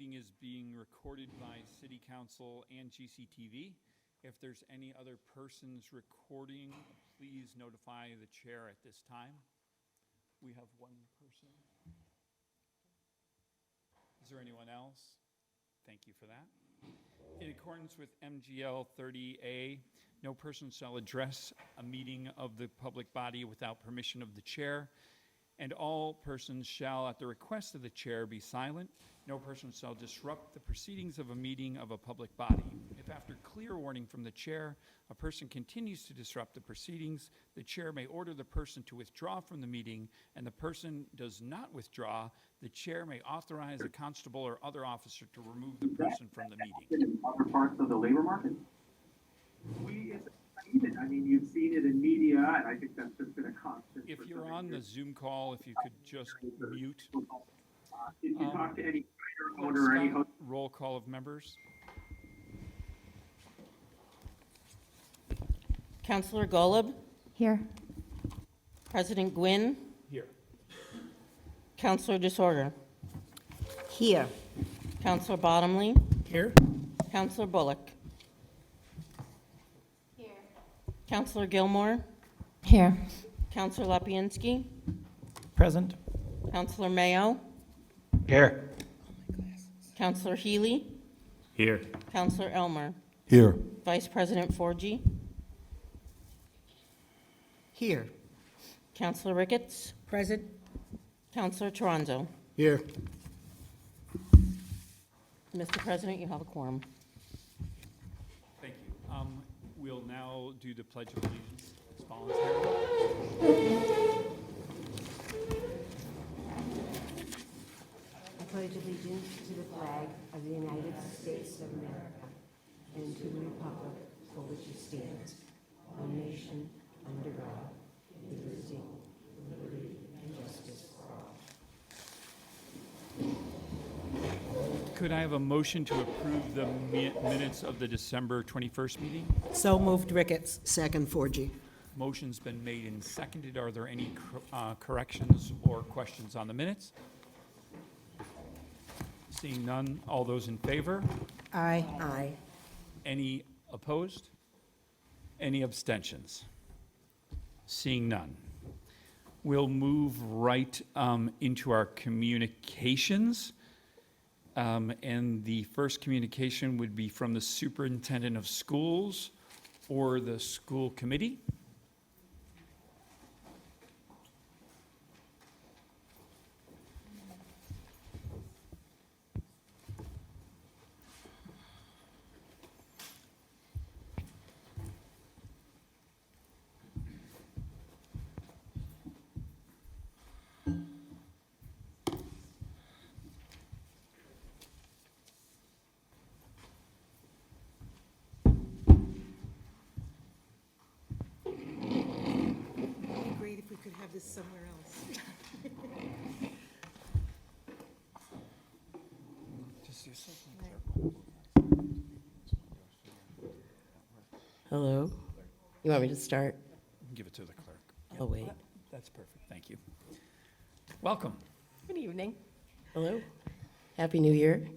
meeting is being recorded by City Council and GCTV. If there's any other persons recording, please notify the chair at this time. We have one person. Is there anyone else? Thank you for that. In accordance with MGL 30A, no person shall address a meeting of the public body without permission of the chair, and all persons shall, at the request of the chair, be silent. No person shall disrupt the proceedings of a meeting of a public body. If after clear warning from the chair, a person continues to disrupt the proceedings, the chair may order the person to withdraw from the meeting, and the person does not withdraw, the chair may authorize a constable or other officer to remove the person from the meeting. In other parts of the labor market, I mean, you've seen it in media, and I think that's just been a constant. If you're on the Zoom call, if you could just mute. If you talk to any owner or any host. Roll call of members. Councillor Golub? Here. President Gwynn? Here. Councillor Disorder? Here. Councillor Bottomley? Here. Councillor Bullock? Here. Councillor Gilmore? Here. Councillor Lapinski? Present. Councillor Mayo? Here. Councillor Healy? Here. Councillor Elmer? Here. Vice President Forgy? Here. Councillor Ricketts? Present. Councillor Toronzo? Here. Mr. President, you have a quorum. Thank you. We'll now do the Pledge of Allegiance. It's voluntary. I pledge allegiance to the flag of the United States of America and to the republic for which it stands, one nation, under God, indivisible, with liberty and justice for all. Could I have a motion to approve the minutes of the December 21st meeting? So moved, Ricketts. Second, 4G. Motion's been made and seconded. Are there any corrections or questions on the minutes? Seeing none, all those in favor? Aye. Aye. Any opposed? Any abstentions? Seeing none. We'll move right into our communications. And the first communication would be from the Superintendent of Schools or the school committee. Great if we could have this somewhere else. Hello? You want me to start? Give it to the clerk. Oh, wait. That's perfect. Thank you. Welcome. Good evening. Hello. Happy New Year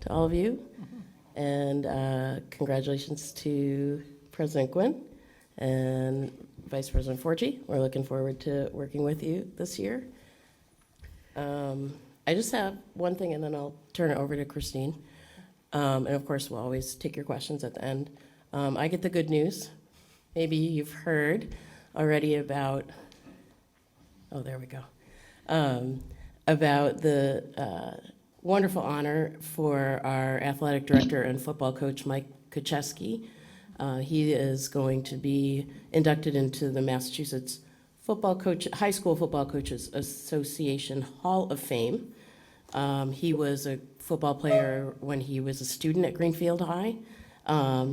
to all of you. And congratulations to President Gwynn and Vice President Forgy. We're looking forward to working with you this year. I just have one thing, and then I'll turn it over to Christine. And of course, we'll always take your questions at the end. I get the good news. Maybe you've heard already about, oh, there we go, about the wonderful honor for our athletic director and football coach, Mike Kucheski. He is going to be inducted into the Massachusetts High School Football Coaches Association Hall of Fame. He was a football player when he was a student at Greenfield High.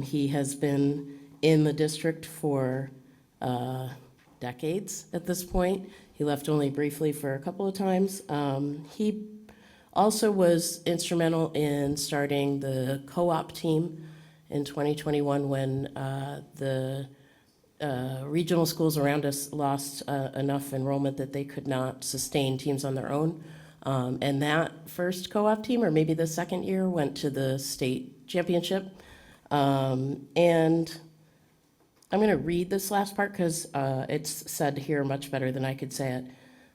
He has been in the district for decades at this point. He left only briefly for a couple of times. He also was instrumental in starting the co-op team in 2021 when the regional schools around us lost enough enrollment that they could not sustain teams on their own. And that first co-op team, or maybe the second year, went to the state championship. And I'm going to read this last part because it's said here much better than I could say it.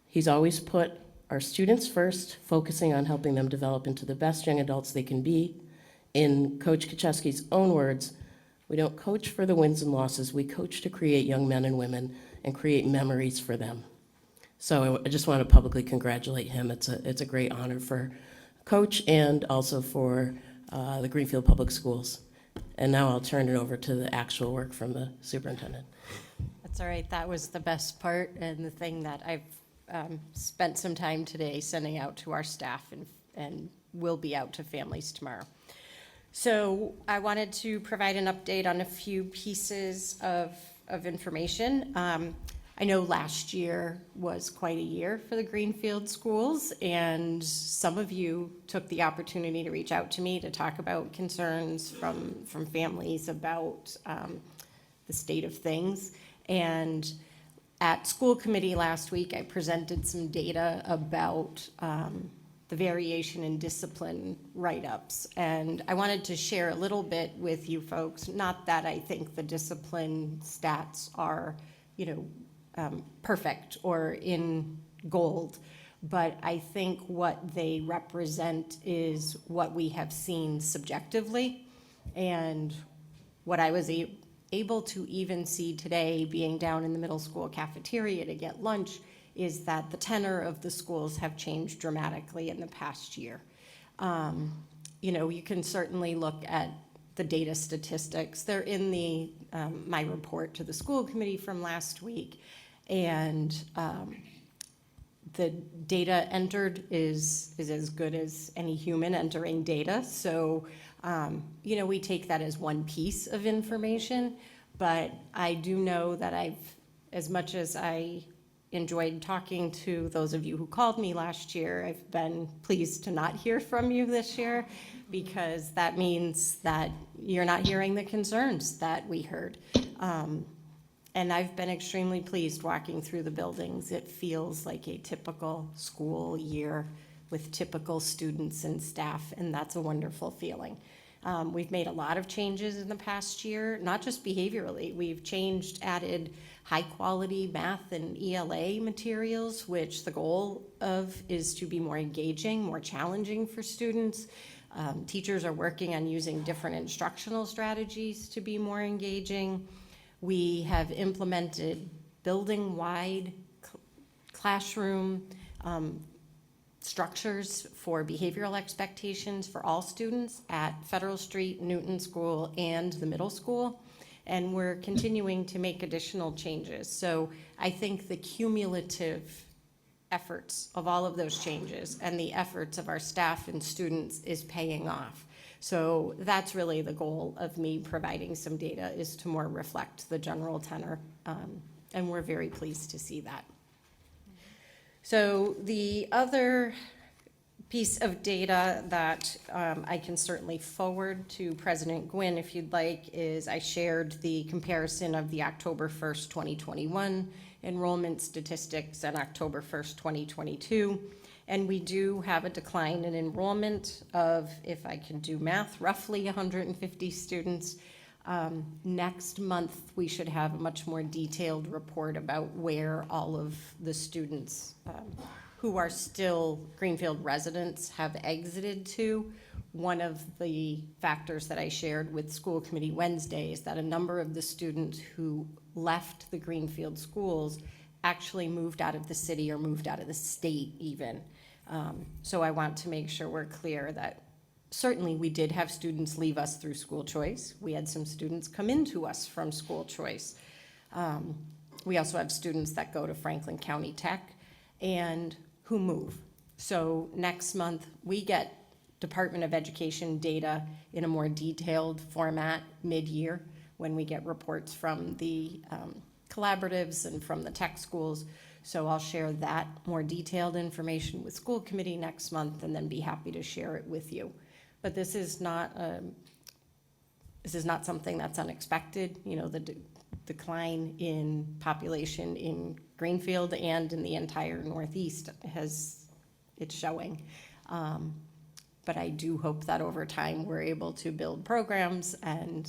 He's always put our students first, focusing on helping them develop into the best young adults they can be. In Coach Kaczewski's own words, we don't coach for the wins and losses. We coach to create young men and women and create memories for them. So I just want to publicly congratulate him. It's a great honor for Coach and also for the Greenfield Public Schools. And now I'll turn it over to the actual work from the superintendent. That's all right. That was the best part and the thing that I've spent some time today sending out to our staff and will be out to families tomorrow. So I wanted to provide an update on a few pieces of information. I know last year was quite a year for the Greenfield schools, and some of you took the opportunity to reach out to me to talk about concerns from families about the state of things. And at school committee last week, I presented some data about the variation in discipline write-ups. And I wanted to share a little bit with you folks, not that I think the discipline stats are, perfect or in gold, but I think what they represent is what we have seen subjectively. And what I was able to even see today, being down in the middle school cafeteria to get lunch, is that the tenor of the schools have changed dramatically in the past year. You can certainly look at the data statistics. They're in my report to the school committee from last week. And the data entered is as good as any human entering data. So, we take that as one piece of information. But I do know that as much as I enjoyed talking to those of you who called me last year, I've been pleased to not hear from you this year, because that means that you're not hearing the concerns that we heard. And I've been extremely pleased walking through the buildings. It feels like a typical school year with typical students and staff, and that's a wonderful feeling. We've made a lot of changes in the past year, not just behaviorally. We've added high-quality math and ELA materials, which the goal of is to be more engaging, more challenging for students. Teachers are working on using different instructional strategies to be more engaging. We have implemented building-wide classroom structures for behavioral expectations for all students at Federal Street, Newton School, and the middle school. And we're continuing to make additional changes. So I think the cumulative efforts of all of those changes and the efforts of our staff and students is paying off. So that's really the goal of me providing some data, is to more reflect the general tenor, and we're very pleased to see that. So the other piece of data that I can certainly forward to President Gwynn if you'd like is I shared the comparison of the October 1st, 2021 enrollment statistics and October 1st, 2022. And we do have a decline in enrollment of, if I can do math, roughly 150 students. Next month, we should have a much more detailed report about where all of the students who are still Greenfield residents have exited to. One of the factors that I shared with school committee Wednesday is that a number of the students who left the Greenfield schools actually moved out of the city or moved out of the state even. So I want to make sure we're clear that certainly we did have students leave us through school choice. We had some students come into us from school choice. We also have students that go to Franklin County Tech and who move. So next month we get Department of Education data in a more detailed format mid-year when we get reports from the collaboratives and from the tech schools. So I'll share that more detailed information with school committee next month and then be happy to share it with you. But this is not something that's unexpected. The decline in population in Greenfield and in the entire Northeast has it's showing. But I do hope that over time, we're able to build programs and,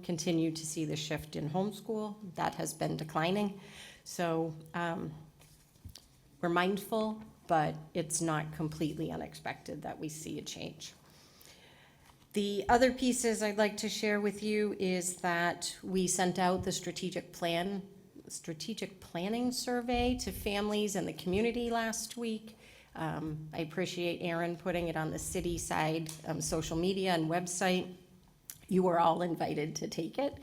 continue to see the shift in homeschool. That has been declining. So we're mindful, but it's not completely unexpected that we see a change. The other pieces I'd like to share with you is that we sent out the strategic planning survey to families and the community last week. I appreciate Aaron putting it on the city side, social media and website. You were all invited to take it.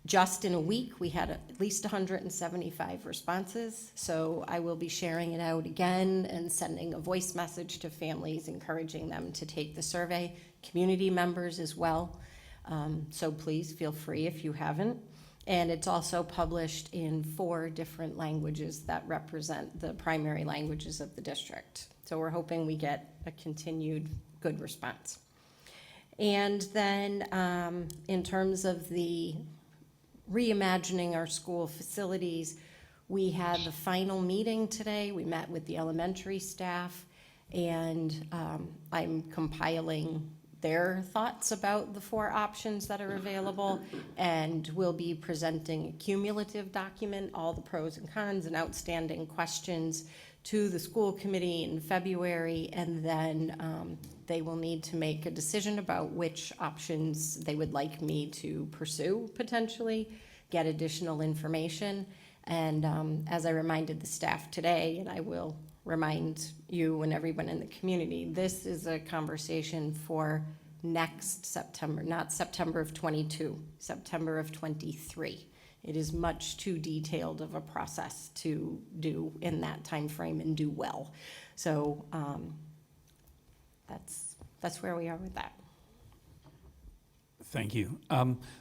Just in a week, we had at least 175 responses. So I will be sharing it out again and sending a voice message to families, encouraging them to take the survey, community members as well. So please feel free if you haven't. And it's also published in 4 different languages that represent the primary languages of the district. So we're hoping we get a continued good response. And then in terms of the reimagining our school facilities, we had the final meeting today. We met with the elementary staff, and I'm compiling their thoughts about the 4 options that are available, and we'll be presenting a cumulative document, all the pros and cons and outstanding questions to the school committee in February, and then they will need to make a decision about which options they would like me to pursue potentially, get additional information. And as I reminded the staff today, and I will remind you and everyone in the community, this is a conversation for next September, not September of 22, September of 23. It is much too detailed of a process to do in that time frame and do well. So that's where we are with that. Thank you.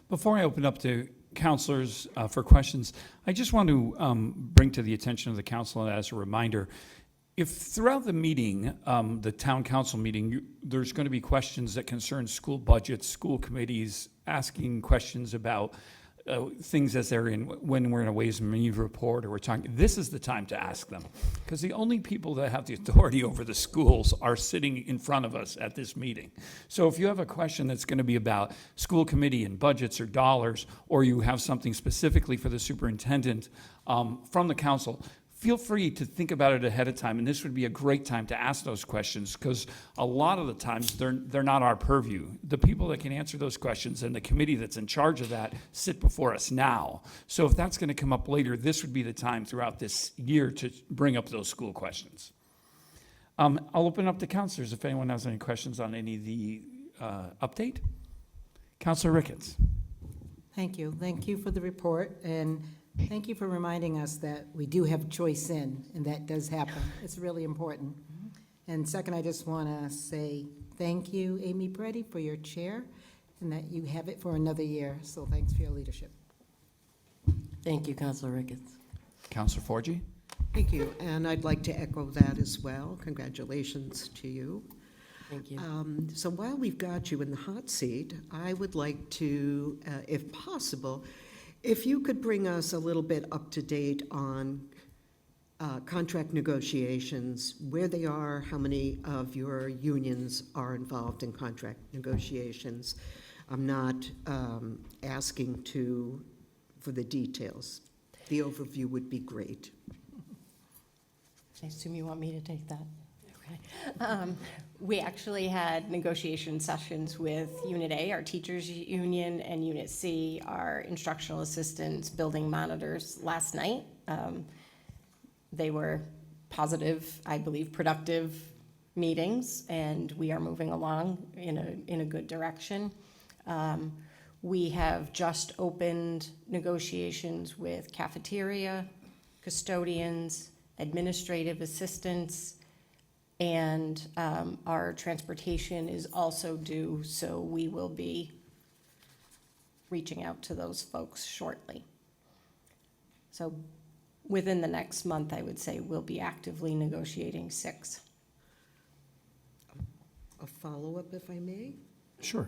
Before I open up to counselors for questions, I just want to bring to the attention of the council as a reminder, if throughout the meeting, the town council meeting, there's going to be questions that concern school budgets, school committees, asking questions about things as they're in, when we're in a Ways and Means report, or we're talking, this is the time to ask them. Because the only people that have the authority over the schools are sitting in front of us at this meeting. So if you have a question that's going to be about school committee and budgets or dollars, or you have something specifically for the superintendent from the council, feel free to think about it ahead of time, and this would be a great time to ask those questions, because a lot of the times they're not our purview. The people that can answer those questions and the committee that's in charge of that sit before us now. So if that's going to come up later, this would be the time throughout this year to bring up those school questions. I'll open up to counselors if anyone has any questions on any of the update. Counselor Ricketts. Thank you. Thank you for the report, and thank you for reminding us that we do have choice in, and that does happen. It's really important. And second, I just want to say thank you, Amy Preddy, for your chair, and that you have it for another year. So thanks for your leadership. Thank you, Councilor Ricketts. Counselor Forgy. Thank you, and I'd like to echo that as well. Congratulations to you. Thank you. So while we've got you in the hot seat, I would like to, if possible, if you could bring us a little bit up to date on contract negotiations, where they are, how many of your unions are involved in contract negotiations. I'm not asking for the details. The overview would be great. I assume you want me to take that? Okay. We actually had negotiation sessions with Unit A, our teachers union, and Unit C, our instructional assistants, building monitors, last night. They were positive, I believe, productive meetings, and we are moving along in a good direction. We have just opened negotiations with cafeteria, custodians, administrative assistants, and our transportation is also due, so we will be reaching out to those folks shortly. So within the next month, I would say we'll be actively negotiating 6. A follow-up, if I may? Sure.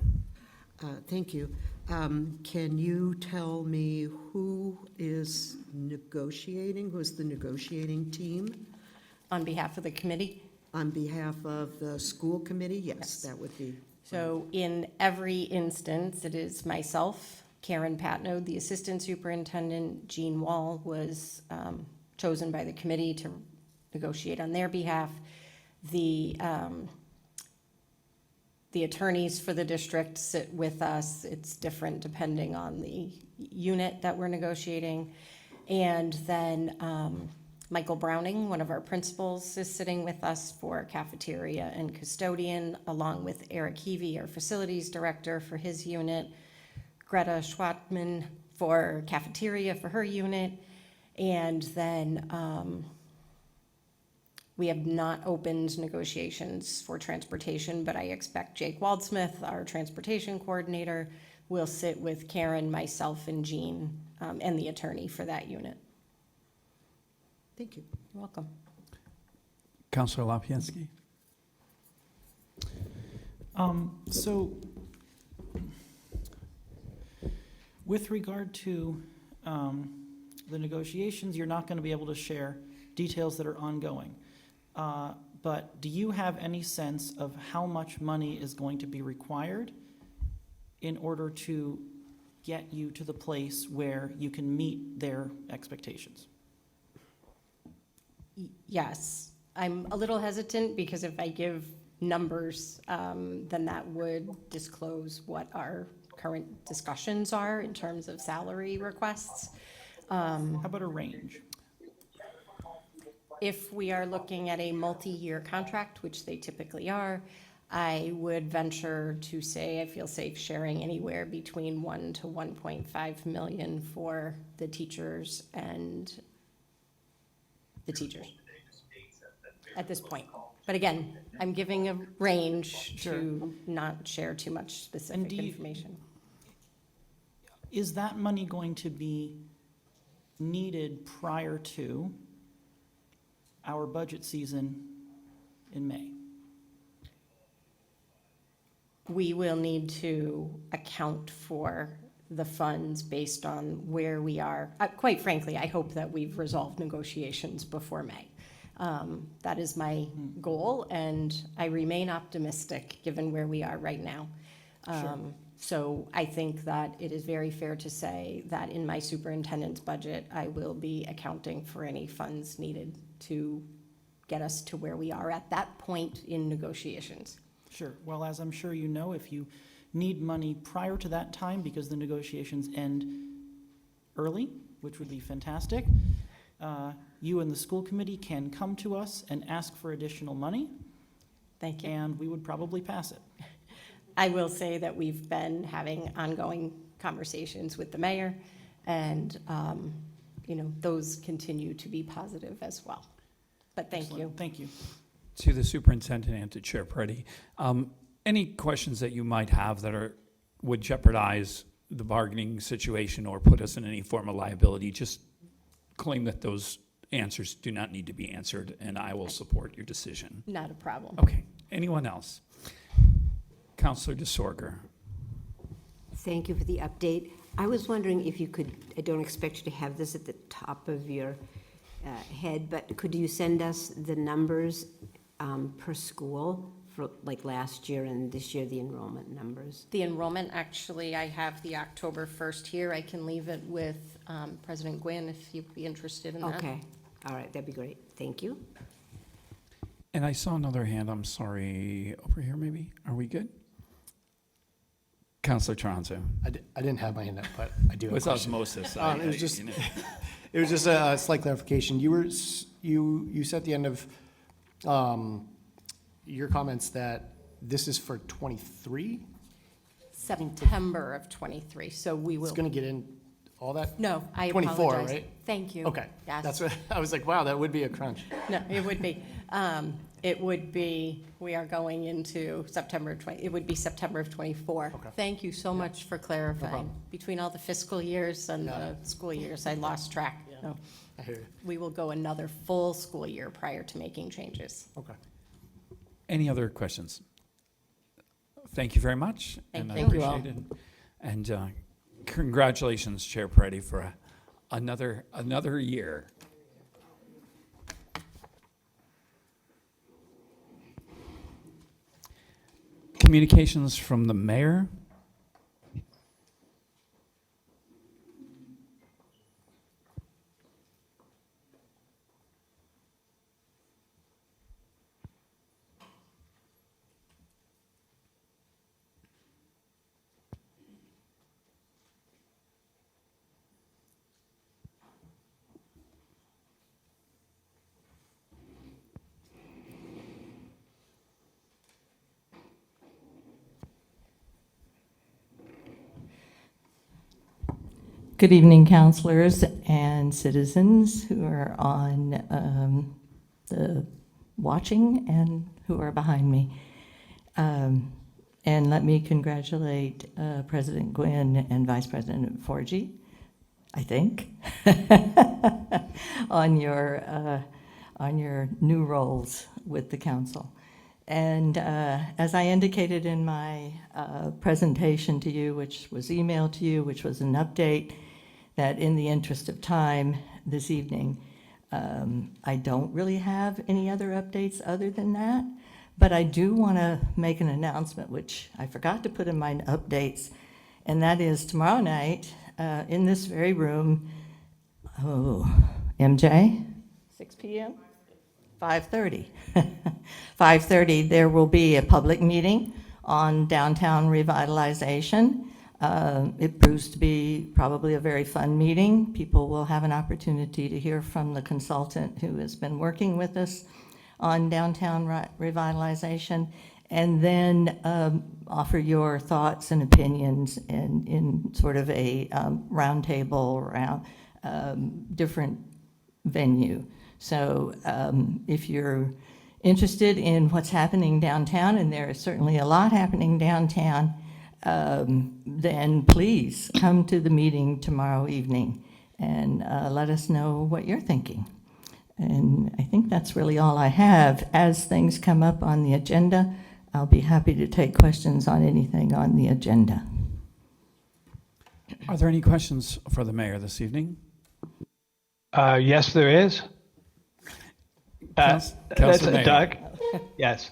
Thank you. Can you tell me who is negotiating, who's the negotiating team? on behalf of the committee. On behalf of the school committee, yes, that would be. So in every instance, it is myself, Karen Patno, the assistant superintendent. Jean Wall was chosen by the committee to negotiate on their behalf. The attorneys for the district sit with us. It's different depending on the unit that we're negotiating. And then Michael Browning, one of our principals, is sitting with us for cafeteria and custodian, along with Eric Heavey, our facilities director for his unit, Greta Schwartman for cafeteria for her unit, and then we have not opened negotiations for transportation, but I expect Jake Waldsmith, our transportation coordinator, will sit with Karen, myself, and Jean, and the attorney for that unit. Thank you. You're welcome. Counselor Lapinski? So, with regard to the negotiations, you're not going to be able to share details that are ongoing. But do you have any sense of how much money is going to be required in order to get you to the place where you can meet their expectations? Yes, I'm a little hesitant because if I give numbers, then that would disclose what our current discussions are in terms of salary requests. How about a range? If we are looking at a multi-year contract, which they typically are, I would venture to say I feel safe sharing anywhere between 1 to 1.5 million for the teachers and the teachers at this point. But again, I'm giving a range to not share too much specific information. Is that money going to be needed prior to our budget season in May? We will need to account for the funds based on where we are. Quite frankly, I hope that we've resolved negotiations before May. That is my goal, and I remain optimistic given where we are right now. So I think that it is very fair to say that in my superintendent's budget, I will be accounting for any funds needed to get us to where we are at that point in negotiations. Sure. Well, as I'm sure you know, if you need money prior to that time because the negotiations end early, which would be fantastic, you and the school committee can come to us and ask for additional money, Thank you. and we would probably pass it. I will say that we've been having ongoing conversations with the mayor, and, those continue to be positive as well. But thank you. Excellent. Thank you. To the superintendent and to Chair Preddy, any questions that you might have that would jeopardize the bargaining situation or put us in any form of liability, just claim that those answers do not need to be answered, and I will support your decision. Not a problem. Okay. Anyone else? Counselor DeSorger. Thank you for the update. I was wondering if you could, I don't expect you to have this at the top of your head, but could you send us the numbers per school for like last year and this year, the enrollment numbers? The enrollment, actually, I have the October 1st here. I can leave it with President Gwynn if you'd be interested in that. Okay, all right, that'd be great. Thank you. And I saw another hand, I'm sorry, over here maybe. Are we good? Counselor Toronto. I didn't have my hand up, but I do have a With question. osmosis. It was just, it was just a slight clarification. You said at the end of your comments that this is for 23? September of 23, so we will. It's going to get in all that? No, I 24, apologize. right? Thank you. Okay. Yes. That's what, I was like, wow, that would be a crunch. No, it would be. It would be, we are going into September of 20, it would be September of 24. Okay. Thank you so much for clarifying. problem. Between all the fiscal years and Yeah. the school years, I lost track. No, I hear you. we will go another full school year prior to making changes. Okay. Any other questions? Thank you very much. Thank and I you. appreciate Thank it. And congratulations, Chair Preddy, for another year. Communications from the mayor. Good evening, counselors and citizens who are on the watching and who are behind me. And let me congratulate President Gwynn and Vice President Forgy, I think, on your new roles with the council. And as I indicated in my presentation to you, which was emailed to you, which was an update, that in the interest of time this evening, I don't really have any other updates other than that, but I do want to make an announcement, which I forgot to put in my updates, and that is tomorrow night in this very room, MJ? 6 p.m.? 5:30. 5:30, there will be a public meeting on downtown revitalization. It proves to be probably a very fun meeting. People will have an opportunity to hear from the consultant who has been working with us on downtown revitalization, and then offer your thoughts and opinions in sort of a roundtable around different venue. So if you're interested in what's happening downtown, and there is certainly a lot happening downtown, then please come to the meeting tomorrow evening and let us know what you're thinking. And I think that's really all I have. As things come up on the agenda, I'll be happy to take questions on anything on the agenda. Are there any questions for the mayor this evening? Yes, there is. Councilor Mayor. Doug? Yes.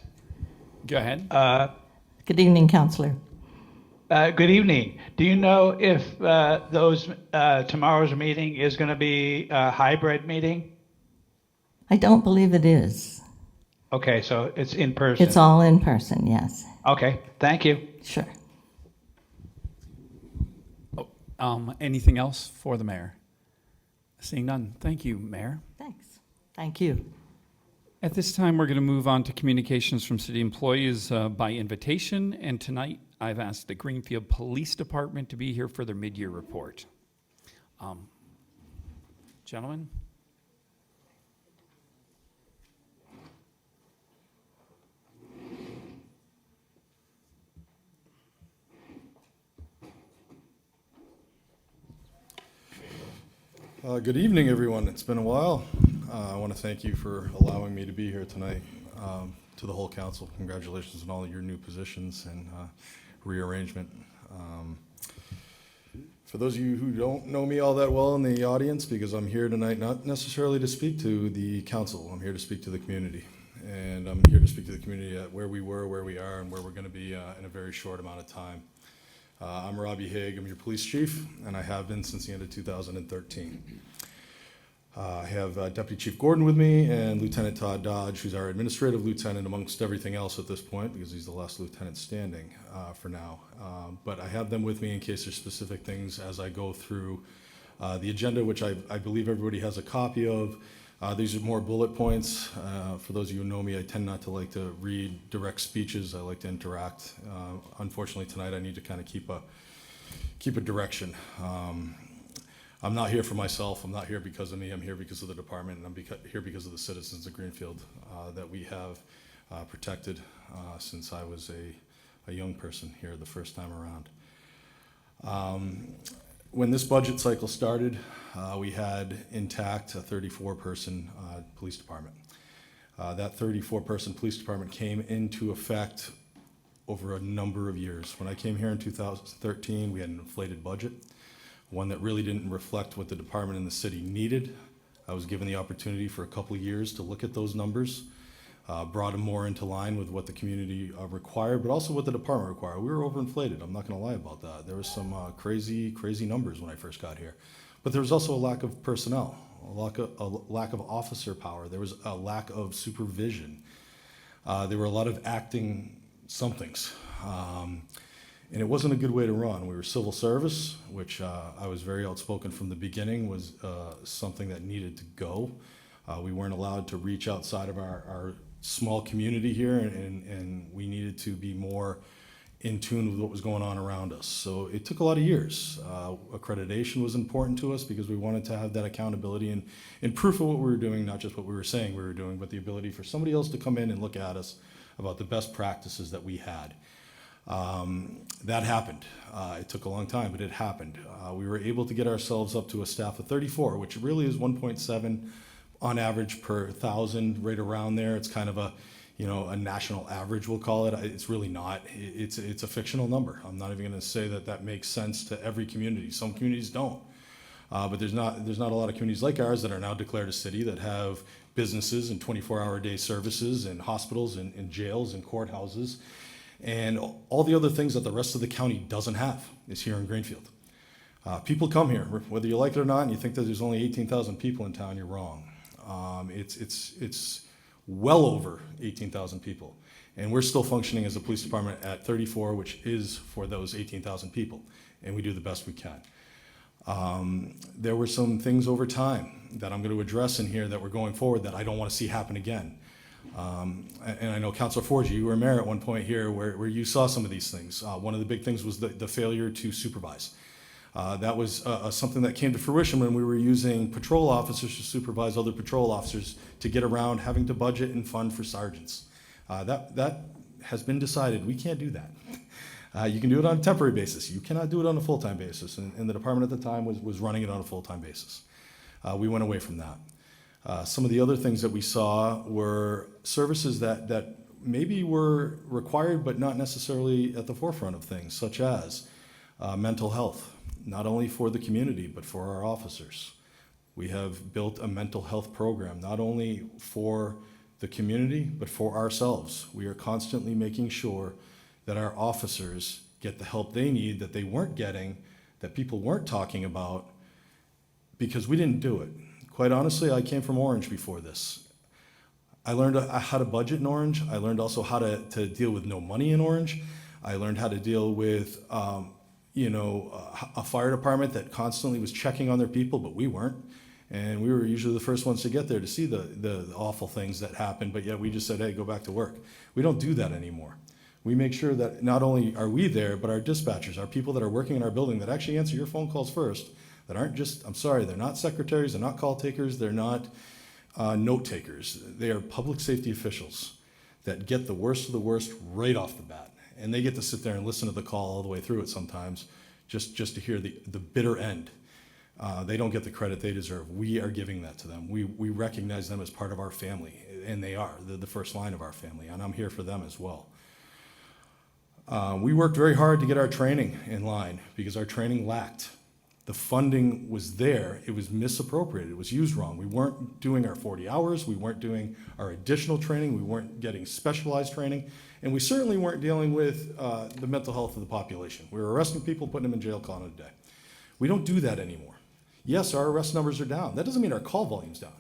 Go ahead. Good evening, Counselor. Good evening. Do you know if tomorrow's meeting is going to be a hybrid meeting? I don't believe it is. Okay, so it's in person. It's all in person, yes. Okay, thank you. Sure. Anything else for the mayor? Seeing none. Thank you, Mayor. Thanks. Thank you. At this time, we're going to move on to communications from city employees by invitation. And tonight, I've asked the Greenfield Police Department to be here for their mid-year report. Gentlemen? Good evening, everyone. It's been a while. I want to thank you for allowing me to be here tonight. To the whole council, congratulations on all your new positions and rearrangement. For those of you who don't know me all that well in the audience, because I'm here tonight not necessarily to speak to the council, I'm here to speak to the community. And I'm here to speak to the community at where we were, where we are, and where we're going to be in a very short amount of time. I'm Robbie Haig, I'm your police chief, and I have been since the end of 2013. I have Deputy Chief Gordon with me and Lieutenant Todd Dodge, who's our administrative lieutenant amongst everything else at this point, because he's the last lieutenant standing for now. But I have them with me in case there's specific things as I go through the agenda, which I believe everybody has a copy of. These are more bullet points. For those of you who know me, I tend not to like to read direct speeches. I like to interact. Unfortunately, tonight I need to kind of keep a direction. I'm not here for myself. I'm not here because of me. I'm here because of the department, and I'm here because of the citizens of Greenfield that we have protected since I was a young person here the first time around. When this budget cycle started, we had intact a 34-person police department. That 34-person police department came into effect over a number of years. When I came here in 2013, we had an inflated budget, one that really didn't reflect what the department and the city needed. I was given the opportunity for a couple of years to look at those numbers. brought them more into line with what the community required, but also what the department required. We were overinflated. I'm not going to lie about that. There was some crazy numbers when I first got here. But there was also a lack of personnel, a lack of officer power. There was a lack of supervision. There were a lot of acting somethings. And it wasn't a good way to run. We were civil service, which I was very outspoken from the beginning, was something that needed to go. We weren't allowed to reach outside of our small community here, and we needed to be more in tune with what was going on around us. So it took a lot of years. Accreditation was important to us because we wanted to have that accountability and proof of what we were doing, not just what we were saying we were doing, but the ability for somebody else to come in and look at us about the best practices that we had. That happened. It took a long time, but it happened. We were able to get ourselves up to a staff of 34, which really is 1.7 on average per 1,000, right around there. It's kind of a national average, we'll call it. It's really not. It's a fictional number. I'm not even going to say that makes sense to every community. Some communities don't. But there's not a lot of communities like ours that are now declared a city that have businesses and 24-hour day services and hospitals and jails and courthouses. And all the other things that the rest of the county doesn't have is here in Greenfield. People come here, whether you like it or not, and you think that there's only 18,000 people in town, you're wrong. It's well over 18,000 people. And we're still functioning as a police department at 34, which is for those 18,000 people. And we do the best we can. There were some things over time that I'm going to address in here that we're going forward that I don't want to see happen again. And I know Councilor Forgy, you were mayor at one point here where you saw some of these things. One of the big things was the failure to supervise. That was something that came to fruition when we were using patrol officers to supervise other patrol officers to get around having to budget and fund for sergeants. That has been decided. We can't do that. You can do it on a temporary basis. You cannot do it on a full-time basis. And the department at the time was running it on a full-time basis. We went away from that. Some of the other things that we saw were services that maybe were required but not necessarily at the forefront of things, such as mental health, not only for the community but for our officers. We have built a mental health program, not only for the community but for ourselves. We are constantly making sure that our officers get the help they need that they weren't getting, that people weren't talking about, because we didn't do it. Quite honestly, I came from Orange before this. I learned how to budget in Orange. I learned also how to deal with no money in Orange. I learned how to deal with, a fire department that constantly was checking on their people, but we weren't. And we were usually the first ones to get there to see the awful things that happened, but yet we just said, hey, go back to work. We don't do that anymore. We make sure that not only are we there, but our dispatchers, our people that are working in our building that actually answer your phone calls first, that aren't just, I'm sorry, they're not secretaries, they're not call takers, they're not note takers. They are public safety officials that get the worst of the worst right off the bat. And they get to sit there and listen to the call all the way through it sometimes, just to hear the bitter end. They don't get the credit they deserve. We are giving that to them. We recognize them as part of our family, and they are. They're the first line of our family, and I'm here for them as well. We worked very hard to get our training in line because our training lacked. The funding was there, it was misappropriated, it was used wrong. We weren't doing our 40 hours, we weren't doing our additional training, we weren't getting specialized training, and we certainly weren't dealing with the mental health of the population. We were arresting people, putting them in jail, calling it a day. We don't do that anymore. Yes, our arrest numbers are down. That doesn't mean our call volume's down.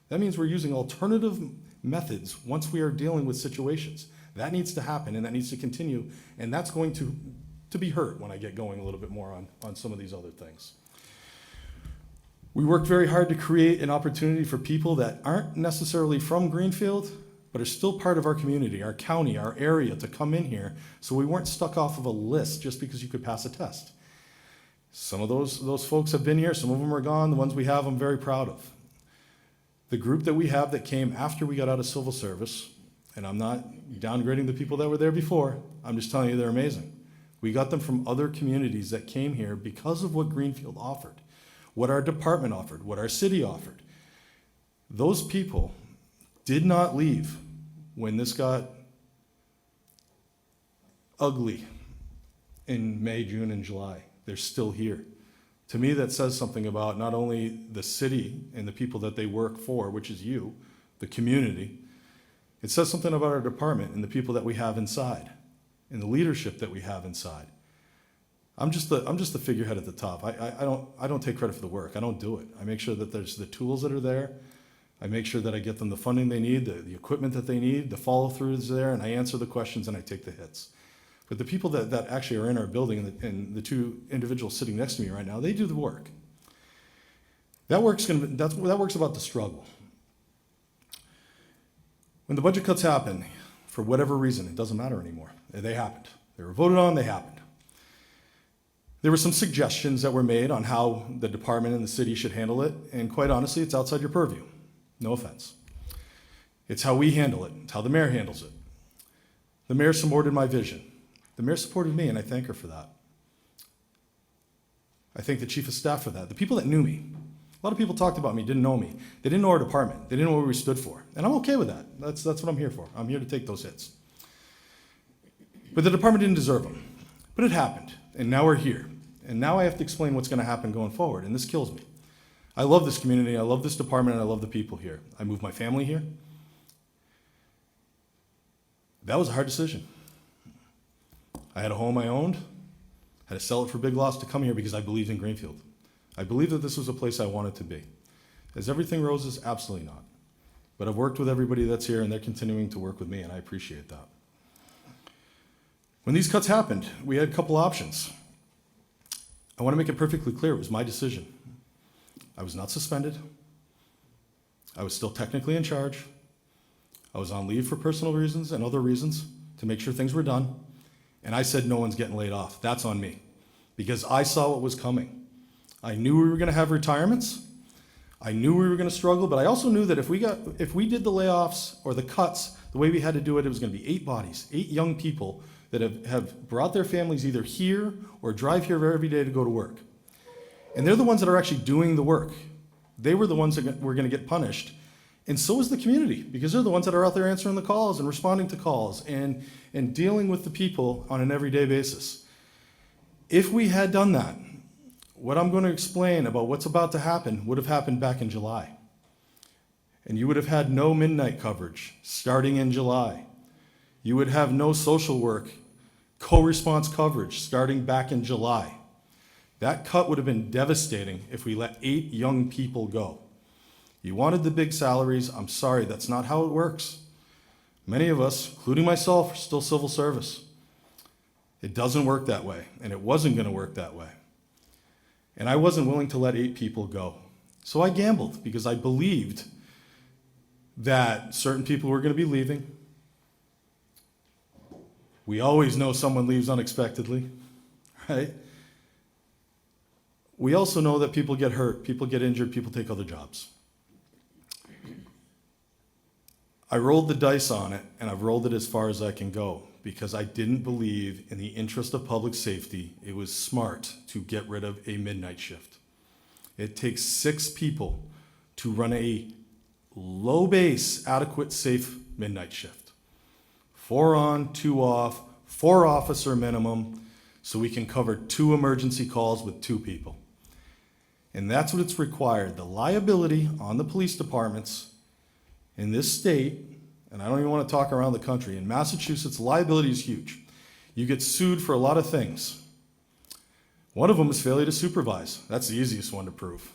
That means we're using alternative methods once we are dealing with situations. That needs to happen, and that needs to continue, and that's going to be heard when I get going a little bit more on some of these other things. We worked very hard to create an opportunity for people that aren't necessarily from Greenfield, but are still part of our community, our county, our area, to come in here, so we weren't stuck off of a list just because you could pass a test. Some of those folks have been here, some of them are gone. The ones we have, I'm very proud of. The group that we have that came after we got out of civil service, and I'm not downgrading the people that were there before, I'm just telling you they're amazing. We got them from other communities that came here because of what Greenfield offered, what our department offered, what our city offered. Those people did not leave when this got ugly in May, June, and July. They're still here. To me, that says something about not only the city and the people that they work for, which is you, the community, It says something about our department and the people that we have inside and the leadership that we have inside. I'm just the figurehead at the top. I don't take credit for the work. I don't do it. I make sure that there's the tools that are there. I make sure that I get them the funding they need, the equipment that they need, the follow-through is there, and I answer the questions and I take the hits. But the people that actually are in our building and the two individuals sitting next to me right now, they do the work. That works about the struggle. When the budget cuts happen, for whatever reason, it doesn't matter anymore. They happened. They were voted on, they happened. There were some suggestions that were made on how the department and the city should handle it, and quite honestly, it's outside your purview. No offense. It's how we handle it. It's how the mayor handles it. The mayor supported my vision. The mayor supported me, and I thank her for that. I thank the chief of staff for that. The people that knew me. A lot of people talked about me, didn't know me. They didn't know our department. They didn't know what we stood for. And I'm okay with that. That's what I'm here for. I'm here to take those hits. But the department didn't deserve them. But it happened, and now we're here. And now I have to explain what's going to happen going forward, and this kills me. I love this community, I love this department, and I love the people here. I moved my family here. That was a hard decision. I had a home I owned, had to sell it for big loss to come here because I believed in Greenfield. I believed that this was a place I wanted to be. Is everything roses? Absolutely not. But I've worked with everybody that's here, and they're continuing to work with me, and I appreciate that. When these cuts happened, we had a couple options. I want to make it perfectly clear, it was my decision. I was not suspended. I was still technically in charge. I was on leave for personal reasons and other reasons to make sure things were done. And I said, no one's getting laid off. That's on me. Because I saw what was coming. I knew we were going to have retirements. I knew we were going to struggle, but I also knew that if we did the layoffs or the cuts the way we had to do it, it was going to be 8 bodies, 8 young people that have brought their families either here or drive here every day to go to work. And they're the ones that are actually doing the work. They were the ones that were going to get punished. And so is the community, because they're the ones that are out there answering the calls and responding to calls and dealing with the people on an everyday basis. If we had done that, what I'm going to explain about what's about to happen would have happened back in July. And you would have had no midnight coverage starting in July. You would have no social work, co-response coverage starting back in July. That cut would have been devastating if we let 8 young people go. You wanted the big salaries. I'm sorry, that's not how it works. Many of us, including myself, are still civil service. It doesn't work that way, and it wasn't going to work that way. And I wasn't willing to let 8 people go. So I gambled because I believed that certain people were going to be leaving. We always know someone leaves unexpectedly, right? We also know that people get hurt, people get injured, people take other jobs. I rolled the dice on it, and I've rolled it as far as I can go because I didn't believe in the interest of public safety, it was smart to get rid of a midnight shift. It takes 6 people to run a low base, adequate, safe midnight shift. 4 on, 2 off, 4 officer minimum, so we can cover 2 emergency calls with 2 people. And that's what it's required. The liability on the police departments in this state, and I don't even want to talk around the country, in Massachusetts, liability is huge. You get sued for a lot of things. One of them is failure to supervise. That's the easiest one to prove.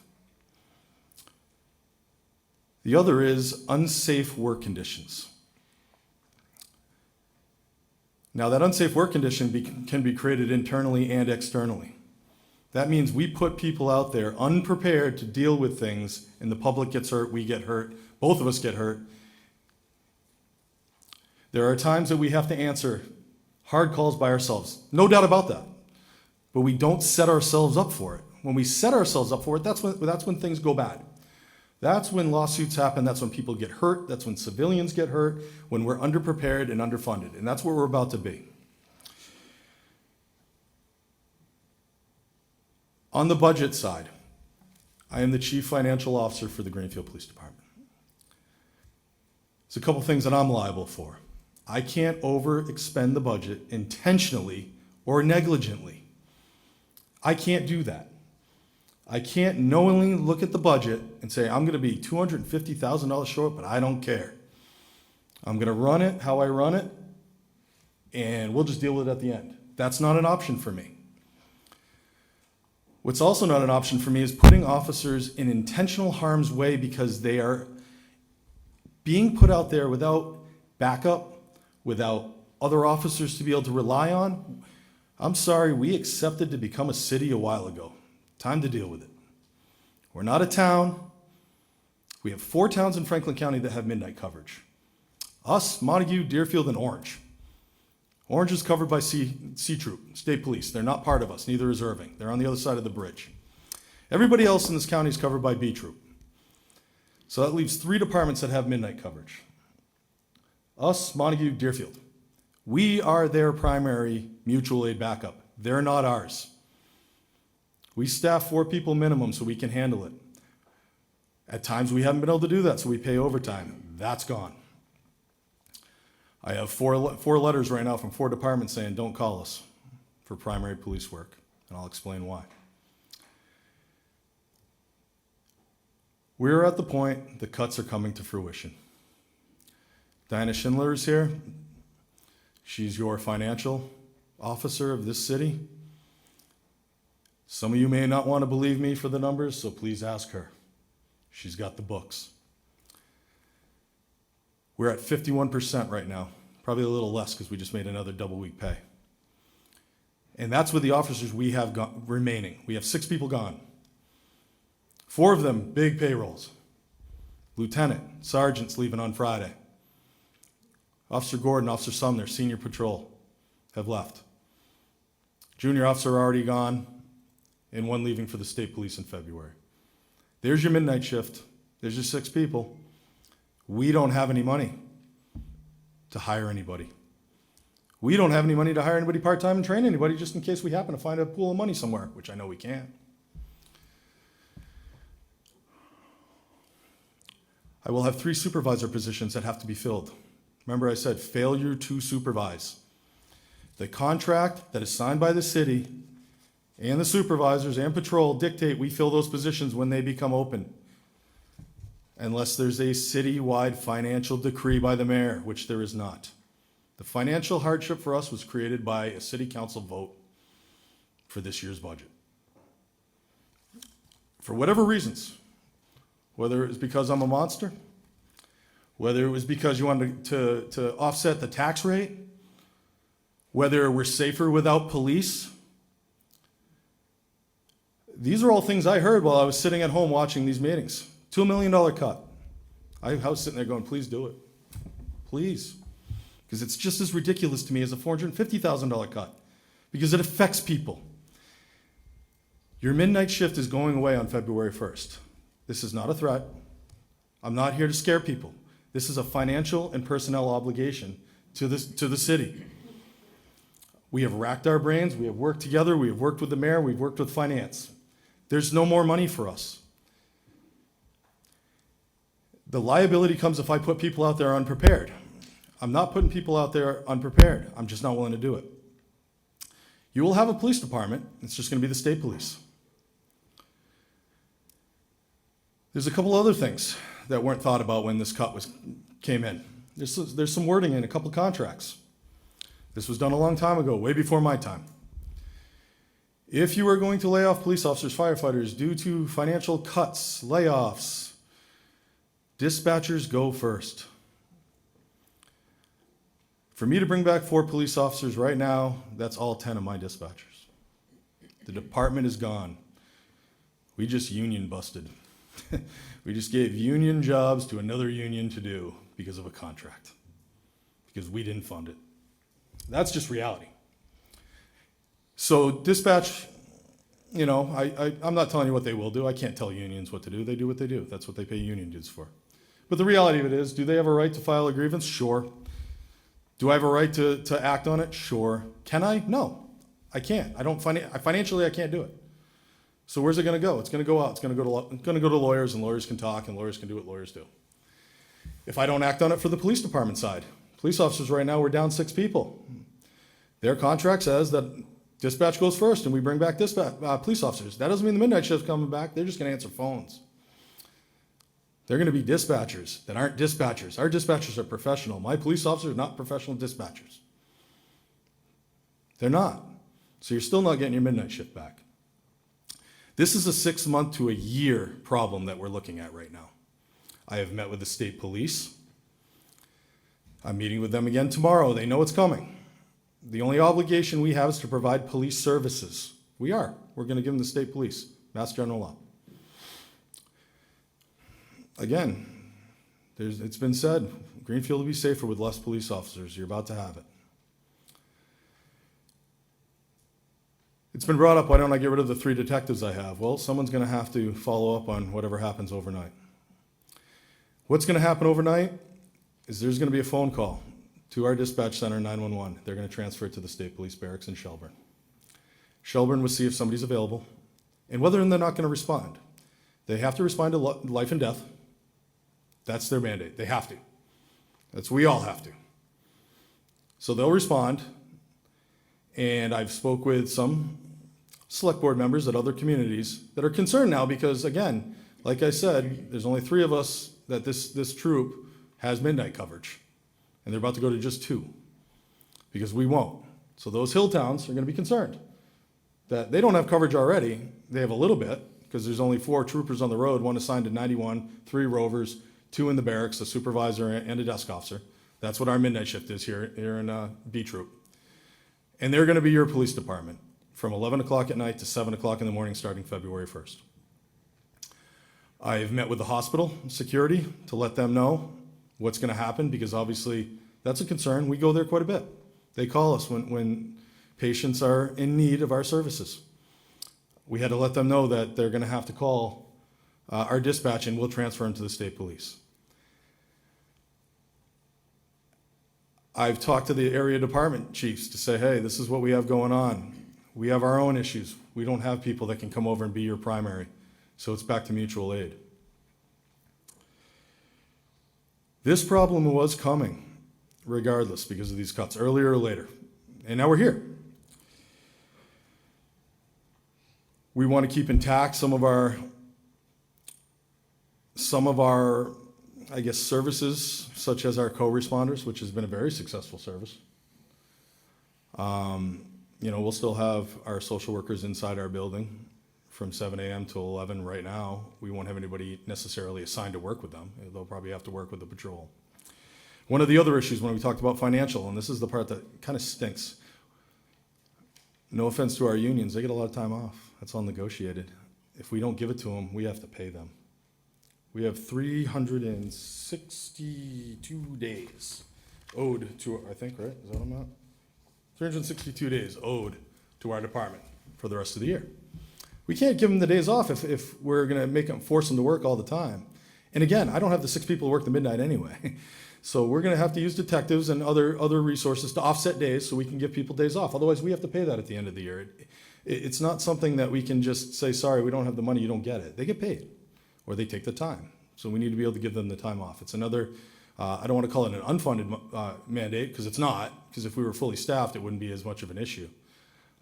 The other is unsafe work conditions. Now, that unsafe work condition can be created internally and externally. That means we put people out there unprepared to deal with things, and the public gets hurt, we get hurt, both of us get hurt. There are times that we have to answer hard calls by ourselves. No doubt about that. But we don't set ourselves up for it. When we set ourselves up for it, that's when things go bad. That's when lawsuits happen. That's when people get hurt. That's when civilians get hurt, when we're underprepared and underfunded. And that's where we're about to be. On the budget side, I am the Chief Financial Officer for the Greenfield Police Department. There's a couple things that I'm liable for. I can't overexpend the budget intentionally or negligently. I can't do that. I can't knowingly look at the budget and say, I'm going to be $250,000 short, but I don't care. I'm going to run it how I run it, and we'll just deal with it at the end. That's not an option for me. What's also not an option for me is putting officers in intentional harm's way because they are being put out there without backup, without other officers to be able to rely on. I'm sorry, we accepted to become a city a while ago. Time to deal with it. We're not a town. We have 4 towns in Franklin County that have midnight coverage. Us, Montague, Deerfield, and Orange. Orange is covered by C Troop, State Police. They're not part of us, neither is Irving. They're on the other side of the bridge. Everybody else in this county is covered by B Troop. So that leaves 3 departments that have midnight coverage. Us, Montague, Deerfield. We are their primary mutual aid backup. They're not ours. We staff 4 people minimum so we can handle it. At times we haven't been able to do that, so we pay overtime. That's gone. I have 4 letters right now from 4 departments saying, don't call us for primary police work, and I'll explain why. We're at the point the cuts are coming to fruition. Diana Schindler is here. She's your financial officer of this city. Some of you may not want to believe me for the numbers, so please ask her. She's got the books. We're at 51% right now, probably a little less because we just made another double week pay. And that's with the officers we have remaining. We have 6 people gone. 4 of them, big payrolls. Lieutenant, sergeants leaving on Friday. Officer Gordon, Officer Sumner, senior patrol, have left. Junior officer already gone, and 1 leaving for the state police in February. There's your midnight shift. There's your 6 people. We don't have any money to hire anybody. We don't have any money to hire anybody part-time and train anybody just in case we happen to find a pool of money somewhere, which I know we can. I will have 3 supervisor positions that have to be filled. Remember I said failure to supervise. The contract that is signed by the city and the supervisors and patrol dictate we fill those positions when they become open. Unless there's a citywide financial decree by the mayor, which there is not. The financial hardship for us was created by a city council vote for this year's budget. For whatever reasons, whether it was because I'm a monster, whether it was because you wanted to offset the tax rate, whether we're safer without police. These are all things I heard while I was sitting at home watching these meetings. $2 million cut. I was sitting there going, please do it. Please. Because it's just as ridiculous to me as a $450,000 cut. Because it affects people. Your midnight shift is going away on February 1st. This is not a threat. I'm not here to scare people. This is a financial and personnel obligation to the city. We have racked our brains. We have worked together. We have worked with the mayor. We've worked with finance. There's no more money for us. The liability comes if I put people out there unprepared. I'm not putting people out there unprepared. I'm just not willing to do it. You will have a police department. It's just going to be the state police. There's a couple other things that weren't thought about when this cut came in. There's some wording in a couple contracts. This was done a long time ago, way before my time. If you are going to lay off police officers, firefighters, due to financial cuts, layoffs, dispatchers go first. For me to bring back 4 police officers right now, that's all 10 of my dispatchers. The department is gone. We just union busted. We just gave union jobs to another union to do because of a contract. Because we didn't fund it. That's just reality. So dispatch, I'm not telling you what they will do. I can't tell unions what to do. They do what they do. That's what they pay union dues for. But the reality of it is, do they have a right to file a grievance? Sure. Do I have a right to act on it? Sure. Can I? No, I can't. Financially, I can't do it. So where's it going to go? It's going to go out. It's going to go to lawyers, and lawyers can talk, and lawyers can do what lawyers do. If I don't act on it for the police department side, police officers right now, we're down 6 people. Their contract says that dispatch goes first, and we bring back police officers. That doesn't mean the midnight shift's coming back. They're just going to answer phones. They're going to be dispatchers that aren't dispatchers. Our dispatchers are professional. My police officers are not professional dispatchers. They're not. So you're still not getting your midnight shift back. This is a 6-month to a year problem that we're looking at right now. I have met with the state police. I'm meeting with them again tomorrow. They know it's coming. The only obligation we have is to provide police services. We're going to give them the state police, Mass General Law. Again, it's been said, Greenfield will be safer with less police officers. You're about to have it. It's been brought up, why don't I get rid of the 3 detectives I have? Well, someone's going to have to follow up on whatever happens overnight. What's going to happen overnight is there's going to be a phone call to our dispatch center, 911. They're going to transfer it to the state police barracks in Shelburne. Shelburne will see if somebody's available and whether they're not going to respond. They have to respond to life and death. That's their mandate. They have to. We all have to. So they'll respond. And I've spoke with some select board members at other communities that are concerned now because, again, like I said, there's only 3 of us that this troop has midnight coverage. And they're about to go to just 2 because we won't. So those hill towns are going to be concerned that they don't have coverage already. They have a little bit because there's only 4 troopers on the road, 1 assigned to 91, 3 rovers, 2 in the barracks, a supervisor and a desk officer. That's what our midnight shift is here in B Troop. And they're going to be your police department from 11 o'clock at night to 7 o'clock in the morning starting February 1st. I've met with the hospital security to let them know what's going to happen because obviously that's a concern. We go there quite a bit. They call us when patients are in need of our services. We had to let them know that they're going to have to call our dispatch and we'll transfer them to the state police. I've talked to the area department chiefs to say, hey, this is what we have going on. We have our own issues. We don't have people that can come over and be your primary. So it's back to mutual aid. This problem was coming regardless because of these cuts, earlier or later. And now we're here. We want to keep intact some of our I guess, services, such as our co-responders, which has been a very successful service. We'll still have our social workers inside our building from 7 a.m. to 11 right now. We won't have anybody necessarily assigned to work with them. They'll probably have to work with the patrol. One of the other issues when we talked about financial, and this is the part that kind of stinks. No offense to our unions, they get a lot of time off. That's all negotiated. If we don't give it to them, we have to pay them. We have 362 days owed to, I think, right? Is that what I'm at? 362 days owed to our department for the rest of the year. We can't give them the days off if we're going to force them to work all the time. And again, I don't have the 6 people to work the midnight anyway. So we're going to have to use detectives and other resources to offset days so we can give people days off. Otherwise, we have to pay that at the end of the year. It's not something that we can just say, sorry, we don't have the money, you don't get it. They get paid. Or they take the time. So we need to be able to give them the time off. It's another, I don't want to call it an unfunded mandate, because it's not, because if we were fully staffed, it wouldn't be as much of an issue.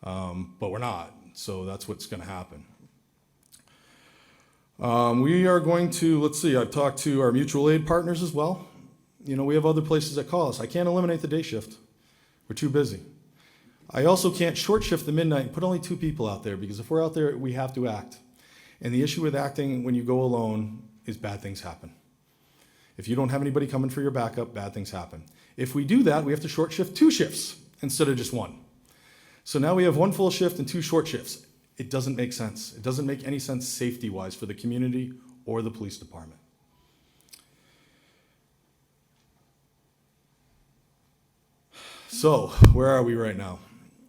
But we're not, so that's what's going to happen. We are going to, let's see, I've talked to our mutual aid partners as well. We have other places that call us. I can't eliminate the day shift. We're too busy. I also can't short shift the midnight and put only 2 people out there, because if we're out there, we have to act. And the issue with acting when you go alone is bad things happen. If you don't have anybody coming for your backup, bad things happen. If we do that, we have to short shift 2 shifts instead of just 1. So now we have 1 full shift and 2 short shifts. It doesn't make sense. It doesn't make any sense safety-wise for the community or the police department. So, where are we right now?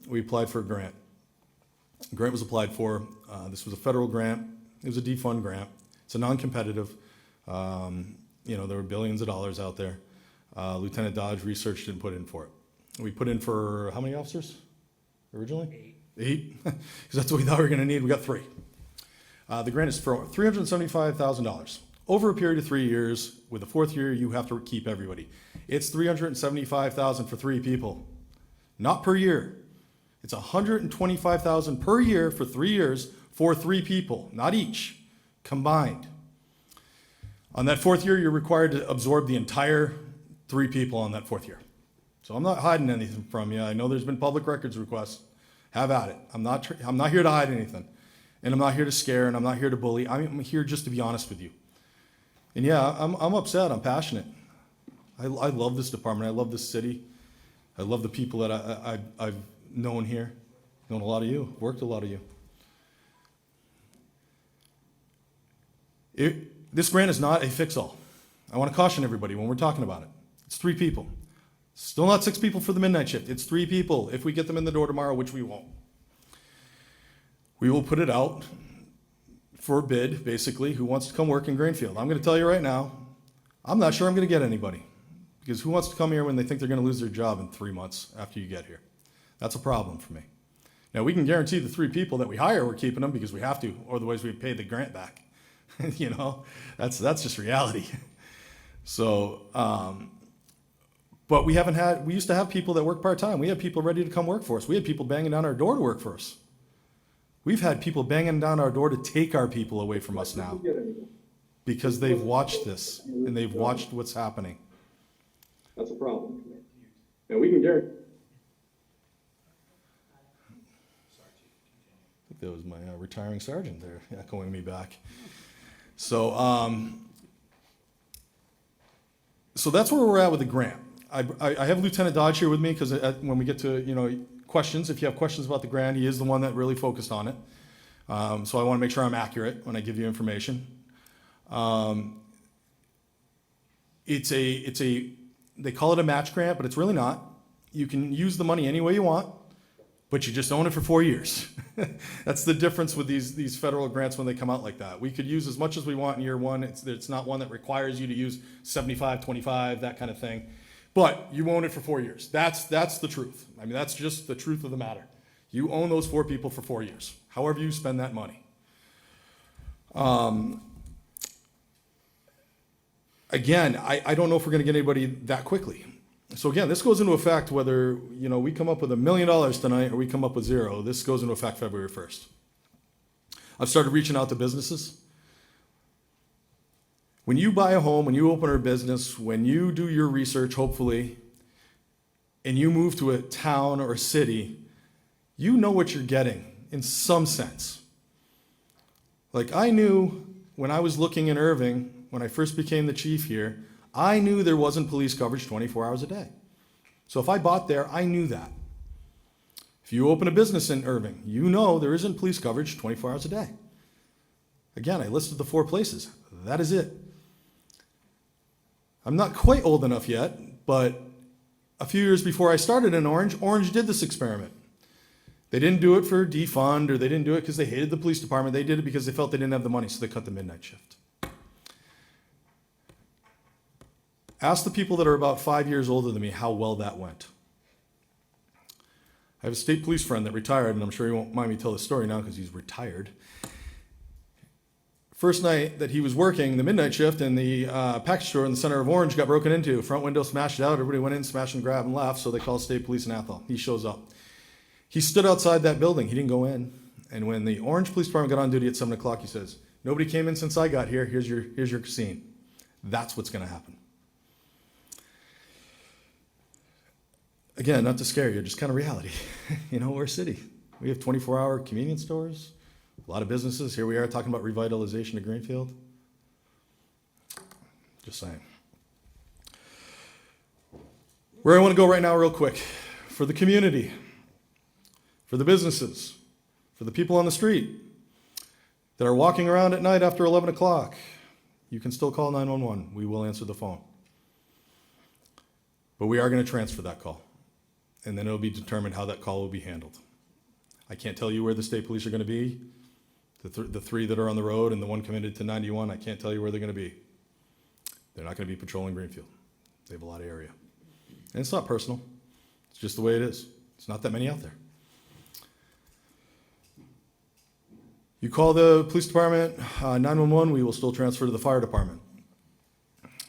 We applied for a grant. A grant was applied for. This was a federal grant. It was a defund grant. It's a non-competitive. There were billions of dollars out there. Lieutenant Dodge researched and put in for it. We put in for how many officers originally? 8. Because that's what we thought we were going to need. We got 3. The grant is for $375,000 over a period of 3 years. With the 4th year, you have to keep everybody. It's $375,000 for 3 people, not per year. It's $125,000 per year for 3 years for 3 people, not each, combined. On that fourth year, you're required to absorb the entire 3 people on that fourth year. So I'm not hiding anything from you. I know there's been public records requests. Have at it. I'm not here to hide anything. And I'm not here to scare, and I'm not here to bully. I'm here just to be honest with you. And yeah, I'm upset. I'm passionate. I love this department. I love this city. I love the people that I've known here. Known a lot of you. Worked with a lot of you. This grant is not a fix-all. I want to caution everybody when we're talking about it. It's 3 people. Still not 6 people for the midnight shift. It's 3 people if we get them in the door tomorrow, which we won't. We will put it out for a bid, basically, who wants to come work in Greenfield. I'm going to tell you right now, I'm not sure I'm going to get anybody. Because who wants to come here when they think they're going to lose their job in 3 months after you get here? That's a problem for me. Now, we can guarantee the 3 people that we hire, we're keeping them because we have to, or otherwise we pay the grant back. You know, that's just reality. So, but we used to have people that work part-time. We had people ready to come work for us. We had people banging down our door to work for us. We've had people banging down our door to take our people away from us now because they've watched this and they've watched what's happening. That's a problem. And we can guarantee. I think that was my retiring sergeant there echoing me back. So, so that's where we're at with the grant. I have Lieutenant Dodge here with me because when we get to, questions, if you have questions about the grant, he is the one that really focused on it. So I want to make sure I'm accurate when I give you information. They call it a match grant, but it's really not. You can use the money any way you want, but you just own it for 4 years. That's the difference with these federal grants when they come out like that. We could use as much as we want in year 1. It's not one that requires you to use 75, 25, that kind of thing. But you own it for 4 years. That's the truth. I mean, that's just the truth of the matter. You own those 4 people for 4 years, however you spend that money. Again, I don't know if we're going to get anybody that quickly. So again, this goes into effect whether we come up with $1 million tonight or we come up with 0. This goes into effect February 1st. I've started reaching out to businesses. When you buy a home, when you open a business, when you do your research, hopefully, and you move to a town or a city, you know what you're getting in some sense. Like I knew when I was looking in Irving, when I first became the chief here, I knew there wasn't police coverage 24 hours a day. So if I bought there, I knew that. If you open a business in Irving, you know there isn't police coverage 24 hours a day. Again, I listed the 4 places. That is it. I'm not quite old enough yet, but a few years before I started in Orange did this experiment. They didn't do it for defund, or they didn't do it because they hated the police department. They did it because they felt they didn't have the money, so they cut the midnight shift. Ask the people that are about 5 years older than me how well that went. I have a state police friend that retired, and I'm sure he won't mind me tell the story now because he's retired. First night that he was working the midnight shift, and the package store in the center of Orange got broken into. Front window smashed out. Everybody went in, smashed and grabbed, and left. So they called state police in Athol. He shows up. He stood outside that building. He didn't go in. And when the Orange Police Department got on duty at 7 o'clock, he says, "Nobody came in since I got here. Here's your scene." That's what's going to happen. Again, not to scare you, just kind of reality. We're a city. We have 24-hour convenience stores. A lot of businesses. Here we are talking about revitalization of Greenfield. Just saying. Where I want to go right now real quick. For the community, for the businesses, for the people on the street that are walking around at night after 11 o'clock, you can still call 911. We will answer the phone. But we are going to transfer that call. And then it'll be determined how that call will be handled. I can't tell you where the state police are going to be. The 3 that are on the road and the 1 committed to 91, I can't tell you where they're going to be. They're not going to be patrolling Greenfield. They have a lot of area. And it's not personal. It's just the way it is. It's not that many out there. You call the police department, 911, we will still transfer to the fire department.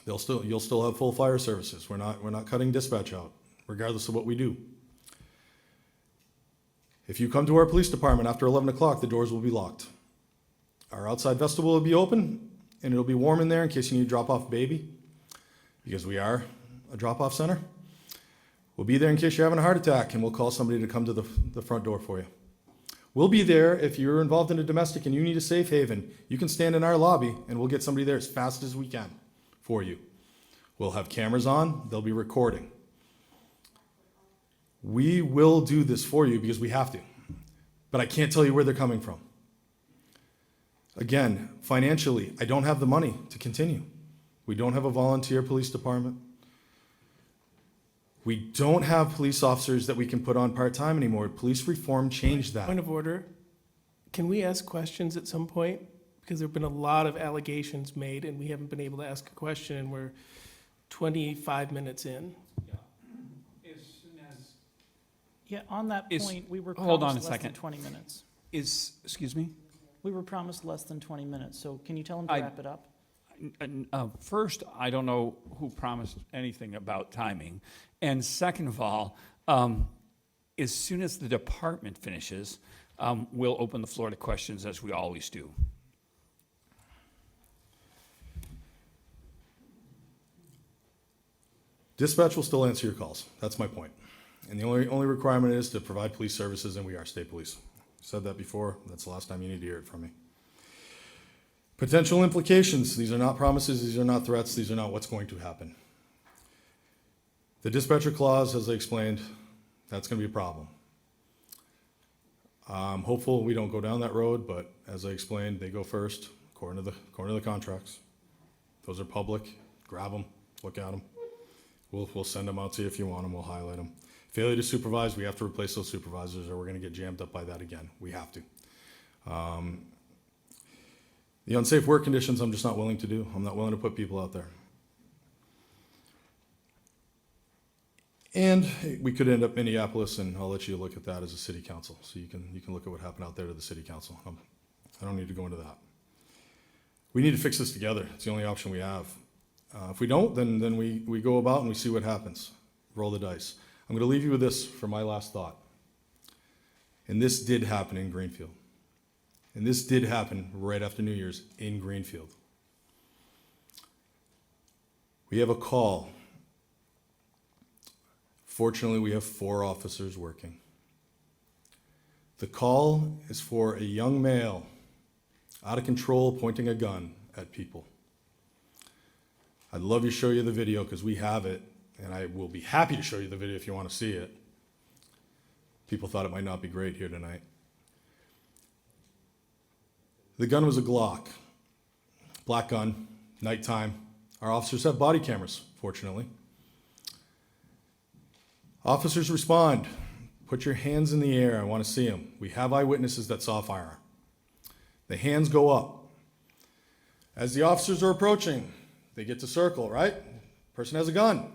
You'll still have full fire services. We're not cutting dispatch out, regardless of what we do. If you come to our police department after 11 o'clock, the doors will be locked. Our outside vestibule will be open, and it'll be warm in there in case you need to drop off a baby, because we are a drop-off center. We'll be there in case you're having a heart attack, and we'll call somebody to come to the front door for you. We'll be there if you're involved in a domestic and you need a safe haven. You can stand in our lobby, and we'll get somebody there as fast as we can for you. We'll have cameras on. They'll be recording. We will do this for you because we have to. But I can't tell you where they're coming from. Again, financially, I don't have the money to continue. We don't have a volunteer police department. We don't have police officers that we can put on part-time anymore. Police reform changed that. Point of order. Can we ask questions at some point? Because there have been a lot of allegations made, and we haven't been able to ask a question, and we're 25 minutes in. As soon as. Yeah, on that Is- point, we were hold on promised a less than second. 20 minutes. Excuse me? We were promised less than 20 minutes, so can you tell them to I- wrap it up? First, I don't know who promised anything about timing. And second of all, as soon as the department finishes, we'll open the floor to questions as we always do. Dispatch will still answer your calls. That's my point. And the only requirement is to provide police services, and we are state police. Said that before. That's the last time you need to hear it from me. Potential implications. These are not promises. These are not threats. These are not what's going to happen. The dispatcher clause, as I explained, that's going to be a problem. I'm hopeful we don't go down that road, but as I explained, they go first, according to the contracts. Those are public. Grab them, look at them. We'll send them out to you if you want them. We'll highlight them. Failure to supervise, we have to replace those supervisors, or we're going to get jammed up by that again. We have to. The unsafe work conditions, I'm just not willing to do. I'm not willing to put people out there. And we could end up Minneapolis, and I'll let you look at that as a city council, so you can look at what happened out there to the city council. I don't need to go into that. We need to fix this together. It's the only option we have. If we don't, then we go about and we see what happens. Roll the dice. I'm going to leave you with this for my last thought. And this did happen in Greenfield. And this did happen right after New Year's in Greenfield. We have a call. Fortunately, we have 4 officers working. The call is for a young male, out of control, pointing a gun at people. I'd love to show you the video because we have it, and I will be happy to show you the video if you want to see it. People thought it might not be great here tonight. The gun was a Glock, black gun, nighttime. Our officers have body cameras, fortunately. Officers respond. Put your hands in the air. I want to see them. We have eyewitnesses that saw a firearm. The hands go up. As the officers are approaching, they get to circle, right? Person has a gun.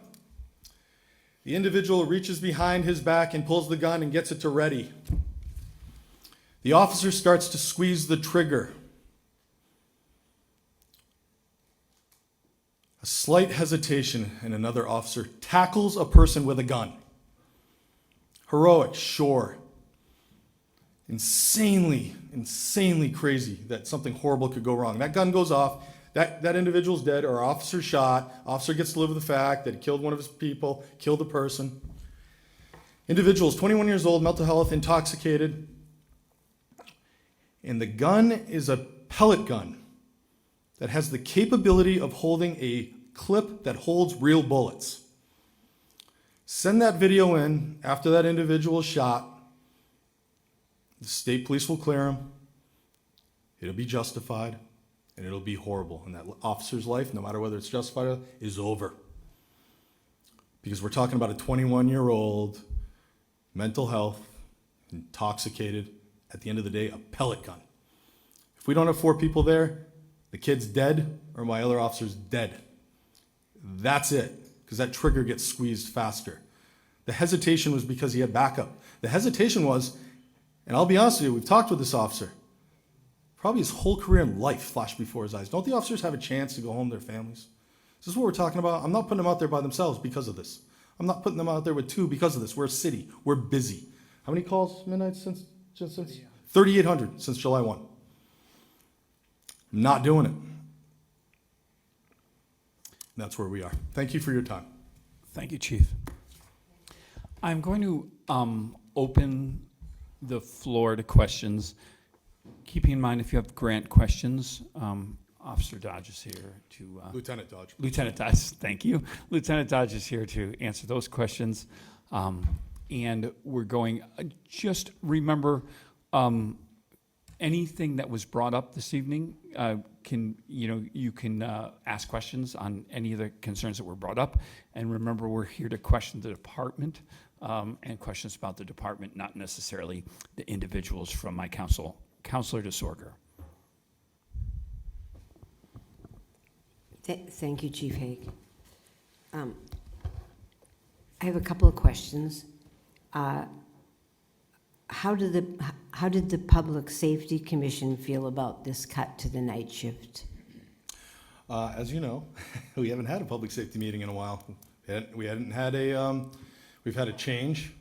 The individual reaches behind his back and pulls the gun and gets it to ready. The officer starts to squeeze the trigger. A slight hesitation, and another officer tackles a person with a gun. Heroic, sure. Insanely crazy that something horrible could go wrong. That gun goes off, that individual's dead, or officer shot. Officer gets to live with the fact that he killed one of his people, killed the person. Individual's 21 years old, mental health, intoxicated. And the gun is a pellet gun that has the capability of holding a clip that holds real bullets. Send that video in after that individual is shot. The state police will clear him. It'll be justified, and it'll be horrible. And that officer's life, no matter whether it's justified or not, is over. Because we're talking about a 21-year-old, mental health, intoxicated, at the end of the day, a pellet gun. If we don't have 4 people there, the kid's dead or my other officer's dead. That's it, because that trigger gets squeezed faster. The hesitation was because he had backup. The hesitation was, and I'll be honest with you, we've talked with this officer, probably his whole career in life flashed before his eyes. Don't the officers have a chance to go home to their families? This is what we're talking about. I'm not putting them out there by themselves because of this. I'm not putting them out there with 2 because of this. We're a city. We're busy. How many calls midnight since 3,800 since July 1. I'm not doing it. That's where we are. Thank you for your time. Thank you, Chief. I'm going to open the floor to questions. Keeping in mind, if you have grant questions, Officer Dodge is here to... Lieutenant Dodge. Lieutenant Dodge, thank you. Lieutenant Dodge is here to answer those questions. And we're going, just remember, anything that was brought up this evening, you can ask questions on any of the concerns that were brought up. And remember, we're here to question the department and questions about the department, not necessarily the individuals from my Counselor DeSorger. Thank you, Chief Hague. I have a couple of questions. How did the Public Safety Commission feel about this cut to the night shift? As you know, we haven't had a public safety meeting in a while. We've had a change,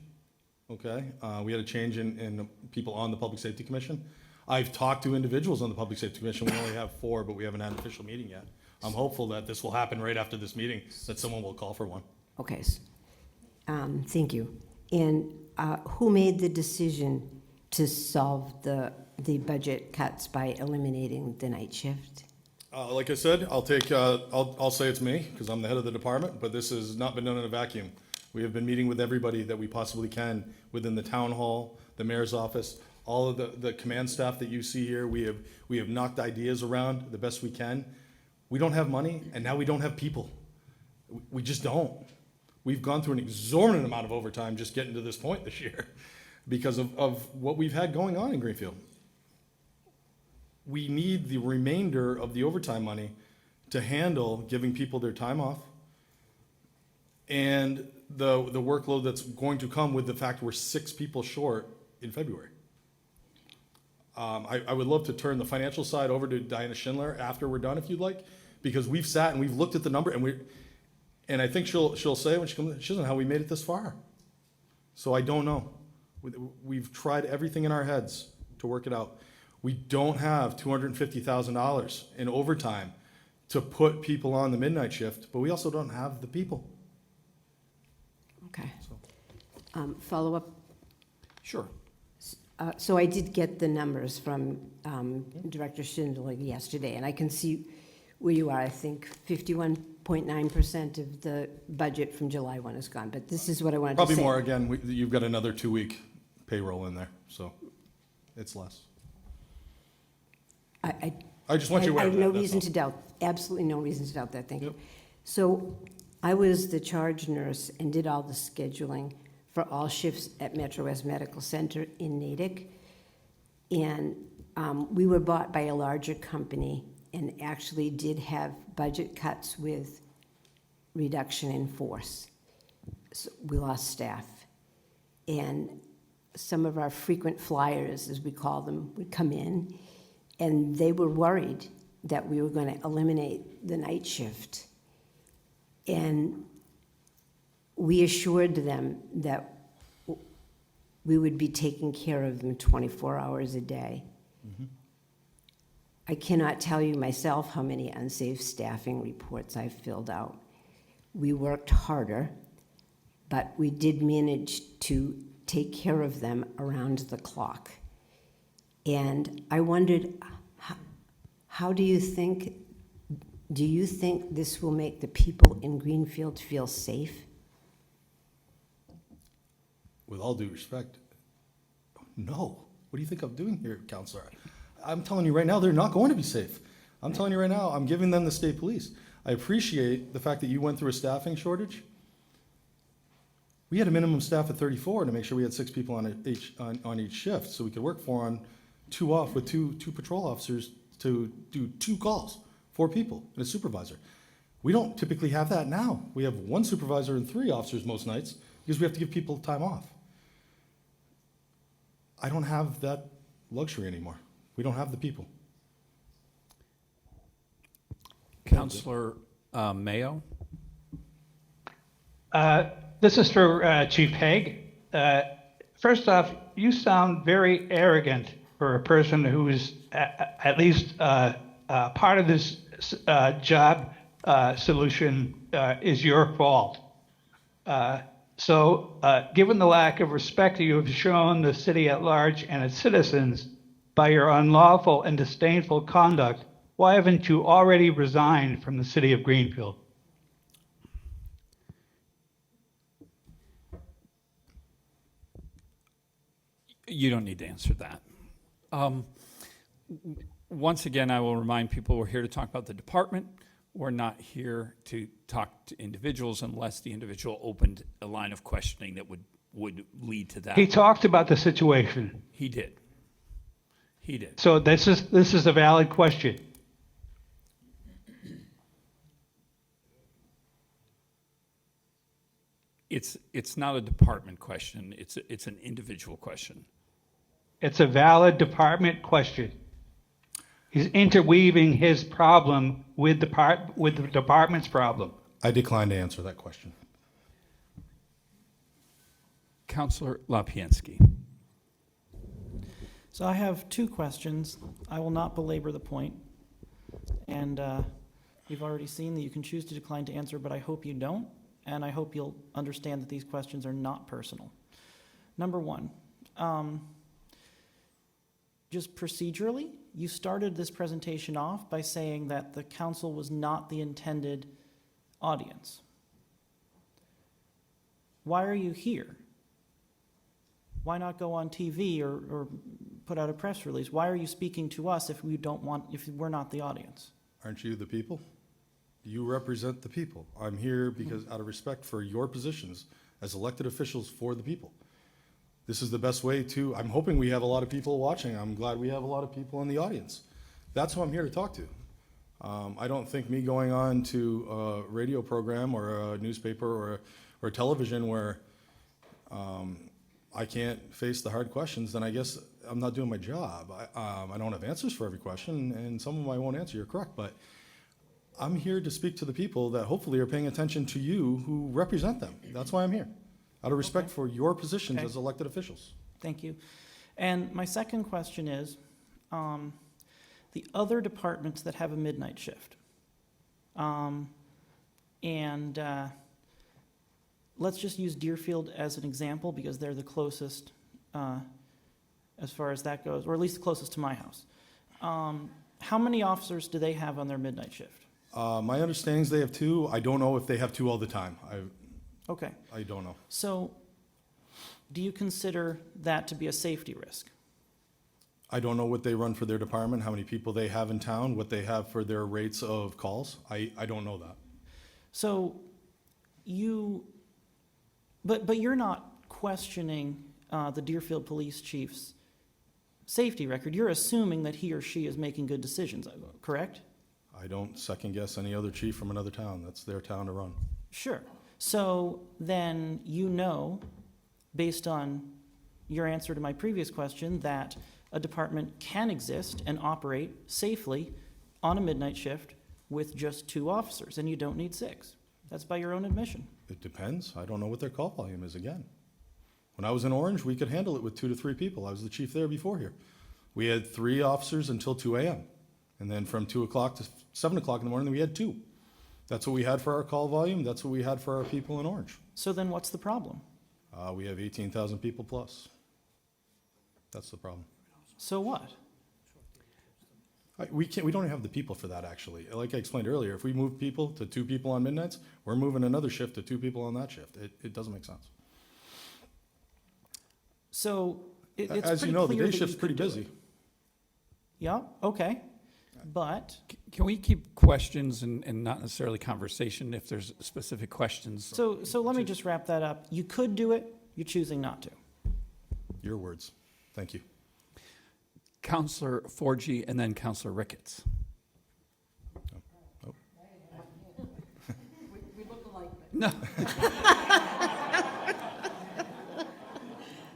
okay? We had a change in the people on the Public Safety Commission. I've talked to individuals on the Public Safety Commission. We only have 4, but we haven't had an official meeting yet. I'm hopeful that this will happen right after this meeting, that someone will call for one. Okay, thank you. And who made the decision to solve the budget cuts by eliminating the night shift? Like I said, I'll say it's me, because I'm the head of the department, but this has not been done in a vacuum. We have been meeting with everybody that we possibly can within the town hall, the mayor's office, all of the command staff that you see here. We have knocked ideas around the best we can. We don't have money, and now we don't have people. We just don't. We've gone through an exorbitant amount of overtime just getting to this point this year because of what we've had going on in Greenfield. We need the remainder of the overtime money to handle giving people their time off and the workload that's going to come with the fact we're 6 people short in February. I would love to turn the financial side over to Diana Schindler after we're done, if you'd like, because we've sat and we've looked at the number, and I think she'll say when she comes, she doesn't know how we made it this far. So I don't know. We've tried everything in our heads to work it out. We don't have $250,000 in overtime to put people on the midnight shift, but we also don't have the people. Okay. Follow up? Sure. So I did get the numbers from Director Schindler yesterday, and I can see where you are. I think 51.9% of the budget from July 1 is gone, but this is what I wanted to say. Probably more. Again, you've got another 2-week payroll in there, so it's less. I just want you aware I of have that. no that's reason all. to doubt, absolutely no reason to doubt that, thank you. Yep. So I was the charge nurse and did all the scheduling for all shifts at Metro West Medical Center in Natick. And we were bought by a larger company and actually did have budget cuts with reduction in force. So we lost staff. And some of our frequent flyers, as we call them, would come in, and they were worried that we were going to eliminate the night shift. And we assured them that we would be taking care of them 24 hours a day. Mm-hmm. I cannot tell you myself how many unsafe staffing reports I've filled out. We worked harder, but we did manage to take care of them around the clock. And I wondered, how do you think this will make the people in Greenfield feel safe? With all due respect, no. What do you think I'm doing here, Counselor? I'm telling you right now, they're not going to be safe. I'm telling you right now, I'm giving them the state police. I appreciate the fact that you went through a staffing shortage. We had a minimum staff of 34 to make sure we had 6 people on each shift, so we could work 4 on, 2 off with two patrol officers to do 2 calls, 4 people and a supervisor. We don't typically have that now. We have 1 supervisor and 3 officers most nights because we have to give people time off. I don't have that luxury anymore. We don't have the people. Counselor Mayo? This is for Chief Hague. First off, you sound very arrogant for a person who's at least part of this job solution is your fault. Given the lack of respect you have shown the city at large and its citizens by your unlawful and disdainful conduct, why haven't you already resigned from the city of Greenfield? You don't need to answer that. Once again, I will remind people we're here to talk about the department. We're not here to talk to individuals unless the individual opened a line of questioning that would lead to that. He talked about the situation. He did. He did. So this is a valid question. It's not a department question. It's an individual question. It's a valid department question. He's interweaving his problem with the department's problem. I decline to answer that question. Councilor Lapiensky. So I have two questions. I will not belabor the point. And we've already seen that you can choose to decline to answer, but I hope you don't. And I hope you'll understand that these questions are not personal. Number one, just procedurally, you started this presentation off by saying that the council was not the intended audience. Why are you here? Why not go on TV or put out a press release? Why are you speaking to us if we're not the audience? Aren't you the people? You represent the people. I'm here because out of respect for your positions as elected officials for the people. This is the best way to, I'm hoping we have a lot of people watching. I'm glad we have a lot of people in the audience. That's who I'm here to talk to. I don't think me going on to a radio program or a newspaper or television where I can't face the hard questions, then I guess I'm not doing my job. I don't have answers for every question, and some of them I won't answer, you're correct, but I'm here to speak to the people that hopefully are paying attention to you who represent them. That's why I'm here, out of respect for your positions as elected officials. Thank you. And my second question is, the other departments that have a midnight shift. Let's just use Deerfield as an example because they're the closest as far as that goes, or at least the closest to my house. How many officers do they have on their midnight shift? My understanding is they have 2. I don't know if they have 2 all the time. Okay. I don't know. So do you consider that to be a safety risk? I don't know what they run for their department, how many people they have in town, what they have for their rates of calls. I don't know that. So but you're not questioning the Deerfield Police Chief's safety record. You're assuming that he or she is making good decisions, correct? I don't second guess any other chief from another town. That's their town to run. Sure. So then based on your answer to my previous question, that a department can exist and operate safely on a midnight shift with just 2 officers, and you don't need 6. That's by your own admission. It depends. I don't know what their call volume is again. When I was in Orange, we could handle it with 2 to 3 people. I was the chief there before here. We had 3 officers until 2 a.m. And then from 2 o'clock to 7 o'clock in the morning, we had 2. That's what we had for our call volume. That's what we had for our people in Orange. So then what's the problem? We have 18,000 people plus. That's the problem. So what? We don't have the people for that, actually. Like I explained earlier, if we move people to 2 people on midnights, we're moving another shift to 2 people on that shift. It doesn't make sense. So it's as you know, the clear day that shift's you pretty could do busy. it. Yeah, okay. But Can we keep questions and not necessarily conversation if there's specific questions? so let me just wrap that up. You could do it, you're choosing not to. Your words. Thank you. Councilor Forgy and then Councilor Ricketts. Oh. We look alike. No.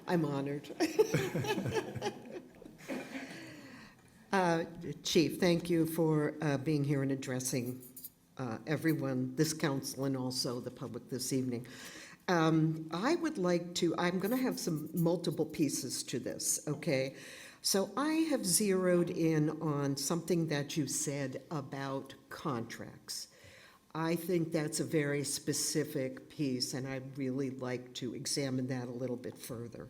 I'm honored. Chief, thank you for being here and addressing everyone, this council, and also the public this evening. I would like to, I'm going to have some multiple pieces to this, okay? So I have zeroed in on something that you said about contracts. I think that's a very specific piece, and I'd really like to examine that a little bit further.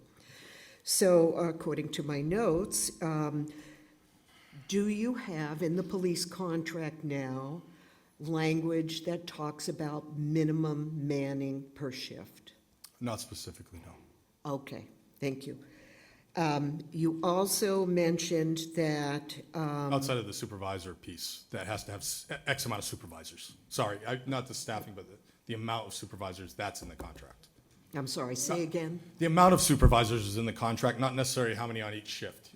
So according to my notes, do you have in the police contract now language that talks about minimum manning per shift? Not specifically, no. Okay, thank you. You also mentioned that, Outside of the supervisor piece, that has to have X amount of supervisors. Sorry, not the staffing, but the amount of supervisors, that's in the contract. I'm sorry, say again? The amount of supervisors is in the contract, not necessarily how many on each shift.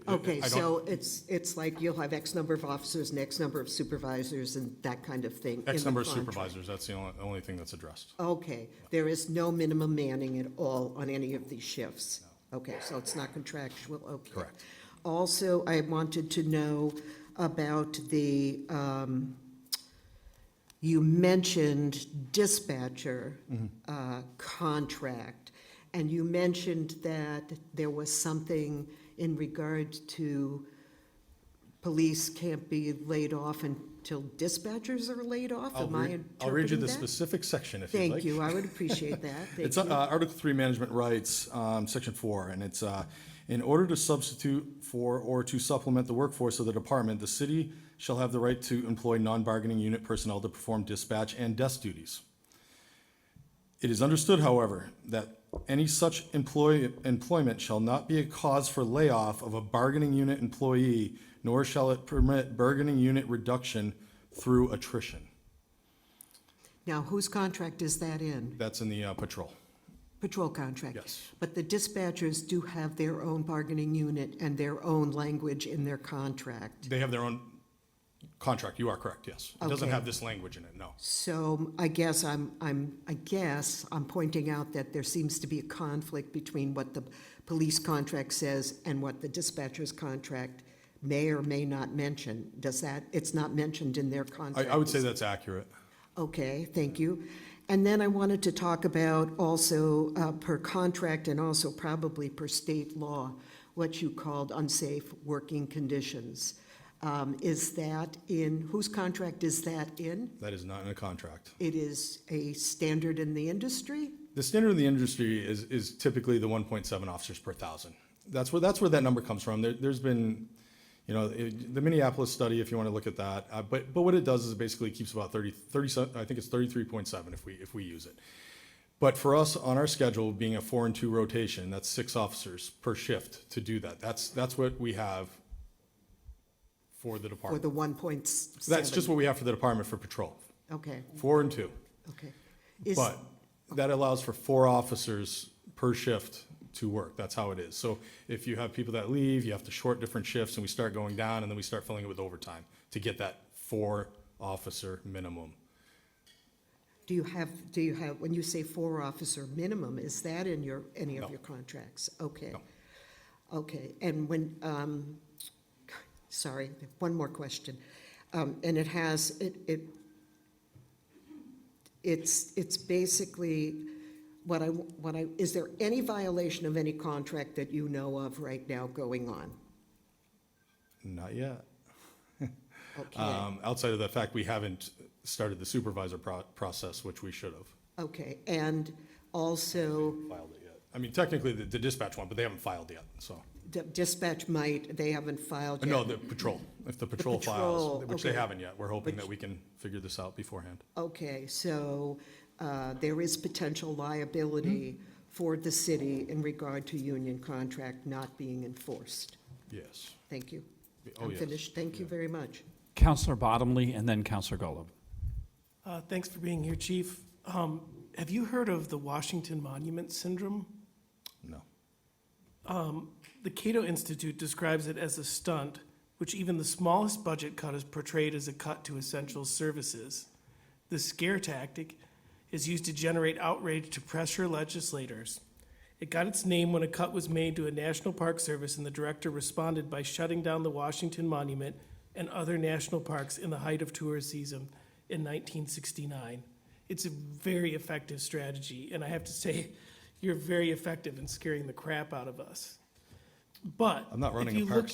Okay, I don't- so it's like you'll have X number of officers and X number of supervisors and that kind of thing in X the number of contract. supervisors, that's the only thing that's addressed. Okay, there is no minimum manning at all on any of these shifts? Okay, so it's not contractual, okay. Correct. Also, I wanted to know about the, you mentioned dispatcher contract, and you mentioned that there was something in regard to police can't be laid off until dispatchers are laid off? Am I interpreting that? I'll read you the specific section if you'd like. Thank you, I would appreciate that. Thank It's you. Article 3, Management Rights, Section 4, and it's, in order to substitute for or to supplement the workforce of the department, the city shall have the right to employ non-bargaining unit personnel to perform dispatch and desk duties. It is understood, however, that any such employment shall not be a cause for layoff of a bargaining unit employee, nor shall it permit bargaining unit reduction through attrition. Now, whose contract is that in? That's in the patrol. Patrol contract? Yes. But the dispatchers do have their own bargaining unit and their own language in their contract. They have their own contract, you are correct, yes. It doesn't Okay. have this language in it, no. So I guess I'm pointing out that there seems to be a conflict between what the police contract says and what the dispatcher's contract may or may not mention. It's not mentioned in their contract? I would say that's accurate. Okay, thank you. And then I wanted to talk about also per contract and also probably per state law, what you called unsafe working conditions. Is that in, whose contract is that in? That is not in a contract. It is a standard in the industry? The standard in the industry is typically the 1.7 officers per thousand. That's where that number comes from. There's been, the Minneapolis study, if you want to look at that. But what it does is it basically keeps about 30, I think it's 33.7 if we use it. But for us on our schedule, being a 4 and 2 rotation, that's 6 officers per shift to do that. That's what we have for the For department. the 1.7? That's just what we have for the department for patrol. Okay, 4 and 2. okay. But that allows for 4 officers per shift to work. That's how it is. So if you have people that leave, you have to short different shifts, and we start going down, and then we start filling it with overtime to get that 4 officer minimum. Do you have, when you say 4 officer minimum, is that in any of No. your contracts? Okay. No. Okay, and when, sorry, one more question. And it has, it's basically, is there any violation of any contract that you know of right now going on? Not yet. Okay, Outside of the fact we haven't started the supervisor process, which we should have. okay, and also, Filed it yet. I mean, technically the dispatch one, but they haven't filed yet, so. dispatch they haven't filed yet? No, the patrol. If the patrol patrol, files, which they okay. haven't yet, we're hoping Which- that we can figure this out beforehand. Okay, so there is potential liability for the city in regard to union contract not being enforced. Yes. Thank you. Oh, I'm yes. finished. Thank you very much. Counselor Bottomley and then Counselor Golub. Thanks for being here, Chief. Have you heard of the Washington Monument Syndrome? No. The Cato Institute describes it as a stunt, which even the smallest budget cut is portrayed as a cut to essential services. The scare tactic is used to generate outrage to pressure legislators. It got its name when a cut was made to a National Park Service, and the director responded by shutting down the Washington Monument and other national parks in the height of tourist season in 1969. It's a very effective strategy, and I have to say, you're very effective in scaring the crap out of us. But I'm not running if a you park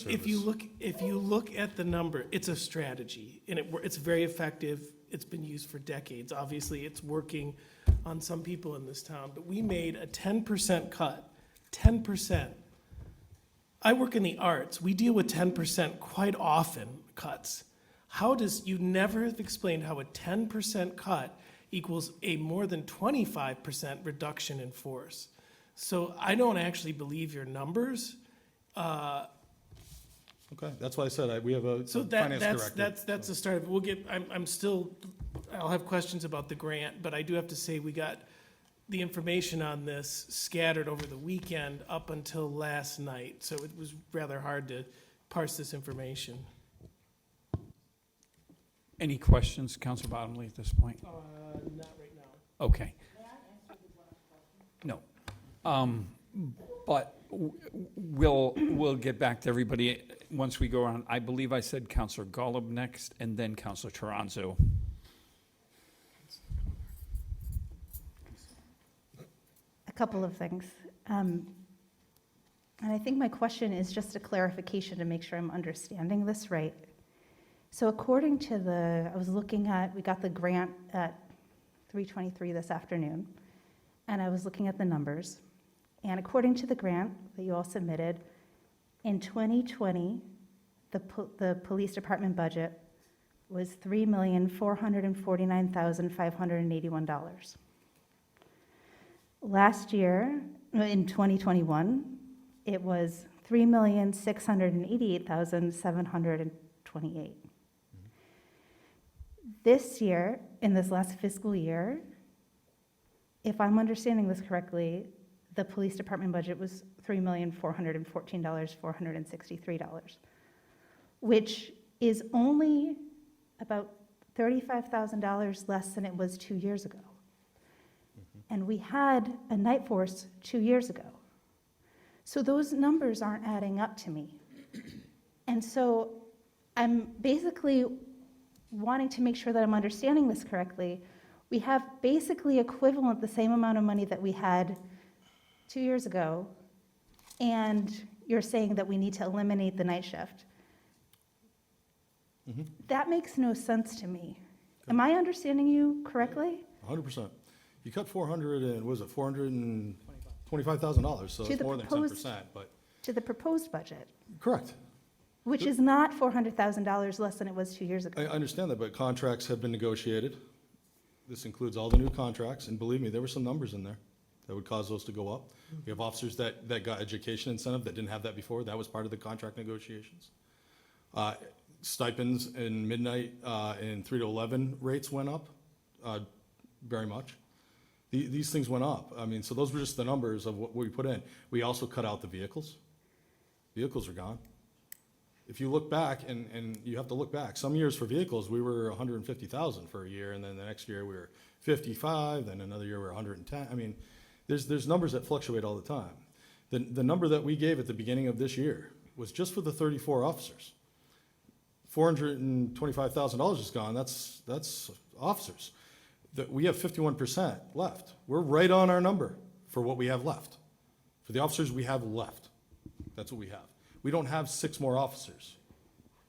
look, if you look at the number, it's a strategy, and it's very effective it's been used for decades. Obviously, it's working on some people in this town, but we made a 10% cut, 10%. I work in the arts. We deal with 10% quite often cuts. You never have explained how a 10% cut equals a more than 25% reduction in force. So I don't actually believe your numbers. Okay, that's why I said we have a So finance director. that's the start of it. We'll get, I'll have questions about the grant, but I do have to say we got the information on this scattered over the weekend up until last night. So it was rather hard to parse this information. Any questions, Councilor Bottomley, at this point? Not right now. Okay. No. But we'll get back to everybody once we go on. I believe I said Councilor Golub next, and then Councilor Toronzo. A couple of things. And I think my question is just a clarification to make sure I'm understanding this right. So according to we got the grant at 3:23 this afternoon, and I was looking at the numbers. And according to the grant that you all submitted, in 2020, the police department budget was $3,449,581. Last year, in 2021, it was $3,688,728. This year, in this last fiscal year, if I'm understanding this correctly, the police department budget was $3,414,463, which is only about $35,000 less than it was 2 years ago. And we had a night force 2 years ago. So those numbers aren't adding up to me. And so I'm basically wanting to make sure that I'm understanding this correctly. We have basically equivalent the same amount of money that we had 2 years ago, and you're saying that we need to eliminate the night shift. That makes no sense to me. Am I understanding you correctly? 100%. You cut $425,000, so it's more than 10%, but. To the proposed budget, Correct. which is not $400,000 less than it was 2 years ago. I understand that, but contracts have been negotiated. This includes all the new contracts, and believe me, there were some numbers in there that would cause those to go up. We have officers that got education incentive that didn't have that before. That was part of the contract negotiations. Stipends in midnight and 3 to 11 rates went up very much. These things went up. I mean, so those were just the numbers of what we put in. We also cut out the vehicles. Vehicles are gone. If you look back, and you have to look back, some years for vehicles, we were 150,000 for a year, and then the next year we were 55, then another year we were 110. I mean, there's numbers that fluctuate all the time. The number that we gave at the beginning of this year was just for the 34 officers. $425,000 is gone. That's officers. We have 51% left. We're right on our number for what we have left. For the officers we have left, that's what we have. We don't have 6 more officers.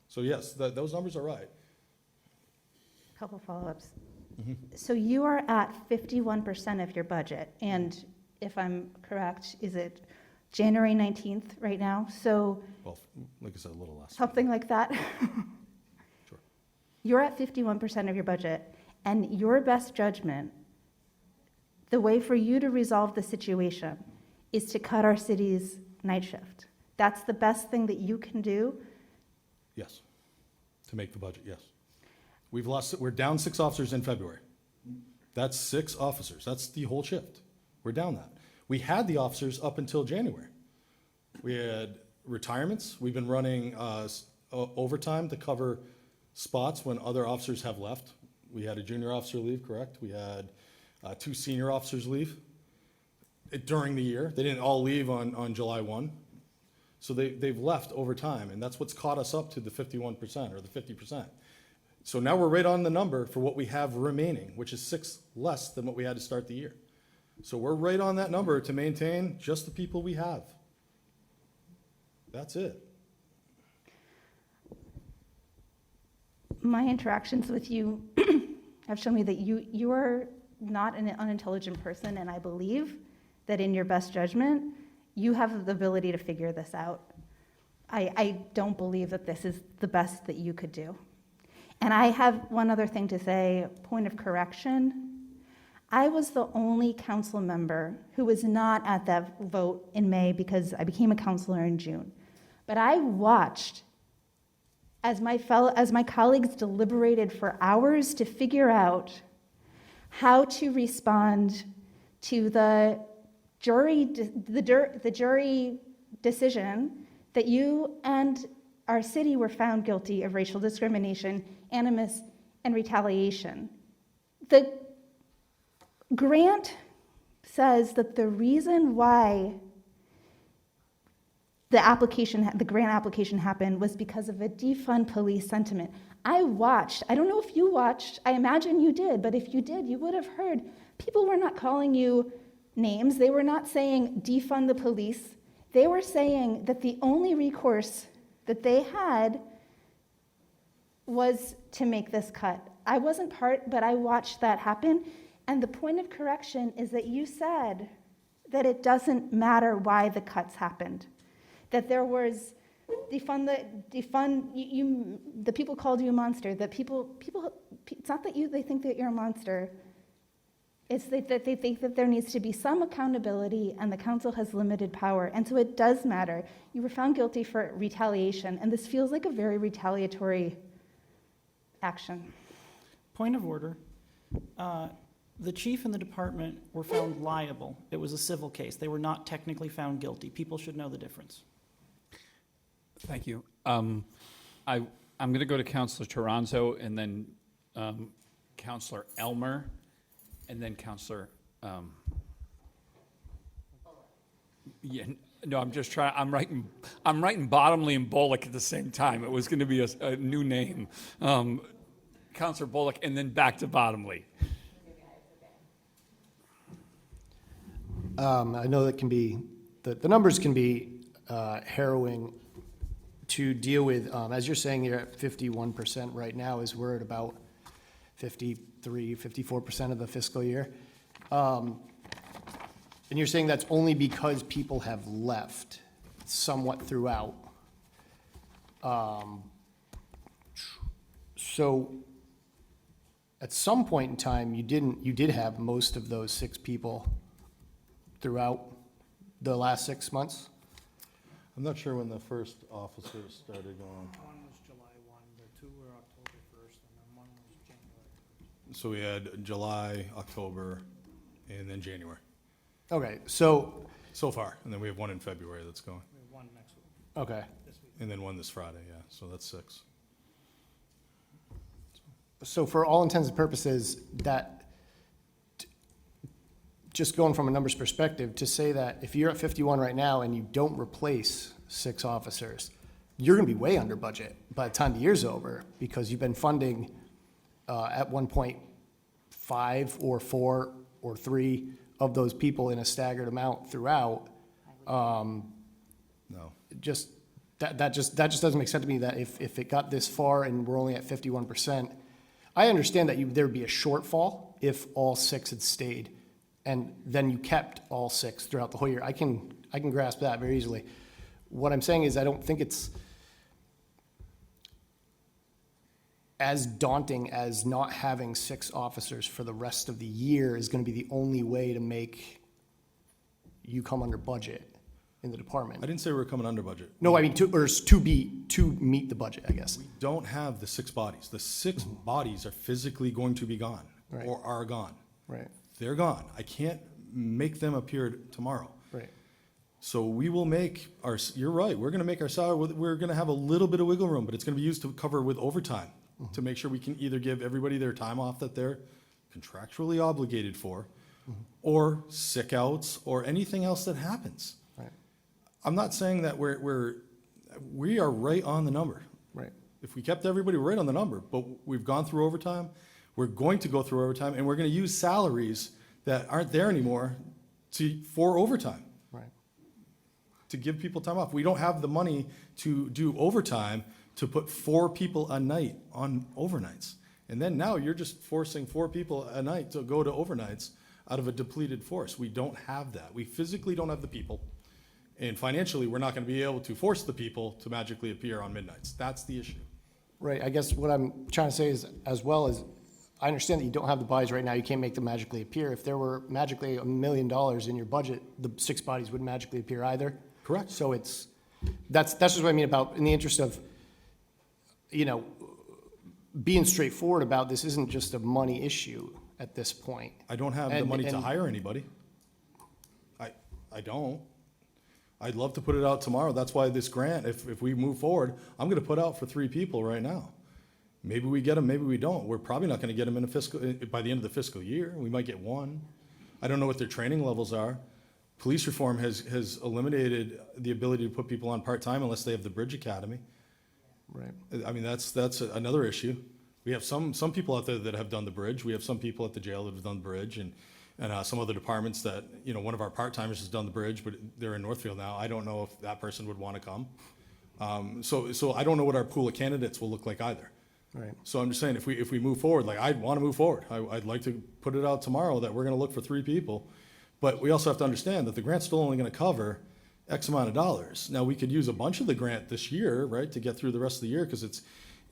So yes, those numbers are right. Couple follow-ups. So you are at 51% of your budget, and if I'm correct, is it January 19th right now? So Well, like I said, a little less. something like that? Sure. You're at 51% of your budget, and your best judgment, the way for you to resolve the situation is to cut our city's night shift. That's the best thing that you can do? Yes. To make the budget, yes. We're down 6 officers in February. That's 6 officers. That's the whole shift. We're down that. We had the officers up until January. We had retirements. We've been running overtime to cover spots when other officers have left. We had a junior officer leave, correct? We had 2 senior officers leave during the year. They didn't all leave on July 1. So they've left over time, and that's what's caught us up to the 51% or the 50%. So now we're right on the number for what we have remaining, which is 6 less than what we had to start the year. So we're right on that number to maintain just the people we have. That's it. My interactions with you have shown me that you are not an unintelligent person, and I believe that in your best judgment, you have the ability to figure this out. I don't believe that this is the best that you could do. And I have one other thing to say, point of correction. I was the only council member who was not at that vote in May because I became a councilor in June. But I watched as my colleagues deliberated for hours to figure out how to respond to the jury decision that you and our city were found guilty of racial discrimination, animus, and retaliation. The grant says that the reason why the grant application happened was because of a defund police sentiment. I watched, I don't know if you watched, I imagine you did, but if you did, you would have heard people were not calling you names. They were not saying defund the police. They were saying that the only recourse that they had was to make this cut. I wasn't part, but I watched that happen. And the point of correction is that you said that it doesn't matter why the cuts happened. That there was the people called you a monster. That people, it's not that they think that you're a monster. It's that they think that there needs to be some accountability, and the council has limited power. And so it does matter. You were found guilty for retaliation, and this feels like a very retaliatory action. Point of order. The chief and the department were found liable. It was a civil case. They were not technically found guilty. People should know the difference. Thank you. I'm going to go to Councilor Toronzo, and then Councilor Elmer, and then Councilor. Yeah, no, I'm just trying. I'm writing Bottomley and Bullock at the same time. It was going to be a new name. Councilor Bullock, and then back to Bottomley. I know that can be, the numbers can be harrowing to deal with. As you're saying, you're at 51% right now, is we're at about 53, 54% of the fiscal year. And you're saying that's only because people have left somewhat throughout. So at some point in time, you did have most of those 6 people throughout the last 6 months? I'm not sure when the first officers started going. One was July 1, the 2 were October 1st, and then one was January 1st. So we had July, October, and then January. Okay, so far, and then we have one in February that's going. We have one next week. Okay. This week. And then one this Friday, yeah, so that's 6. So for all intents and purposes, just going from a numbers perspective, to say that if you're at 51 right now and you don't replace 6 officers, you're going to be way under budget by the time the year's over, because you've been funding at 1.5 or 4 or 3 of those people in a staggered amount throughout. No. That just doesn't make sense to me, that if it got this far and we're only at 51%, I understand that there would be a shortfall if all 6 had stayed, and then you kept all 6 throughout the whole year. I can grasp that very easily. What I'm saying is I don't think it's as daunting as not having 6 officers for the rest of the year is going to be the only way to make you come under budget in the department. I didn't say we were coming under budget. No, I mean to meet the budget, I guess. We don't have the 6 bodies. The 6 bodies are physically going to be gone, Right. or are gone. Right. They're gone. I can't make them appear tomorrow. Right. So we will make you're right, we're gonna make our salary, we're gonna have a little bit of wiggle room, but it's gonna be used to cover with overtime, to make sure we can either give everybody their time off that they're contractually obligated for, or sick outs, or anything else that happens. Right. I'm not saying that we are right on the number. Right. If we kept everybody right on the number, but we've gone through overtime, we're going to go through overtime, and we're gonna use salaries that aren't there anymore for overtime. Right. To give people time off. We don't have the money to do overtime to put 4 people a night on overnights. And then now you're just forcing 4 people a night to go to overnights out of a depleted force. We don't have that. We physically don't have the people. And financially, we're not going to be able to force the people to magically appear on midnights. That's the issue. Right, I guess what I'm trying to say is, as well as, I understand that you don't have the bodies right now, you can't make them magically appear. If there were magically $1 million in your budget, the 6 bodies wouldn't magically appear either. Correct. So that's just what I mean about, in the interest of, being straightforward about this isn't just a money issue at this point. I don't have the money to hire anybody. I don't. I'd love to put it out tomorrow. That's why this grant, if we move forward, I'm going to put out for 3 people right now. Maybe we get them, maybe we don't. We're probably not going to get them by the end of the fiscal year. We might get 1. I don't know what their training levels are. Police reform has eliminated the ability to put people on part-time unless they have the Bridge Academy. Right. I mean, that's another issue. We have some people out there that have done the bridge. We have some people at the jail that have done the bridge, and some other departments that, one of our part-timers has done the bridge, but they're in Northfield now. I don't know if that person would want to come. So I don't know what our pool of candidates will look like either. Right. So I'm just saying, if we move forward, like, I'd want to move forward. I'd like to put it out tomorrow that we're going to look for 3 people. But we also have to understand that the grant's still only going to cover X amount of dollars. Now, we could use a bunch of the grant this year, right, to get through the rest of the year, because it's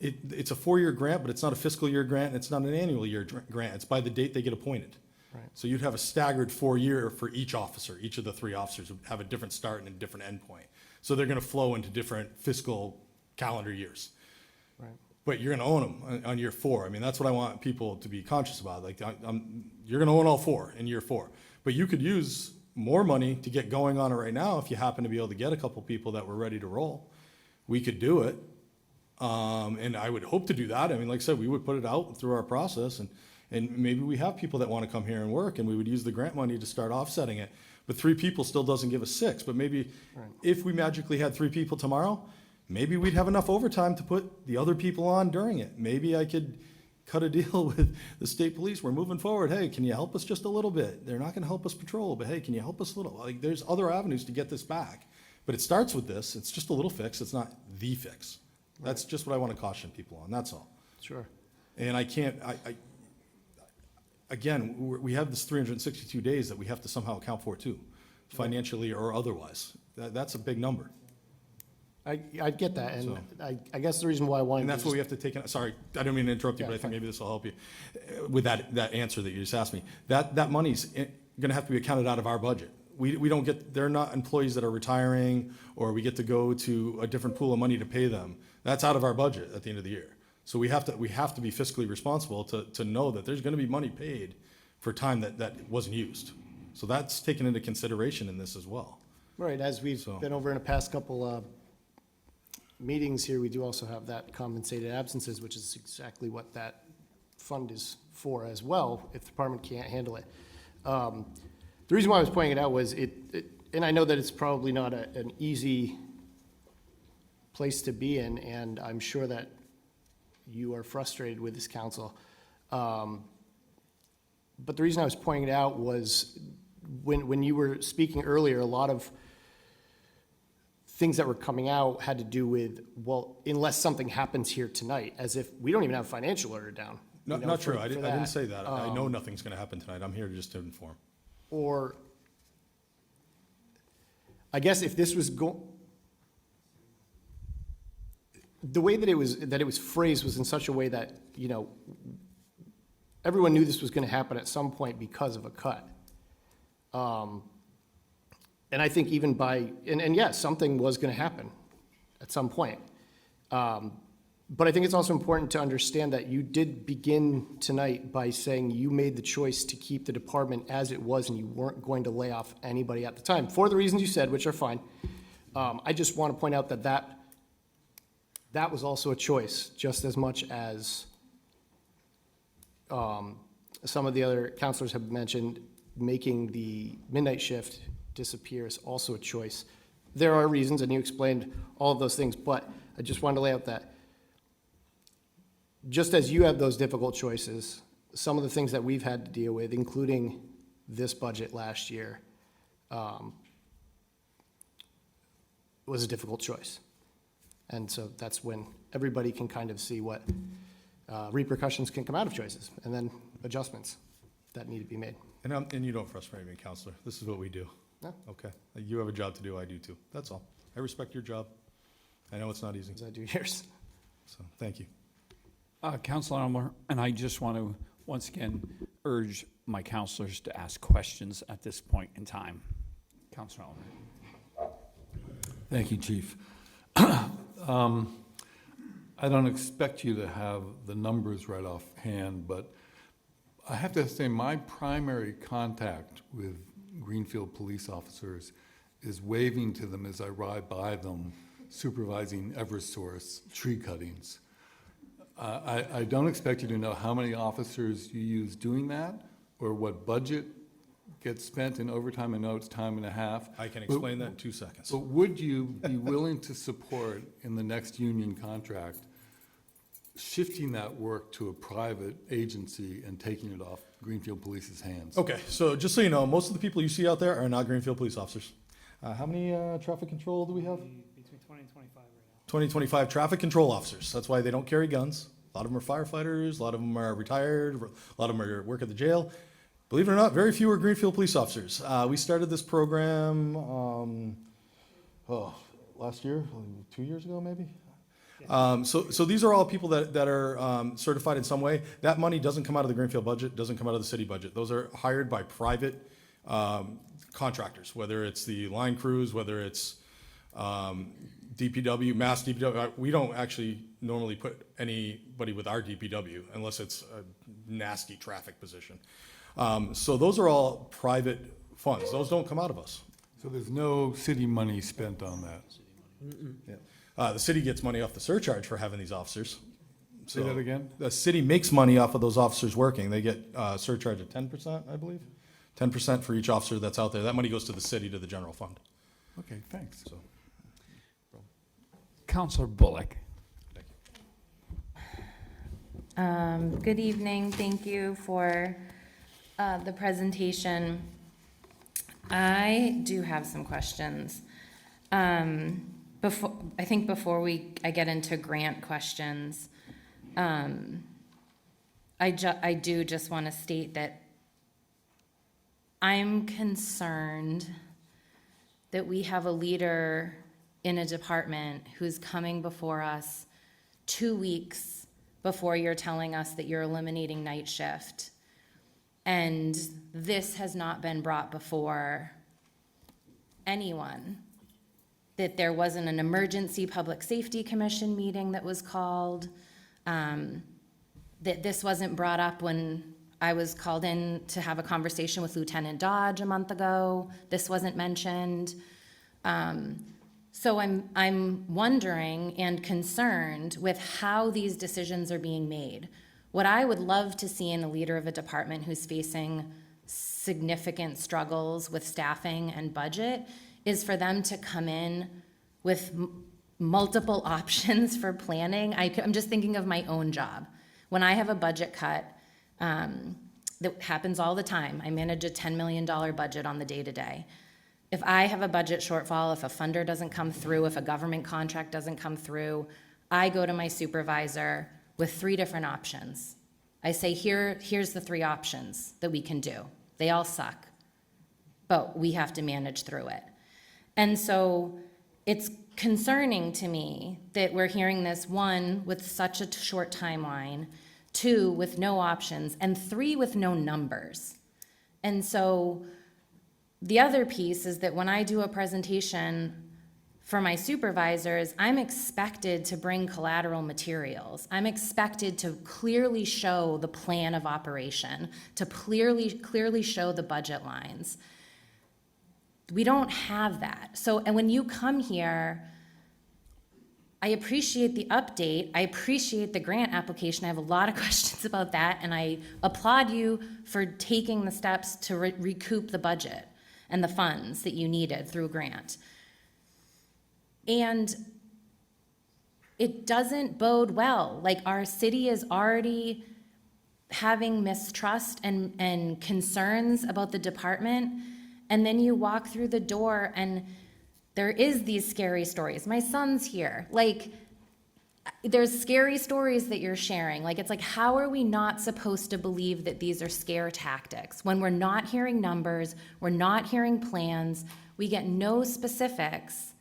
a 4-year grant, but it's not a fiscal year grant, and it's not an annual year grant. It's by the date they get appointed. Right. So you'd have a staggered 4-year for each officer. Each of the 3 officers would have a different start and a different end point. So they're going to flow into different fiscal calendar years. Right. But you're going to own them on year 4. I mean, that's what I want people to be conscious about. Like, you're going to own all 4 in year 4. But you could use more money to get going on it right now if you happen to be able to get a couple people that were ready to roll. We could do it. And I would hope to do that. I mean, like I said, we would put it out through our process, and maybe we have people that want to come here and work, and we would use the grant money to start offsetting it. But 3 people still doesn't give us 6. But maybe if we magically had 3 people tomorrow, maybe we'd have enough overtime to put the other people on during it. Maybe I could cut a deal with the state police. We're moving forward. Hey, can you help us just a little bit? They're not going to help us patrol, but hey, can you help us a little? Like, there's other avenues to get this back. But it starts with this. It's just a little fix. It's not the fix. That's just what I want to caution people on. That's all. Sure. And I can't, again, we have this 362 days that we have to somehow account for too, financially or otherwise. That's a big number. I get that, and So- I guess the reason why I wanted And to that's what we have to take, sorry, I don't mean to interrupt you, Yeah, but I think fine. maybe this will help you with that answer that you just asked me. That money's going to have to be accounted out of our budget. We don't get, they're not employees that are retiring, or we get to go to a different pool of money to pay them. That's out of our budget at the end of the year. So we have to be fiscally responsible to know that there's going to be money paid for time that wasn't used. So that's taken into consideration in this as well. Right, as we've been over in the past couple meetings here, we do also have that compensated absences, which is exactly what that fund is for as well, if the department can't handle it. The reason why I was pointing it out was and I know that it's probably not an easy place to be in, and I'm sure that you are frustrated with this council. But the reason I was pointing it out was when you were speaking earlier, a lot of things that were coming out had to do with, well, unless something happens here tonight, as if we don't even have financial order down. Not true. for I didn't that. say that. I know nothing's going to happen tonight. I'm here just to inform. Or, I guess if this was the way that it was phrased was in such a way that, everyone knew this was going to happen at some point because of a cut. And I think even and yes, something was going to happen at some point. But I think it's also important to understand that you did begin tonight by saying you made the choice to keep the department as it was, and you weren't going to lay off anybody at the time, for the reasons you said, which are fine. I just want to point out that was also a choice, just as much as some of the other counselors have mentioned, making the midnight shift disappear is also a choice. There are reasons, and you explained all of those things, but I just wanted to lay out that just as you have those difficult choices, some of the things that we've had to deal with, including this budget last year, was a difficult choice. And so that's when everybody can kind of see what repercussions can come out of choices, and then adjustments that need to be made. And you don't frustrate me, Counselor. This is what we do. No. Okay. You have a job to do, I do too. That's all. I respect your job. I know it's not easy. As I do yours. So, thank you. Councilor Elmer, and I just want to once again urge my councilors to ask questions at this point in time. Councilor Elmer. Thank you, Chief. I don't expect you to have the numbers right offhand, but I have to say my primary contact with Greenfield police officers is waving to them as I ride by them, supervising Eversource tree cuttings. I don't expect you to know how many officers you use doing that or what budget gets spent in overtime. I know it's time and a half. I can explain that in 2 seconds. But would you be willing to support in the next union contract shifting that work to a private agency and taking it off Greenfield Police's hands? Okay, so just so you know, most of the people you see out there are not Greenfield police officers. How many traffic control do we have? Between 20 and 25 right now. 20, 25 traffic control officers. That's why they don't carry guns. A lot of them are firefighters, a lot of them are retired, a lot of them are work at the jail. Believe it or not, very few are Greenfield police officers. We started this program, last year, 2 years ago maybe? So these are all people that are certified in some way. That money doesn't come out of the Greenfield budget, doesn't come out of the city budget. Those are hired by private contractors, whether it's the line crews, whether it's DPW, Mass DPW. We don't actually normally put anybody with our DPW unless it's a nasty traffic position. So those are all private funds. Those don't come out of us. So there's no city money spent on that? Yeah. The city gets money off the surcharge for having these officers. Say that again? The city makes money off of those officers working. They get surcharge of 10%, I believe. 10% for each officer that's out there. That money goes to the city, to the general fund. Okay, thanks. So, Councilor Bullock. Good evening. Thank you for the presentation. I do have some questions. Before I get into grant questions, I do just want to state that I'm concerned that we have a leader in a department who's coming before us 2 weeks before you're telling us that you're eliminating night shift. And this has not been brought before anyone. That there wasn't an emergency public safety commission meeting that was called, that this wasn't brought up when I was called in to have a conversation with Lieutenant Dodge a month ago. This wasn't mentioned. So I'm wondering and concerned with how these decisions are being made. What I would love to see in a leader of a department who's facing significant struggles with staffing and budget is for them to come in with multiple options for planning. I'm just thinking of my own job. When I have a budget cut, that happens all the time. I manage a $10 million budget on the day-to-day. If I have a budget shortfall, if a funder doesn't come through, if a government contract doesn't come through, I go to my supervisor with 3 different options. I say, here's the 3 options that we can do. They all suck, but we have to manage through it. And so it's concerning to me that we're hearing this, 1, with such a short timeline, 2, with no options, and 3, with no numbers. And so the other piece is that when I do a presentation for my supervisors, I'm expected to bring collateral materials. I'm expected to clearly show the plan of operation, to clearly show the budget lines. We don't have that. So, and when you come here, I appreciate the update. I appreciate the grant application. I have a lot of questions about that, and I applaud you for taking the steps to recoup the budget and the funds that you needed through grant. And it doesn't bode well. Like, our city is already having mistrust and concerns about the department, and then you walk through the door and there is these scary stories. My son's here. Like, there's scary stories that you're sharing. Like, it's like, how are we not supposed to believe that these are scare tactics? When we're not hearing numbers, we're not hearing plans, we get no specifics,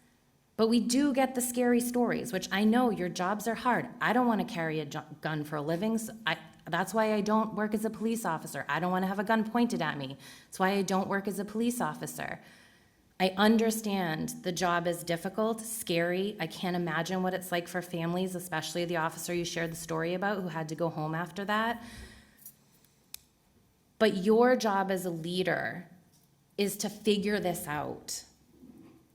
but we do get the scary stories, which I know your jobs are hard. I don't want to carry a gun for a living. So that's why I don't work as a police officer. I don't want to have a gun pointed at me. That's why I don't work as a police officer. I understand the job is difficult, scary. I can't imagine what it's like for families, especially the officer you shared the story about who had to go home after that. But your job as a leader is to figure this out.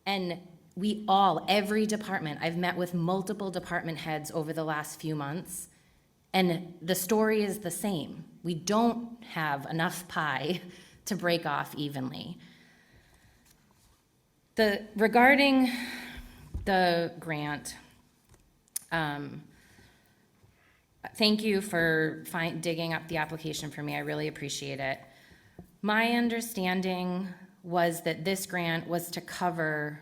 And we all, every department, I've met with multiple department heads over the last few months, and the story is the same. We don't have enough pie to break off evenly. Regarding the grant, thank you for digging up the application for me. I really appreciate it. My understanding was that this grant was to cover,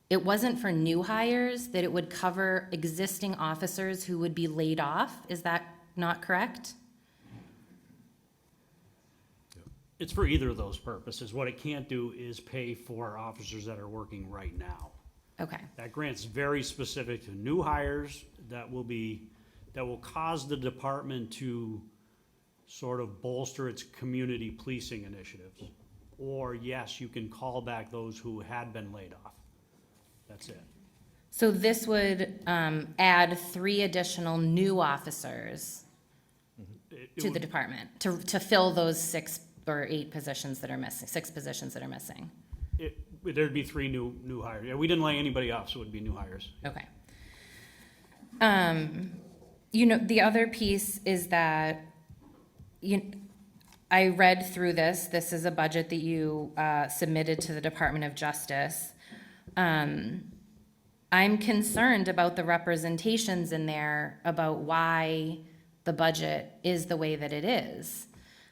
it wasn't for new hires, that it would cover existing officers who would be laid off. Is that not correct? It's for either of those purposes. What it can't do is pay for officers that are working right now. Okay. That grant's very specific to new hires that will cause the department to sort of bolster its community policing initiatives. Or yes, you can call back those who had been laid off. That's it. So this would add 3 additional new officers to the department to fill those 6 or 8 positions that are missing, 6 positions that are missing. There'd be 3 new hires. Yeah, we didn't lay anybody off, so it would be new hires. Okay. The other piece is that I read through this. This is a budget that you submitted to the Department of Justice. I'm concerned about the representations in there about why the budget is the way that it is.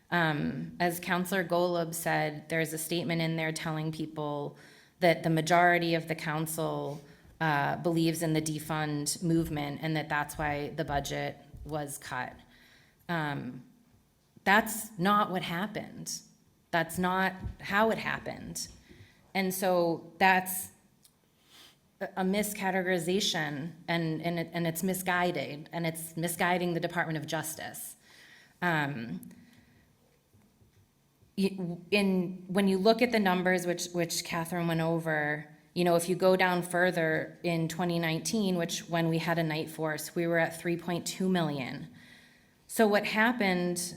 As Councillor Golub said, there's a statement in there telling people that the majority of the council believes in the defund movement and that that's why the budget was cut. That's not what happened. That's not how it happened. And so that's a miscategorization and it's misguided and it's misguiding the Department of Justice. When you look at the numbers, which Catherine went over, if you go down further in 2019, which when we had a night force, we were at 3.2 million. So what happened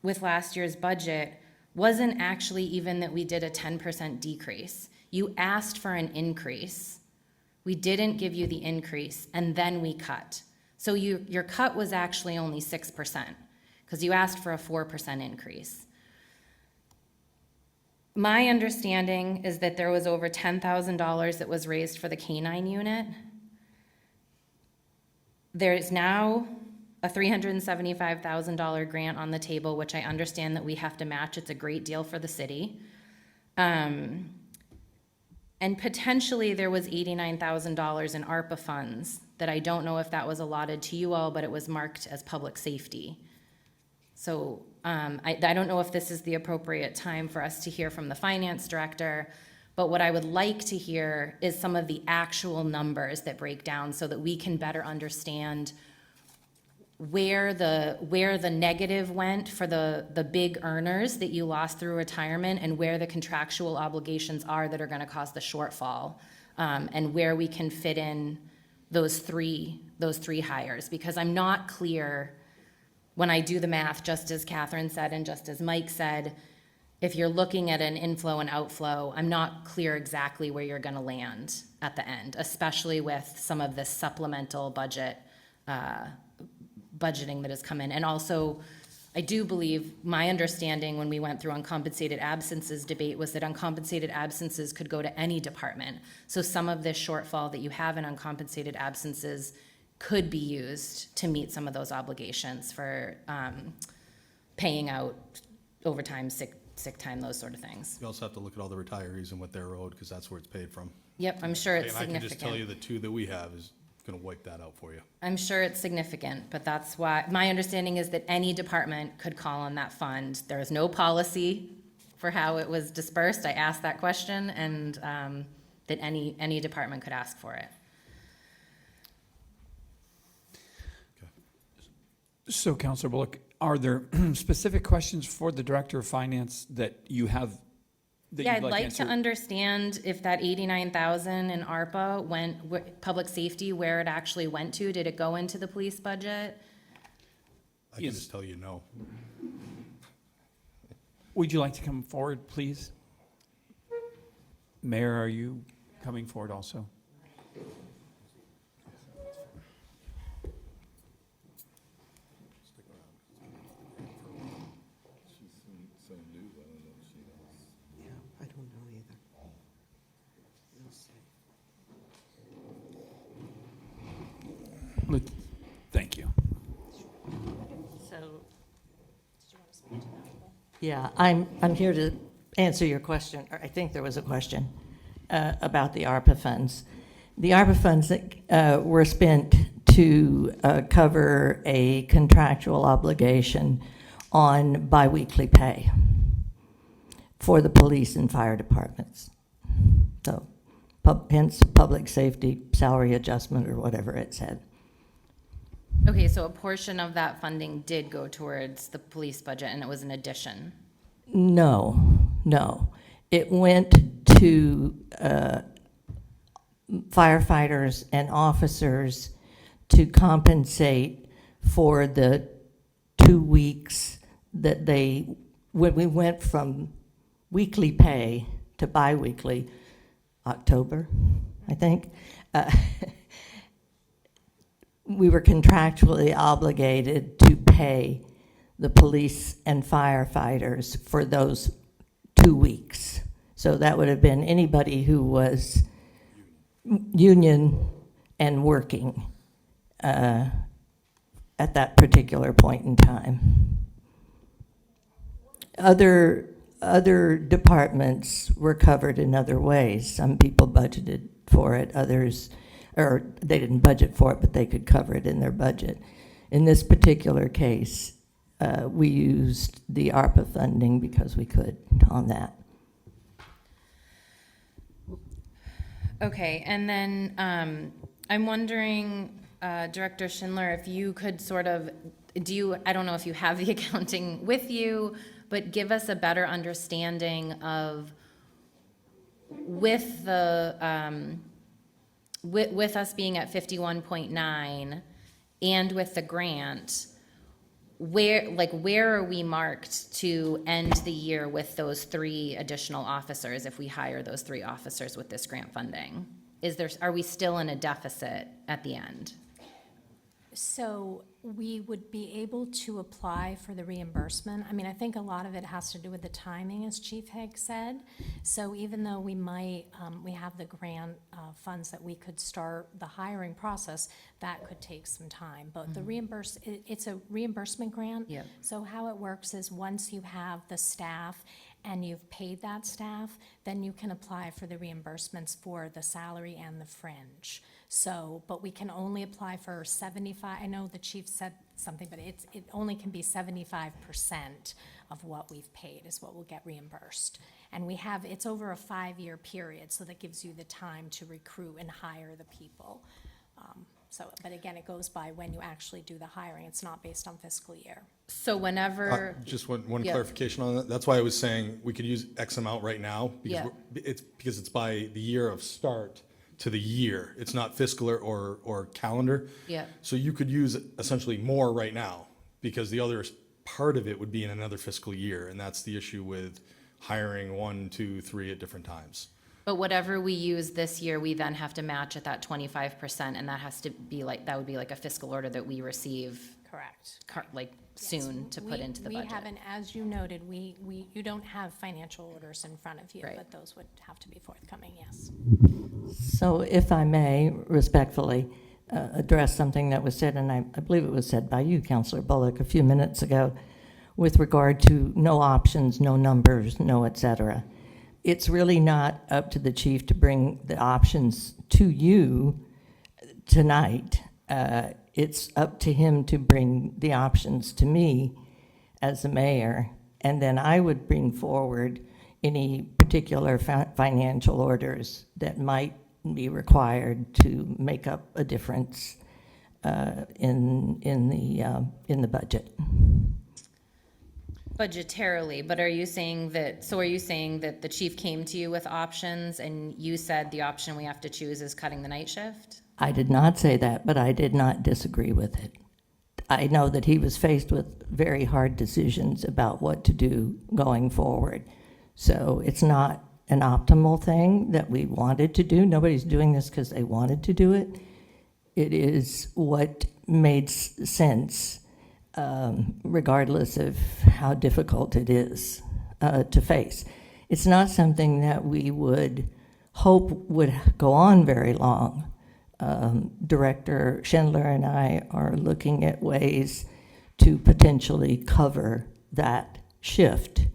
with last year's budget wasn't actually even that we did a 10% decrease. You asked for an increase. We didn't give you the increase, and then we cut. So your cut was actually only 6%, because you asked for a 4% increase. My understanding is that there was over $10,000 that was raised for the K-9 unit. There is now a $375,000 grant on the table, which I understand that we have to match. It's a great deal for the city. And potentially there was $89,000 in ARPA funds that I don't know if that was allotted to you all, but it was marked as public safety. So I don't know if this is the appropriate time for us to hear from the finance director, but what I would like to hear is some of the actual numbers that break down so that we can better understand where the negative went for the big earners that you lost through retirement and where the contractual obligations are that are going to cause the shortfall, and where we can fit in those three hires, because I'm not clear when I do the math, just as Catherine said and just as Mike said. If you're looking at an inflow and outflow, I'm not clear exactly where you're going to land at the end, especially with some of this supplemental budgeting that has come in. And also, I do believe, my understanding when we went through uncompensated absences debate was that uncompensated absences could go to any department. So some of this shortfall that you have in uncompensated absences could be used to meet some of those obligations for paying out overtime, sick time, those sort of things. You also have to look at all the retirees and what they're owed, because that's where it's paid from. Yep, I'm sure it's And I can just tell you significant. the 2 that we have is gonna wipe that out for you. I'm sure it's significant, but that's why, my understanding is that any department could call on that fund. There is no policy for how it was dispersed. I asked that question, and that any department could ask for it. So, Counselor Bullock, are there specific questions for the Director of Finance that you have? That Yeah, you'd I'd like to answered? understand if that 89,000 in ARPA went, public safety, where it actually went to. Did it go into the police budget? I can just tell you no. Would you like to come forward, please? Mayor, are you coming forward also? Yeah, I don't know either. We'll see. Thank you. So, yeah, I'm here to answer your question, or I think there was a question about the ARPA funds. The ARPA funds that were spent to cover a contractual obligation on biweekly pay for the police and fire departments. So, hence public safety salary adjustment or whatever it said. Okay, so a portion of that funding did go towards the police budget, and it was an addition. No. It went to firefighters and officers to compensate for the 2 weeks that when we went from weekly pay to biweekly, October, I think, we were contractually obligated to pay the police and firefighters for those 2 weeks. So that would have been anybody who was union and working at that particular point in time. Other departments were covered in other ways. Some people budgeted for it, others, or they didn't budget for it, but they could cover it in their budget. In this particular case, we used the ARPA funding because we could on that. Okay, and then I'm wondering, Director Schindler, if you could sort of, I don't know if you have the accounting with you, but give us a better understanding of, with the, with us being at 51.9 and with the grant, where are we marked to end the year with those 3 additional officers if we hire those 3 officers with this grant funding? Are we still in a deficit at the end? So we would be able to apply for the reimbursement. I mean, I think a lot of it has to do with the timing, as Chief Higgs said. So even though we might, we have the grant funds that we could start the hiring process, that could take some time. But the it's a reimbursement grant. Yep. So how it works is once you have the staff and you've paid that staff, then you can apply for the reimbursements for the salary and the fringe. So, but we can only apply for 75, I know the chief said something, but it only can be 75% of what we've paid is what will get reimbursed. And it's over a 5-year period, so that gives you the time to recruit and hire the people. But again, it goes by when you actually do the hiring. It's not based on fiscal year. So whenever. Just one Yeah. clarification on that. That's why I was saying we could use X amount right now. Yeah. Because it's by the year of start to the year. It's not fiscal or calendar. Yeah. So you could use essentially more right now because the other part of it would be in another fiscal year. And that's the issue with hiring 1, 2, 3 at different times. But whatever we use this year, we then have to match at that 25%, and that has to be that would be like a fiscal order that we receive. Correct. Soon to put into the budget. We haven't, as you noted, you don't have financial orders in front of you, Right. but those would have to be forthcoming, yes. So if I may respectfully address something that was said, and I believe it was said by you, Councilor Bullock, a few minutes ago, with regard to no options, no numbers, no et cetera. It's really not up to the chief to bring the options to you tonight. It's up to him to bring the options to me as the mayor, and then I would bring forward any particular financial orders that might be required to make up a difference in the budget. Budgetarily, but are you saying that the chief came to you with options and you said the option we have to choose is cutting the night shift? I did not say that, but I did not disagree with it. I know that he was faced with very hard decisions about what to do going forward. So it's not an optimal thing that we wanted to do. Nobody's doing this because they wanted to do it. It is what made sense, regardless of how difficult it is to face. It's not something that we would hope would go on very long. Director Schindler and I are looking at ways to potentially cover that shift.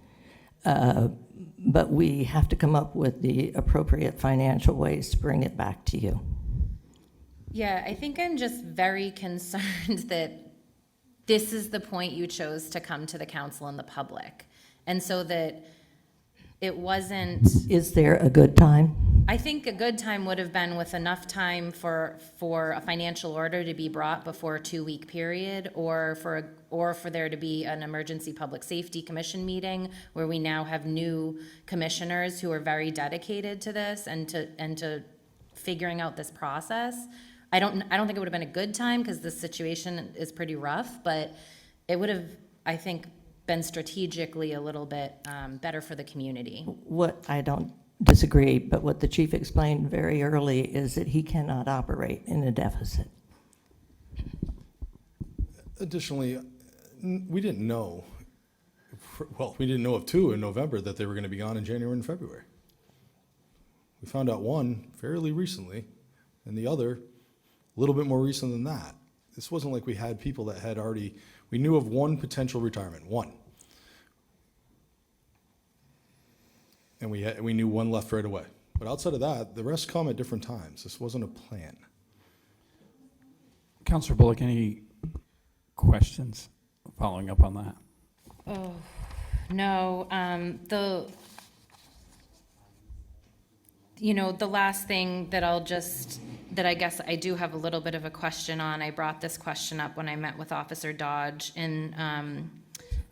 But we have to come up with the appropriate financial ways to bring it back to you. Yeah, I think I'm just very concerned that this is the point you chose to come to the council and the public. And so that it wasn't... Is there a good time? I think a good time would have been with enough time for a financial order to be brought before a 2-week period, or for there to be an emergency public safety commission meeting where we now have new commissioners who are very dedicated to this and to figuring out this process. I don't think it would have been a good time because the situation is pretty rough, but it would have, I think, been strategically a little bit better for the community. What I don't disagree, but what the chief explained very early is that he cannot operate in a deficit. Additionally, we didn't know, we didn't know of two in November that they were going to be gone in January and February. We found out one fairly recently, and the other a little bit more recent than that. This wasn't like we had people that had already, we knew of one potential retirement, one. And we knew one left right away. But outside of that, the rest come at different times. This wasn't a plan. Councilor Bullock, any questions following up on that? Oh, no, the last thing that I guess I do have a little bit of a question on, I brought this question up when I met with Officer Dodge, and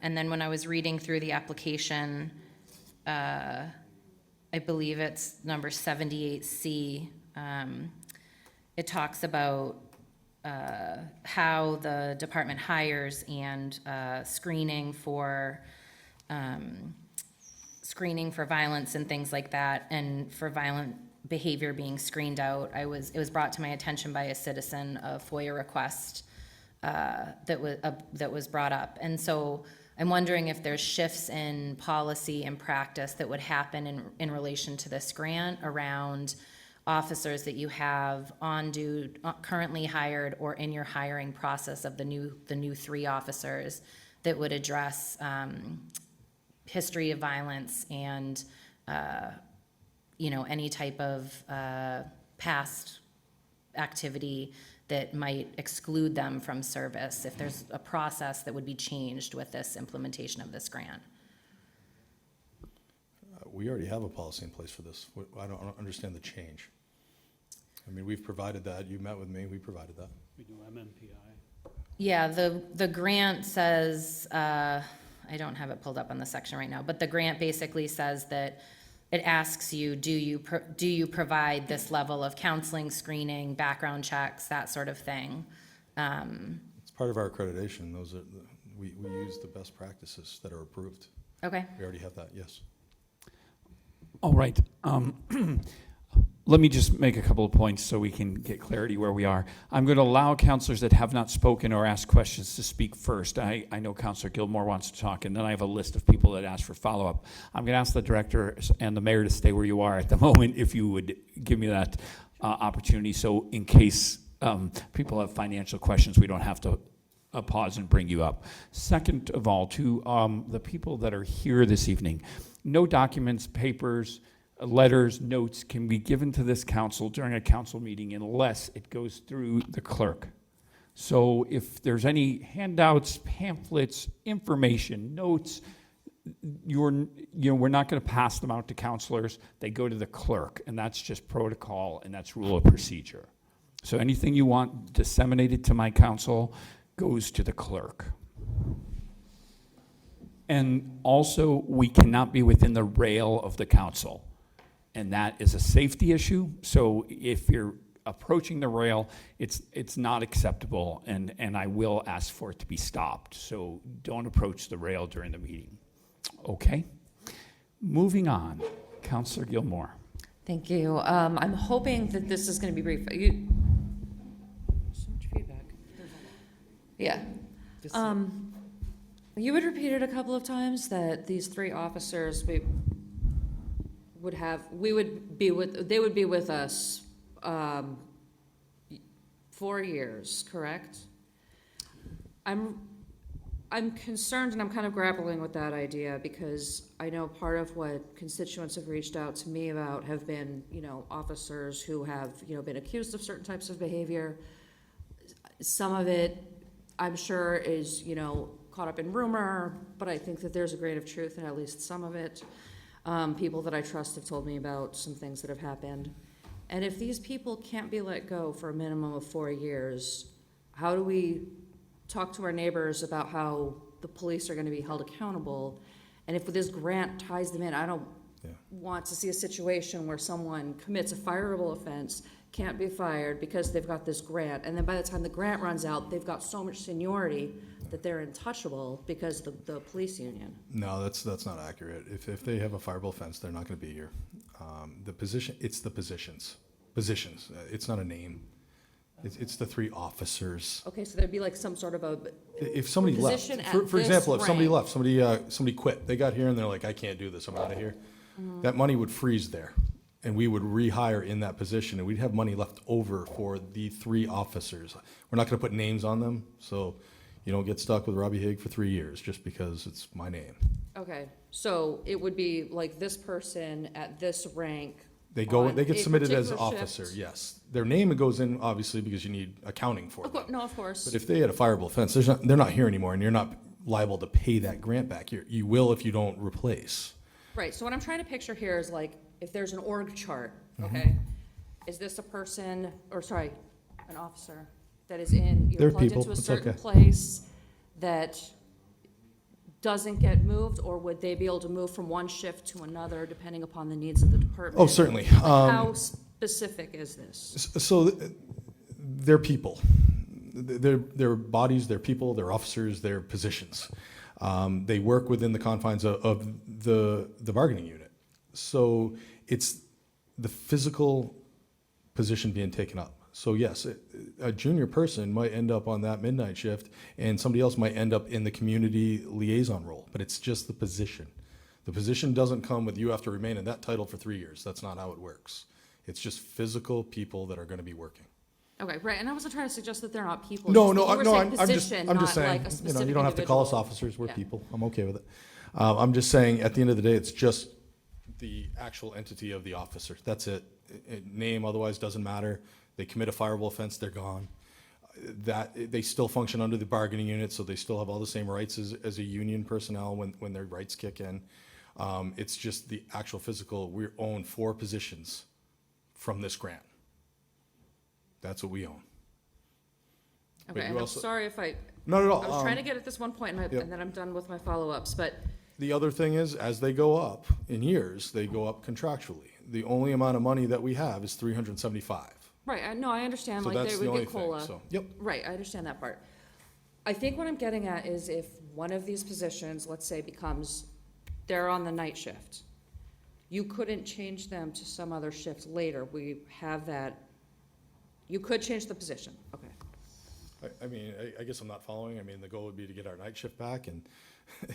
then when I was reading through the application, I believe it's number 78C, it talks about how the department hires and screening for violence and things like that, and for violent behavior being screened out. It was brought to my attention by a citizen, a FOIA request that was brought up, and so I'm wondering if there's shifts in policy and practice that would happen in relation to this grant around officers that you have on due, currently hired, or in your hiring process of the new 3 officers that would address history of violence and any type of past activity that might exclude them from service, if there's a process that would be changed with this implementation of this grant. We already have a policy in place for this. I don't understand the change. I mean, we've provided that. You met with me. We provided that. We do MMPI. Yeah, the grant says, I don't have it pulled up on the section right now, but the grant basically says that it asks you, do you provide this level of counseling, screening, background checks, that sort of thing? It's part of our accreditation. Those are we use the best practices that are approved. Okay. We already have that. Yes. All right. Let me just make a couple of points so we can get clarity where we are. I'm going to allow counselors that have not spoken or asked questions to speak first. I know Counselor Gilmore wants to talk, and then I have a list of people that asked for follow-up. I'm going to ask the director and the mayor to stay where you are at the moment, if you would give me that opportunity, so in case people have financial questions, we don't have to pause and bring you up. Second of all, to the people that are here this evening, no documents, papers, letters, notes can be given to this council during a council meeting unless it goes through the clerk. So if there's any handouts, pamphlets, information, notes, we're not going to pass them out to counselors. They go to the clerk, and that's just protocol, and that's rule of procedure. So anything you want disseminated to my council goes to the clerk. And also, we cannot be within the rail of the council. And that is a safety issue. So if you're approaching the rail, it's not acceptable, and I will ask for it to be stopped. So don't approach the rail during the meeting. Okay? Moving on. Councilor Gilmore. Thank you. I'm hoping that this is going to be brief. So much feedback. Yeah. You had repeated a couple of times that these three officers they would be with us 4 years, correct? I'm concerned, and I'm kind of grappling with that idea, because I know part of what constituents have reached out to me about have been, officers who have, been accused of certain types of behavior. Some of it, I'm sure, is, caught up in rumor, but I think that there's a grain of truth in at least some of it. People that I trust have told me about some things that have happened. And if these people can't be let go for a minimum of 4 years, how do we talk to our neighbors about how the police are going to be held accountable? And if this grant ties them in, I don't want to see a situation where someone commits a fireable offense, can't be fired because they've got this grant, and then by the time the grant runs out, they've got so much seniority that they're untouchable because the police union. No, that's not accurate. If they have a fireable offense, they're not going to be here. It's the positions. It's not a name. It's the three officers. Okay, so there'd be like some sort of a If somebody left, position for at example, this if somebody rank. left, somebody quit, they got here and they're like, I can't do this, I'm out of here. That money would freeze there, and we would rehire in that position, and we'd have money left over for the three officers. We're not going to put names on them, so you don't get stuck with Robbie Haig for 3 years just because it's my name. Okay, so it would be like this person at this rank. They on get a submitted as particular officer, shift. yes. Their name goes in, obviously, because you need accounting for them. No, of course. But if they had a fireable offense, they're not here anymore, and you're not liable to pay that grant back. You will if you don't replace. Right, so what I'm trying to picture here is like, if there's an org chart, Mm-hmm. okay? Is this a person, an officer that is in, They're plugged people, into a it's certain okay. place that doesn't get moved, or would they be able to move from one shift to another depending upon the needs of the department? Oh, certainly. Like, how specific is this? So they're people. They're bodies, they're people, they're officers, they're positions. They work within the confines of the bargaining unit. So it's the physical position being taken up. So yes, a junior person might end up on that midnight shift, and somebody else might end up in the community liaison role, but it's just the position. The position doesn't come with you have to remain in that title for 3 years. That's not how it works. It's just physical people that are going to be working. Okay, right, and I wasn't trying to suggest that they're not people. No, just no, that you were saying I'm position, just not saying, like a specific you don't have to call us individual. officers, we're Yeah. people. I'm okay with it. I'm just saying, at the end of the day, it's just the actual entity of the officer. That's it. Name otherwise doesn't matter. They commit a fireable offense, they're gone. They still function under the bargaining unit, so they still have all the same rights as a union personnel when their rights kick in. It's just the actual physical. We own 4 positions from this grant. That's what we own. But Okay, you and I'm also- sorry if Not at all. I was trying to get at this one point, Yep. and then I'm done with my follow-ups, but The other thing is, as they go up in years, they go up contractually. The only amount of money that we have is $375. right, I understand, So like, that's they the would only get thing, COLA. so, yep. Right, I understand that part. I think what I'm getting at is if one of these positions, let's say, they're on the night shift, you couldn't change them to some other shift later. We have that, you could change the position, okay. I mean, I guess I'm not following. I mean, the goal would be to get our night shift back, and,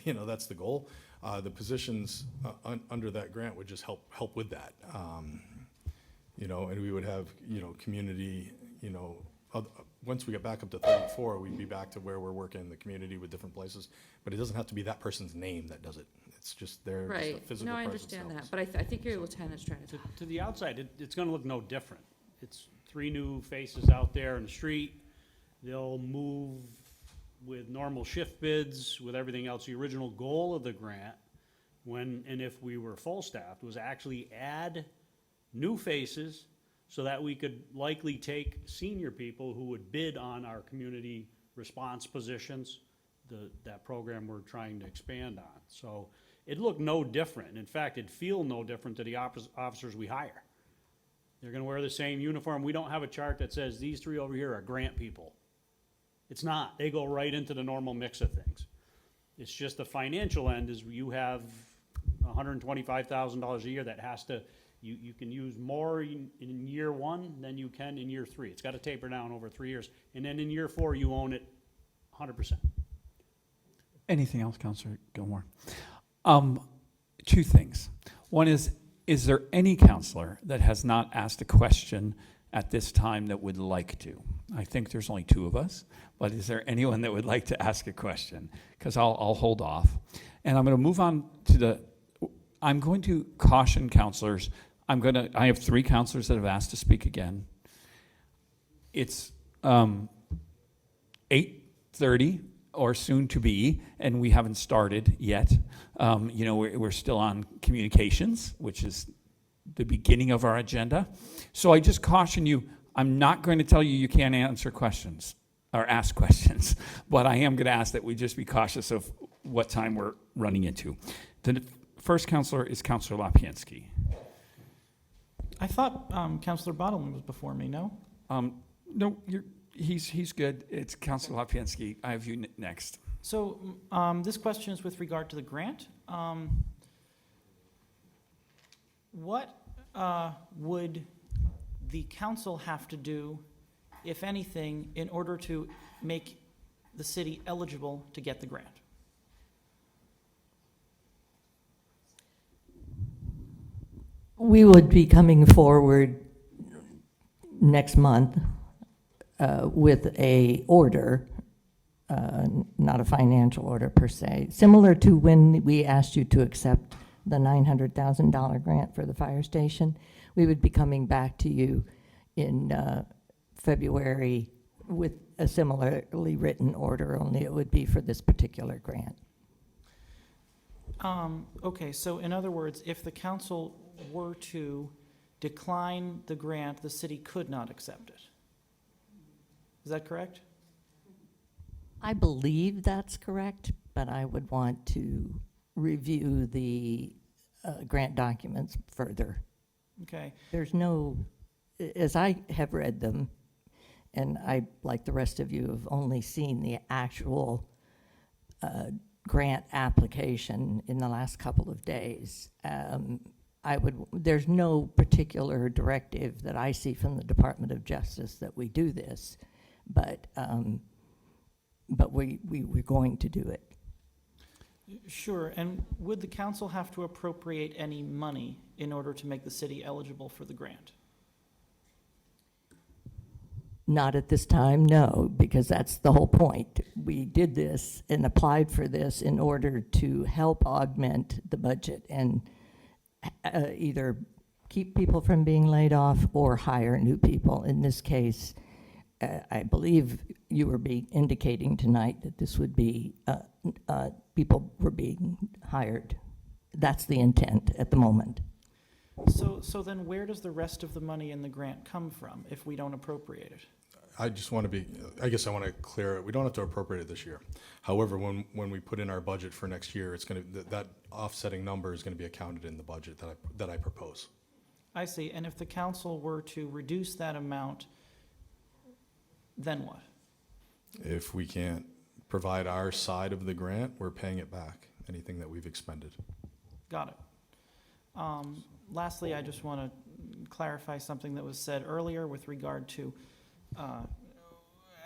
that's the goal. The positions under that grant would just help with that. And we would have, community, once we get back up to 34, we'd be back to where we're working in the community with different places. But it doesn't have to be that person's name that does it. It's just there, just a Right, physical no, I presence understand that, helps. but I think your lieutenant's trying to. To the outside, it's gonna look no different. It's 3 new faces out there in the street. They'll move with normal shift bids, with everything else. The original goal of the grant, when, and if we were full staffed, was actually add new faces so that we could likely take senior people who would bid on our community response positions, that program we're trying to expand on. So it looked no different. In fact, it'd feel no different to the officers we hire. They're gonna wear the same uniform. We don't have a chart that says these 3 over here are grant people. It's not. They go right into the normal mix of things. It's just the financial end is you have $125,000 a year that has to, you can use more in year 1 than you can in year 3. It's gotta taper down over 3 years. And then in year 4, you own it 100%. Anything else, Councilor Gilmore? 2 things. One is there any counselor that has not asked a question at this time that would like to? I think there's only 2 of us, but is there anyone that would like to ask a question? Because I'll hold off. And I'm going to move on to I'm going to caution counselors. I have 3 counselors that have asked to speak again. It's 8:30 or soon to be, and we haven't started yet. We're still on communications, which is the beginning of our agenda. So I just caution you, I'm not going to tell you can't answer questions or ask questions, but I am going to ask that we just be cautious of what time we're running into. The first counselor is Counselor Lapinski. I thought Counselor Bottleman was before me, no? No, he's good. It's Counselor Lapinski. I have you next. So this question is with regard to the grant. What would the council have to do, if anything, in order to make the city eligible to get the grant? We would be coming forward next month with a order, not a financial order per se, similar to when we asked you to accept the $900,000 grant for the fire station. We would be coming back to you in February with a similarly written order, only it would be for this particular grant. Okay, so in other words, if the council were to decline the grant, the city could not accept it. Is that correct? I believe that's correct, but I would want to review the grant documents further. Okay. There's no, as I have read them, and I, like the rest of you, have only seen the actual grant application in the last couple of days. There's no particular directive that I see from the Department of Justice that we do this, but we're going to do it. Sure, and would the council have to appropriate any money in order to make the city eligible for the grant? Not at this time, no, because that's the whole point. We did this and applied for this in order to help augment the budget and either keep people from being laid off or hire new people. In this case, I believe you were indicating tonight that this would be, people were being hired. That's the intent at the moment. So then where does the rest of the money in the grant come from if we don't appropriate it? I just want to be, I guess I want to clear it. We don't have to appropriate it this year. However, when we put in our budget for next year, it's going to, that offsetting number is going to be accounted in the budget that I propose. I see, and if the council were to reduce that amount, then what? If we can't provide our side of the grant, we're paying it back, anything that we've expended. Got it. Lastly, I just want to clarify something that was said earlier with regard to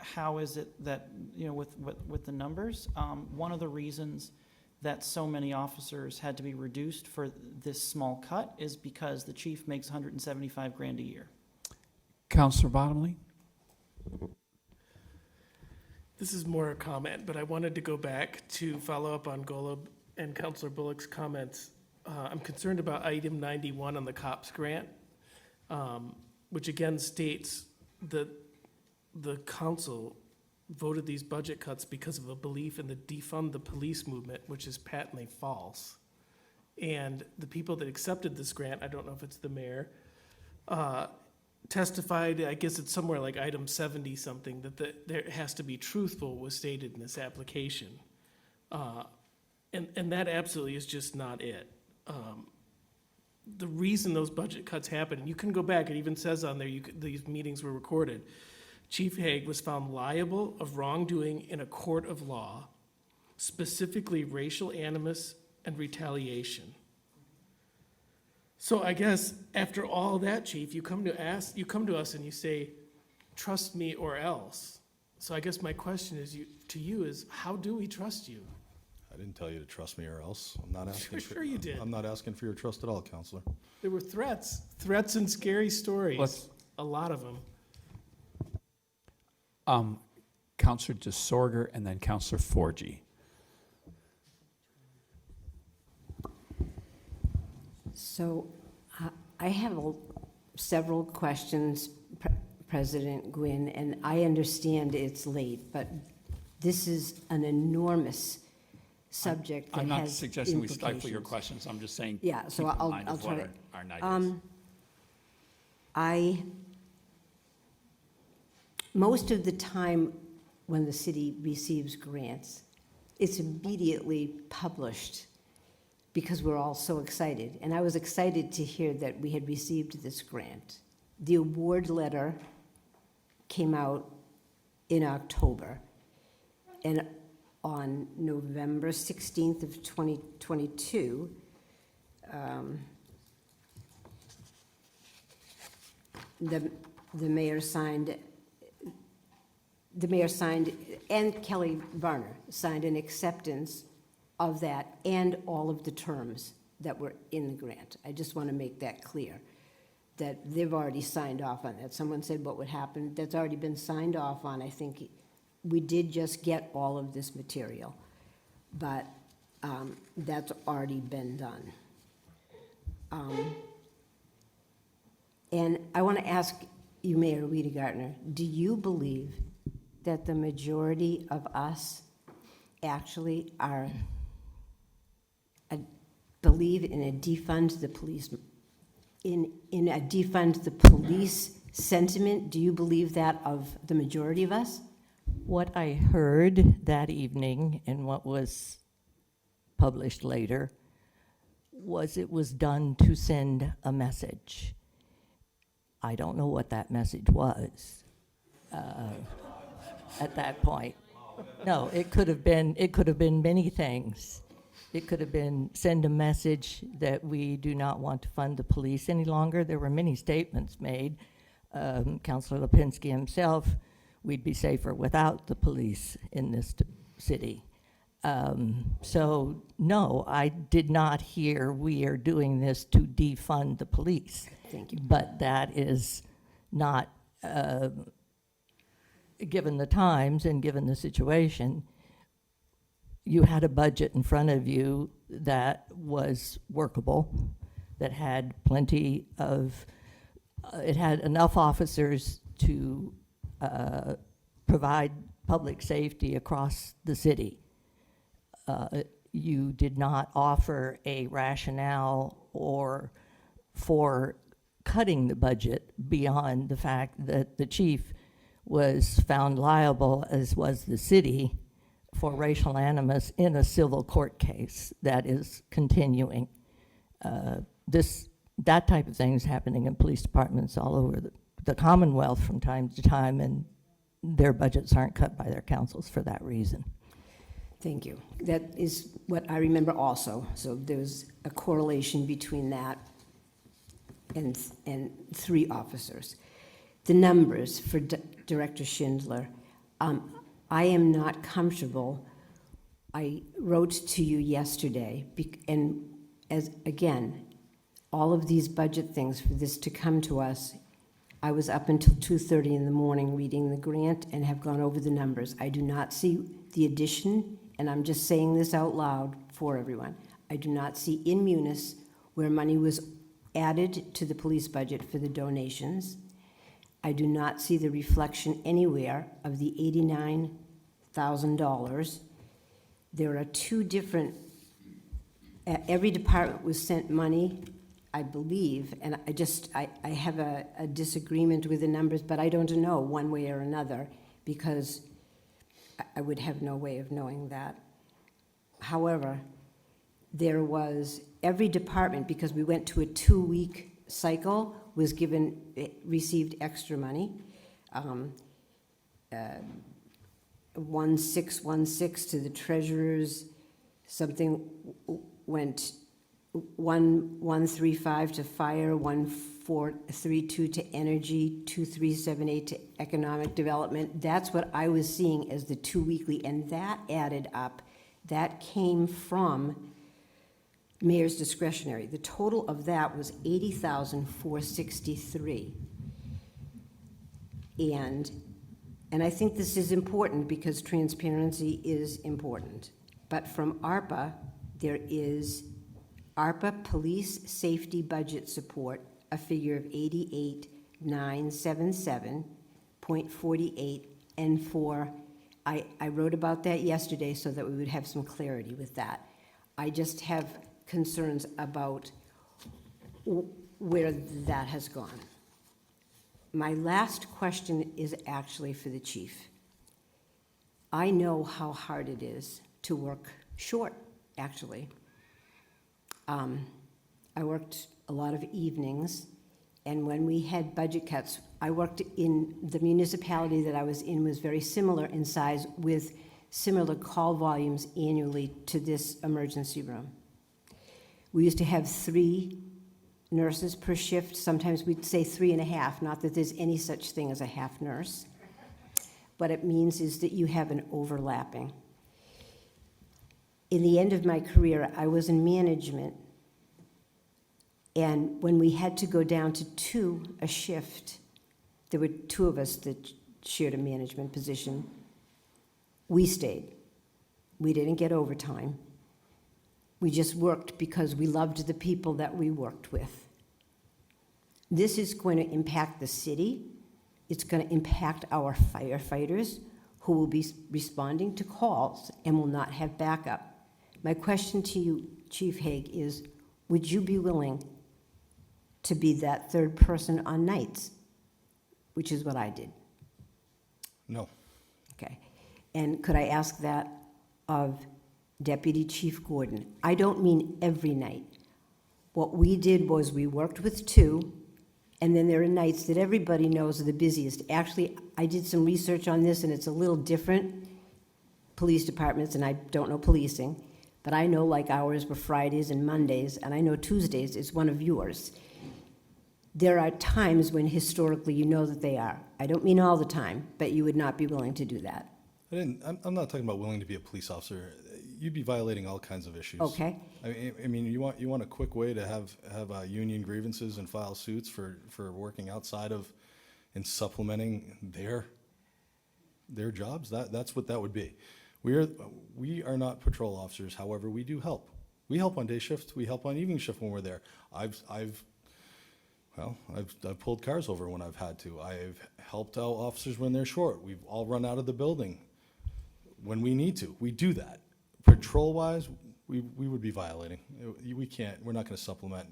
how is it that, with the numbers, one of the reasons that so many officers had to be reduced for this small cut is because the chief makes $175,000 a year. Counselor Bottomley? This is more a comment, but I wanted to go back to follow up on Golub and Counselor Bullock's comments. I'm concerned about item 91 on the COPS grant, which again states that the council voted these budget cuts because of a belief in the defund the police movement, which is patently false. And the people that accepted this grant, I don't know if it's the mayor, testified, I guess it's somewhere like item 70 something, that there has to be truthful was stated in this application. And that absolutely is just not it. The reason those budget cuts happened, and you can go back, it even says on there, these meetings were recorded. Chief Hague was found liable of wrongdoing in a court of law, specifically racial animus and retaliation. So I guess after all that, Chief, you come to us and you say, trust me or else. So I guess my question to you is, how do we trust you? I didn't tell you to trust me or else. I'm not asking. Sure you did. I'm not asking for your trust at all, Counselor. There were threats and scary stories, a lot of them. Counselor DeSorger and then Counselor Forgy. So I have several questions, President Gwynn, and I understand it's late, but this is an enormous subject that has I'm not suggesting we stifle your implications. questions. I'm just saying Yeah, so keep in I'll mind of try what to. our night is. Most of the time when the city receives grants, it's immediately published because we're all so excited. And I was excited to hear that we had received this grant. The award letter came out in October. And on November 16th of 2022, the mayor signed, and Kelly Varner signed an acceptance of that and all of the terms that were in the grant. I just want to make that clear, that they've already signed off on that. Someone said what would happen. That's already been signed off on. I think we did just get all of this material, but that's already been done. And I want to ask you, Mayor Wiedegartner, do you believe that the majority of us actually believe in a defund the police, in a defund the police sentiment? Do you believe that of the majority of us? What I heard that evening and what was published later was it was done to send a message. I don't know what that message was at that point. No, it could have been many things. It could have been send a message that we do not want to fund the police any longer. There were many statements made. Councilor Lipinski himself, we'd be safer without the police in this city. So no, I did not hear we are doing this to defund the police. Thank you. But that is not, given the times and given the situation, you had a budget in front of you that was workable, that had plenty of, it had enough officers to provide public safety across the city. You did not offer a rationale for cutting the budget beyond the fact that the chief was found liable, as was the city, for racial animus in a civil court case that is continuing. That type of thing is happening in police departments all over the Commonwealth from time to time, and their budgets aren't cut by their councils for that reason. Thank you. That is what I remember also. So there's a correlation between that and 3 officers. The numbers for Director Schindler, I am not comfortable. I wrote to you yesterday, and as again, all of these budget things for this to come to us, I was up until 2:30 in the morning reading the grant and have gone over the numbers. I do not see the addition, and I'm just saying this out loud for everyone. I do not see in Munis where money was added to the police budget for the donations. I do not see the reflection anywhere of the $89,000. There are two different, every department was sent money, I believe, and I have a disagreement with the numbers, but I don't know one way or another, because I would have no way of knowing that. However, there was, every department, because we went to a 2-week cycle, received extra money. 1616 to the treasurers, something went 1135 to fire, 1432 to energy, 2378 to economic development. That's what I was seeing as the 2 weekly, and that added up. That came from mayor's discretionary. The total of that was $80,463. And I think this is important because transparency is important. But from ARPA, there is ARPA Police Safety Budget Support, a figure of 88,977.48, and I wrote about that yesterday so that we would have some clarity with that. I just have concerns about where that has gone. My last question is actually for the chief. I know how hard it is to work short, actually. I worked a lot of evenings, and when we had budget cuts, I worked in the municipality that I was in was very similar in size with similar call volumes annually to this emergency room. We used to have 3 nurses per shift. Sometimes we'd say 3.5, not that there's any such thing as a half nurse. What it means is that you have an overlapping. In the end of my career, I was in management, and when we had to go down to 2 a shift, there were 2 of us that shared a management position. We stayed. We didn't get overtime. We just worked because we loved the people that we worked with. This is going to impact the city. It's going to impact our firefighters who will be responding to calls and will not have backup. My question to you, Chief Haig, is would you be willing to be that 3rd person on nights, which is what I did? No. Okay. And could I ask that of Deputy Chief Gordon? I don't mean every night. What we did was we worked with 2, and then there are nights that everybody knows are the busiest. Actually, I did some research on this, and it's a little different. Police departments, and I don't know policing, but I know like ours were Fridays and Mondays, and I know Tuesdays is one of yours. There are times when historically you know that they are. I don't mean all the time, but you would not be willing to do that. I'm not talking about willing to be a police officer. You'd be violating all kinds of issues. Okay. I mean, you want a quick way to have union grievances and file suits for working outside of and supplementing their jobs. That's what that would be. We are not patrol officers. However, we do help. We help on day shifts. We help on evening shift when we're there. I've pulled cars over when I've had to. I've helped out officers when they're short. We've all run out of the building when we need to. We do that. Patrol-wise, we would be violating. We can't, we're not going to supplement.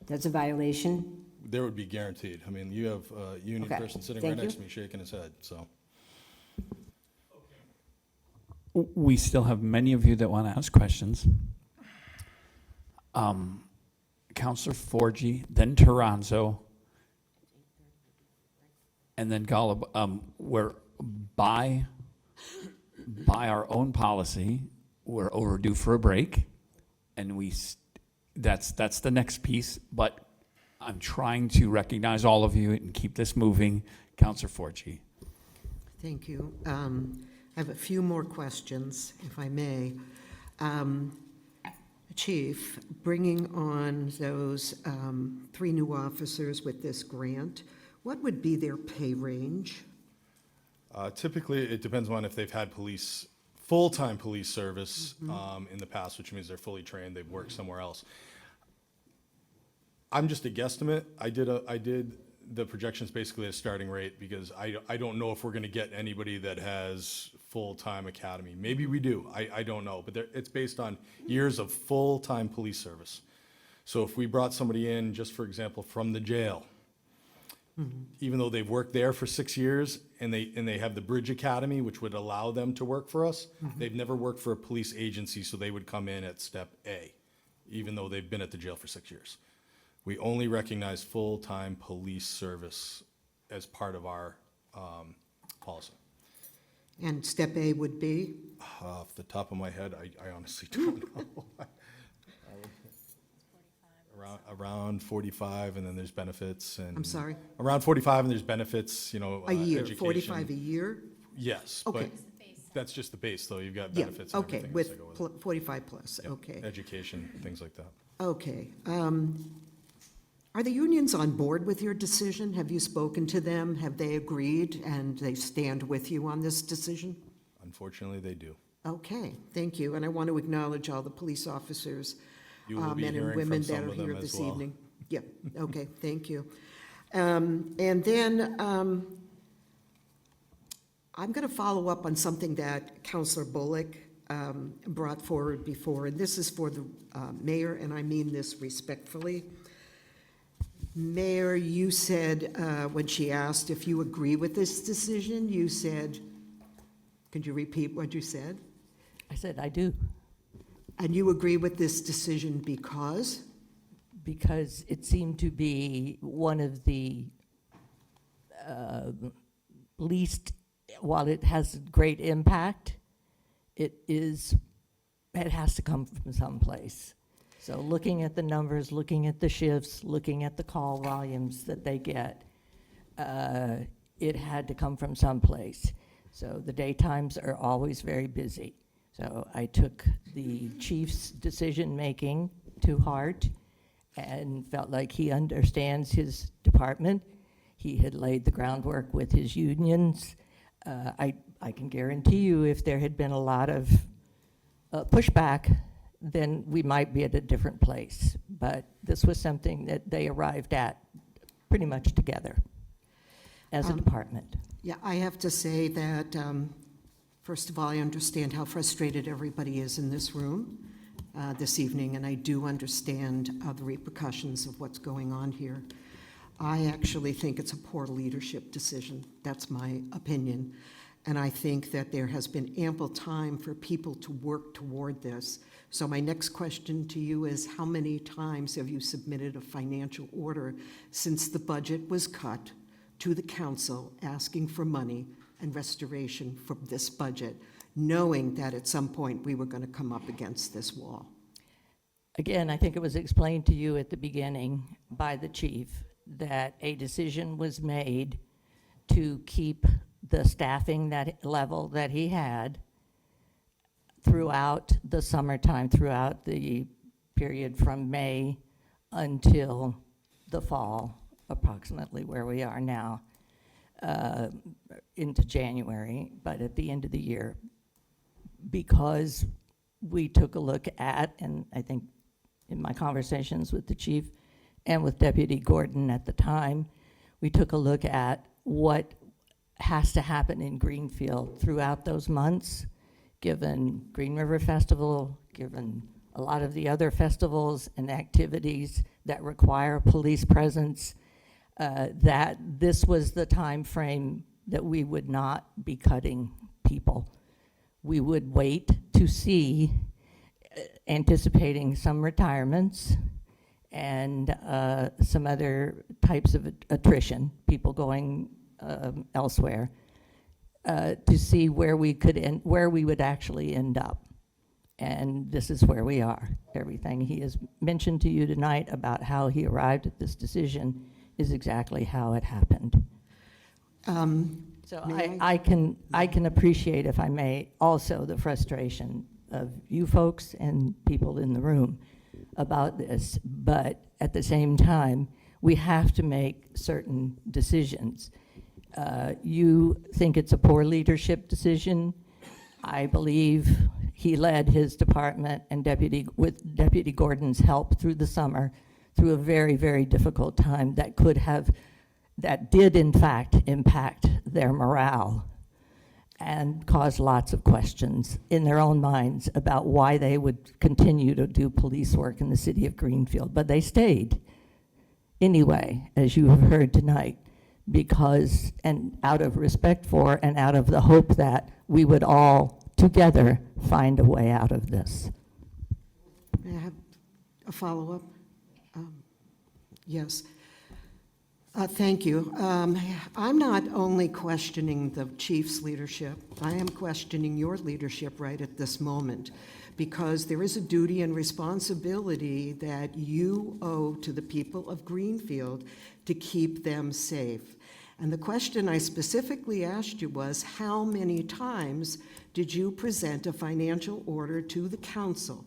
That's a violation? There would be guaranteed. I mean, you have a union Okay. person sitting Thank right next you. to me shaking his head, so. We still have many of you that want to ask questions. Counselor Forgy, then Toronzo, and then Golub. We're by our own policy, we're overdue for a break, and that's the next piece. But I'm trying to recognize all of you and keep this moving. Counselor Forgy. Thank you. I have a few more questions, if I may. Chief, bringing on those 3 new officers with this grant, what would be their pay range? Typically, it depends on if they've had police full-time police service in the past, which means they're fully trained, they've worked somewhere else. I'm just a guesstimate. I did the projections basically at a starting rate because I don't know if we're gonna get anybody that has full-time academy. Maybe we do, I don't know, but it's based on years of full-time police service. So if we brought somebody in, just for example, from the jail, even though they've worked there for 6 years and they have the Bridge Academy, which would allow them to work for us, they've never worked for a police agency, so they would come in at step A, even though they've been at the jail for 6 years. We only recognize full-time police service as part of our policy. And step A would be? Off the top of my head, I honestly don't know. Around 45, and then there's benefits and. I'm sorry? Around 45, and there's benefits, A year, education. 45 a year? Yes, Okay. but that's just the base, though. You've got Yeah, benefits and okay, everything with else that go with it. 45 plus, Yep, okay. Education, things like that. Okay. Are the unions on board with your decision? Have you spoken to them? Have they agreed and they stand with you on this decision? Unfortunately, they do. Okay, thank you. And I want to acknowledge all the police officers, You will be men and hearing women from that some are of them here as this well. evening. Yep, okay, thank you. And then I'm going to follow up on something that Counselor Bullock brought forward before, and this is for the mayor, and I mean this respectfully. Mayor, you said, when she asked if you agree with this decision, you said, could you repeat what you said? I said, I do, And you agree with this decision because? because it seemed to be one of the least, while it has great impact, it has to come from someplace. So looking at the numbers, looking at the shifts, looking at the call volumes that they get, it had to come from someplace. So the daytimes are always very busy. So I took the chief's decision-making to heart and felt like he understands his department. He had laid the groundwork with his unions. I can guarantee you if there had been a lot of pushback, then we might be at a different place. But this was something that they arrived at pretty much together as a department. Yeah, I have to say that, first of all, I understand how frustrated everybody is in this room this evening, and I do understand the repercussions of what's going on here. I actually think it's a poor leadership decision. That's my opinion. And I think that there has been ample time for people to work toward this. So my next question to you is, how many times have you submitted a financial order since the budget was cut to the council asking for money and restoration from this budget, knowing that at some point we were going to come up against this wall? Again, I think it was explained to you at the beginning by the chief that a decision was made to keep the staffing that level that he had throughout the summertime, throughout the period from May until the fall, approximately where we are now, into January, but at the end of the year, because we took a look at, and I think in my conversations with the chief and with Deputy Gordon at the time, we took a look at what has to happen in Greenfield throughout those months, given Green River Festival, given a lot of the other festivals and activities that require police presence, that this was the time frame that we would not be cutting people. We would wait to see, anticipating some retirements and some other types of attrition, people going elsewhere, to see where we could where we would actually end up. And this is where we are. Everything he has mentioned to you tonight about how he arrived at this decision is exactly how it happened. So I can appreciate, if I may, also the frustration of you folks and people in the room about this, but at the same time, we have to make certain decisions. You think it's a poor leadership decision. I believe he led his department and with Deputy Gordon's help through the summer, through a very, very difficult time that did in fact impact their morale and cause lots of questions in their own minds about why they would continue to do police work in the city of Greenfield. But they stayed anyway, as you have heard tonight, because, and out of respect for and out of the hope that we would all together find a way out of this. May I have a follow-up? Yes. Thank you. I'm not only questioning the chief's leadership, I am questioning your leadership right at this moment, because there is a duty and responsibility that you owe to the people of Greenfield to keep them safe. And the question I specifically asked you was, how many times did you present a financial order to the council?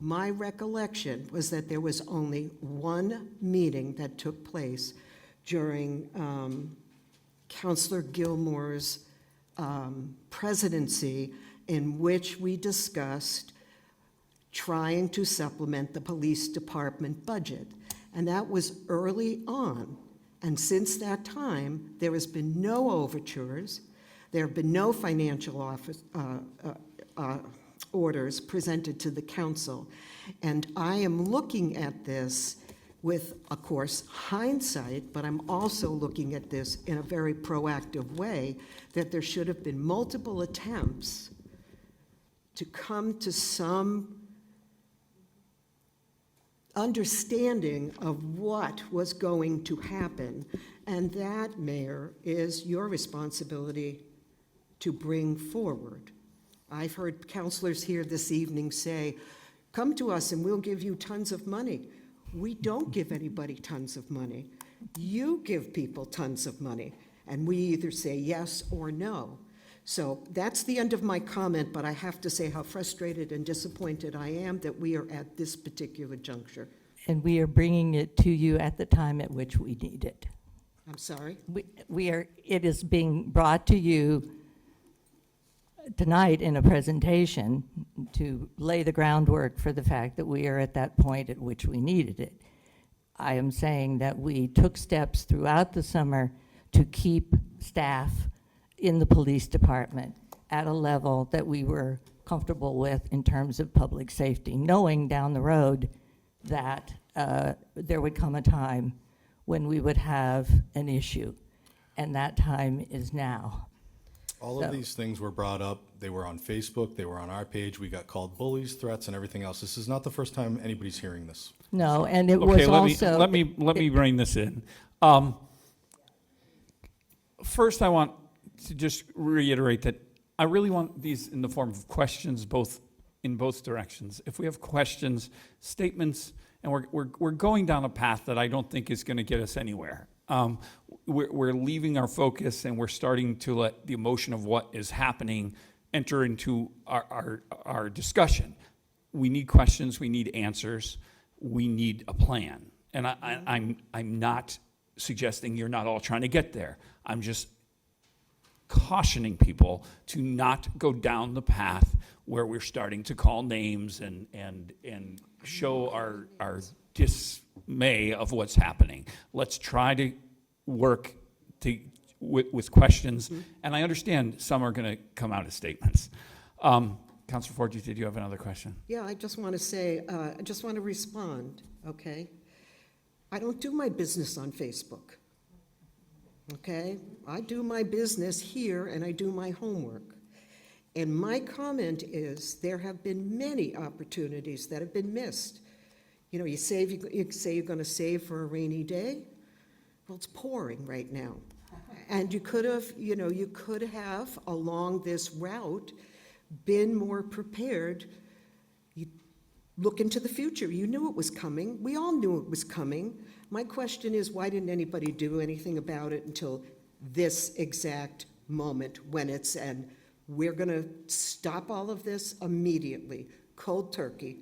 My recollection was that there was only one meeting that took place during Councillor Gilmore's presidency, in which we discussed trying to supplement the police department budget. And that was early on. And since that time, there has been no overtures. There have been no financial orders presented to the council. And I am looking at this with, of course, hindsight, but I'm also looking at this in a very proactive way, that there should have been multiple attempts to come to some understanding of what was going to happen. And that, Mayor, is your responsibility to bring forward. I've heard councilors here this evening say, come to us and we'll give you tons of money. We don't give anybody tons of money. You give people tons of money, and we either say yes or no. So that's the end of my comment, but I have to say how frustrated and disappointed I am that we are at this particular juncture. And we are bringing it to you at the time at which we need it. I'm sorry? It is being brought to you tonight in a presentation to lay the groundwork for the fact that we are at that point at which we needed it. I am saying that we took steps throughout the summer to keep staff in the police department at a level that we were comfortable with in terms of public safety, knowing down the road that there would come a time when we would have an issue, and that time is now. All of these things were brought up. They were on Facebook. They were on our page. We got called bullies, threats, and everything else. This is not the first time anybody's hearing this. No, and it Okay, was also... let me bring this in. First, I want to just reiterate that I really want these in the form of questions, in both directions. If we have questions, statements, and we're going down a path that I don't think is going to get us anywhere. We're leaving our focus, and we're starting to let the emotion of what is happening enter into our discussion. We need questions. We need answers. We need a plan. And I'm not suggesting you're not all trying to get there. I'm just cautioning people to not go down the path where we're starting to call names and show our dismay of what's happening. Let's try to work with questions, and I understand some are going to come out as statements. Councilor Ford, did you have another question? Yeah, I just want to say, I just want to respond, okay? I don't do my business on Facebook, okay? I do my business here, and I do my homework. And my comment is there have been many opportunities that have been missed. You know, you say you're going to save for a rainy day. Well, it's pouring right now. And you could have, along this route, been more prepared. You look into the future. You knew it was coming. We all knew it was coming. My question is, why didn't anybody do anything about it until this exact moment when it's, and we're going to stop all of this immediately, cold turkey.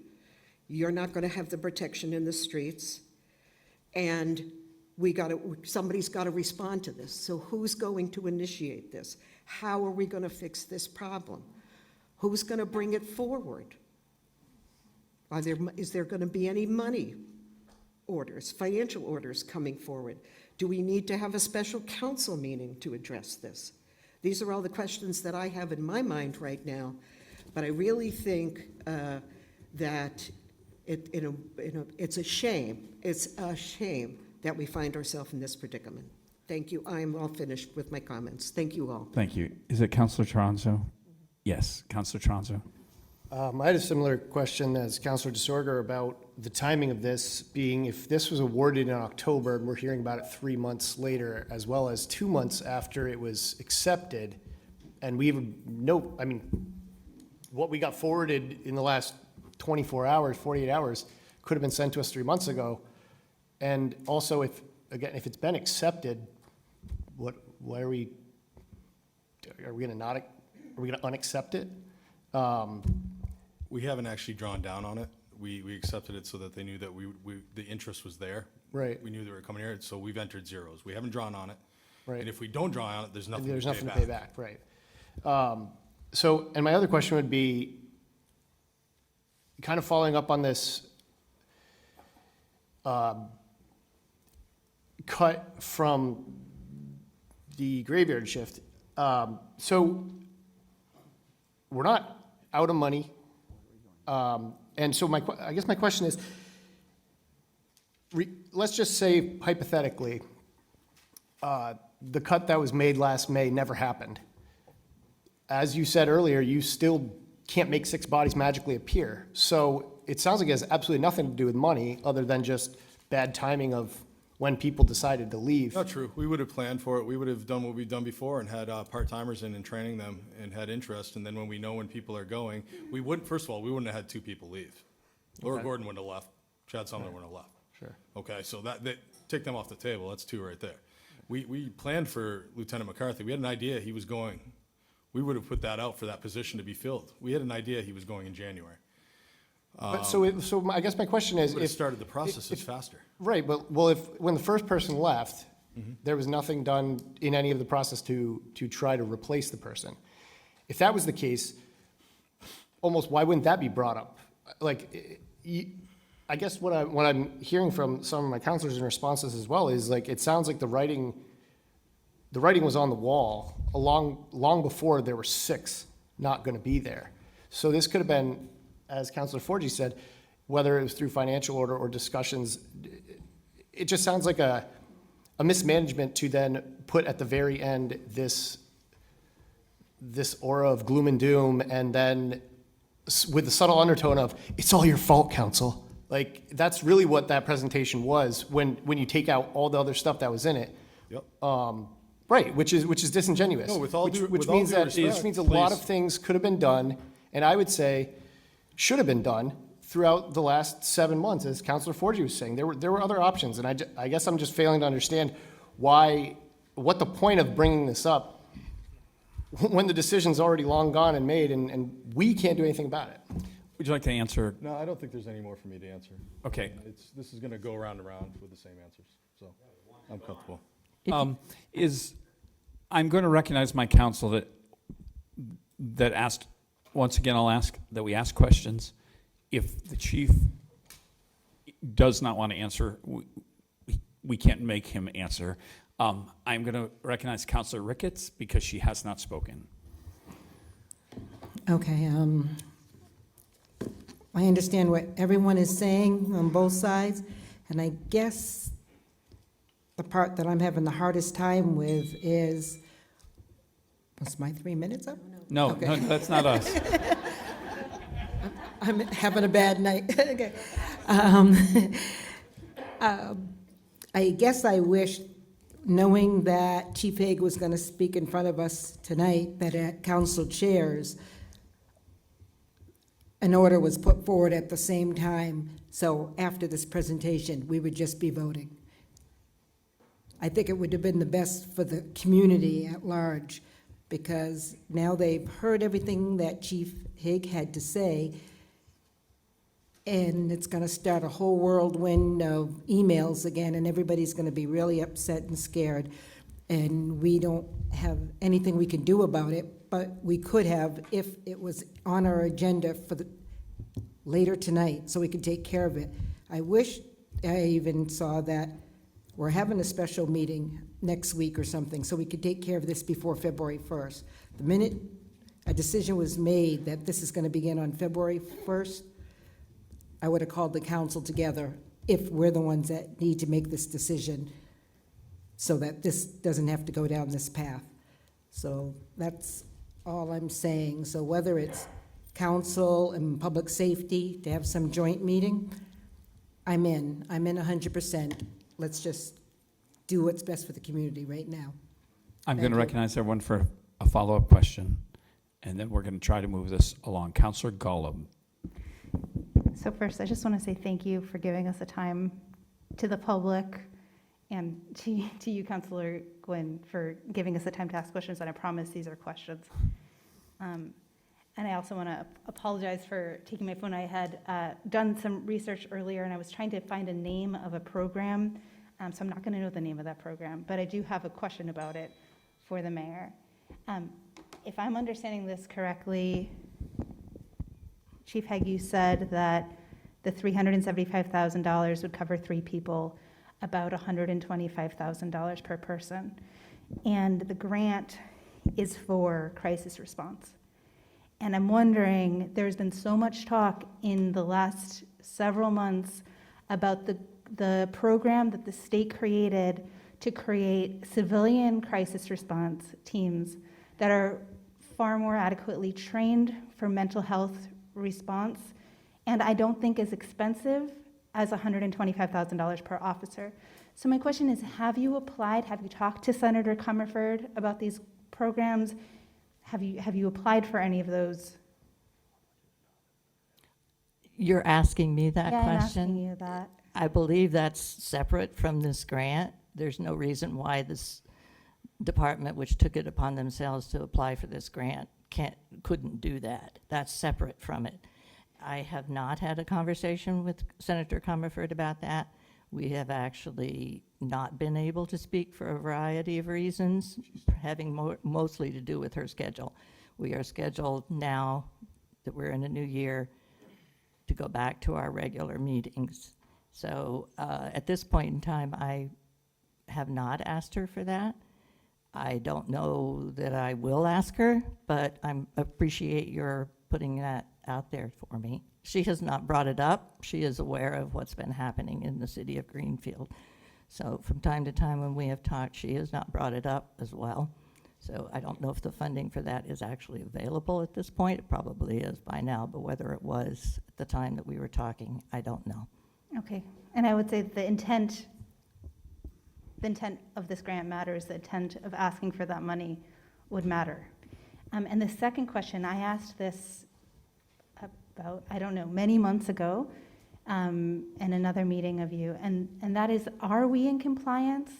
You're not going to have the protection in the streets, and somebody's got to respond to this. So who's going to initiate this? How are we going to fix this problem? Who's going to bring it forward? Is there going to be any money orders, financial orders coming forward? Do we need to have a special council meeting to address this? These are all the questions that I have in my mind right now, but I really think that it's a shame. It's a shame that we find ourselves in this predicament. Thank you. I am all finished with my comments. Thank you all. Thank you. Is it Councilor Tronzo? Yes, Councilor Tronzo. I had a similar question as Councilor DeSorger about the timing of this being, if this was awarded in October and we're hearing about it 3 months later, as well as 2 months after it was accepted, and we have what we got forwarded in the last 24 hours, 48 hours, could have been sent to us 3 months ago. And also, if it's been accepted, why are we going to unaccept it? We haven't actually drawn down on it. We accepted it so that they knew that the interest was there. Right. We knew they were coming here, so we've entered zeros. We haven't drawn on it. Right. And if we don't draw on it, there's nothing There's to nothing pay to pay back. back, right. So, and my other question would be, kind of following up on this cut from the graveyard shift. So we're not out of money. And so I guess my question is, let's just say hypothetically, the cut that was made last May never happened. As you said earlier, you still can't make 6 bodies magically appear. So it sounds like it has absolutely nothing to do with money other than just bad timing of when people decided to leave. Not true. We would have planned for it. We would have done what we've done before and had part-timers in and training them and had interest. And then when we know when people are going, first of all, we wouldn't have had 2 people leave. Laura Gordon wouldn't have left. Chad Sumner wouldn't have left. Sure. Okay, so take them off the table. That's 2 right there. We planned for Lieutenant McCarthy. We had an idea he was going. We would have put that out for that position to be filled. We had an idea he was going in January. But so I guess my question is, Would have started the process faster. right, but when the first person left, there was nothing done in any of the process to try to replace the person. If that was the case, almost why wouldn't that be brought up? Like, I guess what I'm hearing from some of my counselors in responses as well is, like, it sounds like the writing was on the wall long before there were 6 not going to be there. So this could have been, as Councilor Forgy said, whether it was through financial order or discussions, it just sounds like a mismanagement to then put at the very end this aura of gloom and doom, and then with the subtle undertone of, it's all your fault, council. Like, that's really what that presentation was when you take out all the other stuff that was in it. Yep. Right, which is disingenuous. No, with all due respect, which means a lot of things could have been done, and I would say should have been done throughout the last 7 months, as Councilor Forgy was saying. There were other options, and I guess I'm just failing to understand what the point of bringing this up when the decision's already long gone and made, and we can't do anything about it. Would you like to answer? No, I don't think there's any more for me to answer. Okay. This is going to go around and around with the same answers, so I'm comfortable. I'm going to recognize my counsel that asked, once again, I'll ask that we ask questions. If the chief does not want to answer, we can't make him answer. I'm going to recognize Councilor Ricketts because she has not spoken. Okay, I understand what everyone is saying on both sides, and I guess the part that I'm having the hardest time with is, was my 3 minutes up? No, Okay. no, that's not us. I'm having a bad night. Okay. I guess I wish, knowing that Chief Hague was going to speak in front of us tonight, that at council chairs, an order was put forward at the same time, so after this presentation, we would just be voting. I think it would have been the best for the community at large, because now they've heard everything that Chief Hague had to say, and it's going to start a whole whirlwind of emails again, and everybody's going to be really upset and scared. and we don't have anything we can do about it, but we could have if it was on our agenda for the, later tonight, so we could take care of it. I wish I even saw that we're having a special meeting next week or something, so we could take care of this before February 1st. The minute a decision was made that this is going to begin on February 1st, I would have called the council together if we're the ones that need to make this decision so that this doesn't have to go down this path. So that's all I'm saying. So whether it's council and public safety to have some joint meeting, I'm in 100%. Let's just do what's best for the community right now. I'm Thank going to you. recognize everyone for a follow-up question, and then we're going to try to move this along. Councillor Gollum. So first, I just want to say thank you for giving us the time to the public and to you, Councillor Gwynn, for giving us the time to ask questions, and I promise these are questions. And I also want to apologize for taking my phone. I had done some research earlier, and I was trying to find a name of a program, so I'm not going to know the name of that program, but I do have a question about it for the mayor. If I'm understanding this correctly, Chief Hague, you said that the $375,000 would cover 3 people, about $125,000 per person. And the grant is for crisis response. And I'm wondering, there's been so much talk in the last several months about the program that the state created to create civilian crisis response teams that are far more adequately trained for mental health response, and I don't think as expensive as $125,000 per officer. So my question is, have you applied, have you talked to Senator Comerford about these programs? Have you applied for any of those? You're asking me that Yeah, I'm question? asking you that. I believe that's separate from this grant. There's no reason why this department, which took it upon themselves to apply for this grant, couldn't do that. That's separate from it. I have not had a conversation with Senator Comerford about that. We have actually not been able to speak for a variety of reasons, having mostly to do with her schedule. We are scheduled now that we're in a new year to go back to our regular meetings. So at this point in time, I have not asked her for that. I don't know that I will ask her, but I appreciate your putting that out there for me. She has not brought it up. She is aware of what's been happening in the city of Greenfield. So from time to time when we have talked, she has not brought it up as well. So I don't know if the funding for that is actually available at this point. It probably is by now, but whether it was at the time that we were talking, I don't know. Okay, and I would say the intent of this grant matters, the intent of asking for that money would matter. And the second question, I asked this about, I don't know, many months ago in another meeting of you, and that is, are we in compliance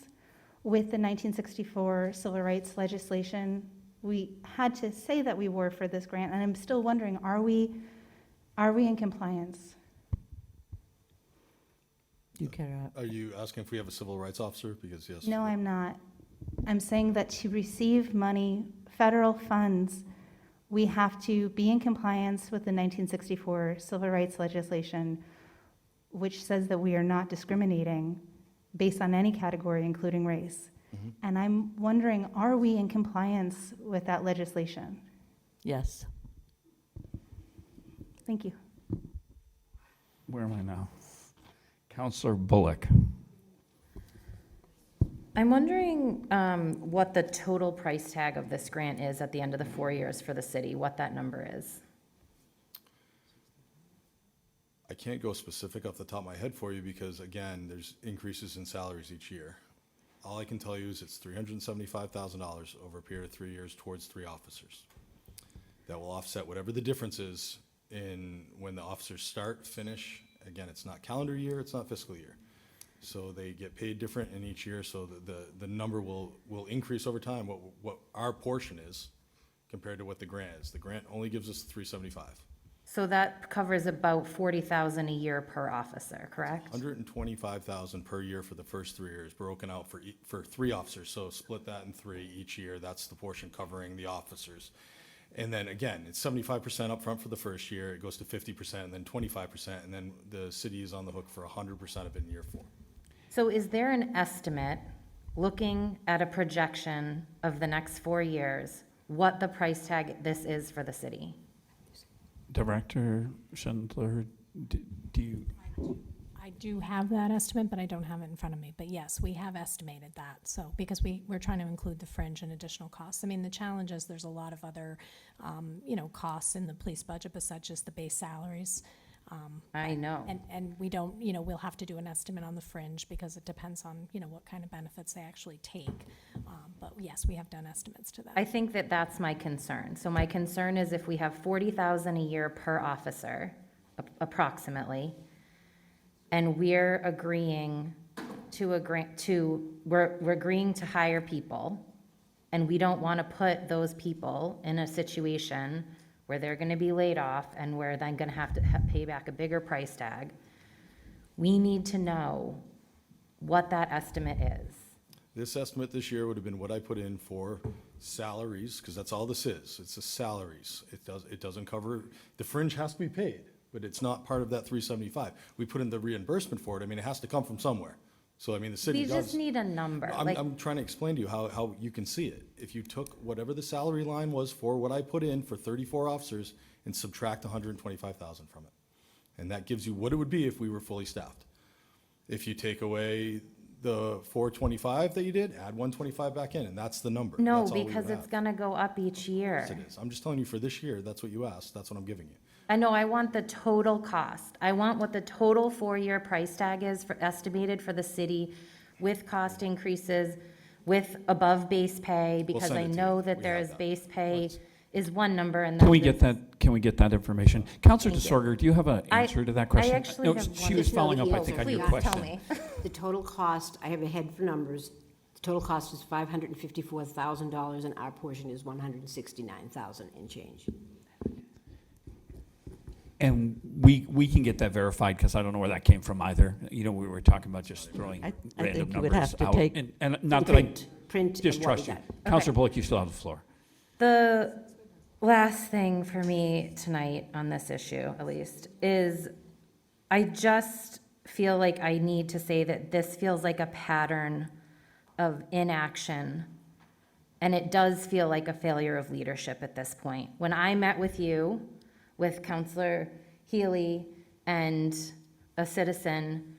with the 1964 civil rights legislation? We had to say that we were for this grant, and I'm still wondering, are we in compliance? You care? Are you asking if we have a civil rights officer? Because yes. No, I'm not. I'm saying that to receive money, federal funds, we have to be in compliance with the 1964 civil rights legislation, which says that we are not discriminating based on any category, including race. Mm-hmm. And I'm wondering, are we in compliance with that legislation? Yes. Thank you. Where am I now? Councillor Bullock. I'm wondering what the total price tag of this grant is at the end of the 4 years for the city, what that number is. I can't go specific off the top of my head for you because, again, there's increases in salaries each year. All I can tell you is it's $375,000 over a period of 3 years towards 3 officers. That will offset whatever the difference is in when the officers start, finish. Again, it's not calendar year, it's not fiscal year. So they get paid different in each year, so the number will increase over time, what our portion is compared to what the grant is. The grant only gives us $375. So that covers about 40,000 a year per officer, correct? 125,000 per year for the first 3 years, broken out for 3 officers. So split that in 3 each year. That's the portion covering the officers. And then again, it's 75% upfront for the first year. It goes to 50% and then 25%. And then the city is on the hook for 100% of it in year 4. So is there an estimate, looking at a projection of the next 4 years, what the price tag this is for the city? Director Schindler, do you? I do have that estimate, but I don't have it in front of me. But yes, we have estimated that. So, because we're trying to include the fringe and additional costs. I mean, the challenge is there's a lot of other, costs in the police budget besides just the base salaries. I know. And we don't, we'll have to do an estimate on the fringe because it depends on, what kind of benefits they actually take. But yes, we have done estimates to that. I think that that's my concern. So my concern is if we have 40,000 a year per officer, approximately, and we're agreeing we're agreeing to hire people, and we don't want to put those people in a situation where they're going to be laid off and we're then going to have to pay back a bigger price tag, we need to know what that estimate is. This estimate this year would have been what I put in for salaries, because that's all this is. It's the salaries. It doesn't cover, the fringe has to be paid, but it's not part of that 375. We put in the reimbursement for it. I mean, it has to come from somewhere. So, I mean, the city We does. just need a number. I'm trying to explain to you how you can see it. If you took whatever the salary line was for what I put in for 34 officers and subtract 125,000 from it. And that gives you what it would be if we were fully staffed. If you take away the 425 that you did, add 125 back in, and that's the number. No, That's all we would because it's have. gonna go up each year. Yes, it is. I'm just telling you for this year, that's what you asked. That's what I'm giving you. I know, I want the total cost. I want what the total 4-year price tag is for, estimated for the city with cost increases, with above base pay, because send I it to know you. that We there have is that. base pay is one number and. Can we then get that, can we get that information? Counselor Thank you. DeSorger, do you have an answer to that question? actually No, have she one. was following up, I Just think, know on the your details. question. Tell me. The total cost, I have a head for numbers, the total cost is $554,000 and our portion is $169,000 and change. And we can get that verified, because I don't know where that came from either. We were talking about just throwing I random think you would numbers have to out. take- And not that I Print of distrust what we you. got. Counselor Bullock, you still have the floor. The last thing for me tonight on this issue, at least, is I just feel like I need to say that this feels like a pattern of inaction, and it does feel like a failure of leadership at this point. When I met with you, with Counselor Healy and a citizen,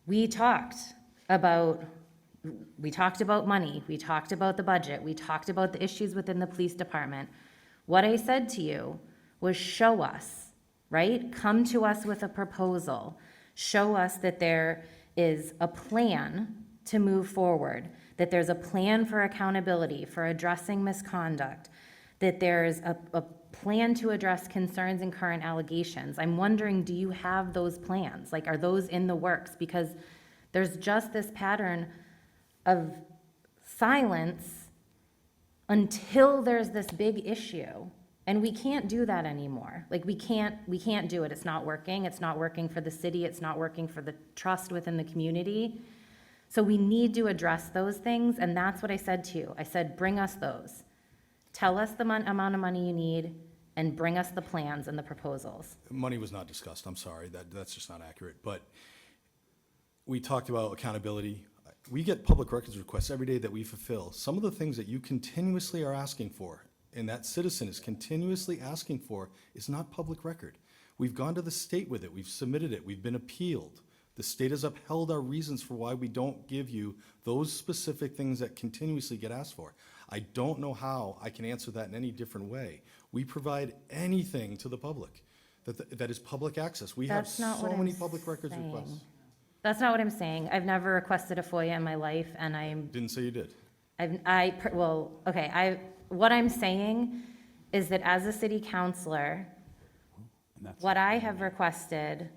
we talked about money, we talked about the budget, we talked about the issues within the police department. What I said to you was show us, right? Come to us with a proposal. Show us that there is a plan to move forward, that there's a plan for accountability, for addressing misconduct, that there's a plan to address concerns and current allegations. I'm wondering, do you have those plans? Like, are those in the works? Because there's just this pattern of silence until there's this big issue. And we can't do that anymore. Like, we can't do it. It's not working. It's not working for the city. It's not working for the trust within the community. So we need to address those things, and that's what I said to you. I said, bring us those. Tell us the amount of money you need, and bring us the plans and the proposals. Money was not discussed. I'm sorry. That's just not accurate. But we talked about accountability. We get public records requests every day that we fulfill. Some of the things that you continuously are asking for, and that citizen is continuously asking for, is not public record. We've gone to the state with it. We've submitted it. We've been appealed. The state has upheld our reasons for why we don't give you those specific things that continuously get asked for. I don't know how I can answer that in any different way. We provide anything to the public that is public access. We have That's not so what many I'm public records saying. requests. That's not what I'm saying. I've never requested a FOIA in my life, and Didn't say you did. what I'm saying is that as a city councilor, what I have requested,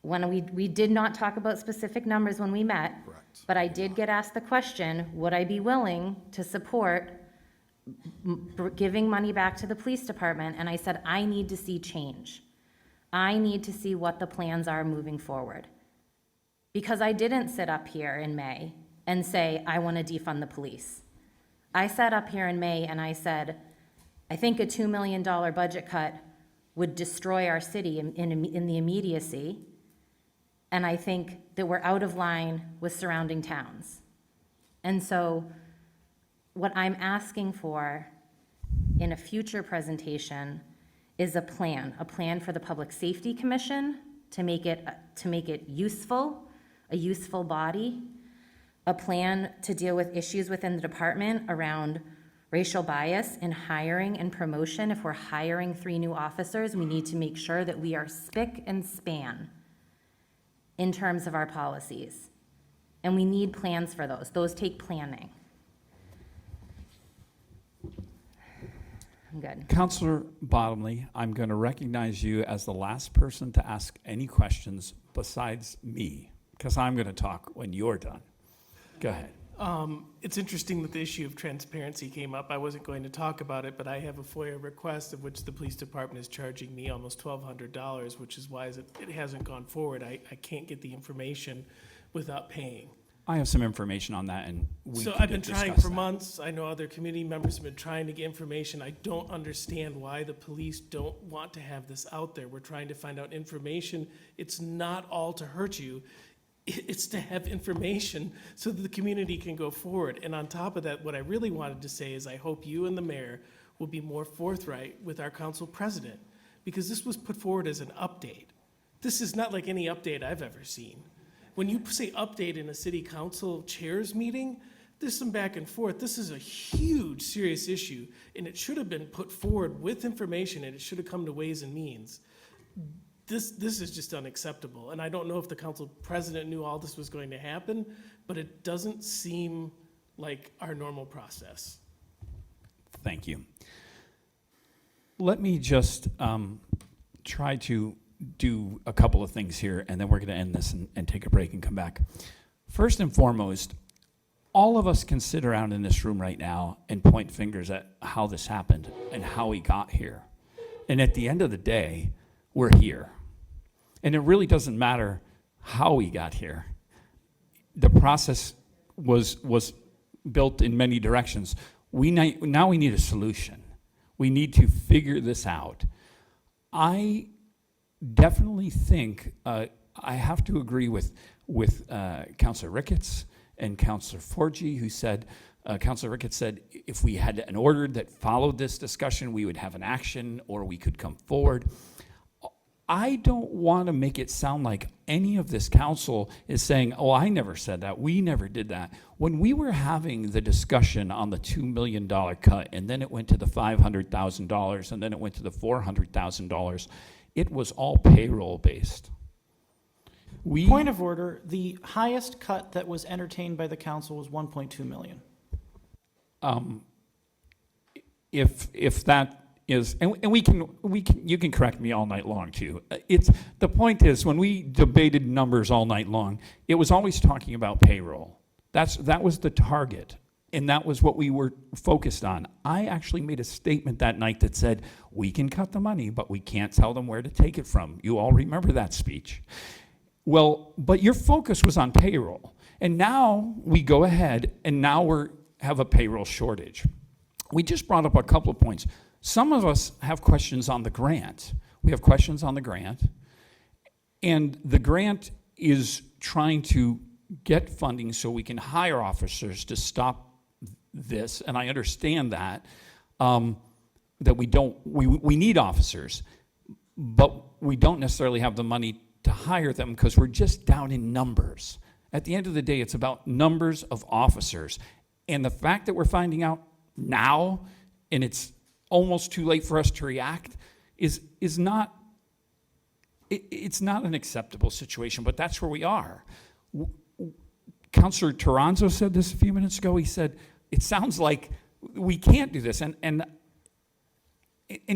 when we did not talk about specific numbers when we met, Correct. but I did get asked the question, would I be willing to support giving money back to the police department, and I said, I need to see change. I need to see what the plans are moving forward. Because I didn't sit up here in May and say, I want to defund the police. I sat up here in May and I said, I think a $2 million budget cut would destroy our city in the immediacy, and I think that we're out of line with surrounding towns. And so what I'm asking for in a future presentation is a plan for the Public Safety Commission to make it useful, a useful body, a plan to deal with issues within the department around racial bias in hiring and promotion. If we're hiring 3 new officers, we need to make sure that we are spick and span in terms of our policies. And we need plans for those. Those take planning. I'm good. Counselor Bottomley, I'm going to recognize you as the last person to ask any questions besides me, because I'm going to talk when you're done. Go ahead. It's interesting that the issue of transparency came up. I wasn't going to talk about it, but I have a FOIA request of which the police department is charging me almost $1,200, which is why it hasn't gone forward. I can't get the information without paying. I have some information on that, and we So can I've been trying discuss for that. months. I know other community members have been trying to get information. I don't understand why the police don't want to have this out there. We're trying to find out information. It's not all to hurt you. It's to have information so that the community can go forward. And on top of that, what I really wanted to say is I hope you and the mayor will be more forthright with our council president, because this was put forward as an update. This is not like any update I've ever seen. When you say update in a city council chairs meeting, there's some back and forth. This is a huge, serious issue, and it should have been put forward with information, and it should have come to Ways and Means. This is just unacceptable, and I don't know if the council president knew all this was going to happen, but it doesn't seem like our normal process. Thank you. Let me just try to do a couple of things here, and then we're going to end this and take a break and come back. First and foremost, all of us can sit around in this room right now and point fingers at how this happened and how we got here. And at the end of the day, we're here. And it really doesn't matter how we got here. The process was built in many directions. Now we need a solution. We need to figure this out. I definitely think I have to agree with Councilor Ricketts and Councilor Forgy, who said, Councilor Ricketts said, if we had an order that followed this discussion, we would have an action or we could come forward. I don't want to make it sound like any of this council is saying, oh, I never said that. We never did that. When we were having the discussion on the $2 million cut, and then it went to the $500,000, and then it went to the $400,000, it was all payroll based. Point of order, the highest cut that was entertained by the council was 1.2 million. If that is, and you can correct me all night long too. The point is, when we debated numbers all night long, it was always talking about payroll. That was the target, and that was what we were focused on. I actually made a statement that night that said, we can cut the money, but we can't tell them where to take it from. You all remember that speech. Well, but your focus was on payroll, and now we go ahead, and now we have a payroll shortage. We just brought up a couple of points. Some of us have questions on the grant. We have questions on the grant, and the grant is trying to get funding so we can hire officers to stop this, and I understand that, that we need officers, but we don't necessarily have the money to hire them because we're just down in numbers. At the end of the day, it's about numbers of officers, and the fact that we're finding out now, and it's almost too late for us to react, is not, it's not an acceptable situation, but that's where we are. Councilor Toronzo said this a few minutes ago. He said, it sounds like we can't do this. And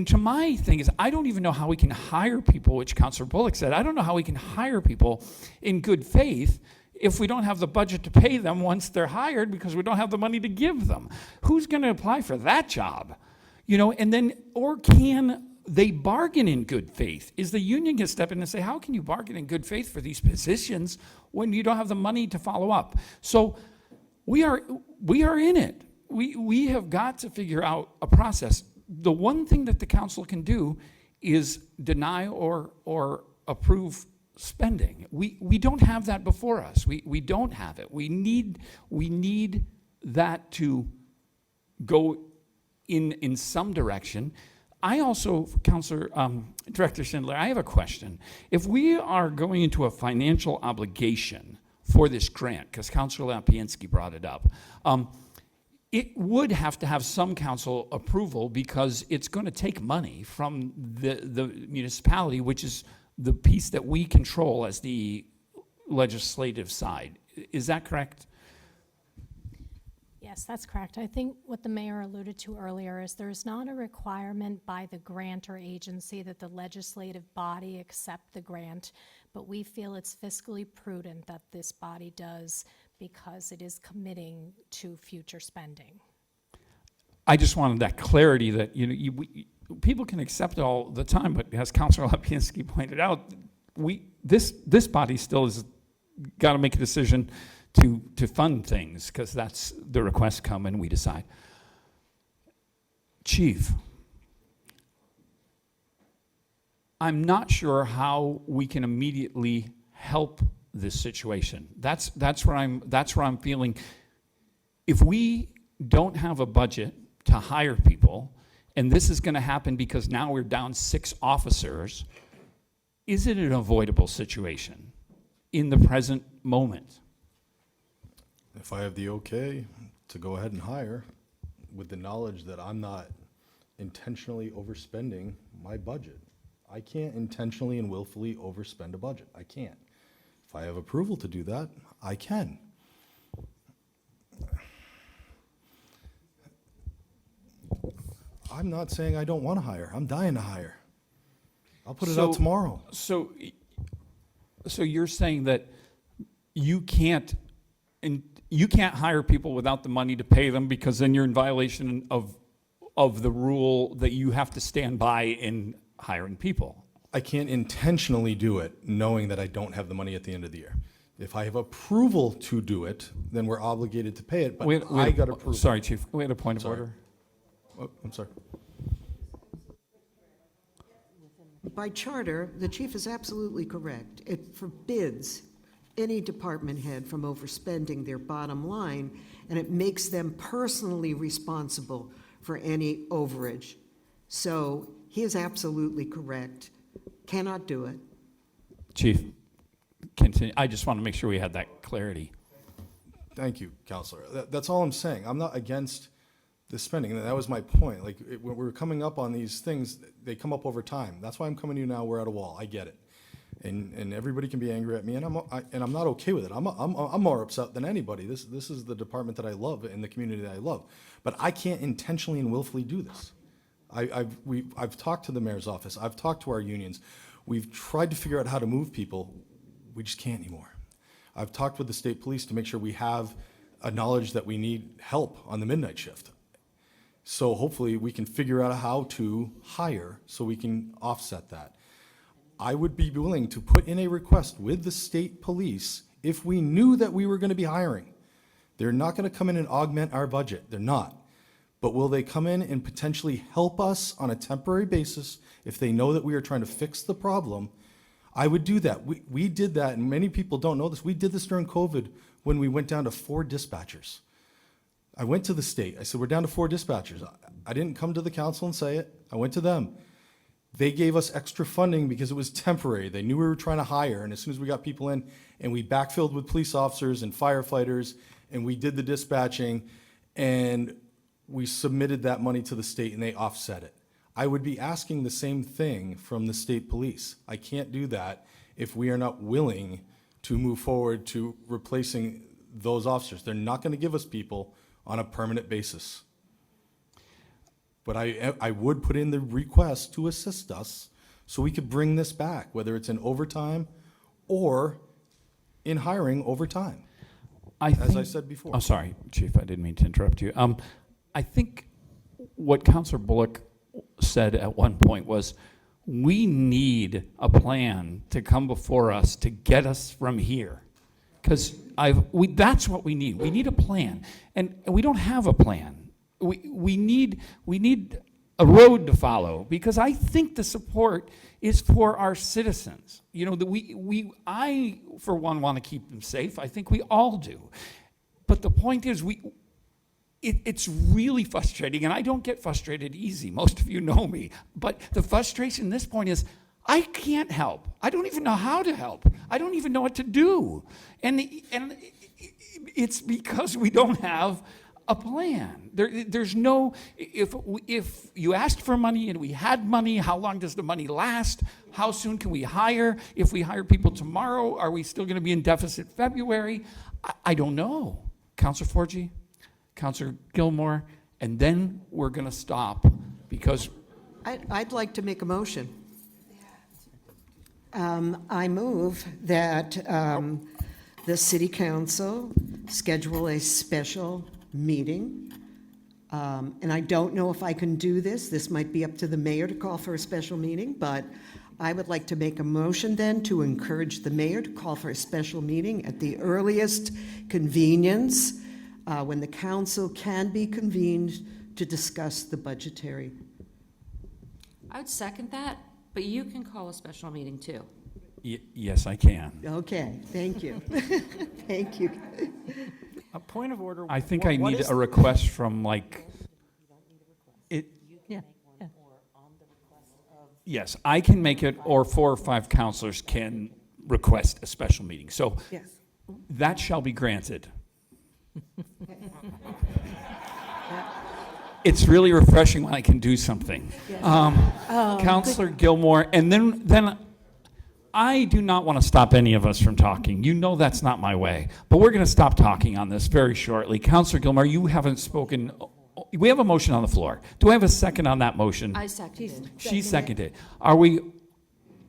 to my thing is, I don't even know how we can hire people, which Councilor Bullock said. I don't know how we can hire people in good faith if we don't have the budget to pay them once they're hired because we don't have the money to give them? Who's going to apply for that job? You know, and then, or can they bargain in good faith? Is the union going to step in and say, how can you bargain in good faith for these positions when you don't have the money to follow up? So we are in it. We have got to figure out a process. The one thing that the council can do is deny or approve spending. We don't have that before us. We don't have it. We need that to go in some direction. I also, Director Schindler, I have a question. If we are going into a financial obligation for this grant, because Councilor Lapinski brought it up, it would have to have some council approval because it's going to take money from the municipality, which is the piece that we control as the legislative side. Is that correct? Yes, that's correct. I think what the mayor alluded to earlier is there's not a requirement by the grantor agency that the legislative body accept the grant, but we feel it's fiscally prudent that this body does because it is committing to future spending. I just wanted that clarity that people can accept it all the time, but as Councilor Lapinski pointed out, this body still has got to make a decision to fund things because that's the requests come and we decide. Chief, I'm not sure how we can immediately help this situation. That's where I'm feeling. If we don't have a budget to hire people, and this is going to happen because now we're down 6 officers, is it an avoidable situation in the present moment? If I have the okay to go ahead and hire, with the knowledge that I'm not intentionally overspending my budget. I can't intentionally and willfully overspend a budget. I can't. If I have approval to do that, I can. I'm not saying I don't want to hire. I'm dying to hire. I'll put it out tomorrow. So you're saying that you can't hire people without the money to pay them because then you're in violation of the rule that you have to stand by in hiring people. I can't intentionally do it knowing that I don't have the money at the end of the year. If I have approval to do it, then we're obligated to pay it, but I got approval. Sorry, Chief. We had a point of order. Oh, I'm sorry. By charter, the chief is absolutely correct. It forbids any department head from overspending their bottom line, and it makes them personally responsible for any overage. So he is absolutely correct. Cannot do it. Chief, continue. I just want to make sure we had that clarity. Thank you, Counselor. That's all I'm saying. I'm not against the spending, and that was my point. Like, when we're coming up on these things, they come up over time. That's why I'm coming to you now. We're at a wall. I get it. And everybody can be angry at me, and I'm not okay with it. I'm more upset than anybody. This is the department that I love and the community that I love. But I can't intentionally and willfully do this. I've talked to the mayor's office. I've talked to our unions. We've tried to figure out how to move people. We just can't anymore. I've talked with the state police to make sure we have a knowledge that we need help on the midnight shift. So hopefully we can figure out how to hire so we can offset that. I would be willing to put in a request with the state police if we knew that we were going to be hiring. They're not going to come in and augment our budget. They're not. But will they come in and potentially help us on a temporary basis if they know that we are trying to fix the problem? I would do that. We did that, and many people don't know this. We did this during COVID when we went down to 4 dispatchers. I went to the state. I said, we're down to 4 dispatchers. I didn't come to the council and say it. I went to them. They gave us extra funding because it was temporary. They knew we were trying to hire, and as soon as we got people in, and we backfilled with police officers and firefighters, and we did the dispatching, and we submitted that money to the state, and they offset it. I would be asking the same thing from the state police. I can't do that if we are not willing to move forward to replacing those officers. They're not going to give us people on a permanent basis. But I would put in the request to assist us so we could bring this back, whether it's in overtime or in hiring over time, I as I think- said before. Oh, sorry, Chief, I didn't mean to interrupt you. I think what Councilor Bullock said at one point was, we need a plan to come before us to get us from here. Because that's what we need. We need a plan. And we don't have a plan. We need a road to follow, because I think the support is for our citizens. You know, I, for one, want to keep them safe. I think we all do. But the point is, it's really frustrating, and I don't get frustrated easy. Most of you know me. But the frustration at this point is, I can't help. I don't even know how to help. I don't even know what to do. And it's because we don't have a plan. There's no, if you asked for money and we had money, how long does the money last? How soon can we hire? If we hire people tomorrow, are we still going to be in deficit February? I don't know. Councilor Forgy, Councilor Gilmore, and then we're going to stop, because I'd like to make a motion. I move that the city council schedule a special meeting. And I don't know if I can do this. This might be up to the mayor to call for a special meeting, but I would like to make a motion then to encourage the mayor to call for a special meeting at the earliest convenience, when the council can be convened to discuss the budgetary. I would second that, but you can call a special meeting too. yes, I can. Okay, thank you. Thank you. A point of order. I think what- I what need is- a request from, like, it. Yeah. Yes, I can make it, or 4 or 5 counselors can request a special meeting. So Yes. that shall be granted. It's really refreshing when I can do something. Counselor Gilmore, and then I do not want to stop any of us from talking. You know that's not my way. But we're going to stop talking on this very shortly. Counselor Gilmore, you haven't spoken. We have a motion on the floor. Do I have a second on that motion? I seconded. She seconded. Are we,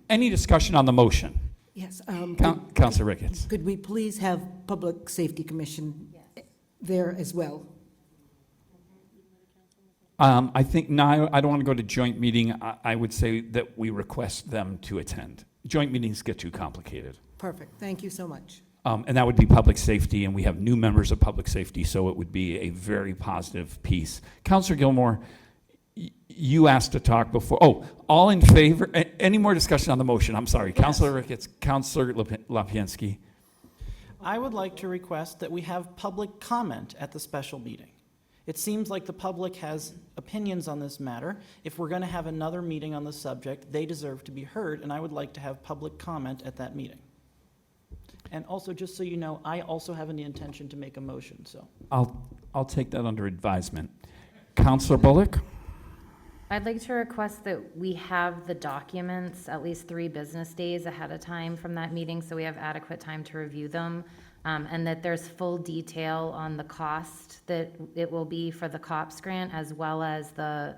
any discussion on the motion? Yes. Counselor Ricketts. Could we please have Public Safety Commission there as well? I think, no, I don't want to go to joint meeting. I would say that we request them to attend. Joint meetings get too complicated. Perfect. Thank you so much. And that would be public safety, and we have new members of public safety, so it would be a very positive piece. Counselor Gilmore, you asked to talk before. Oh, all in favor? Any more discussion on the motion? I'm sorry. Yes. Counselor Ricketts, Counselor Lapinski. I would like to request that we have public comment at the special meeting. It seems like the public has opinions on this matter. If we're going to have another meeting on the subject, they deserve to be heard, and I would like to have public comment at that meeting. And also, just so you know, I also have the intention to make a motion, so. I'll take that under advisement. Counselor Bullock? I'd like to request that we have the documents at least 3 business days ahead of time from that meeting, so we have adequate time to review them, and that there's full detail on the cost that it will be for the COPS grant, as well as the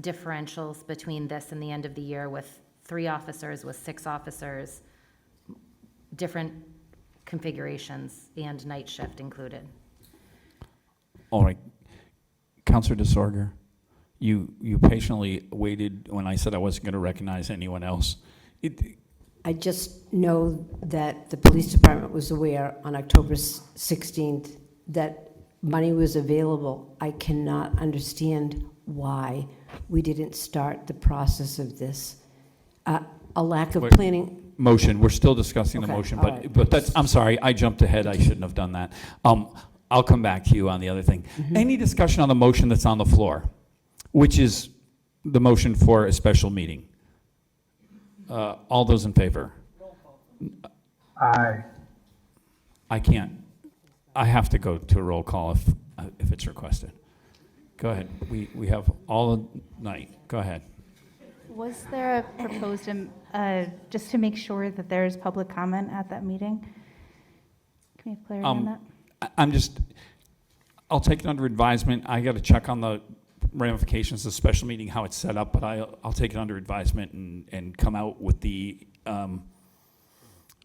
differentials between this and the end of the year with 3 officers, with 6 officers, different configurations, and night shift included. All right. Counselor DeSorger, you patiently waited when I said I wasn't going to recognize anyone else. I just know that the police department was aware on October 16th that money was available. I cannot understand why we didn't start the process of this. A lack of planning. Motion, we're still discussing the Okay, motion, all but right. but that's, I'm sorry, I jumped ahead, I shouldn't have done that. I'll come back to you on the other thing. Any discussion on the motion that's on the floor, which is the motion for a special meeting? All those in favor? Aye. I can't. I have to go to a roll call if it's requested. Go ahead. We have all night. Go ahead. Was there a proposed, just to make sure that there is public comment at that meeting? Can we have clarity on that? I'll take it under advisement. I got to check on the ramifications of the special meeting, how it's set up, but I'll take it under advisement and come out with the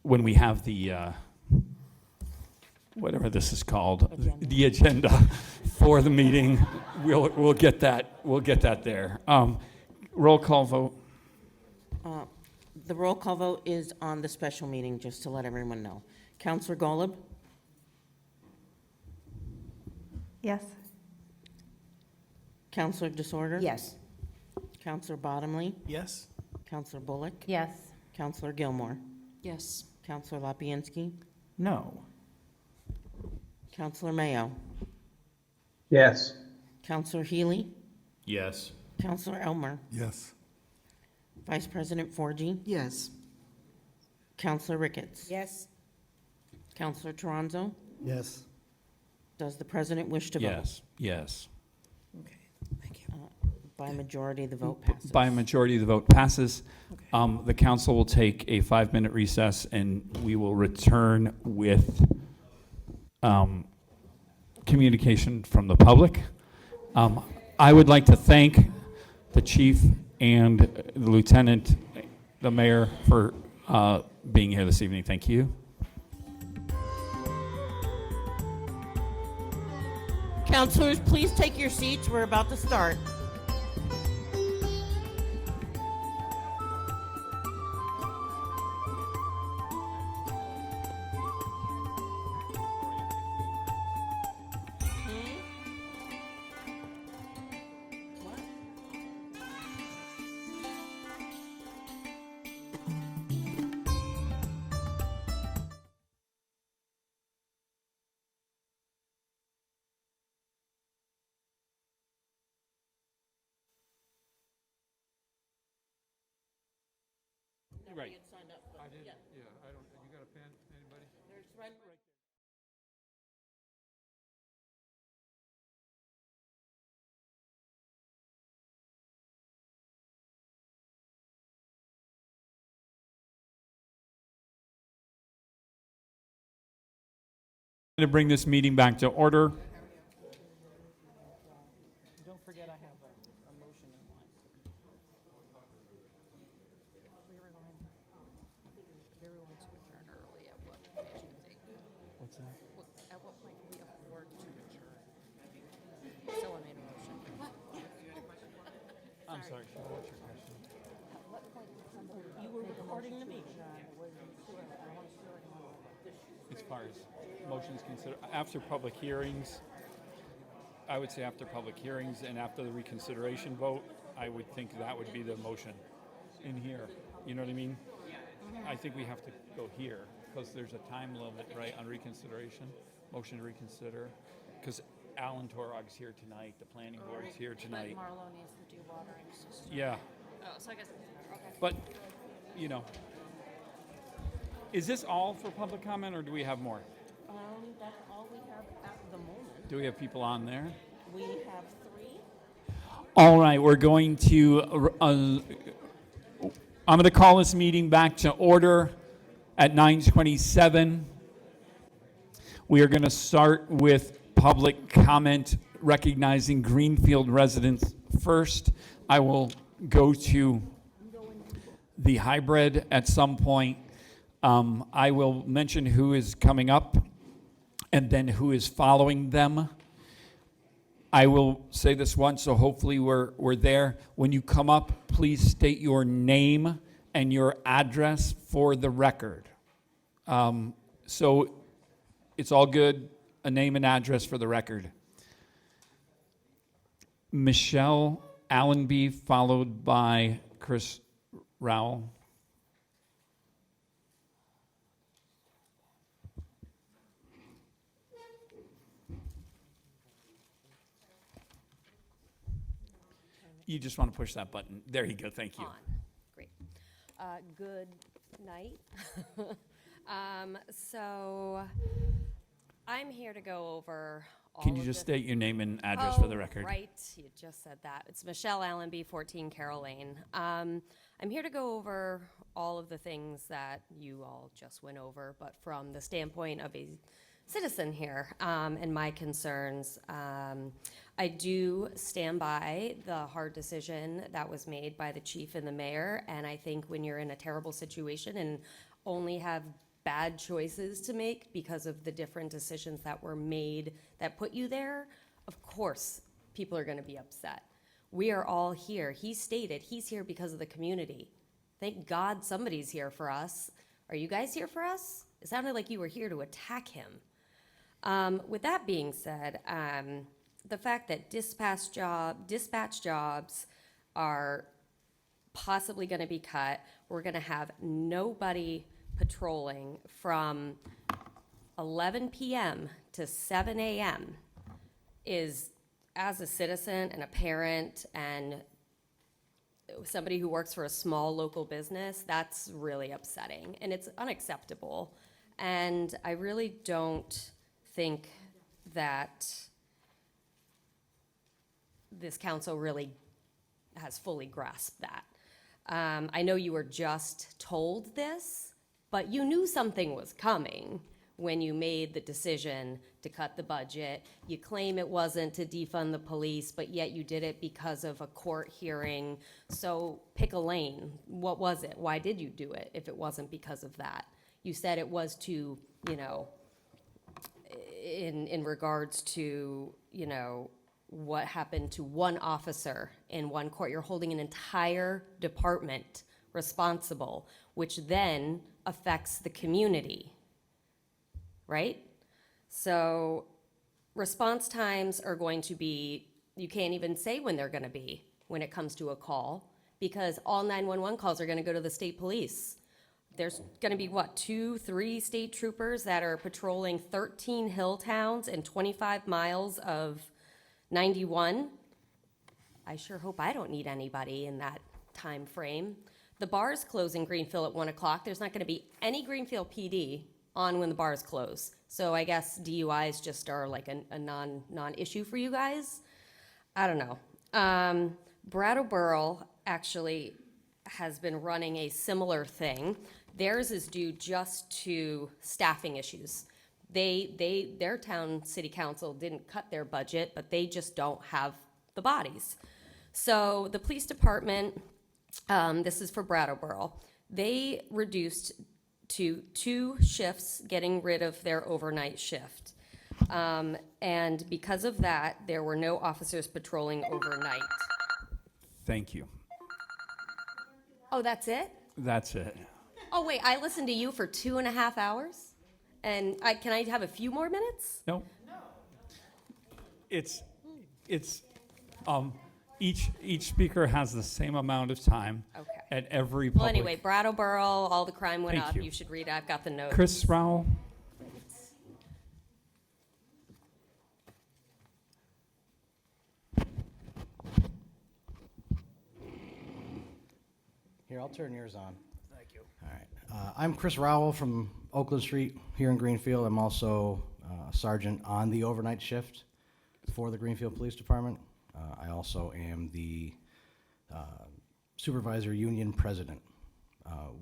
when we have the, whatever this is called, the agenda for the meeting, we'll get that there. Roll call vote. The roll call vote is on the special meeting, just to let everyone know. Counselor Golub? Yes. Counselor Disorder? Yes. Counselor Bottomley? Yes? Counselor Bullock? Yes. Counselor Gilmore? Yes. Counselor Lapinski? No. Counselor Mayo? Yes. Counselor Healy? Yes. Counselor Elmer? Yes. Vice President Forgy? Yes. Counselor Ricketts? Yes. Counselor Toronzo? Yes. Does the president wish to vote? Yes, yes. Okay, thank you. By majority, the vote passes. By a majority, the vote passes. The council will take a 5-minute recess, and we will return with communication from the public. I would like to thank the chief and the lieutenant, the mayor, for being here this evening. Thank you. Counselors, please take your seats. We're about to start. Right. I didn't, yeah, I don't, you got a pen, anybody? There's right there. To bring this meeting back to order. Don't forget I have a motion in line. What's that? At what point do we afford to adjourn? Someone made a motion. I'm sorry, Cheryl, what's your question? You were recording the meeting. As far as motions considered, after public hearings, I would say after public hearings and after the reconsideration vote, I would think that would be the motion in here. You know what I mean? I think we have to go here because there's a time limit, right, on reconsideration, motion to reconsider. Because Alan Torog's here tonight, the planning board's here tonight. Marlo needs the dewatering system. Yeah, Oh, so I guess, okay. but, you know, is this all for public comment or do we have more? That's all we have at the moment. Do we have people on there? We have 3. All right, we're going to, I'm going to call this meeting back to order at 9:27. We are going to start with public comment, recognizing Greenfield residents first. I will go to the hybrid at some point. I will mention who is coming up and then who is following them. I will say this once, so hopefully we're there. When you come up, please state your name and your address for the record. So it's all good, a name and address for the record. Michelle Allenby, followed by Chris Rowell. You just want to push that button. There you go. Thank you. On. Great. Good night. So I'm here to go over all Can you of just the- state your name and address for the record? Right, you just said that. It's Michelle Allenby, 14 Carroll Lane. I'm here to go over all of the things that you all just went over, but from the standpoint of a citizen here and my concerns. I do stand by the hard decision that was made by the chief and the mayor, and I think when you're in a terrible situation and only have bad choices to make because of the different decisions that were made that put you there, of course, people are going to be upset. We are all here. He stated he's here because of the community. Thank God somebody's here for us. Are you guys here for us? It sounded like you were here to attack him. With that being said, the fact that dispatch jobs are possibly going to be cut, we're going to have nobody patrolling from 11 p.m. to 7 a.m. is, as a citizen and a parent and somebody who works for a small local business, that's really upsetting and it's unacceptable. And I really don't think that this council really has fully grasped that. I know you were just told this, but you knew something was coming when you made the decision to cut the budget. You claim it wasn't to defund the police, but yet you did it because of a court hearing. So pick a lane. What was it? Why did you do it if it wasn't because of that? You said it was to, you know, in regards to, you know, what happened to one officer in one court. You're holding an entire department responsible, which then affects the community, right? So response times are going to be, you can't even say when they're going to be when it comes to a call, because all 911 calls are going to go to the state police. There's going to be, what, 2-3 state troopers that are patrolling 13 hill towns and 25 miles of 91. I sure hope I don't need anybody in that time frame. The bars close in Greenfield at 1 o'clock. There's not going to be any Greenfield PD on when the bars close. So I guess DUIs just are like a non-issue for you guys. I don't know. Brattleboro actually has been running a similar thing. Theirs is due just to staffing issues. Their town city council didn't cut their budget, but they just don't have the bodies. So the police department, this is for Brattleboro, they reduced to 2 shifts, getting rid of their overnight shift. And because of that, there were no officers patrolling overnight. Thank you. Oh, that's it? That's it. Oh, wait, I listened to you for 2.5 hours? And can I have a few more minutes? No. It's each speaker has the same amount of time Okay. at every Well, public. anyway, Brattleboro, all the crime went Thank up. you. You should read it. I've got the notes. Chris Rowell. Here, I'll turn yours on. Thank you. All right. I'm Chris Rowell from Oakland Street here in Greenfield. I'm also a sergeant on the overnight shift for the Greenfield Police Department. I also am the supervisor union president.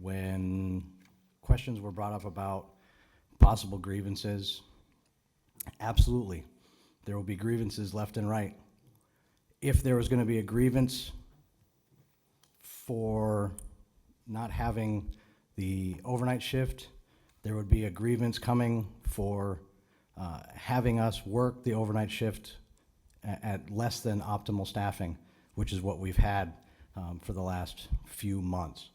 When questions were brought up about possible grievances, absolutely, there will be grievances left and right. If there was going to be a grievance for not having the overnight shift, there would be a grievance coming for having us work the overnight shift at less than optimal staffing, which is what we've had for the last few months.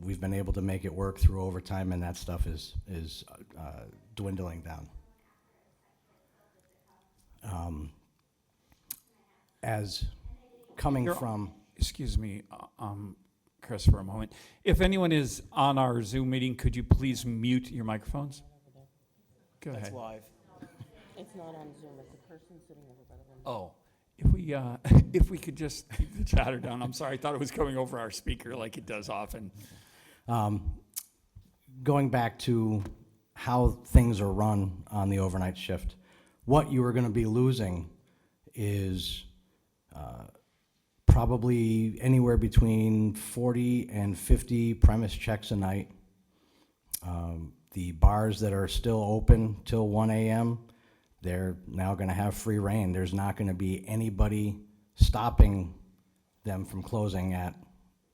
We've been able to make it work through overtime, and that stuff is dwindling down. As coming from... Excuse me, Chris, for a moment. If anyone is on our Zoom meeting, could you please mute your microphones? Go ahead. It's live. It's not on Zoom, it's a person sitting over by the window. Oh, if we could just keep the chatter down. I'm sorry, I thought it was coming over our speaker like it does often. Going back to how things are run on the overnight shift, what you are going to be losing is probably anywhere between 40 and 50 premise checks a night. The bars that are still open till 1 a.m., they're now going to have free reign. There's not going to be anybody stopping them from closing at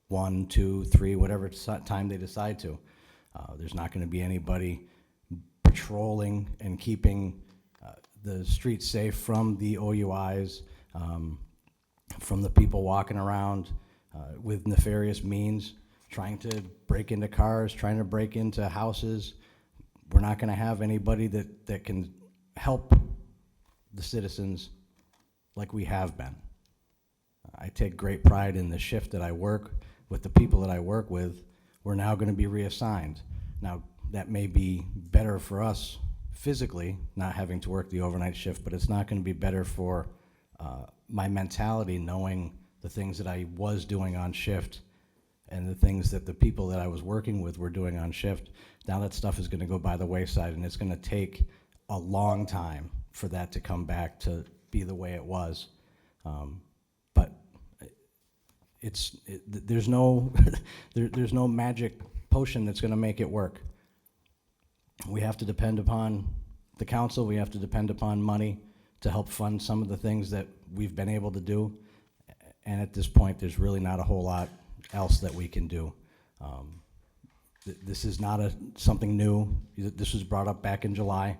1, 2, 3, whatever time they decide to. There's not going to be anybody patrolling and keeping the streets safe from the OUIs, from the people walking around with nefarious means, trying to break into cars, trying to break into houses. We're not going to have anybody that can help the citizens like we have been. I take great pride in the shift that I work with, the people that I work with. We're now going to be reassigned. Now, that may be better for us physically, not having to work the overnight shift, but it's not going to be better for my mentality, knowing the things that I was doing on shift and the things that the people that I was working with were doing on shift. Now that stuff is going to go by the wayside, and it's going to take a long time for that to come back to be the way it was. But there's no there's no magic potion that's going to make it work. We have to depend upon the council. We have to depend upon money to help fund some of the things that we've been able to do. And at this point, there's really not a whole lot else that we can do. This is not something new. This was brought up back in July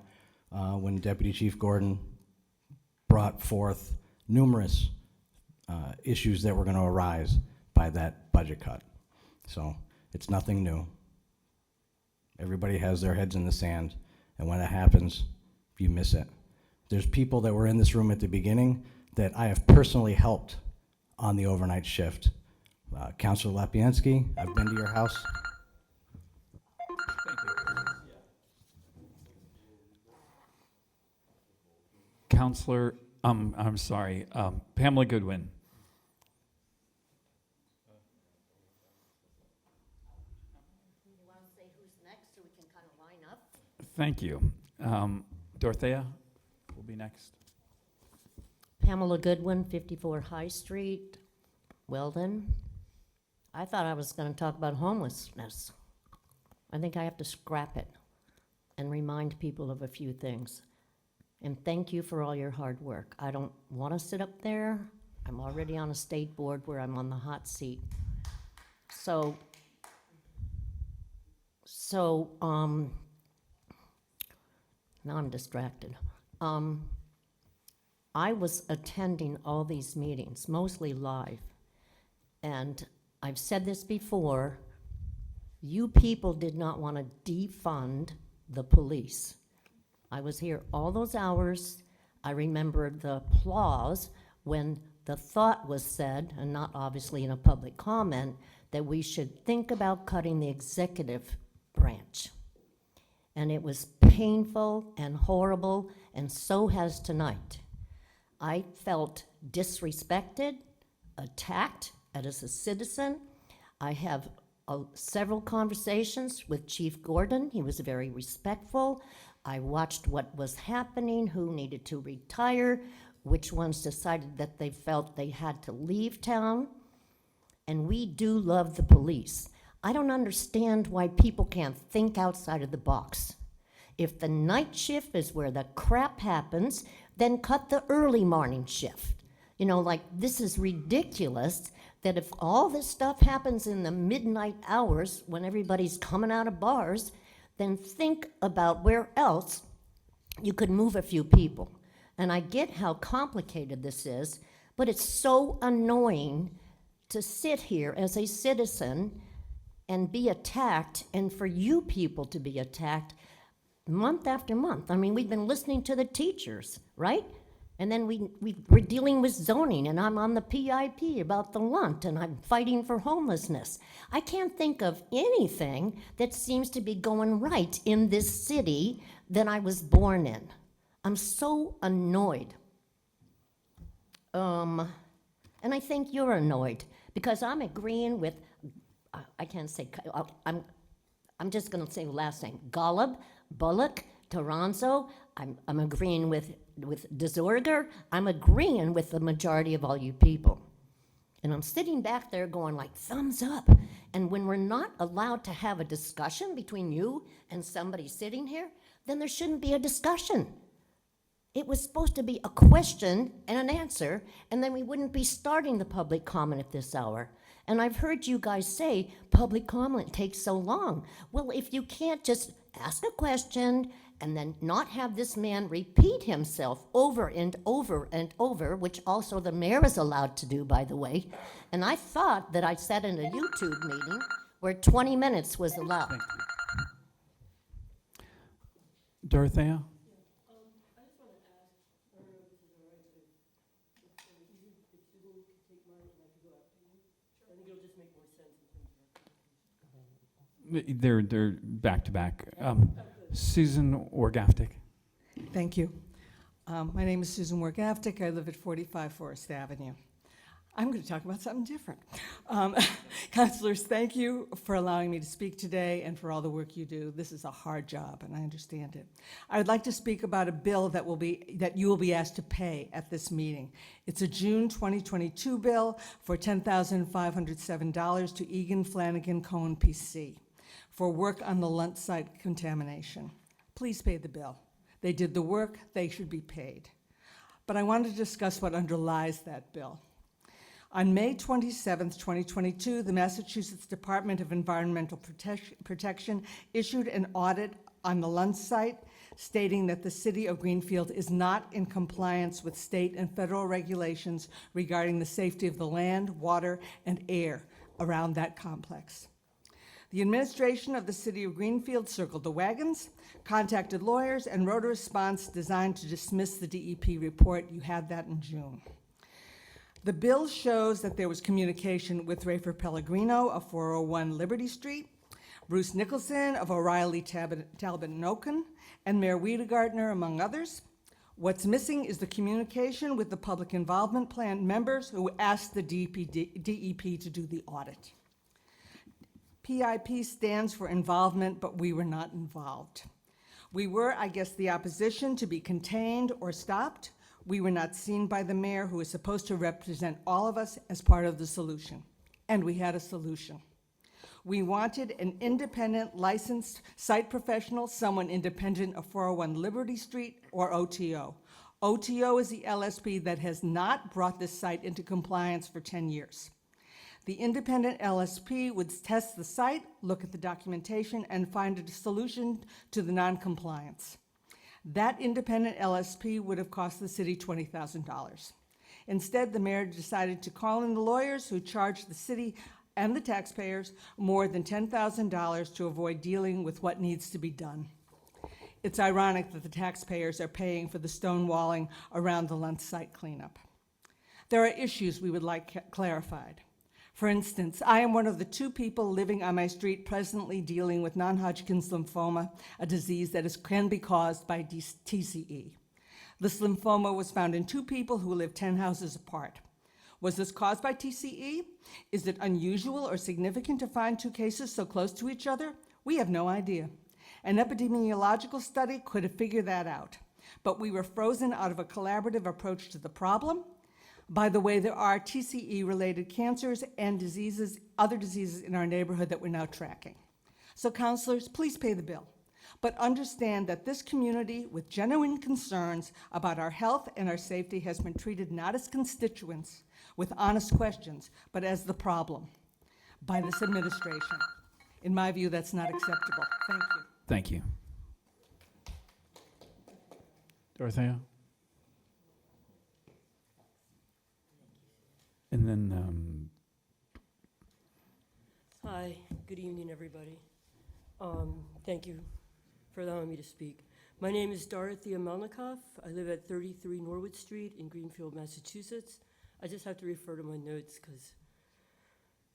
when Deputy Chief Gordon brought forth numerous issues that were going to arise by that budget cut. So it's nothing new. Everybody has their heads in the sand, and when it happens, you miss it. There's people that were in this room at the beginning that I have personally helped on the overnight shift. Councilor Lapiansky, I've been to your house. Counselor, I'm sorry, Pamela Goodwin. You want to say who's next so we can kind of line up? Thank you. Dorothea will be next. Pamela Goodwin, 54 High Street, Weldon. I thought I was going to talk about homelessness. I think I have to scrap it and remind people of a few things. And thank you for all your hard work. I don't want to sit up there. I'm already on a state board where I'm on the hot seat. So now I'm distracted. I was attending all these meetings, mostly live, and I've said this before, you people did not want to defund the police. I was here all those hours. I remember the applause when the thought was said, and not obviously in a public comment, that we should think about cutting the executive branch. And it was painful and horrible, and so has tonight. I felt disrespected, attacked as a citizen. I have several conversations with Chief Gordon. He was very respectful. I watched what was happening, who needed to retire, which ones decided that they felt they had to leave town. And we do love the police. I don't understand why people can't think outside of the box. If the night shift is where the crap happens, then cut the early morning shift. You know, like, this is ridiculous that if all this stuff happens in the midnight hours when everybody's coming out of bars, then think about where else you could move a few people. And I get how complicated this is, but it's so annoying to sit here as a citizen and be attacked, and for you people to be attacked month after month. I mean, we've been listening to the teachers, right? And then we're dealing with zoning, and I'm on the PIP about the LUNT, and I'm fighting for homelessness. I can't think of anything that seems to be going right in this city that I was born in. I'm so annoyed. And I think you're annoyed, because I'm agreeing with, I can't say, I'm just going to say the last name, Golub, Bullock, Toronzo. I'm agreeing with Desorger. I'm agreeing with the majority of all you people. And I'm sitting back there going like, thumbs up. And when we're not allowed to have a discussion between you and somebody sitting here, then there shouldn't be a discussion. It was supposed to be a question and an answer, and then we wouldn't be starting the public comment at this hour. And I've heard you guys say public comment takes so long. Well, if you can't just ask a question and then not have this man repeat himself over and over and over, which also the mayor is allowed to do, by the way. And I thought that I sat in a YouTube meeting where 20 minutes was allowed. Thank you. Dorothea? They're back to back. Susan Orgaftik. Thank you. My name is Susan Worgaftik. I live at 45 Forest Avenue. I'm going to talk about something different. Councilors, thank you for allowing me to speak today and for all the work you do. This is a hard job, and I understand it. I would like to speak about a bill that you will be asked to pay at this meeting. It's a June 2022 bill for $10,507 to Egan Flanagan Cohen PC for work on the Lunt site contamination. Please pay the bill. They did the work, they should be paid. But I want to discuss what underlies that bill. On May 27, 2022, the Massachusetts Department of Environmental Protection issued an audit on the Lunt site, stating that the city of Greenfield is not in compliance with state and federal regulations regarding the safety of the land, water, and air around that complex. The administration of the city of Greenfield circled the wagons, contacted lawyers, and wrote a response designed to dismiss the DEP report. You had that in June. The bill shows that there was communication with Rafer Pellegrino of 401 Liberty Street, Bruce Nicholson of O'Reilly Talbot and Oaken, and Mayor Wiedegartner, among others. What's missing is the communication with the public involvement plan members who asked the DEP to do the audit. PIP stands for involvement, but we were not involved. We were, I guess, the opposition to be contained or stopped. We were not seen by the mayor, who is supposed to represent all of us, as part of the solution. And we had a solution. We wanted an independent, licensed site professional, someone independent of 401 Liberty Street or OTO. OTO is the LSP that has not brought this site into compliance for 10 years. The independent LSP would test the site, look at the documentation, and find a solution to the non-compliance. That independent LSP would have cost the city $20,000. Instead, the mayor decided to call in the lawyers who charged the city and the taxpayers more than $10,000 to avoid dealing with what needs to be done. It's ironic that the taxpayers are paying for the stonewalling around the Lunt site cleanup. There are issues we would like clarified. For instance, I am one of the 2 people living on my street presently dealing with non-Hodgkin's lymphoma, a disease that can be caused by TCE. This lymphoma was found in 2 people who live 10 houses apart. Was this caused by TCE? Is it unusual or significant to find 2 cases so close to each other? We have no idea. An epidemiological study could have figured that out, but we were frozen out of a collaborative approach to the problem. By the way, there are TCE-related cancers and diseases, other diseases in our neighborhood that we're now tracking. So councilors, please pay the bill. But understand that this community with genuine concerns about our health and our safety has been treated not as constituents with honest questions, but as the problem by this administration. In my view, that's not acceptable. Thank you. Thank you. Dorothea? And then, Hi, good evening, everybody. Thank you for allowing me to speak. My name is Dorothea Melnikoff. I live at 33 Norwood Street in Greenfield, Massachusetts. I just have to refer to my notes because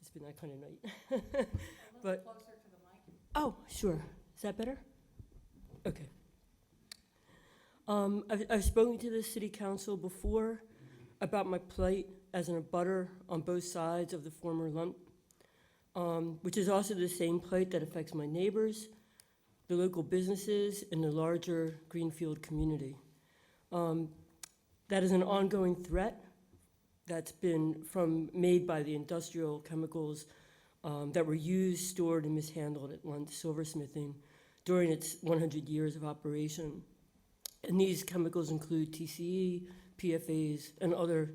it's been that kind of night. But closer to the mic. Oh, sure. Is that better? Okay. I've spoken to the city council before about my plight as an abutter on both sides of the former Lunt, which is also the same plight that affects my neighbors, the local businesses, and the larger Greenfield community. That is an ongoing threat that's been made by the industrial chemicals that were used, stored, and mishandled at Lunt Silversmithing during its 100 years of operation. And these chemicals include TCE, PFAs, and other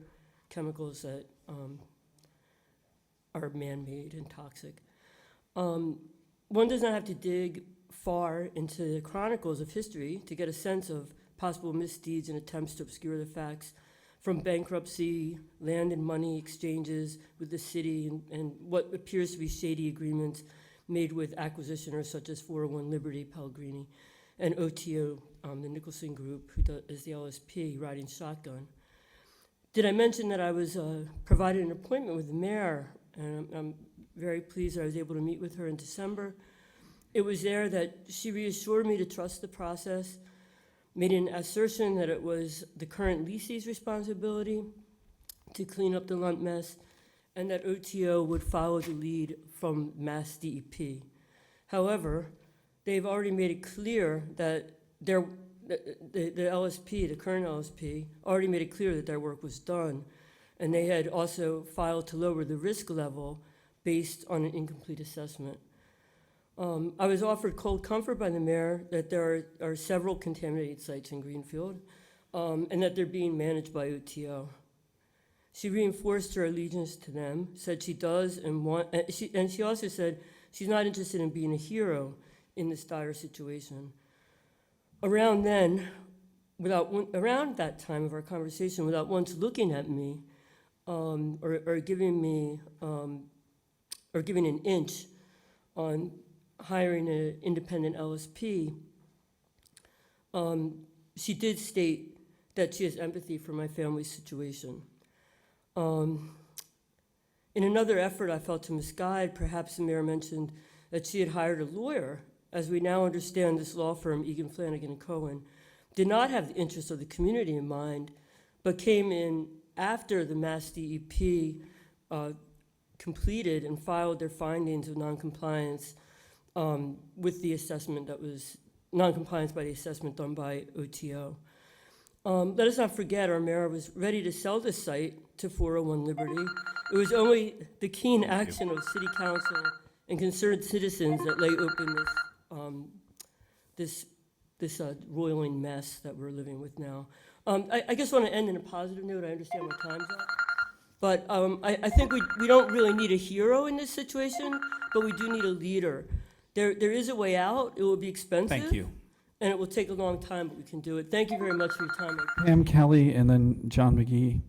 chemicals that are man-made and toxic. One does not have to dig far into the chronicles of history to get a sense of possible misdeeds and attempts to obscure the facts, from bankruptcy, land and money exchanges with the city, and what appears to be shady agreements made with acquisitioners such as 401 Liberty, Pellegrini, and OTO, the Nicholson Group, who is the LSP, riding shotgun. Did I mention that I was provided an appointment with the mayor, and I'm very pleased that I was able to meet with her in December. It was there that she reassured me to trust the process, made an assertion that it was the current leasee's responsibility to clean up the lump mess, and that OTO would follow the lead from Mass DEP. However, they've already made it clear that the LSP, the current LSP, already made it clear that their work was done, and they had also filed to lower the risk level based on an incomplete assessment. I was offered cold comfort by the mayor that there are several contaminated sites in Greenfield, and that they're being managed by OTO. She reinforced her allegiance to them, said she does and she also said she's not interested in being a hero in this dire situation. Around that time of our conversation, without once looking at me, or giving an inch on hiring an independent LSP, she did state that she has empathy for my family's situation. In another effort I felt to misguide, perhaps the mayor mentioned that she had hired a lawyer. As we now understand, this law firm, Egan, Flanagan & Cohen, did not have the interests of the community in mind, but came in after the Mass DEP completed and filed their findings of noncompliance with the assessment that was noncompliance by the assessment done by OTO. Let us not forget our mayor was ready to sell this site to 401 Liberty. It was only the keen action of city council and concerned citizens that lay open this roiling mess that we're living with now. I just want to end in a positive note. I understand my time's up. But I think we don't really need a hero in this situation, but we do need a leader. There is a way out. It will be expensive. Thank you. And it will take a long time, but we can do it. Thank you very much for your time. Pam Kelly and then John McGee.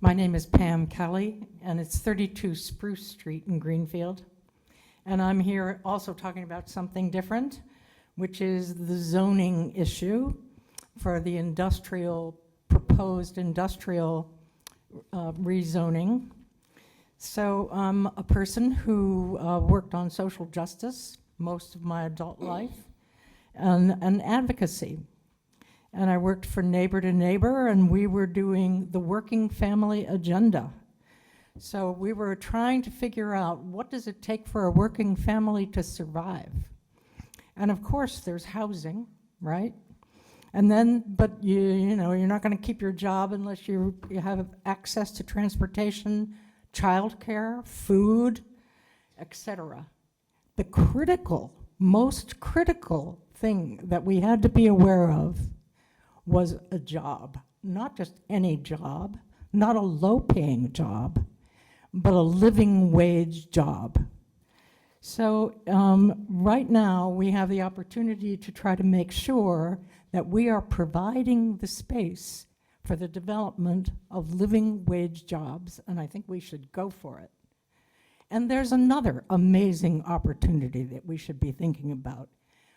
My name is Pam Kelly, and it's 32 Spruce Street in Greenfield. And I'm here also talking about something different, which is the zoning issue for the proposed industrial rezoning. So I'm a person who worked on social justice most of my adult life and advocacy. And I worked for Neighbor to Neighbor, and we were doing the working family agenda. So we were trying to figure out, what does it take for a working family to survive? And of course, there's housing, right? And then, but you know, you're not going to keep your job unless you have access to transportation, childcare, food, etc. The most critical thing that we had to be aware of was a job. Not just any job, not a low-paying job, but a living wage job. So right now, we have the opportunity to try to make sure that we are providing the space for the development of living wage jobs, and I think we should go for it. And there's another amazing opportunity that we should be thinking about.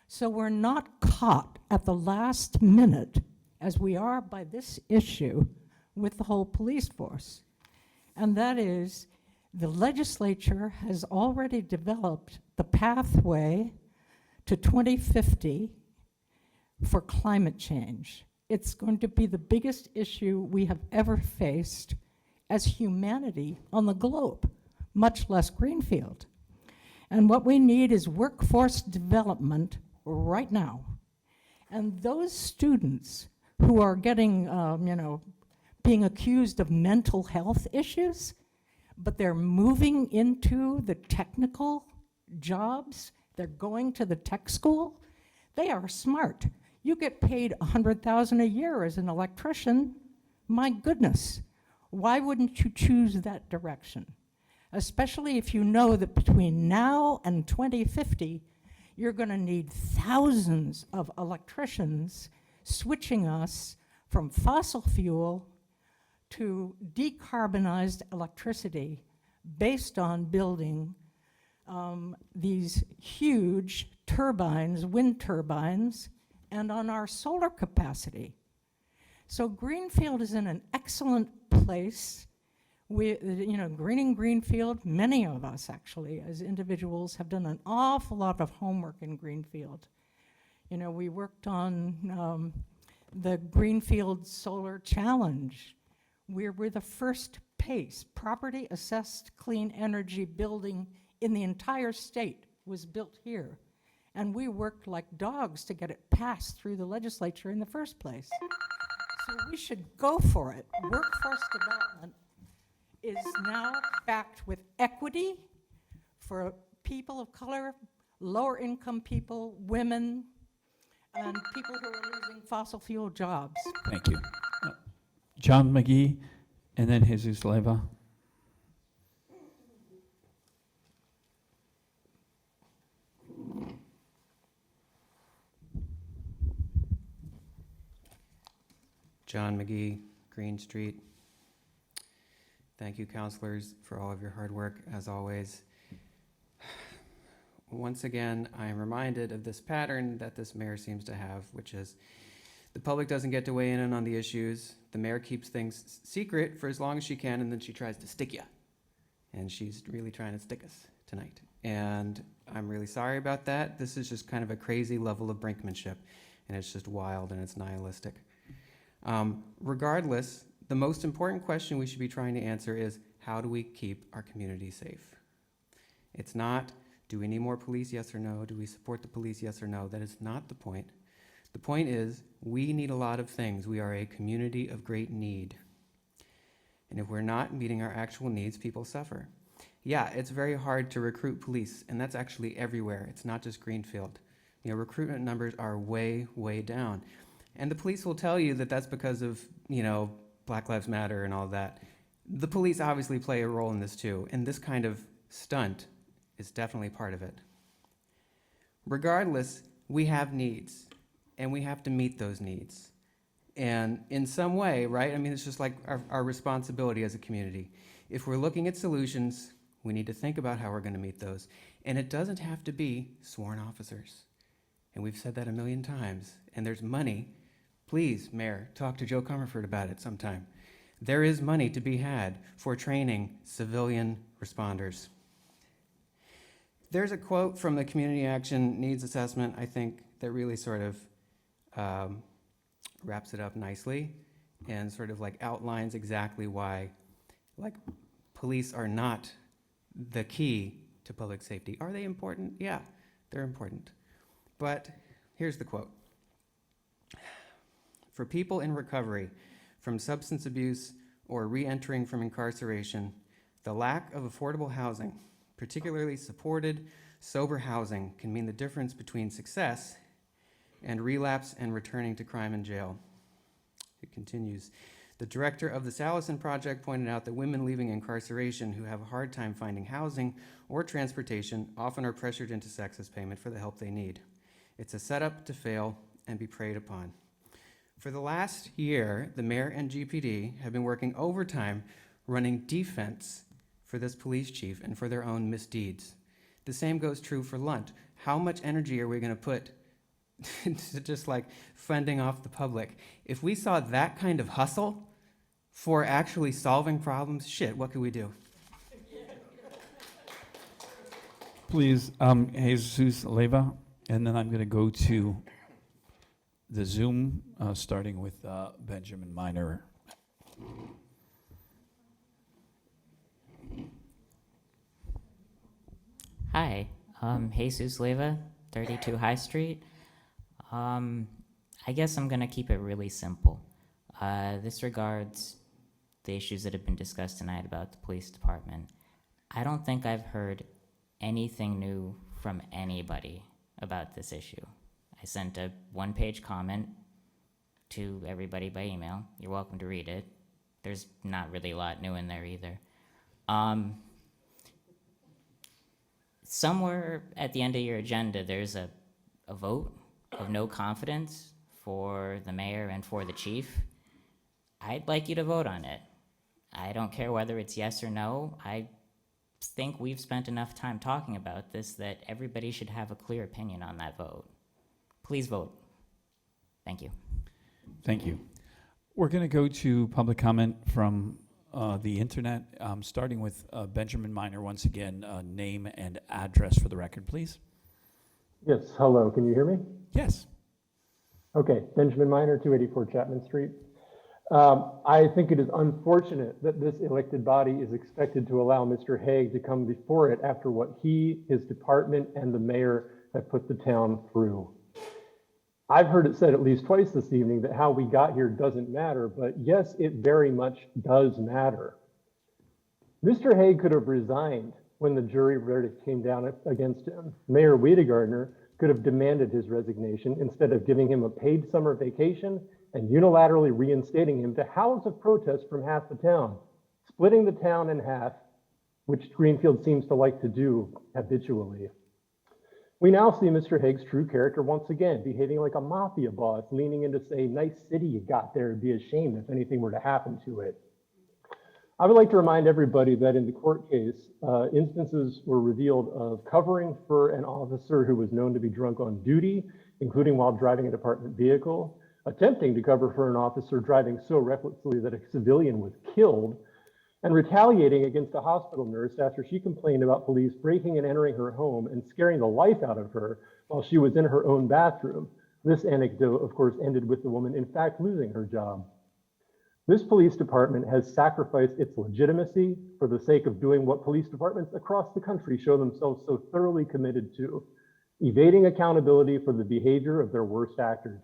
So we're not caught at the last minute, as we are by this issue with the whole police force. And that is, the legislature has already developed the pathway to 2050 for climate change. It's going to be the biggest issue we have ever faced as humanity on the globe, much less Greenfield. And what we need is workforce development right now. And those students who are getting, being accused of mental health issues, but they're moving into the technical jobs, they're going to the tech school, they are smart. You get paid $100,000 a year as an electrician, My goodness, why wouldn't you choose that direction? Especially if you know that between now and 2050, you're going to need thousands of electricians switching us from fossil fuel to decarbonized electricity based on building these huge turbines, wind turbines, and on our solar capacity. So Greenfield is in an excellent place. Greening Greenfield, many of us actually, as individuals, have done an awful lot of homework in Greenfield. We worked on the Greenfield Solar Challenge. We're the first PACE, Property Assessed Clean Energy building in the entire state was built here. And we worked like dogs to get it passed through the legislature in the first place. So we should go for it. Workforce development is now backed with equity for people of color, lower income people, women, and people who are losing fossil fuel jobs. Thank you. John McGee, and then Jesus Leva. John McGee, Green Street. Thank you, counselors, for all of your hard work, as always. Once again, I am reminded of this pattern that this mayor seems to have, which is the public doesn't get to weigh in on the issues. The mayor keeps things secret for as long as she can, and then she tries to stick you. And she's really trying to stick us tonight. And I'm really sorry about that. This is just kind of a crazy level of brinkmanship, and it's just wild and it's nihilistic. Regardless, the most important question we should be trying to answer is, how do we keep our community safe? It's not, do we need more police, yes or no? Do we support the police, yes or no? That is not the point. The point is, we need a lot of things. We are a community of great need. And if we're not meeting our actual needs, people suffer. Yeah, it's very hard to recruit police, and that's actually everywhere. It's not just Greenfield. Recruitment numbers are way, way down. And the police will tell you that that's because of, Black Lives Matter and all that. The police obviously play a role in this too, and this kind of stunt is definitely part of it. Regardless, we have needs, and we have to meet those needs. And in some way, right, it's just like our responsibility as a community. If we're looking at solutions, we need to think about how we're going to meet those. And it doesn't have to be sworn officers. And we've said that a million times, and there's money. Please, Mayor, talk to Joe Comerford about it sometime. There is money to be had for training civilian responders. There's a quote from the Community Action Needs Assessment, I think, that really sort of wraps it up nicely and sort of like outlines exactly why, police are not the key to public safety. Are they important? Yeah, they're important. But here's the quote. For people in recovery from substance abuse or re-entering from incarceration, the lack of affordable housing, particularly supported, sober housing, can mean the difference between success and relapse and returning to crime and jail. It continues. The director of the Salison Project pointed out that women leaving incarceration who have a hard time finding housing or transportation often are pressured into sex as payment for the help they need. It's a setup to fail and be preyed upon. For the last year, the mayor and GPD have been working overtime running defense for this police chief and for their own misdeeds. The same goes true for Lunt. How much energy are we going to put into just fending off the public? If we saw that kind of hustle for actually solving problems, what could we do? Please, Jesus Leva, and then I'm going to go to the Zoom, starting with Benjamin Miner. Hi, Jesus Leva, 32 High Street. I guess I'm going to keep it really simple. This regards the issues that have been discussed tonight about the police department. I don't think I've heard anything new from anybody about this issue. I sent a one-page comment to everybody by email. You're welcome to read it. There's not really a lot new in there either. Somewhere at the end of your agenda, there's a vote of no confidence for the mayor and for the chief. I'd like you to vote on it. I don't care whether it's yes or no. I think we've spent enough time talking about this that everybody should have a clear opinion on that vote. Please vote. Thank you. Thank you. We're going to go to public comment from the internet, starting with Benjamin Miner. Once again, name and address for the record, please. Yes, hello, can you hear me? Yes. Okay, Benjamin Miner, 284 Chapman Street. I think it is unfortunate that this elected body is expected to allow Mr. Hague to come before it after what he, his department, and the mayor have put the town through. I've heard it said at least twice this evening that how we got here doesn't matter, but yes, it very much does matter. Mr. Hague could have resigned when the jury verdict came down against him. Mayor Wiedegardner could have demanded his resignation instead of giving him a paid summer vacation and unilaterally reinstating him to howls of protest from half the town, splitting the town in half, which Greenfield seems to like to do habitually. We now see Mr. Hague's true character once again, behaving like a mafia boss, leaning in to say, nice city you got there, and be ashamed if anything were to happen to it. I would like to remind everybody that in the court case, instances were revealed of covering for an officer who was known to be drunk on duty, including while driving a department vehicle, attempting to cover for an officer driving so recklessly that a civilian was killed, and retaliating against a hospital nurse after she complained about police breaking and entering her home and scaring the life out of her while she was in her own bathroom. This anecdote, of course, ended with the woman in fact losing her job. This police department has sacrificed its legitimacy for the sake of doing what police departments across the country show themselves so thoroughly committed to, evading accountability for the behavior of their worst actors.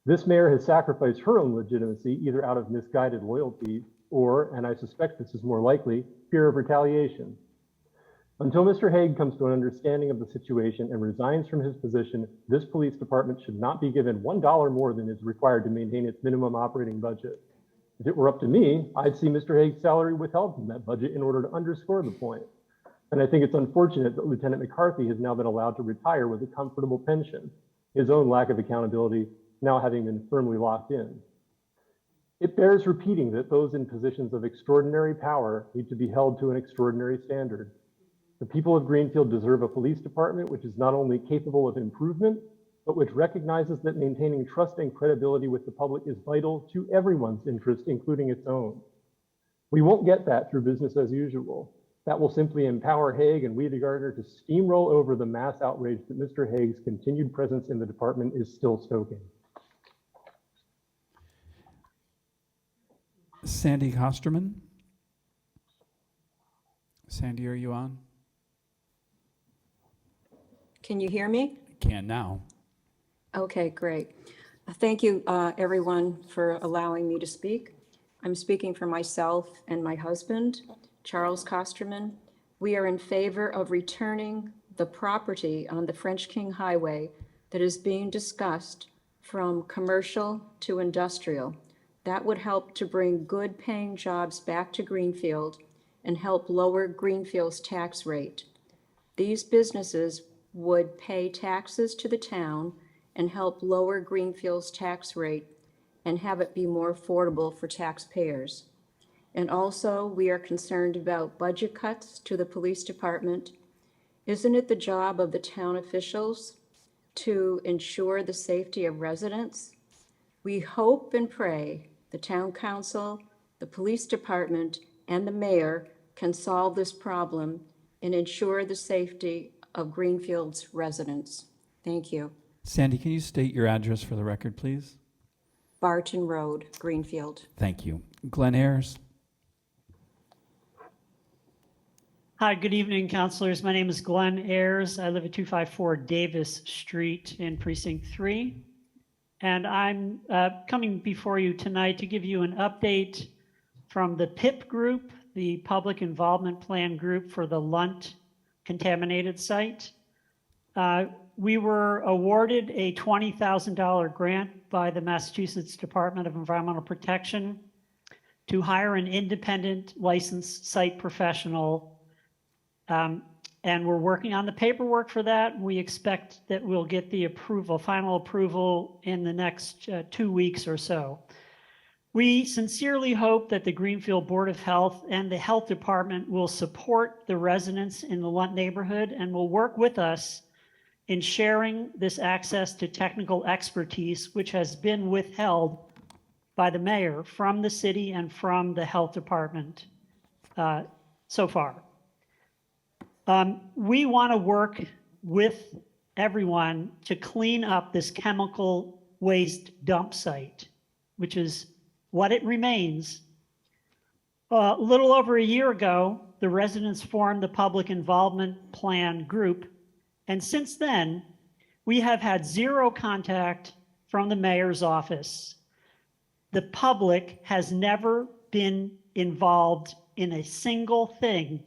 This mayor has sacrificed her own legitimacy either out of misguided loyalty or, and I suspect this is more likely, fear of retaliation. Until Mr. Hague comes to an understanding of the situation and resigns from his position, this police department should not be given $1 more than is required to maintain its minimum operating budget. If it were up to me, I'd see Mr. Hague's salary withheld from that budget in order to underscore the point. And I think it's unfortunate that Lieutenant McCarthy has now been allowed to retire with a comfortable pension, his own lack of accountability now having been firmly locked in. It bears repeating that those in positions of extraordinary power need to be held to an extraordinary standard. The people of Greenfield deserve a police department which is not only capable of improvement, but which recognizes that maintaining trust and credibility with the public is vital to everyone's interest, including its own. We won't get that through business as usual. That will simply empower Hague and Wiedegardner to steamroll over the mass outrage that Mr. Hague's continued presence in the department is still stoking. Sandy Kosterman? Sandy, are you on? Can you hear me? I can now. Okay, great. Thank you, everyone, for allowing me to speak. I'm speaking for myself and my husband, Charles Kosterman. We are in favor of returning the property on the French King Highway that is being discussed from commercial to industrial. That would help to bring good paying jobs back to Greenfield and help lower Greenfield's tax rate. These businesses would pay taxes to the town and help lower Greenfield's tax rate and have it be more affordable for taxpayers. And also, we are concerned about budget cuts to the police department. Isn't it the job of the town officials to ensure the safety of residents? We hope and pray the town council, the police department, and the mayor can solve this problem and ensure the safety of Greenfield's residents. Thank you. Sandy, can you state your address for the record, please? Barton Road, Greenfield. Thank you. Glenn Ayers? Hi, good evening, councilors. My name is Glenn Ayers. I live at 254 Davis Street in Precinct 3. And I'm coming before you tonight to give you an update from the PIP group, the Public Involvement Plan group for the Lunt contaminated site. We were awarded a $20,000 grant by the Massachusetts Department of Environmental Protection to hire an independent licensed site professional. And we're working on the paperwork for that. We expect that we'll get the approval, final approval in the next 2 weeks or so. We sincerely hope that the Greenfield Board of Health and the Health Department will support the residents in the Lunt neighborhood and will work with us in sharing this access to technical expertise, which has been withheld by the mayor from the city and from the Health Department so far. We want to work with everyone to clean up this chemical waste dump site, which is what it remains. A little over a year ago, the residents formed the Public Involvement Plan group, and since then, we have had zero contact from the mayor's office. The public has never been involved in a single thing.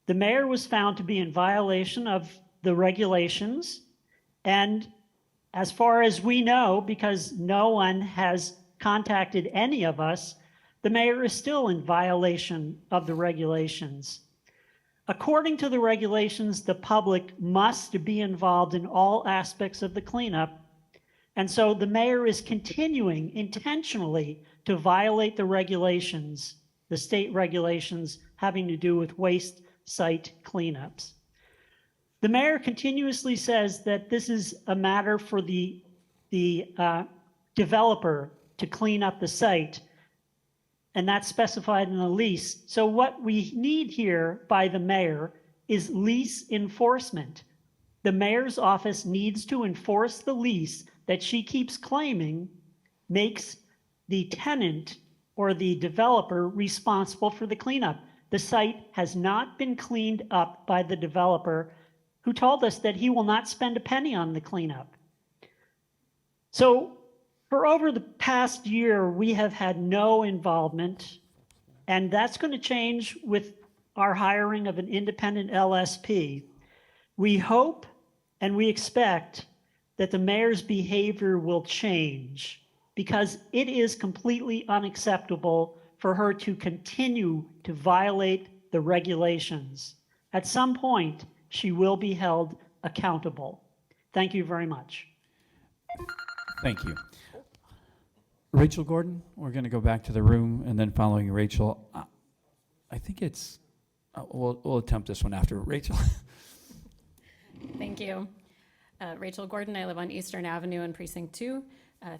The mayor was found to be in violation of the regulations, and as far as we know, because no one has contacted any of us, the mayor is still in violation of the regulations. According to the regulations, the public must be involved in all aspects of the cleanup, and so the mayor is continuing intentionally to violate the regulations, the state regulations having to do with waste site cleanups. The mayor continuously says that this is a matter for the developer to clean up the site, and that's specified in the lease. So what we need here by the mayor is lease enforcement. The mayor's office needs to enforce the lease that she keeps claiming makes the tenant or the developer responsible for the cleanup. The site has not been cleaned up by the developer, who told us that he will not spend a penny on the cleanup. So for over the past year, we have had no involvement, and that's going to change with our hiring of an independent LSP. We hope and we expect that the mayor's behavior will change, because it is completely unacceptable for her to continue to violate the regulations. At some point, she will be held accountable. Thank you very much. Thank you. Rachel Gordon, we're going to go back to the room, and then following Rachel, I think it's, we'll attempt this one after Rachel. Thank you. Rachel Gordon, I live on Eastern Avenue in Precinct 2.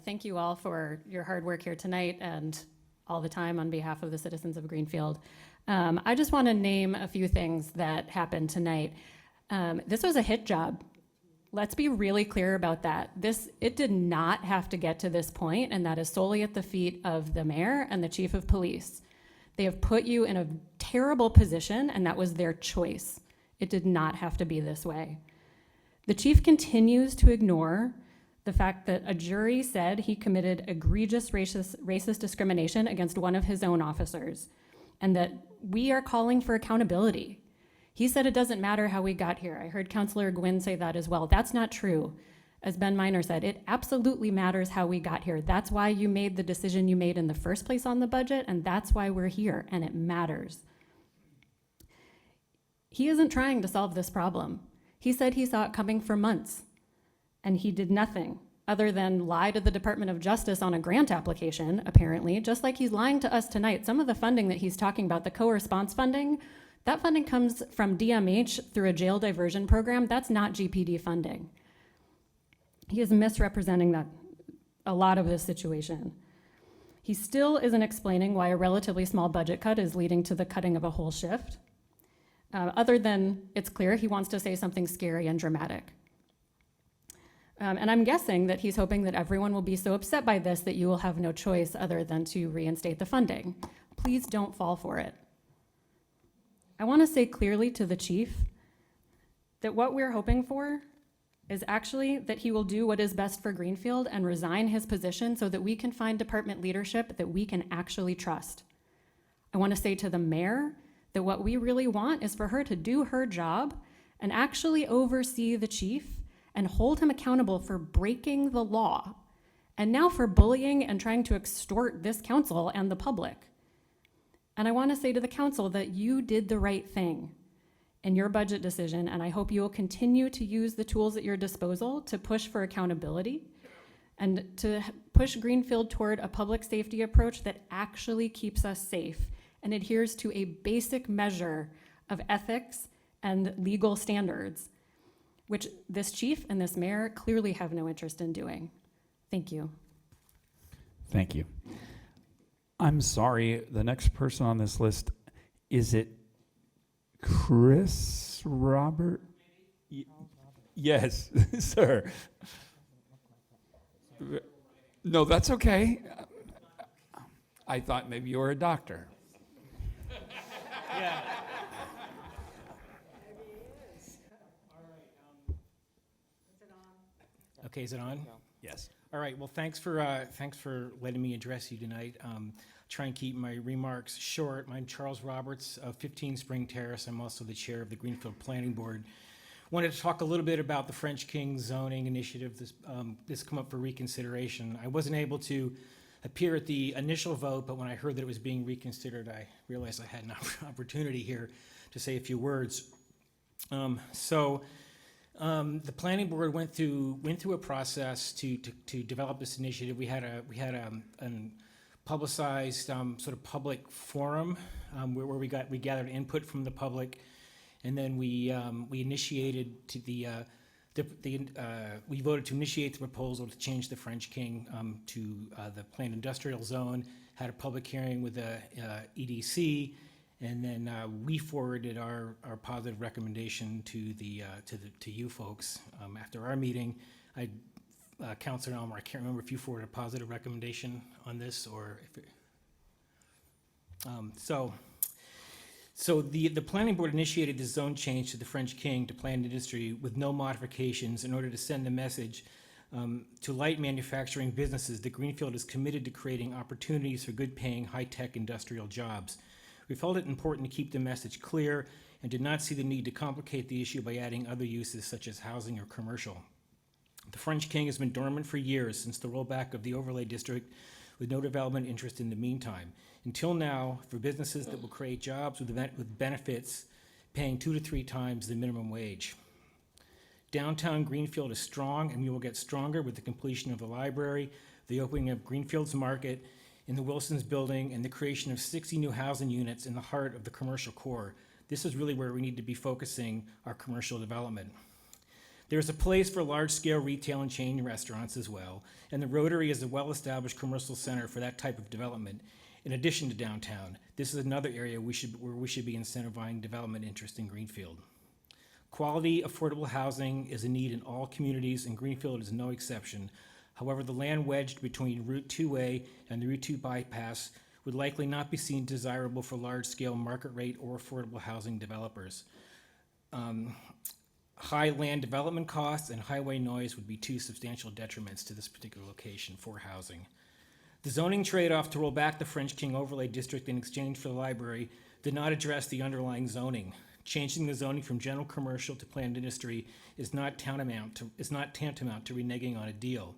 Thank you all for your hard work here tonight and all the time on behalf of the citizens of Greenfield. I just want to name a few things that happened tonight. This was a hit job. Let's be really clear about that. It did not have to get to this point, and that is solely at the feet of the mayor and the chief of police. They have put you in a terrible position, and that was their choice. It did not have to be this way. The chief continues to ignore the fact that a jury said he committed egregious racist discrimination against one of his own officers, and that we are calling for accountability. He said it doesn't matter how we got here. I heard Councilor Gwynn say that as well. That's not true. As Ben Miner said, it absolutely matters how we got here. That's why you made the decision you made in the first place on the budget, and that's why we're here, and it matters. He isn't trying to solve this problem. He said he saw it coming for months, and he did nothing other than lie to the Department of Justice on a grant application, apparently, just like he's lying to us tonight. Some of the funding that he's talking about, the co-response funding, that funding comes from DMH through a jail diversion program. That's not GPD funding. He is misrepresenting a lot of this situation. He still isn't explaining why a relatively small budget cut is leading to the cutting of a whole shift. Other than it's clear he wants to say something scary and dramatic. And I'm guessing that he's hoping that everyone will be so upset by this that you will have no choice other than to reinstate the funding. Please don't fall for it. I want to say clearly to the chief that what we're hoping for is actually that he will do what is best for Greenfield and resign his position so that we can find department leadership that we can actually trust. I want to say to the mayor that what we really want is for her to do her job and actually oversee the chief and hold him accountable for breaking the law and now for bullying and trying to extort this council and the public. And I want to say to the council that you did the right thing in your budget decision, and I hope you will continue to use the tools at your disposal to push for accountability and to push Greenfield toward a public safety approach that actually keeps us safe and adheres to a basic measure of ethics and legal standards, which this chief and this mayor clearly have no interest in doing. Thank you. Thank you. I'm sorry, the next person on this list, is it Chris Robert? Yes, sir. No, that's okay. I thought maybe you were a doctor. Yeah. Okay, is it on? Yes. All right, well, thanks for letting me address you tonight. Try and keep my remarks short. I'm Charles Roberts of 15 Spring Terrace. I'm also the chair of the Greenfield Planning Board. Wanted to talk a little bit about the French King zoning initiative. This come up for reconsideration. I wasn't able to appear at the initial vote, but when I heard that it was being reconsidered, I realized I had an opportunity here to say a few words. The planning board went through a process to develop this initiative. We had a publicized sort of public forum where we gathered input from the public, and then we initiated to we voted to initiate the proposal to change the French King to the planned industrial zone. Had a public hearing with the EDC. And then we forwarded our positive recommendation to you folks after our meeting. Councilor Elmer, I can't remember if you forwarded a positive recommendation on this or if it, so the planning board initiated the zone change to the French King to planned industry with no modifications in order to send the message to light manufacturing businesses that Greenfield is committed to creating opportunities for good-paying, high-tech industrial jobs. We felt it important to keep the message clear and did not see the need to complicate the issue by adding other uses such as housing or commercial. The French King has been dormant for years since the rollback of the overlay district with no development interest in the meantime. Until now, for businesses that will create jobs with benefits paying 2 to 3 times the minimum wage. Downtown Greenfield is strong, and we will get stronger with the completion of the library, the opening of Greenfield's Market, in the Wilson's building, and the creation of 60 new housing units in the heart of the commercial core. This is really where we need to be focusing our commercial development. There's a place for large-scale retail and chain restaurants as well, and the Rotary is a well-established commercial center for that type of development. In addition to downtown, this is another area where we should be incentivizing development interest in Greenfield. Quality, affordable housing is a need in all communities, and Greenfield is no exception. However, the land wedged between Route 2A and the Route 2 bypass would likely not be seen desirable for large-scale market rate or affordable housing developers. High land development costs and highway noise would be 2 substantial detriments to this particular location for housing. The zoning trade-off to roll back the French King overlay district in exchange for the library did not address the underlying zoning. Changing the zoning from general commercial to planned industry is not tantamount to reneging on a deal.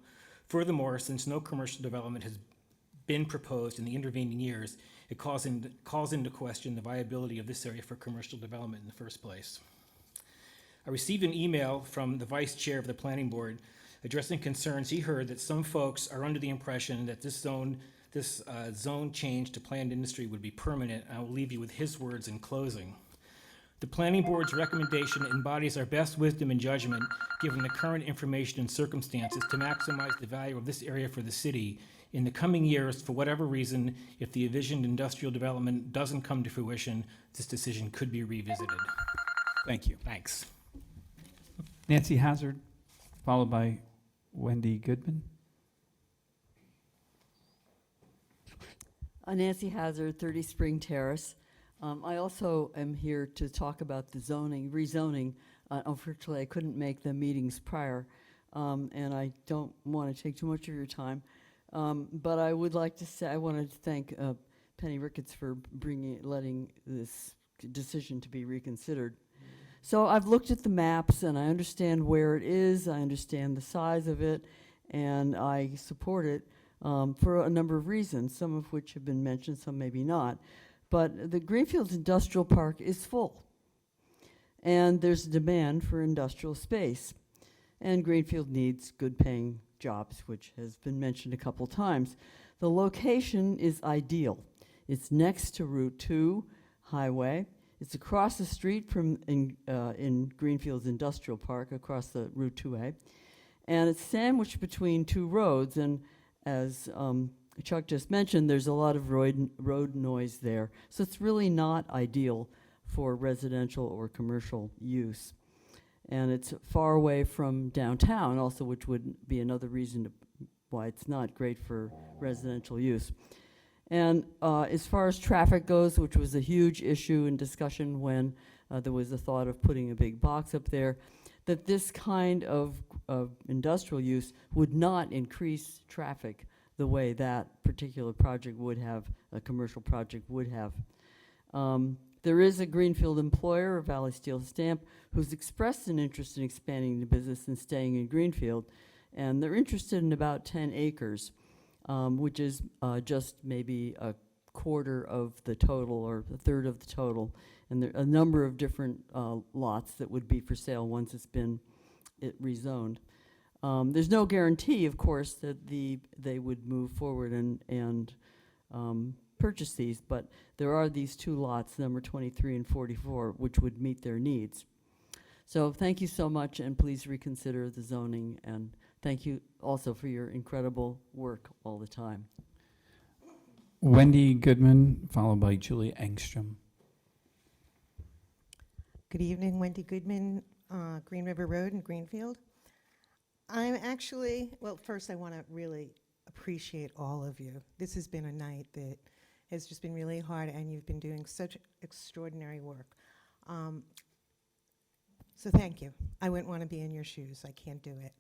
Furthermore, since no commercial development has been proposed in the intervening years, it calls into question the viability of this area for commercial development in the first place. I received an email from the vice chair of the planning board addressing concerns he heard that some folks are under the impression that this zone change to planned industry would be permanent. I will leave you with his words in closing. The planning board's recommendation embodies our best wisdom and judgment, given the current information and circumstances, to maximize the value of this area for the city. In the coming years, for whatever reason, if the envisioned industrial development doesn't come to fruition, this decision could be revisited. Thank you. Thanks. Nancy Hazard, followed by Wendy Goodman. Nancy Hazard, 30 Spring Terrace. I also am here to talk about the rezoning. Unfortunately, I couldn't make the meetings prior, and I don't want to take too much of your time. But I would like to say, I wanted to thank Penny Ricketts for letting this decision to be reconsidered. So I've looked at the maps, and I understand where it is, I understand the size of it, and I support it for a number of reasons, some of which have been mentioned, some maybe not. But the Greenfield Industrial Park is full, and there's a demand for industrial space. And Greenfield needs good-paying jobs, which has been mentioned a couple times. The location is ideal. It's next to Route 2 highway. It's across the street from in Greenfield's Industrial Park, across the Route 2A. And it's sandwiched between two roads, and as Chuck just mentioned, there's a lot of road noise there. So it's really not ideal for residential or commercial use. And it's far away from downtown also, which would be another reason why it's not great for residential use. And as far as traffic goes, which was a huge issue in discussion when there was the thought of putting a big box up there, that this kind of industrial use would not increase traffic the way that particular project would have, a commercial project would have. There is a Greenfield employer, Valley Steel Stamp, who's expressed an interest in expanding the business and staying in Greenfield, and they're interested in about 10 acres, which is just maybe a quarter of the total or a third of the total. And there are a number of different lots that would be for sale once it's been rezoned. There's no guarantee, of course, that they would move forward and purchase these, but there are these two lots, number 23 and 44, which would meet their needs. So thank you so much, and please reconsider the zoning, and thank you also for your incredible work all the time. Wendy Goodman, followed by Julie Engstrom. Good evening, Wendy Goodman, Green River Road in Greenfield. I'm actually, well, first I want to really appreciate all of you. This has been a night that has just been really hard, and you've been doing such extraordinary work. So thank you. I wouldn't want to be in your shoes. I can't do it.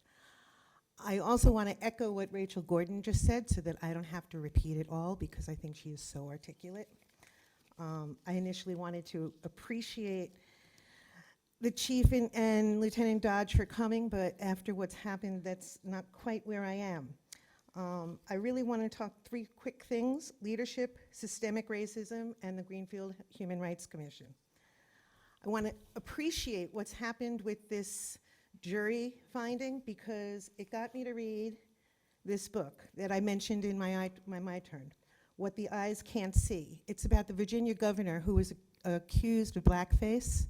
I also want to echo what Rachel Gordon just said so that I don't have to repeat it all, because I think she is so articulate. I initially wanted to appreciate the chief and Lieutenant Dodge for coming, but after what's happened, that's not quite where I am. I really want to talk three quick things: leadership, systemic racism, and the Greenfield Human Rights Commission. I want to appreciate what's happened with this jury finding, because it got me to read this book that I mentioned in my turn, What the Eyes Can't See. It's about the Virginia governor who was accused of blackface,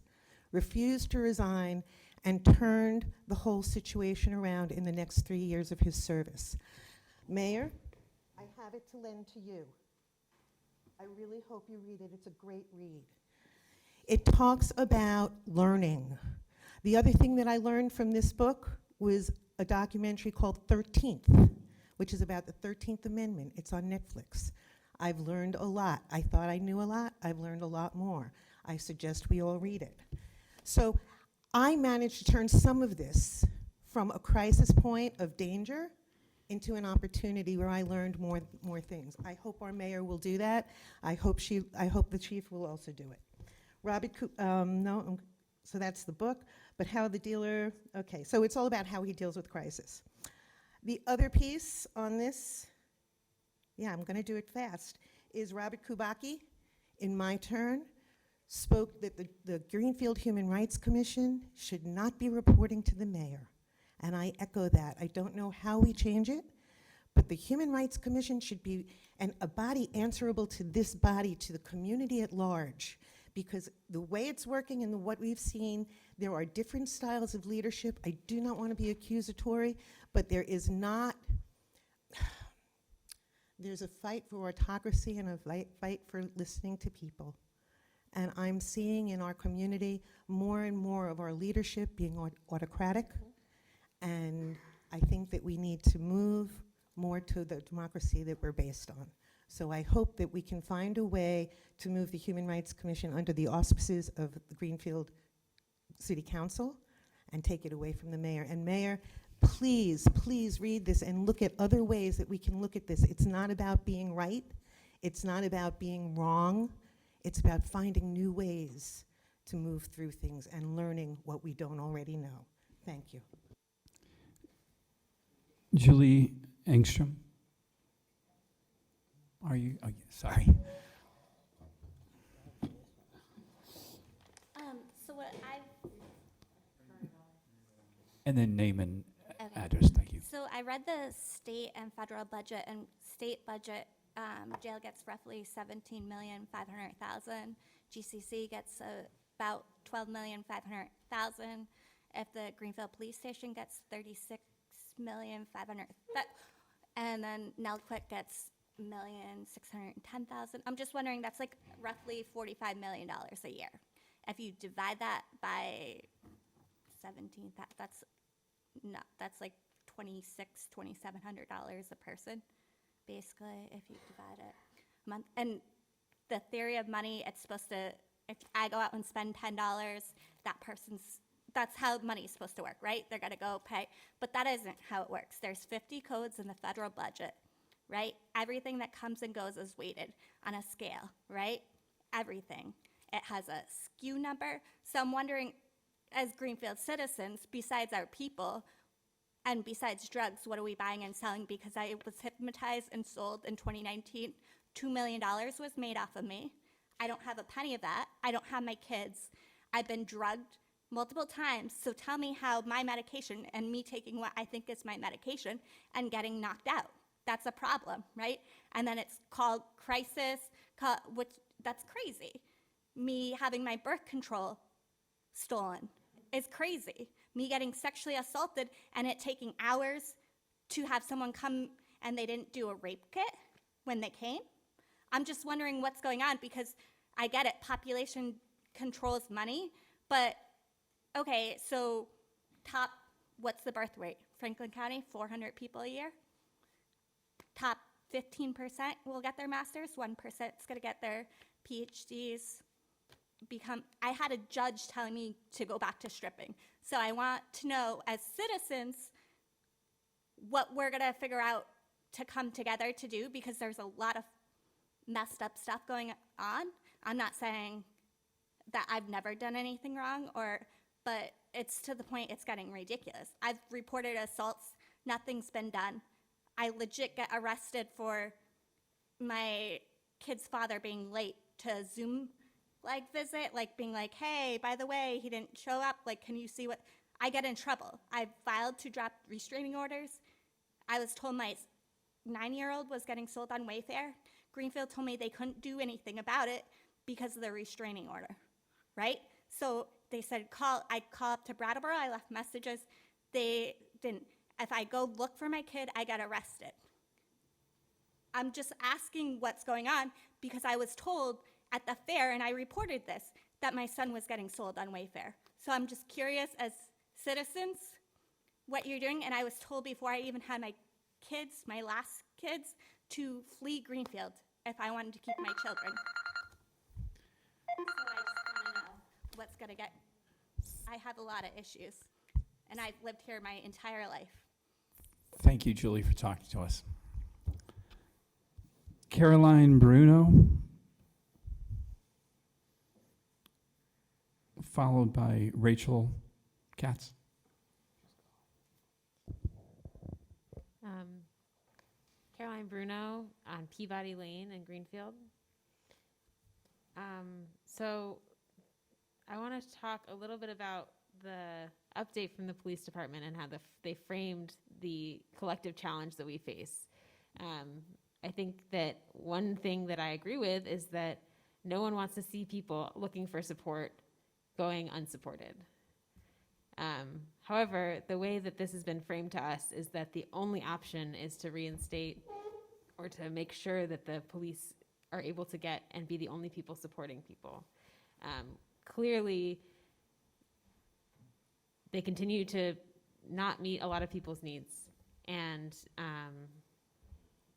refused to resign, and turned the whole situation around in the next 3 years of his service. Mayor, I have it to lend to you. I really hope you read it. It's a great read. It talks about learning. The other thing that I learned from this book was a documentary called 13th, which is about the 13th Amendment. It's on Netflix. I've learned a lot. I thought I knew a lot. I've learned a lot more. I suggest we all read it. So I managed to turn some of this from a crisis point of danger into an opportunity where I learned more things. I hope our mayor will do that. I hope the chief will also do it. So that's the book, but how the dealer, okay, so it's all about how he deals with crisis. The other piece on this, yeah, I'm gonna do it fast, is Robert Kubacki, in my turn, spoke that the Greenfield Human Rights Commission should not be reporting to the mayor. And I echo that. I don't know how we change it, but the Human Rights Commission should be a body answerable to this body, to the community at large. Because the way it's working and what we've seen, there are different styles of leadership. I do not want to be accusatory, but there's a fight for autocracy and a fight for listening to people. And I'm seeing in our community more and more of our leadership being autocratic. And I think that we need to move more to the democracy that we're based on. So I hope that we can find a way to move the Human Rights Commission under the auspices of the Greenfield City Council and take it away from the mayor. And Mayor, please, please read this and look at other ways that we can look at this. It's not about being right. It's not about being wrong. It's about finding new ways to move through things and learning what we don't already know. Thank you. Julie Engstrom. Are you? Oh, yeah, sorry. And then name and Okay. address, thank you. So I read the state and federal budget, and state budget, jail gets roughly 17,500,000. GCC gets about 12,500,000. If the Greenfield Police Station gets 36,500,000, and then Nelquit gets 1,610,000. I'm just wondering, that's like roughly $45 million a year. If you divide that by 17, that's like $2,700 a person, basically, if you divide it a month. And the theory of money, it's supposed to, if I go out and spend $10, that's how money is supposed to work, right? They're gonna go pay, but that isn't how it works. There's 50 codes in the federal budget, right? Everything that comes and goes is weighted on a scale, right? Everything. It has a SKU number. So I'm wondering, as Greenfield citizens, besides our people, and besides drugs, what are we buying and selling? Because I was hypnotized and sold in 2019. $2 million was made off of me. I don't have a penny of that. I don't have my kids. I've been drugged multiple times. So tell me how my medication and me taking what I think is my medication and getting knocked out. That's a problem, right? And then it's called crisis, which that's crazy. Me having my birth control stolen is crazy. Me getting sexually assaulted and it taking hours to have someone come and they didn't do a rape kit when they came. I'm just wondering what's going on, because I get it, population controls money, but okay, so what's the birth rate? Franklin County, 400 people a year. Top 15% will get their master's, 1% is gonna get their PhDs. I had a judge telling me to go back to stripping. So I want to know, as citizens, what we're gonna figure out to come together to do, because there's a lot of messed up stuff going on. I'm not saying that I've never done anything wrong, but it's to the point it's getting ridiculous. I've reported assaults, nothing's been done. I legit get arrested for my kid's father being late to a Zoom visit, being like, hey, by the way, he didn't show up, can you see what? I get in trouble. I filed to drop restraining orders. I was told my 9-year-old was getting sold on Wayfair. Greenfield told me they couldn't do anything about it because of the restraining order, right? So they said, I call up to Brattleboro, I left messages. They didn't. If I go look for my kid, I get arrested. I'm just asking what's going on, because I was told at the fair, and I reported this, that my son was getting sold on Wayfair. So I'm just curious, as citizens, what you're doing. And I was told before I even had my kids, my last kids, to flee Greenfield if I wanted to keep my children. So I just want to know what's going to get. I have a lot of issues, and I've lived here my entire life. Thank you, Julie, for talking to us. Caroline Bruno, followed by Rachel Katz. Caroline Bruno on Peabody Lane in Greenfield. So I want to talk a little bit about the update from the police department and how they framed the collective challenge that we face. I think that one thing that I agree with is that no one wants to see people looking for support going unsupported. However, the way that this has been framed to us is that the only option is to reinstate or to make sure that the police are able to get and be the only people supporting people. Clearly, they continue to not meet a lot of people's needs, and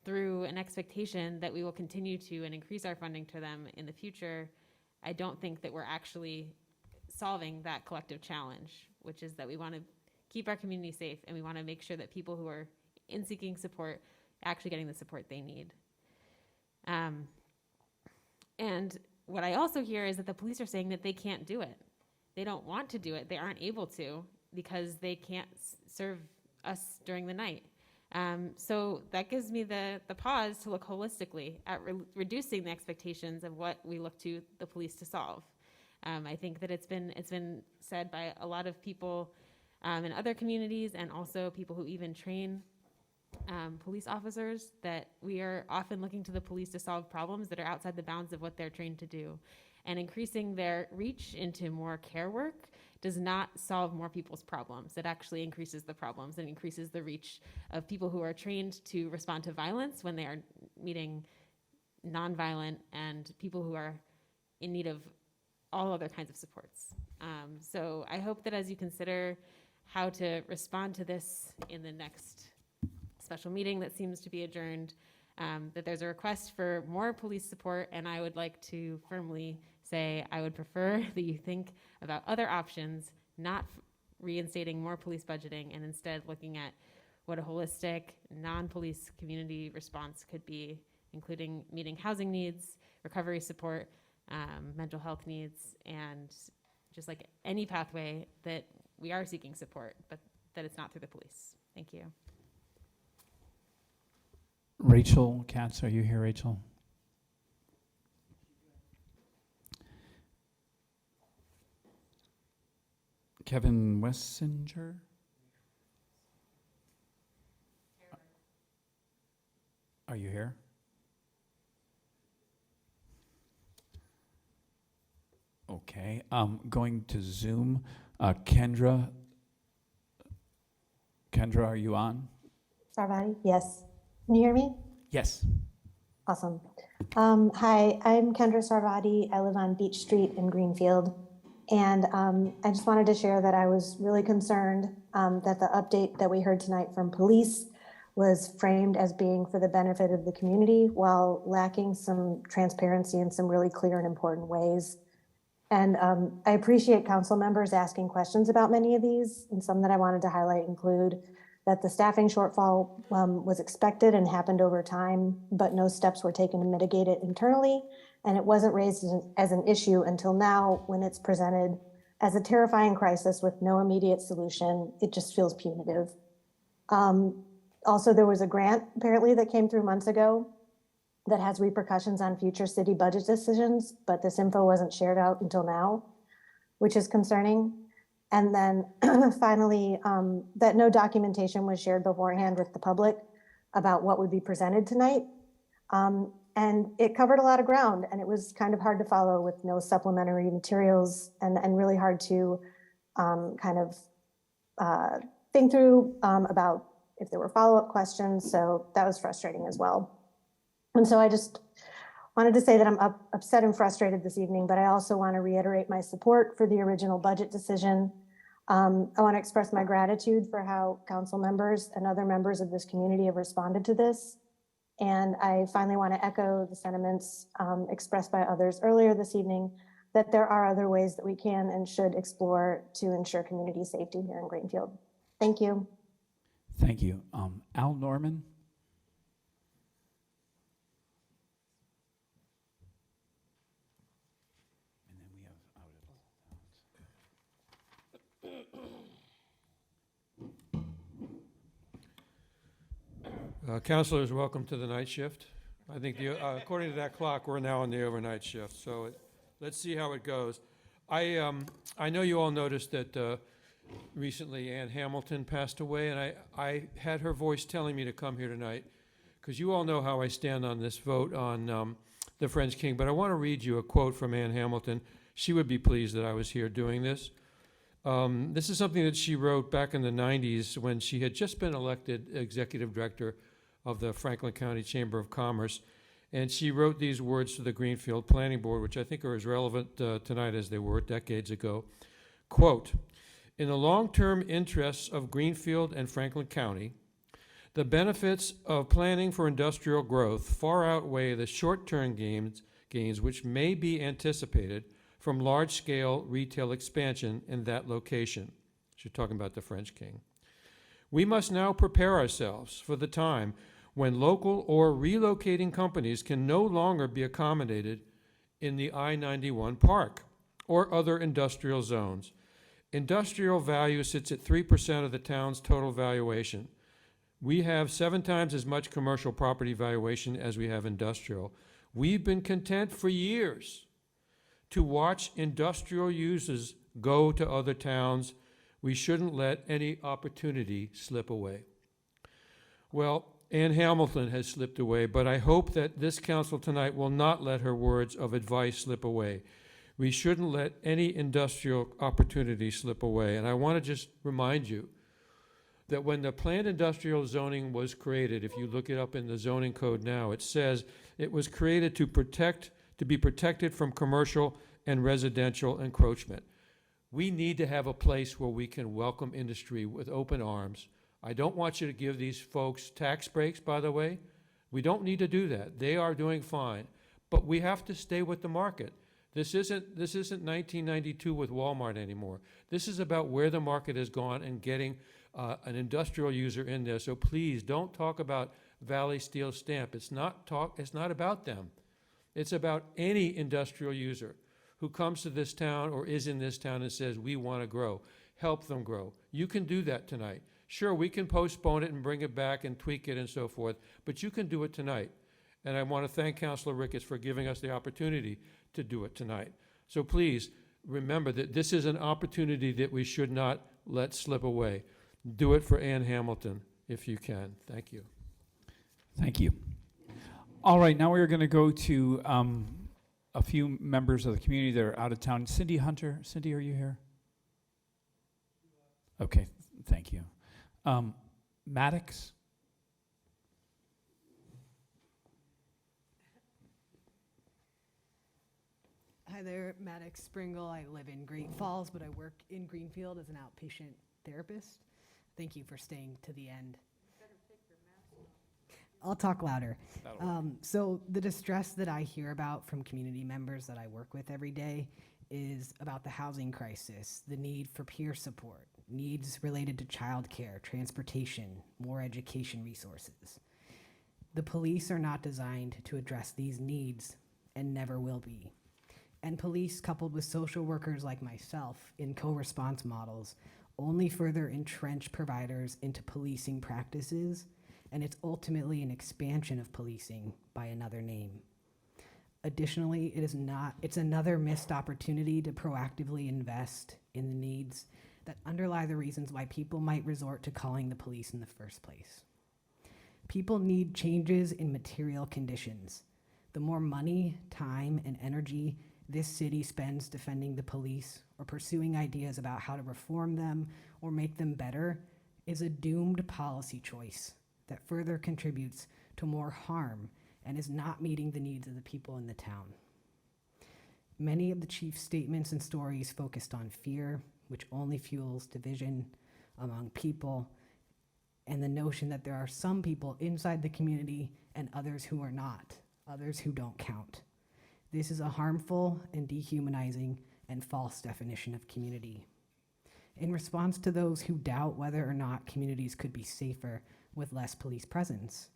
through an expectation that we will continue to and increase our funding to them in the future, I don't think that we're actually solving that collective challenge, which is that we want to keep our community safe, and we want to make sure that people who are in seeking support are actually getting the support they need. And what I also hear is that the police are saying that they can't do it. They don't want to do it. They aren't able to because they can't serve us during the night. So that gives me the pause to look holistically at reducing the expectations of what we look to the police to solve. I think that it's been said by a lot of people in other communities, and also people who even train police officers, that we are often looking to the police to solve problems that are outside the bounds of what they're trained to do. And increasing their reach into more care work does not solve more people's problems. It actually increases the problems and increases the reach of people who are trained to respond to violence when they are meeting nonviolent and people who are in need of all other kinds of supports. So I hope that as you consider how to respond to this in the next special meeting that seems to be adjourned, that there's a request for more police support, and I would like to firmly say I would prefer that you think about other options, not reinstating more police budgeting, and instead looking at what a holistic, non-police community response could be, including meeting housing needs, recovery support, mental health needs, and just like any pathway that we are seeking support, but that it's not through the police. Thank you. Rachel Katz, are you here, Rachel? Kevin Wessinger? Are you here? Okay, going to Zoom. Kendra, are you on? Sarvati, yes. Can you hear me? Yes. Awesome. Hi, I'm Kendra Sarvati. I live on Beach Street in Greenfield. And I just wanted to share that I was really concerned that the update that we heard tonight from police was framed as being for the benefit of the community while lacking some transparency in some really clear and important ways. And I appreciate council members asking questions about many of these, and some that I wanted to highlight include that the staffing shortfall was expected and happened over time, but no steps were taken to mitigate it internally, and it wasn't raised as an issue until now when it's presented as a terrifying crisis with no immediate solution. It just feels punitive. Also, there was a grant apparently that came through months ago that has repercussions on future city budget decisions, but this info wasn't shared out until now, which is concerning. And then finally, that no documentation was shared beforehand with the public about what would be presented tonight. And it covered a lot of ground, and it was kind of hard to follow with no supplementary materials, and really hard to think through about if there were follow-up questions. So that was frustrating as well. And so I just wanted to say that I'm upset and frustrated this evening, but I also want to reiterate my support for the original budget decision. I want to express my gratitude for how council members and other members of this community have responded to this. And I finally want to echo the sentiments expressed by others earlier this evening, that there are other ways that we can and should explore to ensure community safety here in Greenfield. Thank you. Thank you. Al Norman? Councilors, welcome to the night shift. I think according to that clock, we're now on the overnight shift. So let's see how it goes. I know you all noticed that recently Ann Hamilton passed away, and I had her voice telling me to come here tonight because you all know how I stand on this vote on the French King. But I want to read you a quote from Ann Hamilton. She would be pleased that I was here doing this. This is something that she wrote back in the 90s when she had just been elected executive director of the Franklin County Chamber of Commerce. And she wrote these words to the Greenfield Planning Board, which I think are as relevant tonight as they were decades ago. Quote, "In the long-term interests of Greenfield and Franklin County, the benefits of planning for industrial growth far outweigh the short-term gains which may be anticipated from large-scale retail expansion in that location." She's talking about the French King. "We must now prepare ourselves for the time when local or relocating companies can no longer be accommodated in the I-91 park or other industrial zones. Industrial value sits at 3% of the town's total valuation. We have 7 times as much commercial property valuation as we have industrial. We've been content for years to watch industrial uses go to other towns. We shouldn't let any opportunity slip away. Well, Ann Hamilton has slipped away, but I hope that this council tonight will not let her words of advice slip away. We shouldn't let any industrial opportunity slip away. And I want to just remind you that when the planned industrial zoning was created, if you look it up in the zoning code now, it says it was created to be protected from commercial and residential encroachment. We need to have a place where we can welcome industry with open arms. I don't want you to give these folks tax breaks, by the way. We don't need to do that. They are doing fine. But we have to stay with the market. This isn't 1992 with Walmart anymore. This is about where the market has gone and getting an industrial user in there. So please don't talk about Valley Steel Stamp. It's not about them. It's about any industrial user who comes to this town or is in this town and says, we want to grow. Help them grow. You can do that tonight. Sure, we can postpone it and bring it back and tweak it and so forth, but you can do it tonight. And I want to thank Councilor Ricketts for giving us the opportunity to do it tonight. So please remember that this is an opportunity that we should not let slip away. Do it for Ann Hamilton if you can. Thank you. Thank you. All right, now we're going to go to a few members of the community that are out of town. Cindy Hunter. Cindy, are you here? Okay, thank you. Maddox? Hi there, Maddox Springle. I live in Great Falls, but I work in Greenfield as an outpatient therapist. Thank you for staying to the end. I'll talk louder. So the distress that I hear about from community members that I work with every day is about the housing crisis, the need for peer support, needs related to childcare, transportation, more education resources. The police are not designed to address these needs and never will be. And police, coupled with social workers like myself in co-response models, only further entrench providers into policing practices, and it's ultimately an expansion of policing by another name. Additionally, it's another missed opportunity to proactively invest in the needs that underlie the reasons why people might resort to calling the police in the first place. People need changes in material conditions. The more money, time, and energy this city spends defending the police or pursuing ideas about how to reform them or make them better is a doomed policy choice that further contributes to more harm and is not meeting the needs of the people in the town. Many of the chief's statements and stories focused on fear, which only fuels division among people, and the notion that there are some people inside the community and others who are not, others who don't count. This is a harmful and dehumanizing and false definition of community. In response to those who doubt whether or not communities could be safer with less police presence,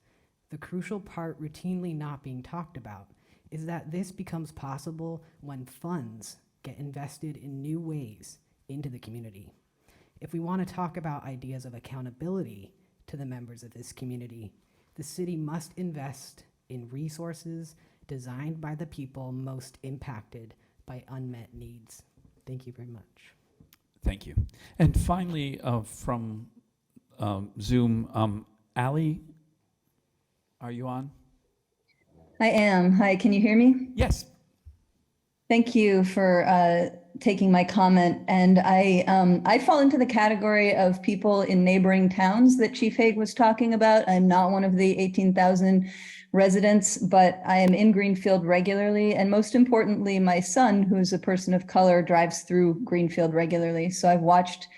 the crucial part routinely not being talked about is that this becomes possible when funds get invested in new ways into the community. If we want to talk about ideas of accountability to the members of this community, the city must invest in resources designed by the people most impacted by unmet needs. Thank you very much. Thank you. And finally, from Zoom, Allie, are you on? I am. Hi, can you hear me? Yes. Thank you for taking my comment. And I fall into the category of people in neighboring towns that Chief Hague was talking about. I'm not one of the 18,000 residents, but I am in Greenfield regularly. And most importantly, my son, who's a person of color, drives through Greenfield regularly. So I've watched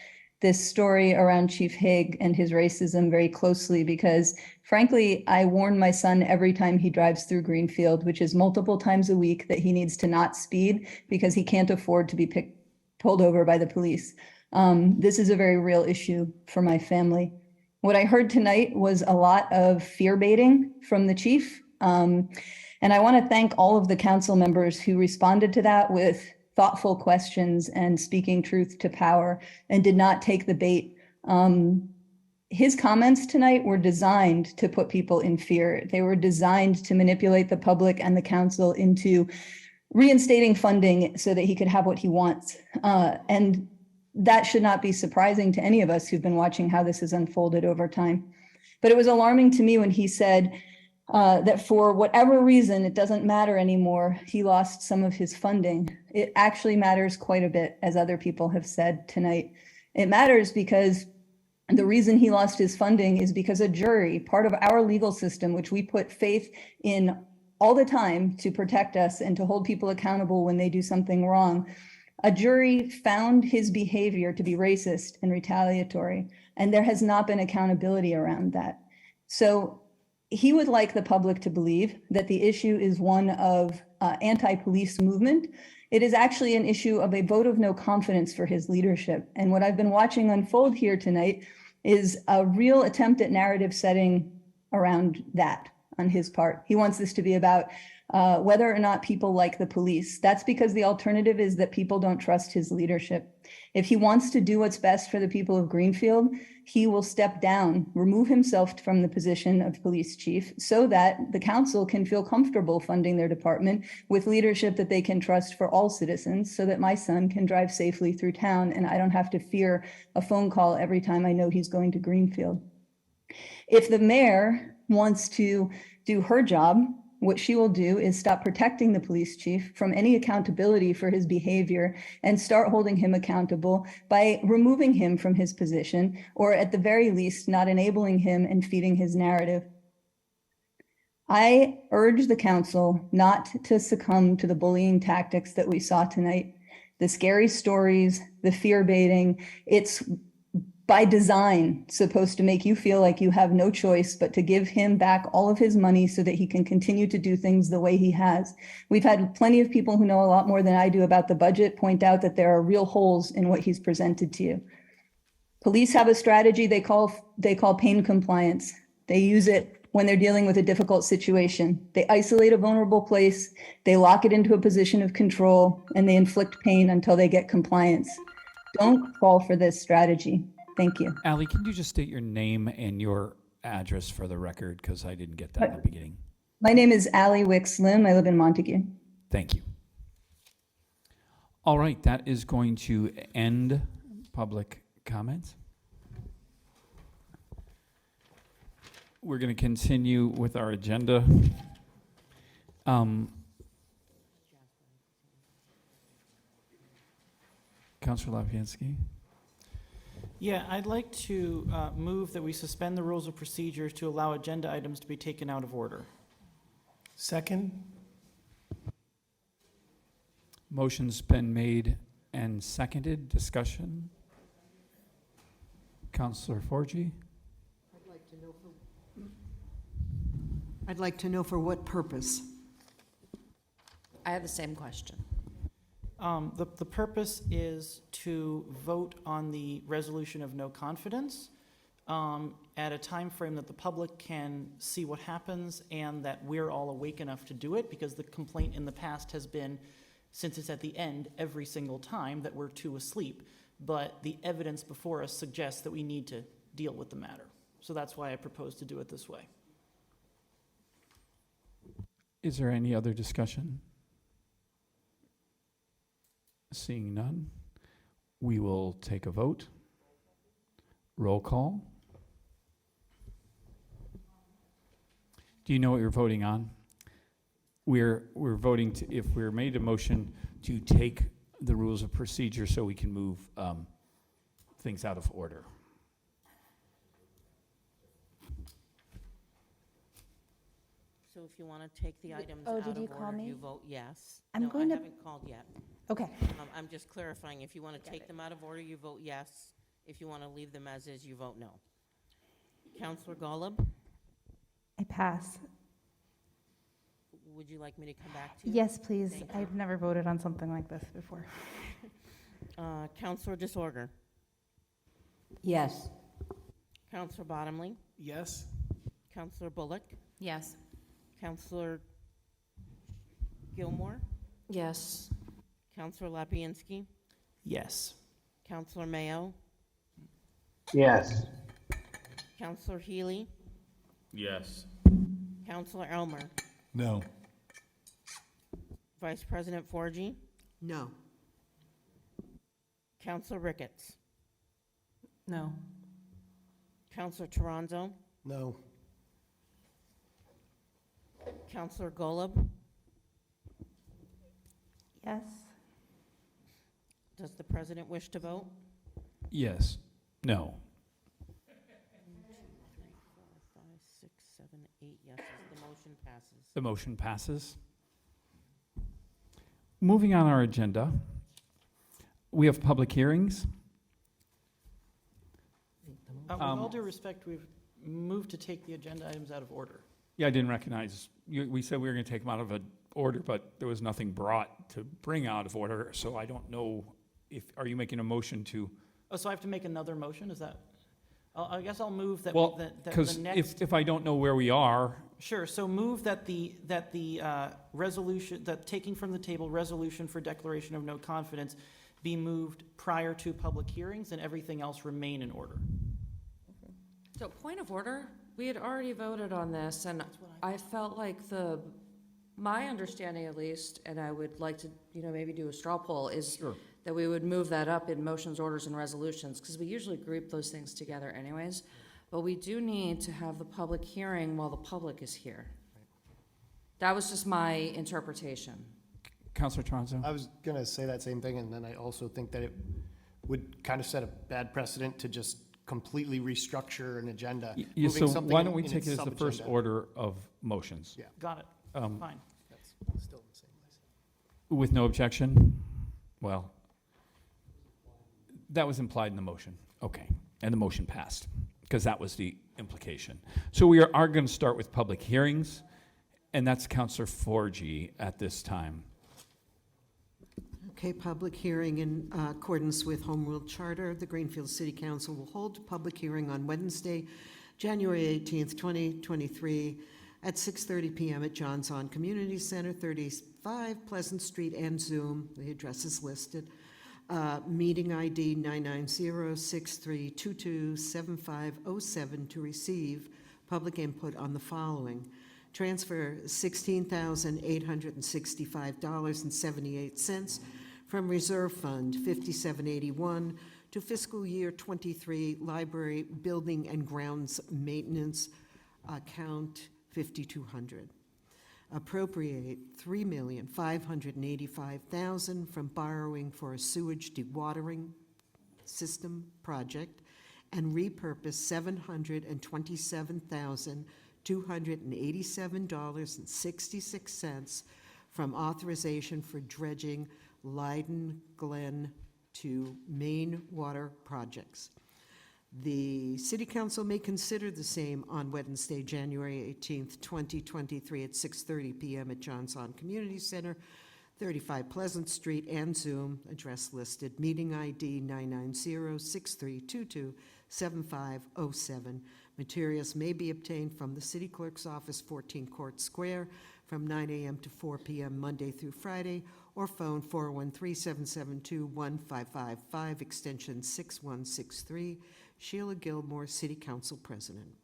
this story around Chief Hague and his racism very closely because, frankly, I warn my son every time he drives through Greenfield, which is multiple times a week, that he needs to not speed because he can't afford to be pulled over by the police. This is a very real issue for my family. What I heard tonight was a lot of fear baiting from the chief. And I want to thank all of the council members who responded to that with thoughtful questions and speaking truth to power and did not take the bait. His comments tonight were designed to put people in fear. They were designed to manipulate the public and the council into reinstating funding so that he could have what he wants. And that should not be surprising to any of us who've been watching how this has unfolded over time. But it was alarming to me when he said that for whatever reason, it doesn't matter anymore. He lost some of his funding. It actually matters quite a bit, as other people have said tonight. It matters because the reason he lost his funding is because a jury, part of our legal system, which we put faith in all the time to protect us and to hold people accountable when they do something wrong, a jury found his behavior to be racist and retaliatory, and there has not been accountability around that. So he would like the public to believe that the issue is one of anti-police movement. It is actually an issue of a vote of no confidence for his leadership. And what I've been watching unfold here tonight is a real attempt at narrative setting around that on his part. He wants this to be about whether or not people like the police. That's because the alternative is that people don't trust his leadership. If he wants to do what's best for the people of Greenfield, he will step down, remove himself from the position of police chief so that the council can feel comfortable funding their department with leadership that they can trust for all citizens, so that my son can drive safely through town and I don't have to fear a phone call every time I know he's going to Greenfield. If the mayor wants to do her job, what she will do is stop protecting the police chief from any accountability for his behavior and start holding him accountable by removing him from his position, or at the very least, not enabling him and feeding his narrative. I urge the council not to succumb to the bullying tactics that we saw tonight. The scary stories, the fear baiting, it's by design supposed to make you feel like you have no choice but to give him back all of his money so that he can continue to do things the way he has. We've had plenty of people who know a lot more than I do about the budget point out that there are real holes in what he's presented to you. Police have a strategy they call pain compliance. They use it when they're dealing with a difficult situation. They isolate a vulnerable place, they lock it into a position of control, and they inflict pain until they get compliance. Don't fall for this strategy. Thank you. Allie, can you just state your name and your address for the record, because I didn't get that in the beginning. My name is Allie Wicks Lim. I live in Montague. Thank you. All right, that is going to end public comments. We're going to continue with our agenda. Councilor Lapinski. Yeah, I'd like to move that we suspend the rules of procedure to allow agenda items to be taken out of order. Second. Motion's been made and seconded. Discussion. Councilor Forgy. I'd like to know for what purpose. I have the same question. The purpose is to vote on the resolution of no confidence at a time frame that the public can see what happens and that we're all awake enough to do it, because the complaint in the past has been, since it's at the end every single time, that we're too asleep. But the evidence before us suggests that we need to deal with the matter. So that's why I propose to do it this way. Is there any other discussion? Seeing none, we will take a vote. Roll call. Do you know what you're voting on? We're voting to, if we're made a motion to take the rules of procedure so we can move things out of order. So if you want to take the items Oh, out did of you call order, me? you vote yes. I'm No, going to- I haven't called yet. Okay. I'm just clarifying. If you want to take them out of order, you vote yes. If you want to leave them as is, you vote no. Counselor Golub, I pass. would you like me to come back to you? Yes, please. Thank you. I've never voted on something like this before. Counselor Disorder, Yes. Counselor Bottomley, Yes. Counselor Bullock, Yes. Counselor Gilmore, yes. Counselor Lapinski, Yes. Counselor Mayo, Yes. Counselor Healy, Yes. Counselor Elmer. No. Vice President Forgy, No. Counselor Ricketts, No. Counselor Toronzo, No. Counselor Golub. Yes. Does the president wish to vote? Yes. No. 1, 2, 3, 4, 5, 6, 7, 8 yeses. The motion passes. The motion passes. Moving on our agenda, we have public hearings. With all due respect, we've moved to take the agenda items out of order. Yeah, I didn't recognize, we said we were going to take them out of order, but there was nothing brought to bring out of order, so I don't know if, are you making a motion to? Oh, so I have to make another motion? Is that? I guess I'll move that. Well, that because the next. if I don't know where we are, Sure. So move that the resolution, that taking from the table resolution for declaration of no confidence, be moved prior to public hearings, and everything else remain in order. So point of order, we had already voted on this, and I felt like my understanding at least, and I would like to, maybe do a straw poll, is that we would move that up in motions, orders, and resolutions, because we usually group those things together anyways. But we do need to have the public hearing while the public is here. That was just my interpretation. Councilor Toronzo? I was going to say that same thing, and then I also think that it would kind of set a bad precedent to just completely restructure an agenda. Yeah, moving so something why don't we in take its it as the first sub-agenda. order of motions? Yeah. Got it. Fine. That's still in the same place. With no objection? Well, that was implied in the motion. Okay, and the motion passed, because that was the implication. So we are going to start with public hearings, and that's Councilor Forgy at this time. Okay, public hearing in accordance with Home Rule Charter. The Greenfield City Council will hold a public hearing on Wednesday, January 18th, 2023, at 6:30 p.m. at John's On Community Center, 35 Pleasant Street, and Zoom. The address is listed. Meeting ID 990-6322-7507 to receive public input on the following. Transfer $16,865.78 from Reserve Fund 5781 to fiscal year 23 Library Building and Grounds Maintenance account 5200. Appropriate $3,585,000 from borrowing for a sewage dewatering system project and repurpose $727,287.66 from authorization for dredging Leiden Glen to main water projects. The City Council may consider the same on Wednesday, January 18th, 2023 at 6:30 p.m. at John's On Community Center, 35 Pleasant Street, and Zoom, address listed, meeting ID 990-6322-7507. Materials may be obtained from the City Clerk's Office, 14 Court Square, from 9 a.m. to 4 p.m. Monday through Friday, or phone 413-772-1555, extension 6163. Sheila Gilmore, City Council President.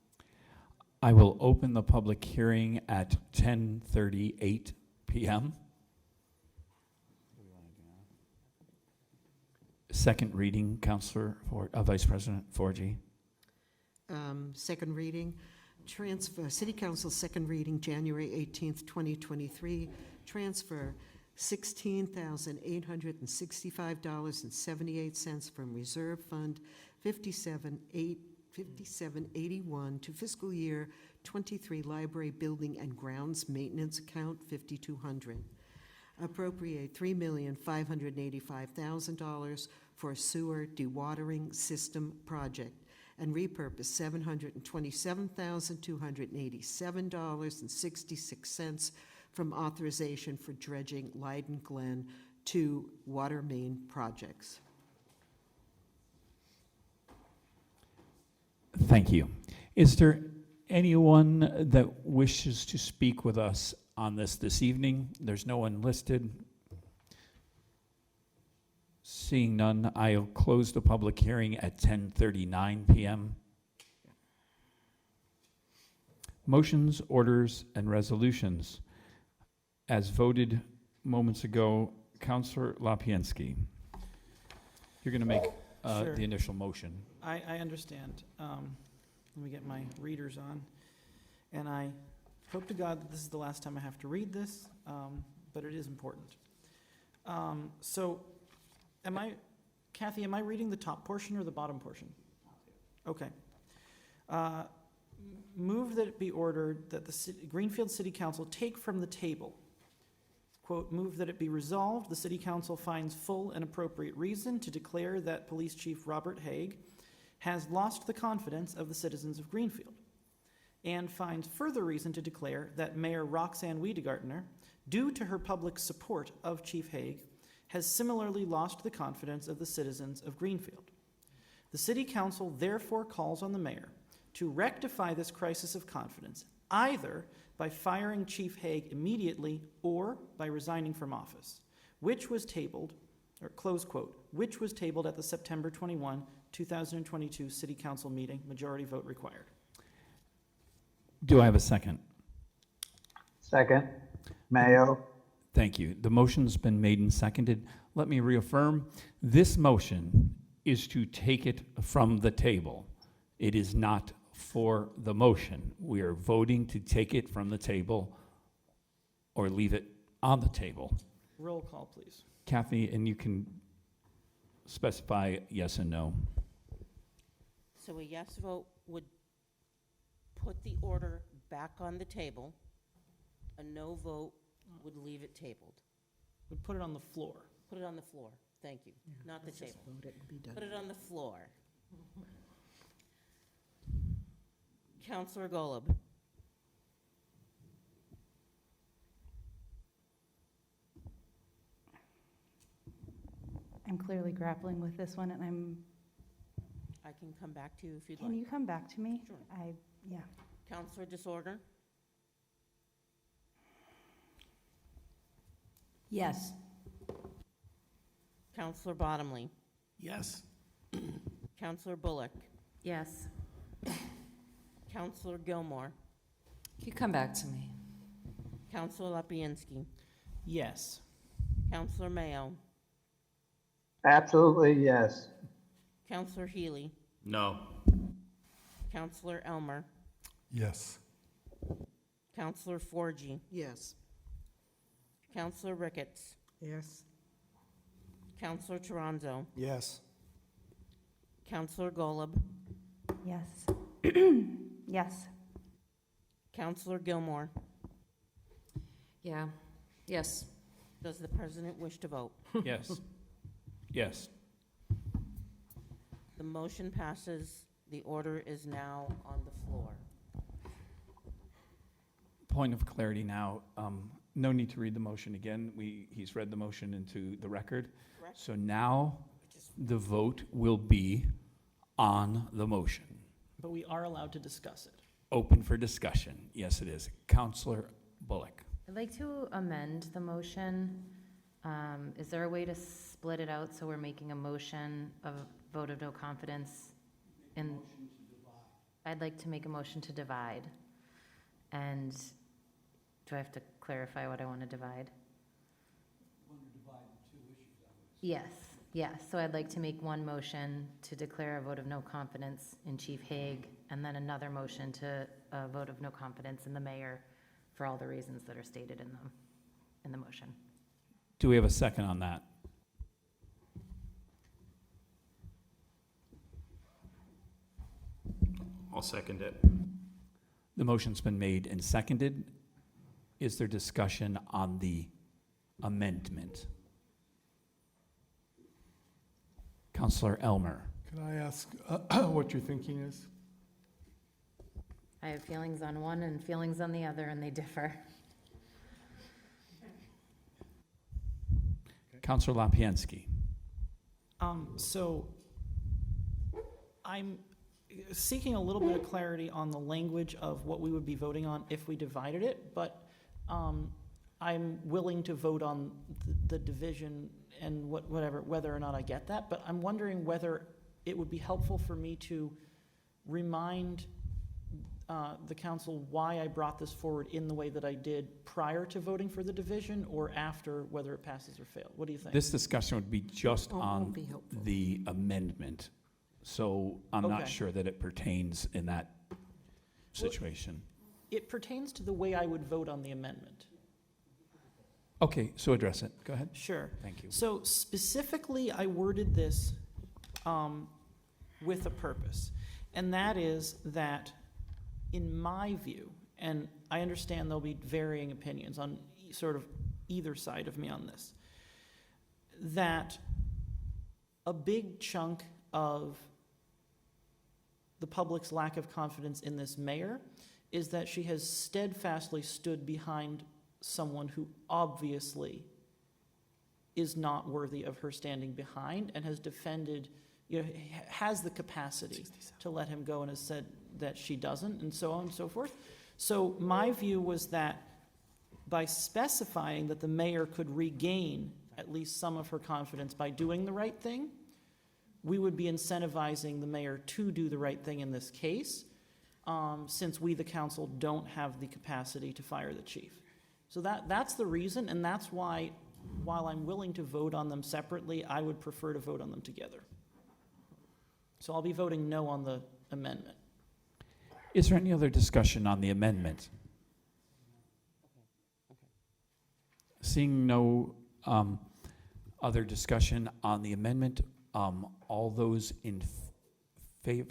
I will open the public hearing at 10:38 p.m. Second reading, Vice President Forgy. Second reading, City Council second reading, January 18th, 2023, transfer $16,865.78 from Reserve Fund 5781 to fiscal year 23 Library Building and Grounds Maintenance account 5200. Appropriate $3,585,000 for a sewer dewatering system project and repurpose $727,287.66 from authorization for dredging Leiden Glen to water main projects. Thank you. Is there anyone that wishes to speak with us on this evening? There's no one listed. Seeing none, I'll close the public hearing at 10:39 p.m. Motions, orders, and resolutions. As voted moments ago, Counselor Lapiensky. You're going to make Sure. the initial motion. I understand. Let me get my readers on. And I hope to God that this is the last time I have to read this, but it is important. So, Kathy, am I reading the top portion or the bottom portion? Okay. Move that it be ordered that the Greenfield City Council take from the table, quote, move that it be resolved, the City Council finds full and appropriate reason to declare that Police Chief Robert Haig has lost the confidence of the citizens of Greenfield, and finds further reason to declare that Mayor Roxanne Wiedegartner, due to her public support of Chief Haig, has similarly lost the confidence of the citizens of Greenfield. The City Council therefore calls on the mayor to rectify this crisis of confidence, either by firing Chief Haig immediately or by resigning from office, which was tabled, or close quote, which was tabled at the September 21, 2022 City Council meeting, majority vote required. Do I have a second? Second. Mayo. Thank you. The motion's been made and seconded. Let me reaffirm, this motion is to take it from the table. It is not for the motion. We are voting to take it from the table or leave it on the table. Roll call, please. Kathy, and you can specify yes and no. So a yes vote would put the order back on the table. A no vote would leave it tabled. Would put it on the floor. Put it on the floor. Thank you. Not the table. Put it on the floor. Counselor Golub. I'm clearly grappling with this one, and I can come back to you if you'd can like. you come back to me? Sure. Yeah. Counselor Disorder. Yes. Counselor Bottomley. Yes. Counselor Bullock. Yes. Counselor Gilmore. Can you come back to me? Counselor Lapiensky. Yes. Counselor Mayo. Absolutely, yes. Counselor Healy. No. Counselor Elmer. Yes. Counselor Forgy. Yes. Counselor Ricketts. Yes. Counselor Toronzo. Yes. Counselor Golub. Yes. Yes. Counselor Gilmore. Yeah. Yes. Does the president wish to vote? Yes. Yes. The motion passes. The order is now on the floor. Point of clarity now, no need to read the motion again. He's read the motion into the record. Correct. So now the vote will be on the motion. But we are allowed to discuss it. Open for discussion. Yes, it is. Counselor Bullock. I'd like to amend the motion. Is there a way to split it out so we're making a motion of vote of no confidence in? I'd like to make a motion to divide. And do I have to clarify what I want to divide? Yes, yes. So I'd like to make one motion to declare a vote of no confidence in Chief Haig, and then another motion to vote of no confidence in the mayor for all the reasons that are stated in the motion. Do we have a second on that? I'll second it. The motion's been made and seconded. Is there discussion on the amendment? Counselor Elmer. Can I ask what your thinking is? I have feelings on one and feelings on the other, and they differ. Counselor Lapiensky. So I'm seeking a little bit of clarity on the language of what we would be voting on if we divided it, but I'm willing to vote on the division and whether or not I get that. But I'm wondering whether it would be helpful for me to remind the council why I brought this forward in the way that I did prior to voting for the division or after, whether it passes or fails? What do you think? This discussion would be just Won't on be helpful. the amendment, so I'm Okay. not sure that it pertains in that situation. It pertains to the way I would vote on the amendment. Okay, so address it. Go ahead. Sure. Thank you. So specifically, I worded this with a purpose, and that is that, in my view, and I understand there'll be varying opinions on sort of either side of me on this, that a big chunk of the public's lack of confidence in this mayor is that she has steadfastly stood behind someone who obviously is not worthy of her standing behind and has defended, has the capacity to let him go and has said that she doesn't, and so on and so forth. So my view was that by specifying that the mayor could regain at least some of her confidence by doing the right thing, we would be incentivizing the mayor to do the right thing in this case, since we, the council, don't have the capacity to fire the chief. So that's the reason, and that's why, while I'm willing to vote on them separately, I would prefer to vote on them together. So I'll be voting no on the amendment. Is there any other discussion on the amendment? Seeing no other discussion on the amendment, all those in favor,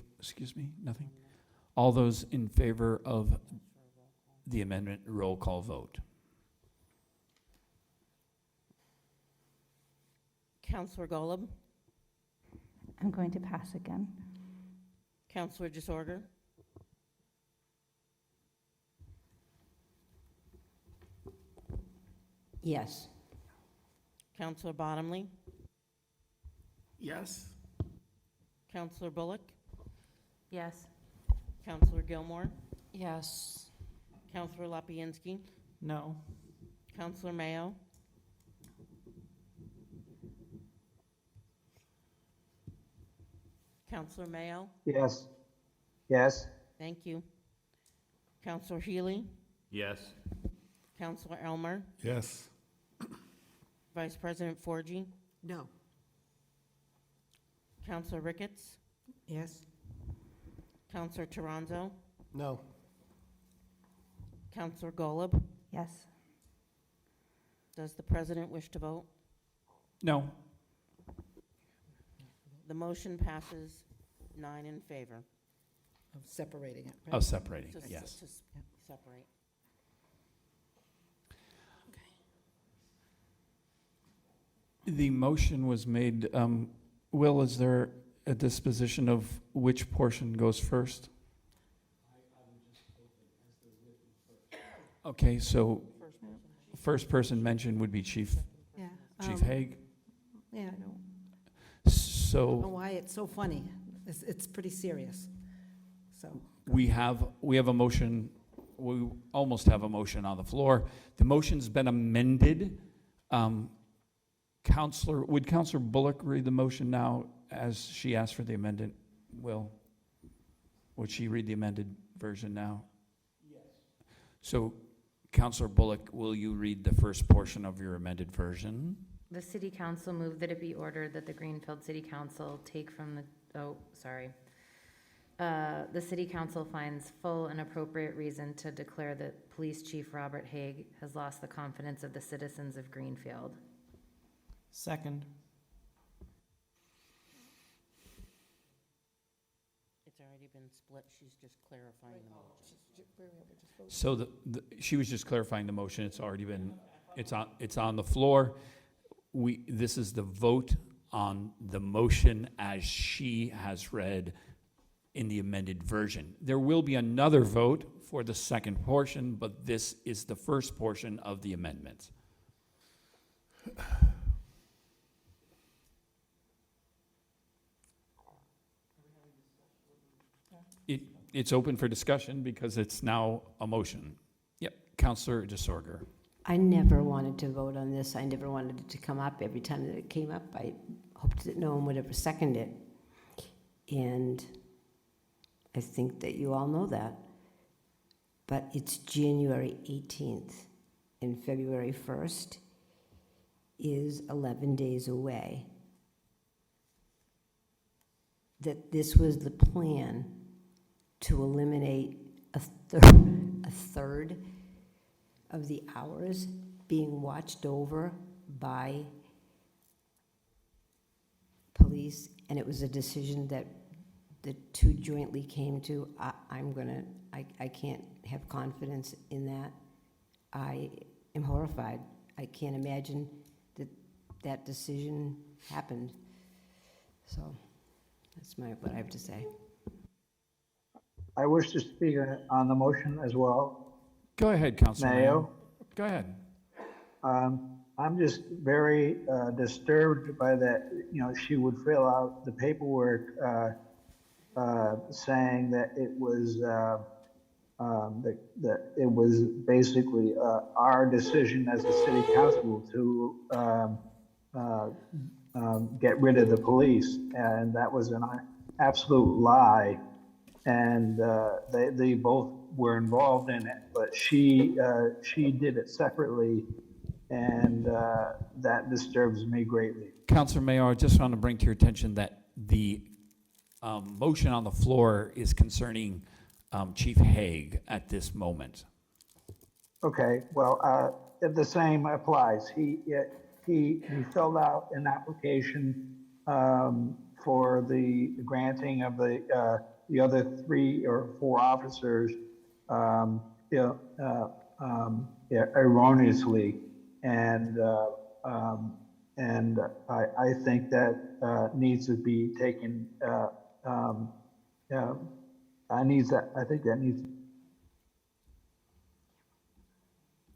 nothing? All those in favor of the amendment, roll call vote. Counselor Golub, I'm going to pass again. Counselor Disorder, Yes. Counselor Bottomley, Yes. Counselor Bullock, Yes. Counselor Gilmore, Yes. Counselor Lapinski, No. Counselor Mayo, Counselor Mayo, Yes. Yes. thank you. Counselor Healy, Yes. Counselor Elmer, Yes. Vice President Forgy, No. Counselor Ricketts, Yes? Counselor Toronzo, No. Counselor Golub. Yes. Does the president wish to vote? No. The motion passes 9 in favor. Of separating it, right? Of separating, To s- yes. to s- separate. The motion was made, Will, is there a disposition of which portion goes first? Okay, so first person mentioned would be Chief Yeah. Haig. Yeah, I know. I don't know So why it's so funny. It's pretty serious, so. we have a motion, we almost have a motion on the floor. The motion's been amended. Would Counselor Bullock read the motion now as she asked for the amendment? Will? Would she read the amended version now? Yes. So, Counselor Bullock, will you read the first portion of your amended version? The city council moved that it be ordered that the Greenfield City Council take from the, the city council finds full and appropriate reason to declare that Police Chief Robert Haig has lost the confidence of the citizens of Greenfield. Second. It's already been split, she's just clarifying the motion. So she was just clarifying the motion. It's already been, it's on the floor. This is the vote on the motion as she has read in the amended version. There will be another vote for the second portion, but this is the first portion of the amendment. It's open for discussion because it's now a motion. Yep, Counselor Disorder. I never wanted to vote on this. I never wanted it to come up. Every time that it came up, I hoped that no one would ever second it. And I think that you all know that. but it's January 18th, and February 1st is 11 days away. That this was the plan to eliminate a third of the hours being watched over by police, and it was a decision that the two jointly came to. I can't have confidence in that. I am horrified. I can't imagine that decision happened. So that's what I have to say. I wish to speak on the motion as well. Go ahead, Councilor Mayo. Go ahead. I'm just very disturbed by that, she would fill out the paperwork saying that it was that it was basically our decision as a city council to get rid of the police, and that was an absolute lie. And they both were involved in it, but she did it separately, and that disturbs me greatly. Councilor Mayor, I just want to bring to your attention that the motion on the floor is concerning Chief Haig at this moment. Okay, well, the same applies. He filled out an application for the granting of the other 3 or 4 officers erroneously, and I think that needs to be taken. I think that needs.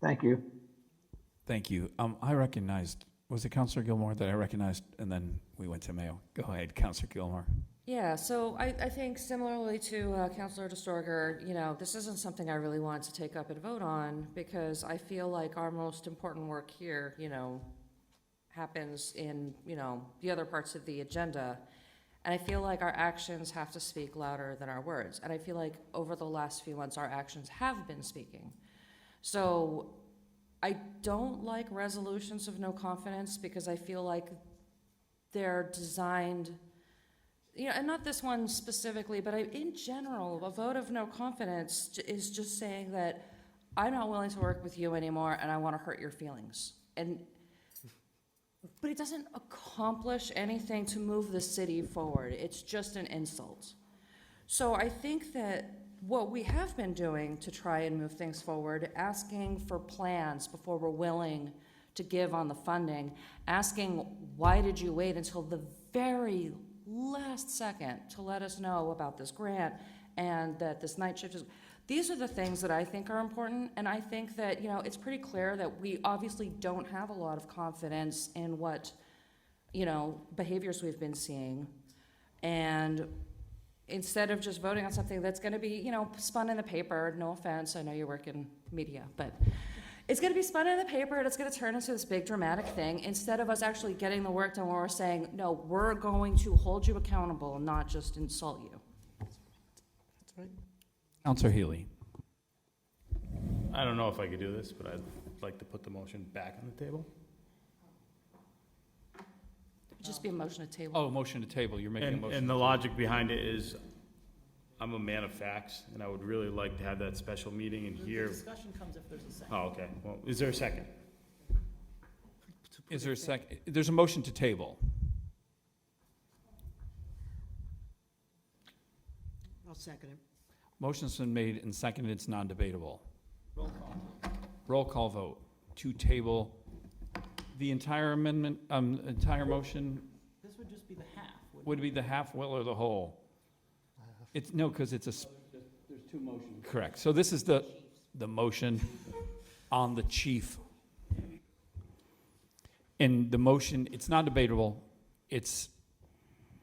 Thank you. Thank you. I recognized, was it Councilor Gilmore that I recognized, and then we went to Mayo? Go ahead, Councilor Gilmore. Yeah, so I think similarly to Councilor DeStorger, this isn't something I really want to take up and vote on, because I feel like our most important work here, happens in, the other parts of the agenda. And I feel like our actions have to speak louder than our words. And I feel like over the last few months, our actions have been speaking. So I don't like resolutions of no confidence, because I feel like they're designed, and not this one specifically, but in general, a vote of no confidence is just saying that I'm not willing to work with you anymore and I want to hurt your feelings. But it doesn't accomplish anything to move the city forward. It's just an insult. So I think that what we have been doing to try and move things forward, asking for plans before we're willing to give on the funding, asking why did you wait until the very last second to let us know about this grant and that this night shift is, these are the things that I think are important. And I think that, it's pretty clear that we obviously don't have a lot of confidence in what, behaviors we've been seeing. And instead of just voting on something that's going to be, spun in the paper, no offense, I know you work in media, but it's going to be spun in the paper and it's going to turn into this big dramatic thing, instead of us actually getting the work done where we're saying, no, we're going to hold you accountable and not just insult you. That's right. Councilor Healy. I don't know if I could do this, but I'd like to put the motion back on the table. It would just be a motion to table. Oh, motion to table. You're making a motion. And the logic behind it is, I'm a man of facts, and I would really like to have that special meeting and hear. The discussion comes if there's a second. Oh, okay. Well, is there a second? Is there a second? There's a motion to table. I'll second it. Motion's been made and seconded. It's non-debatable. Roll call vote to table the entire amendment, entire motion. This would just be the half. Would it be the half will or the whole? It's no, because it's a. There's 2 motions. Correct. So this is the motion on the chief. And the motion, it's not debatable. It's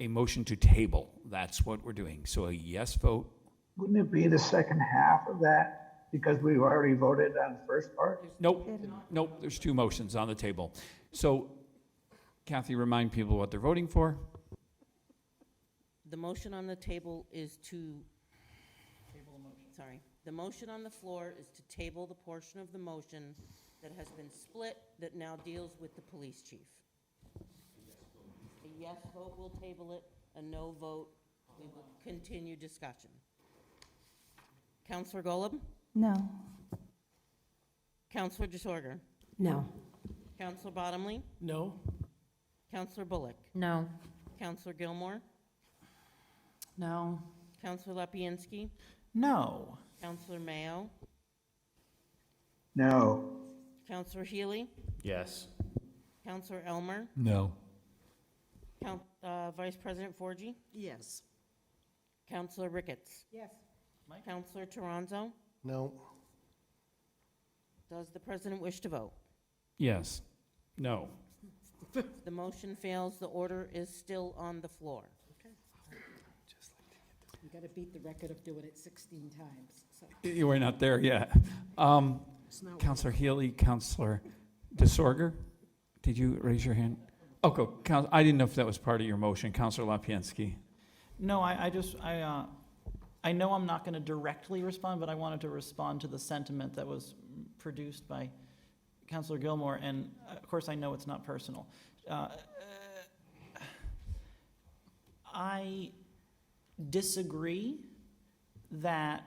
a motion to table. That's what we're doing. So a yes vote. Wouldn't it be the second half of that? Because we've already voted on the first part? Nope. Nope. There's 2 motions on the table. So, Kathy, remind people what they're voting for. The motion on the table is to. Table the motion. Sorry. The motion on the floor is to table the portion of the motion that has been split that now deals with the police chief. A yes vote will table it, a no vote, we will continue discussion. Counselor Golub? No. Counselor DeSorger? No. Counselor Bottomley? No. Counselor Bullock? No. Counselor Gilmore? No. Counselor Lapinski? No. Counselor Mayo? No. Counselor Healy? Yes. Counselor Elmer? No. Vice President Forgy? Yes. Counselor Ricketts? Yes. Counselor Toronzo? No. Does the president wish to vote? Yes. No. The motion fails. The order is still on the floor. You got to beat the record of doing it 16 times. So. You were not there yet. It's not Counselor Healy, Counselor DeSorger, did you raise your hand? Oh, go. I didn't know if that was part of your motion. Counselor Lapinski. No, I know I'm not going to directly respond, but I wanted to respond to the sentiment that was produced by Counselor Gilmore, and of course I know it's not personal. I disagree that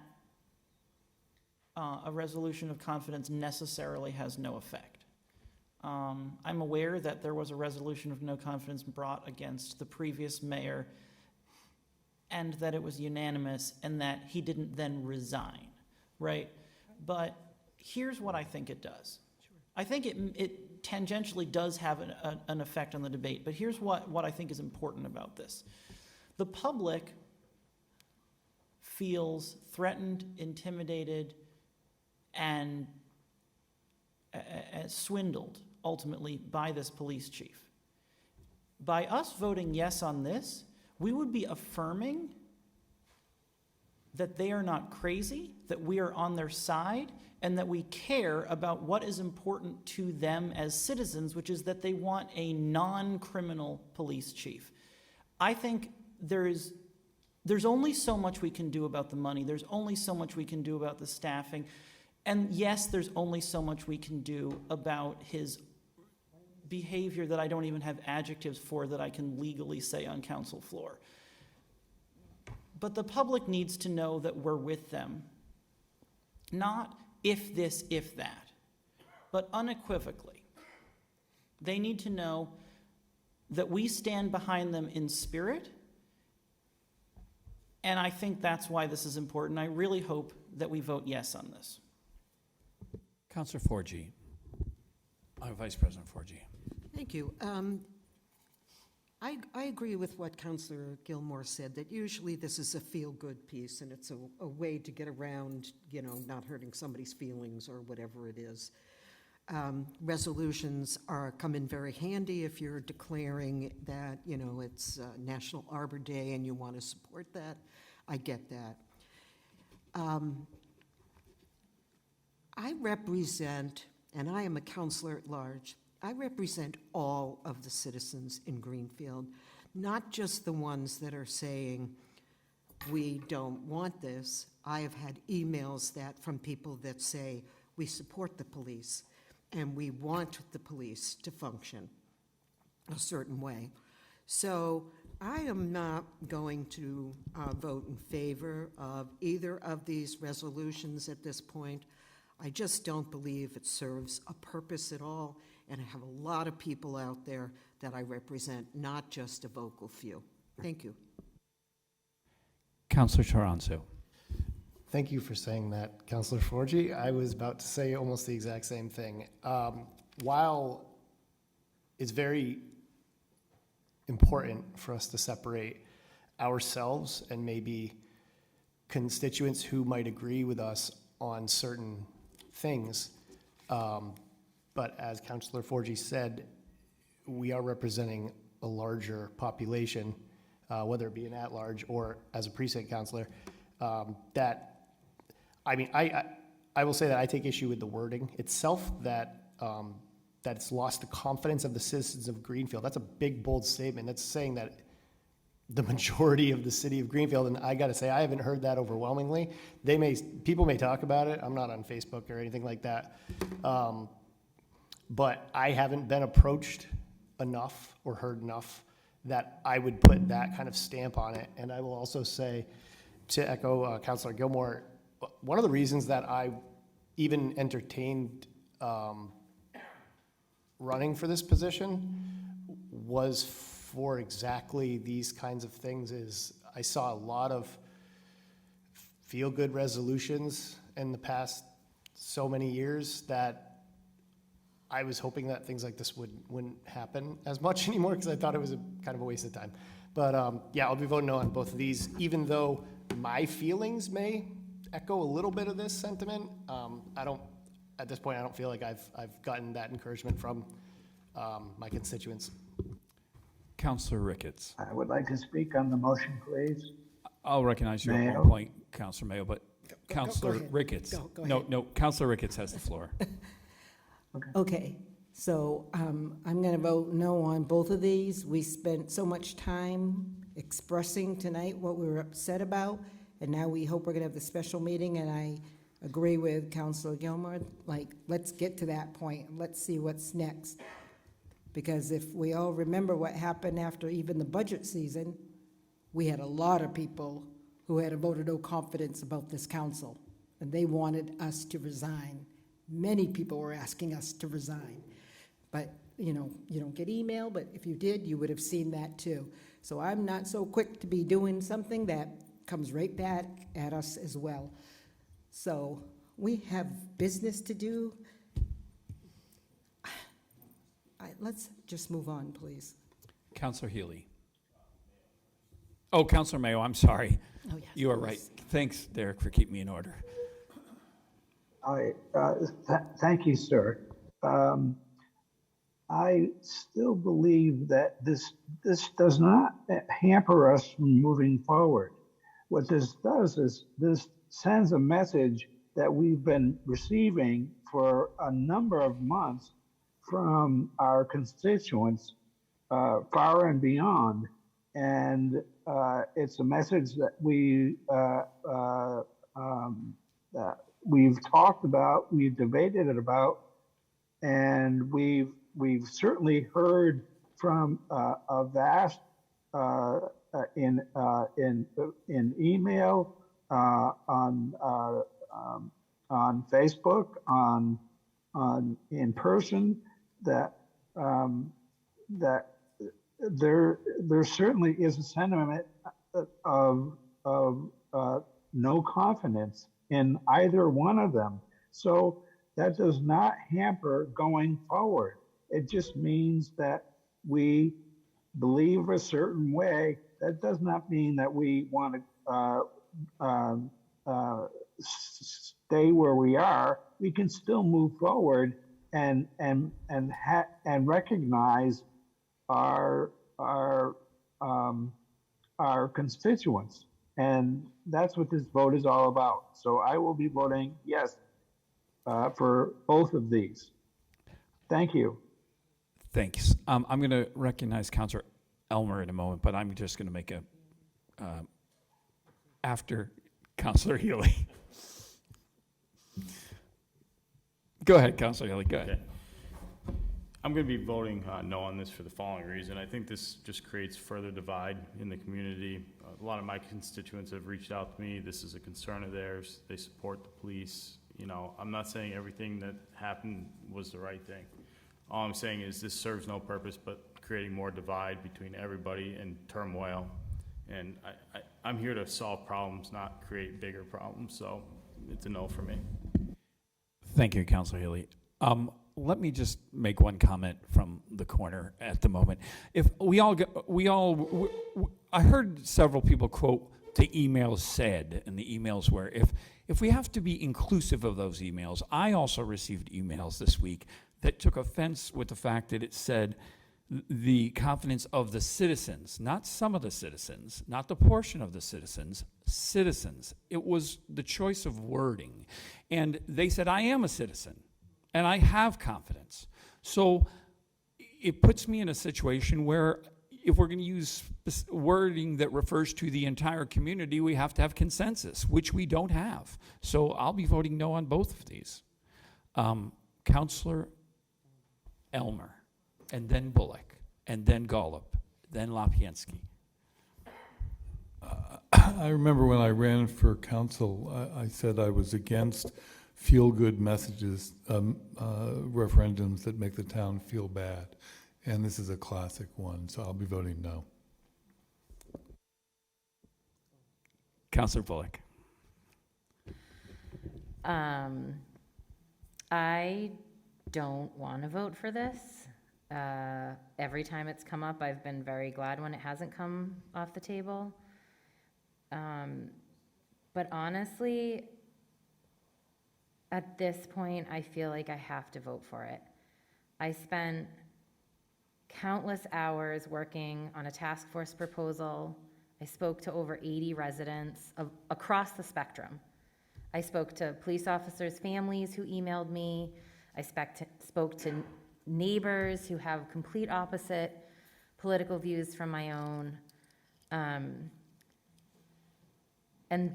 a resolution of confidence necessarily has no effect. I'm aware that there was a resolution of no confidence brought against the previous mayor and that it was unanimous and that he didn't then resign, right? But here's what I think it does. I think it tangentially does have an effect on the debate, but here's what I think is important about this. The public feels threatened, intimidated, and swindled, ultimately, by this police chief. By us voting yes on this, we would be affirming that they are not crazy, that we are on their side, and that we care about what is important to them as citizens, which is that they want a non-criminal police chief. I think there's only so much we can do about the money. There's only so much we can do about the staffing. And yes, there's only so much we can do about his behavior that I don't even have adjectives for that I can legally say on council floor. But the public needs to know that we're with them. Not if this, if that, but unequivocally. They need to know that we stand behind them in spirit. And I think that's why this is important. I really hope that we vote yes on this. Counselor Forgy. Vice President Forgy. Thank you. I agree with what Councillor Gilmore said, that usually this is a feel-good piece and it's a way to get around, not hurting somebody's feelings or whatever it is. Resolutions come in very handy if you're declaring that, it's National Arbor Day and you want to support that. I get that. I represent, and I am a councillor at large, I represent all of the citizens in Greenfield, not just the ones that are saying, we don't want this. I have had emails from people that say, we support the police and we want the police to function a certain way. So I am not going to vote in favor of either of these resolutions at this point. I just don't believe it serves a purpose at all, and I have a lot of people out there that I represent, not just a vocal few. Thank you. Counselor Toronzo. Thank you for saying that, Councillor Forgy. I was about to say almost the exact same thing. While it's very important for us to separate ourselves and maybe constituents who might agree with us on certain things, but as Councillor Forgy said, we are representing a larger population, whether it be an at-large or as a precinct councillor, I will say that I take issue with the wording itself, that it's lost the confidence of the citizens of Greenfield. That's a big, bold statement. That's saying that the majority of the city of Greenfield, and I gotta say, I haven't heard that overwhelmingly. People may talk about it, I'm not on Facebook or anything like that. But I haven't been approached enough or heard enough that I would put that kind of stamp on it. And I will also say, to echo Councilor Gilmore, one of the reasons that I even entertained running for this position was for exactly these kinds of things. Is I saw a lot of feel-good resolutions in the past so many years that I was hoping that things like this wouldn't happen as much anymore, because I thought it was kind of a waste of time. But yeah, I'll be voting no on both of these, even though my feelings may echo a little bit of this sentiment. At this point, I don't feel like I've gotten that encouragement from my constituents. Councilor Ricketts. I would like to speak on the motion, please. I'll recognize you at Mayo. one point, Councilor Mayo, but Councilor ahead. Ricketts. Go No, ahead. no, Councilor Ricketts has the floor. Okay, so I'm going to vote no on both of these. We spent so much time expressing tonight what we were upset about, and now we hope we're going to have the special meeting, and I agree with Councilor Gilmore, like, let's get to that point, and let's see what's next. Because if we all remember what happened after even the budget season, we had a lot of people who had a vote of no confidence about this council, and they wanted us to resign. Many people were asking us to resign. But, you know, you don't get email, but if you did, you would have seen that too. So I'm not so quick to be doing something that comes right back at us as well. So we have business to do. Let's just move on, please. Councilor Healy. Oh, Councilor Mayo, I'm sorry. Oh, yes, You are right. Thanks, Derek, for keeping me in order. Thank you, sir. I still believe that this does not hamper us from moving forward. What this does is this sends a message that we've been receiving for a number of months from our constituents far and beyond. And it's a message that we've talked about, we've debated it about, and we've certainly heard from a vast in email, on Facebook, on in person, that there certainly is a sentiment of no confidence in either one of them. So that does not hamper going forward. It just means that we believe a certain way. That does not mean that we want to stay where we are. We can still move forward and recognize our constituents. And that's what this vote is all about. So I will be voting yes for both of these. Thank you. Thanks. I'm going to recognize Councilor Elmer in a moment, but I'm just going to make a, after Councilor Healy. Go ahead, Councilor Healy, go ahead. Okay. I'm going to be voting no on this for the following reason. I think this just creates further divide in the community. A lot of my constituents have reached out to me. This is a concern of theirs. They support the police. You know, I'm not saying everything that happened was the right thing. All I'm saying is this serves no purpose but creating more divide between everybody and turmoil. And I'm here to solve problems, not create bigger problems. So it's a no for me. Thank you, Councilor Healy. Let me just make one comment from the corner at the moment. If I heard several people quote the emails said, and the emails were, if we have to be inclusive of those emails, I also received emails this week that took offense with the fact that it said the confidence of the citizens, not some of the citizens, not the portion of the citizens, citizens. It was the choice of wording. And they said, I am a citizen, and I have confidence. So it puts me in a situation where if we're going to use wording that refers to the entire community, we have to have consensus, which we don't have. So I'll be voting no on both of these. Counselor Elmer, and then Bullock, and then Golub, then Lapinski. I remember when I ran for council, I said I was against feel-good messages, referendums that make the town feel bad. And this is a classic one, so I'll be voting no. Counselor Bullock. I don't want to vote for this. Every time it's come up, I've been very glad when it hasn't come off the table. But honestly, at this point, I feel like I have to vote for it. I spent countless hours working on a task force proposal. I spoke to over 80 residents across the spectrum. I spoke to police officers' families who emailed me. I spoke to neighbors who have complete opposite political views from my own. And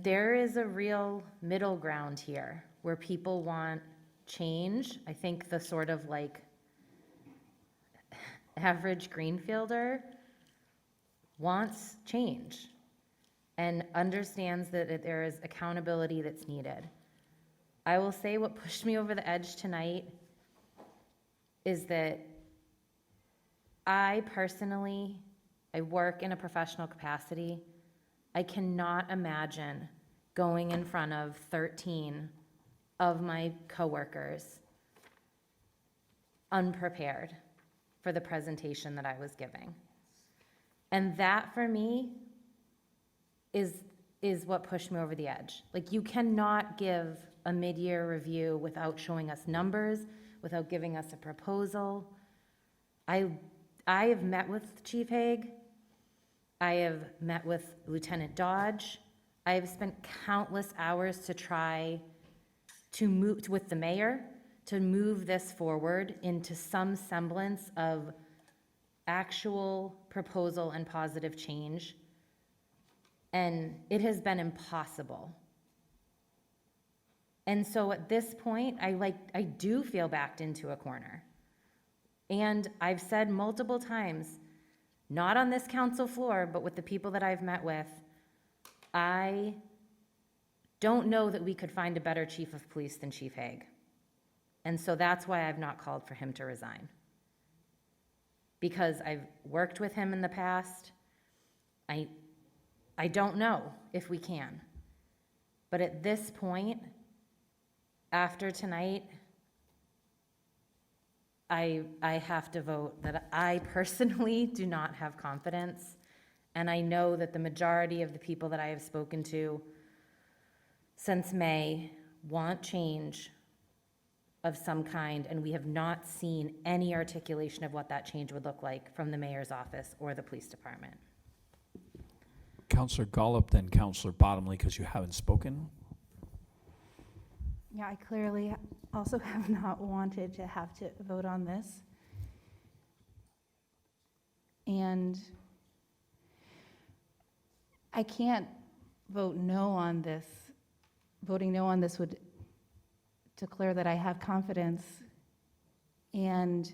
there is a real middle ground here where people want change. I think the sort of like average Greenfielder wants change and understands that there is accountability that's needed. I will say what pushed me over the edge tonight is that I personally, I work in a professional capacity. I cannot imagine going in front of 13 of my coworkers unprepared for the presentation that I was giving. And that for me is what pushed me over the edge. Like, you cannot give a mid-year review without showing us numbers, without giving us a proposal. I have met with Chief Haig. I have met with Lieutenant Dodge. I have spent countless hours to try to move with the mayor to move this forward into some semblance of actual proposal and positive change. And it has been impossible. And so at this point, I do feel backed into a corner. And I've said multiple times, not on this council floor, but with the people that I've met with, I don't know that we could find a better chief of police than Chief Haig. And so that's why I've not called for him to resign. Because I've worked with him in the past. I don't know if we can. But at this point, after tonight, I have to vote that I personally do not have confidence. And I know that the majority of the people that I have spoken to since May want change of some kind, and we have not seen any articulation of what that change would look like from the mayor's office or the police department. Counselor Golub, then Counselor Bottomley, because you haven't spoken. Yeah, I clearly also have not wanted to have to vote on this. And I can't vote no on this. Voting no on this would declare that I have confidence, and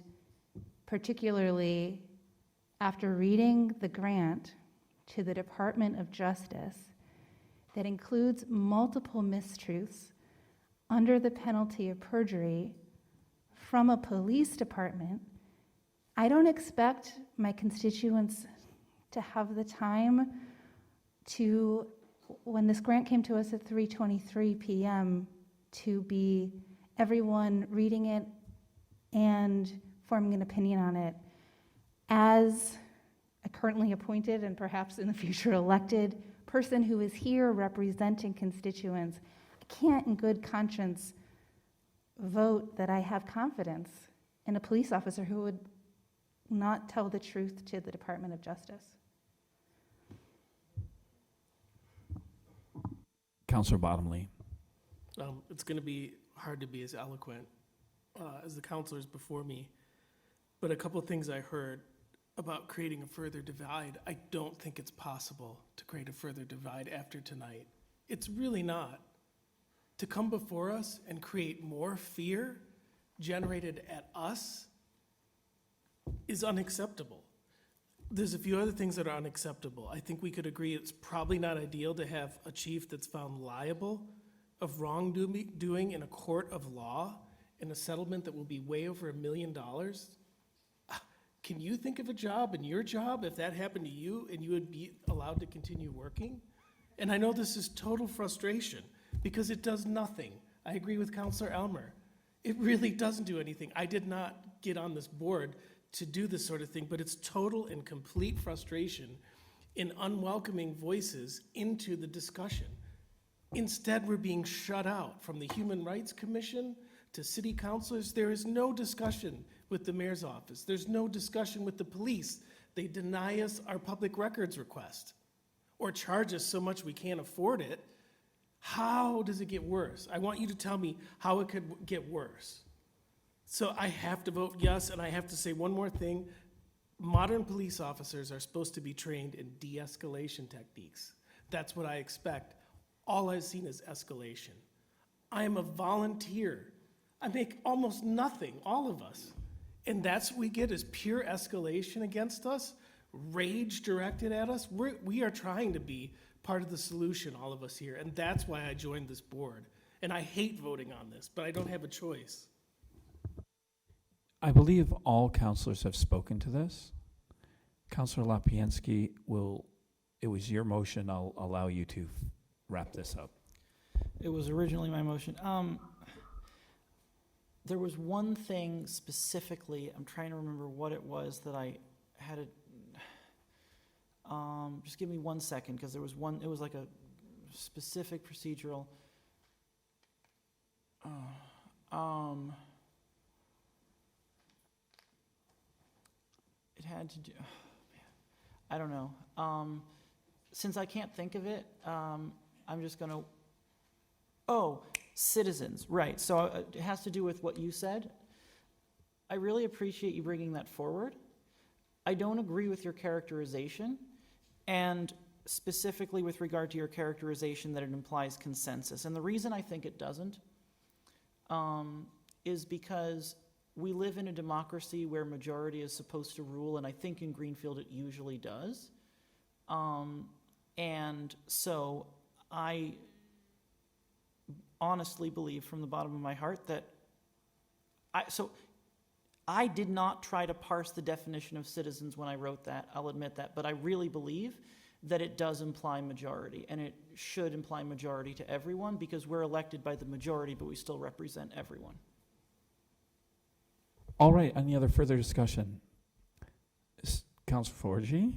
particularly after reading the grant to the Department of Justice that includes multiple mistruths under the penalty of perjury from a police department, I don't expect my constituents to have the time to, when this grant came to us at 3:23 p.m., to be everyone reading it and forming an opinion on it. As a currently appointed and perhaps in the future elected person who is here representing constituents, I can't in good conscience vote that I have confidence in a police officer who would not tell the truth to the Department of Justice. Counselor Bottomley. It's going to be hard to be as eloquent as the counselors before me, but a couple of things I heard. about creating a further divide. I don't think it's possible to create a further divide after tonight. It's really not. To come before us and create more fear generated at us is unacceptable. There's a few other things that are unacceptable. I think we could agree it's probably not ideal to have a chief that's found liable of wrongdoing in a court of law in a settlement that will be way over $1 million. Can you think of a job in your job if that happened to you and you would be allowed to continue working? And I know this is total frustration because it does nothing. I agree with Counselor Elmer. It really doesn't do anything. I did not get on this board to do this sort of thing, but it's total and complete frustration in unwelcoming voices into the discussion. Instead, we're being shut out from the Human Rights Commission to city councilors. There is no discussion with the mayor's office. There's no discussion with the police. They deny us our public records request or charge us so much we can't afford it. How does it get worse? I want you to tell me how it could get worse. So I have to vote yes, and I have to say one more thing. Modern police officers are supposed to be trained in de-escalation techniques. That's what I expect. All I've seen is escalation. I am a volunteer. I make almost nothing, all of us. And that's what we get is pure escalation against us, rage directed at us. We are trying to be part of the solution, all of us here, and that's why I joined this board. And I hate voting on this, but I don't have a choice. I believe all counselors have spoken to this. Counselor Lapiansky, it was your motion. I'll allow you to wrap this up. It was originally my motion. There was one thing specifically, I'm trying to remember what it was that I had to, just give me 1 second, because there was one, it was like a specific procedural. It had to do, I don't know. Since I can't think of it, I'm just gonna, citizens, right. So it has to do with what you said. I really appreciate you bringing that forward. I don't agree with your characterization, and specifically with regard to your characterization that it implies consensus. And the reason I think it doesn't is because we live in a democracy where majority is supposed to rule, and I think in Greenfield it usually does. And so I honestly believe from the bottom of my heart that I did not try to parse the definition of citizens when I wrote that, I'll admit that, but I really believe that it does imply majority, and it should imply majority to everyone because we're elected by the majority, but we still represent everyone. All right, any other further discussion? Councilor Forgy?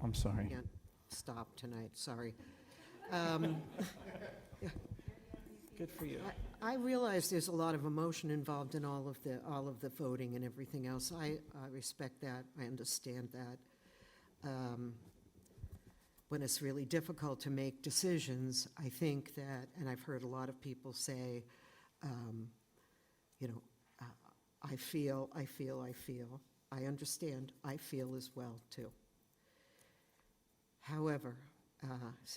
I'm sorry. Can't stop tonight, sorry. Good for you. I realize there's a lot of emotion involved in all of the voting and everything else. I respect that. I understand that. When it's really difficult to make decisions, I think that, and I've heard a lot of people say, I feel. I understand. I feel as well, too. However,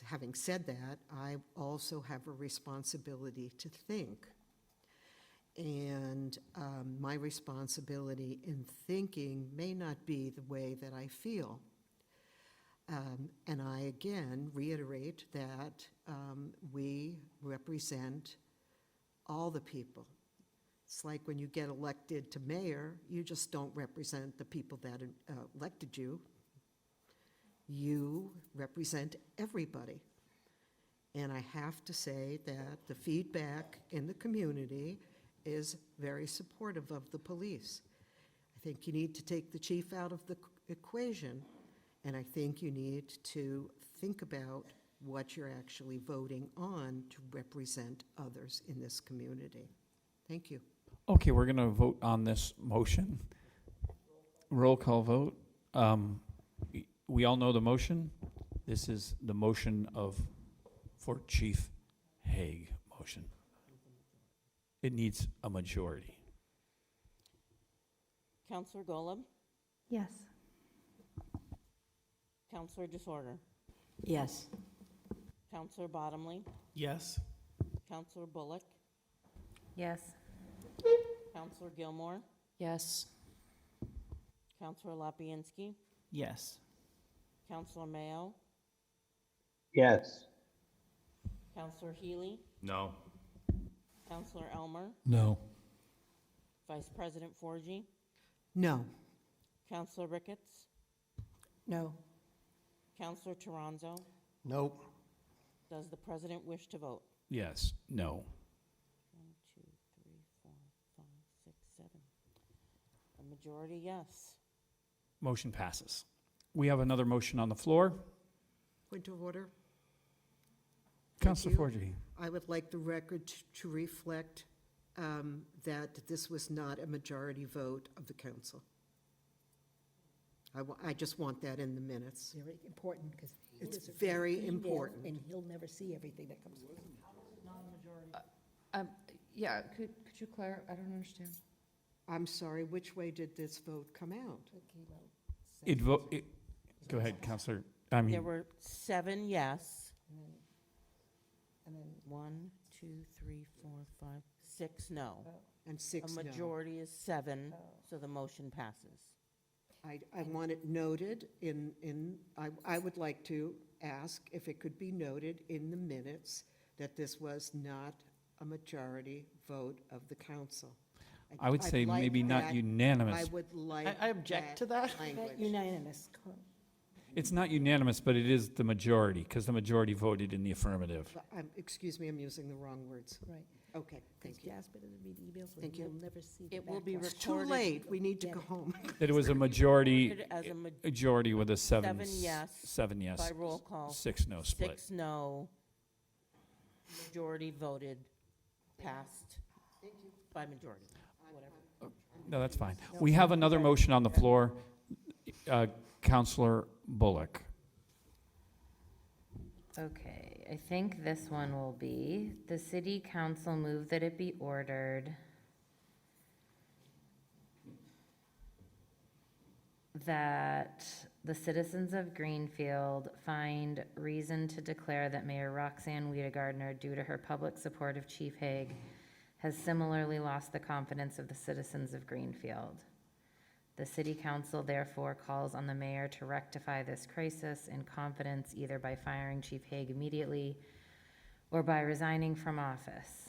having said that, I also have a responsibility to think. And my responsibility in thinking may not be the way that I feel. And I, again, reiterate that we represent all the people. It's like when you get elected to mayor, you just don't represent the people that elected you. You represent everybody. And I have to say that the feedback in the community is very supportive of the police. I think you need to take the chief out of the equation, and I think you need to think about what you're actually voting on to represent others in this community. Thank you. Okay, we're going to vote on this motion. Roll call vote. We all know the motion. This is the motion for Chief Hague motion. It needs a majority. Counselor Golub, Yes. Counselor Disorder? Yes. Counselor Bottomley? Yes. Counselor Bullock? Yes. Counselor Gilmore? Yes. Counselor Lapinski? Yes. Counselor Mayo? Yes. Counselor Healy? No. Counselor Elmer? No. Vice President Forgy? No. Counselor Ricketts? No. Counselor Toronzo? Nope. Does the president wish to vote? Yes, no. 1, 2, 3, 4, 5, 6, 7. A majority, yes. Motion passes. We have another motion on the floor. Point of order. Councilor you. Forgy. I would like the record to reflect that this was not a majority vote of the council. I just want that in the minutes. Very important, because It's very important. and he'll never see everything that comes. Yeah, could you clarify? I don't understand. I'm sorry, which way did this vote come out? Go ahead, Councilor. There were 7 yes. And then 1, 2, 3, 4, 5, 6 no. And 6 A no. majority is 7, so the motion passes. I want it noted I would like to ask if it could be noted in the minutes that this was not a majority vote of the council. I would I'd say like maybe not that- unanimous. I would like. I object to that. language. unanimous. It's not unanimous, but it is the majority, because the majority voted in the affirmative. Excuse me, I'm using the wrong words. Right. Okay, thank you. Jasper doesn't read emails, so Thank you. he'll never see. It will be It's recorded. too late, we need to go home. That it was a majority, Recorded as a majority with a 7 yes. 7 yes. By roll call. 6 no split. 6 no. Majority voted, passed by majority. Whatever. No, that's fine. We have another motion on the floor. Councilor Bullock. Okay, I think this one will be, the city council move that it be ordered that the citizens of Greenfield find reason to declare that Mayor Roxanne Wiedegardner, due to her public support of Chief Hague, has similarly lost the confidence of the citizens of Greenfield. The city council therefore calls on the mayor to rectify this crisis in confidence, either by firing Chief Hague immediately or by resigning from office.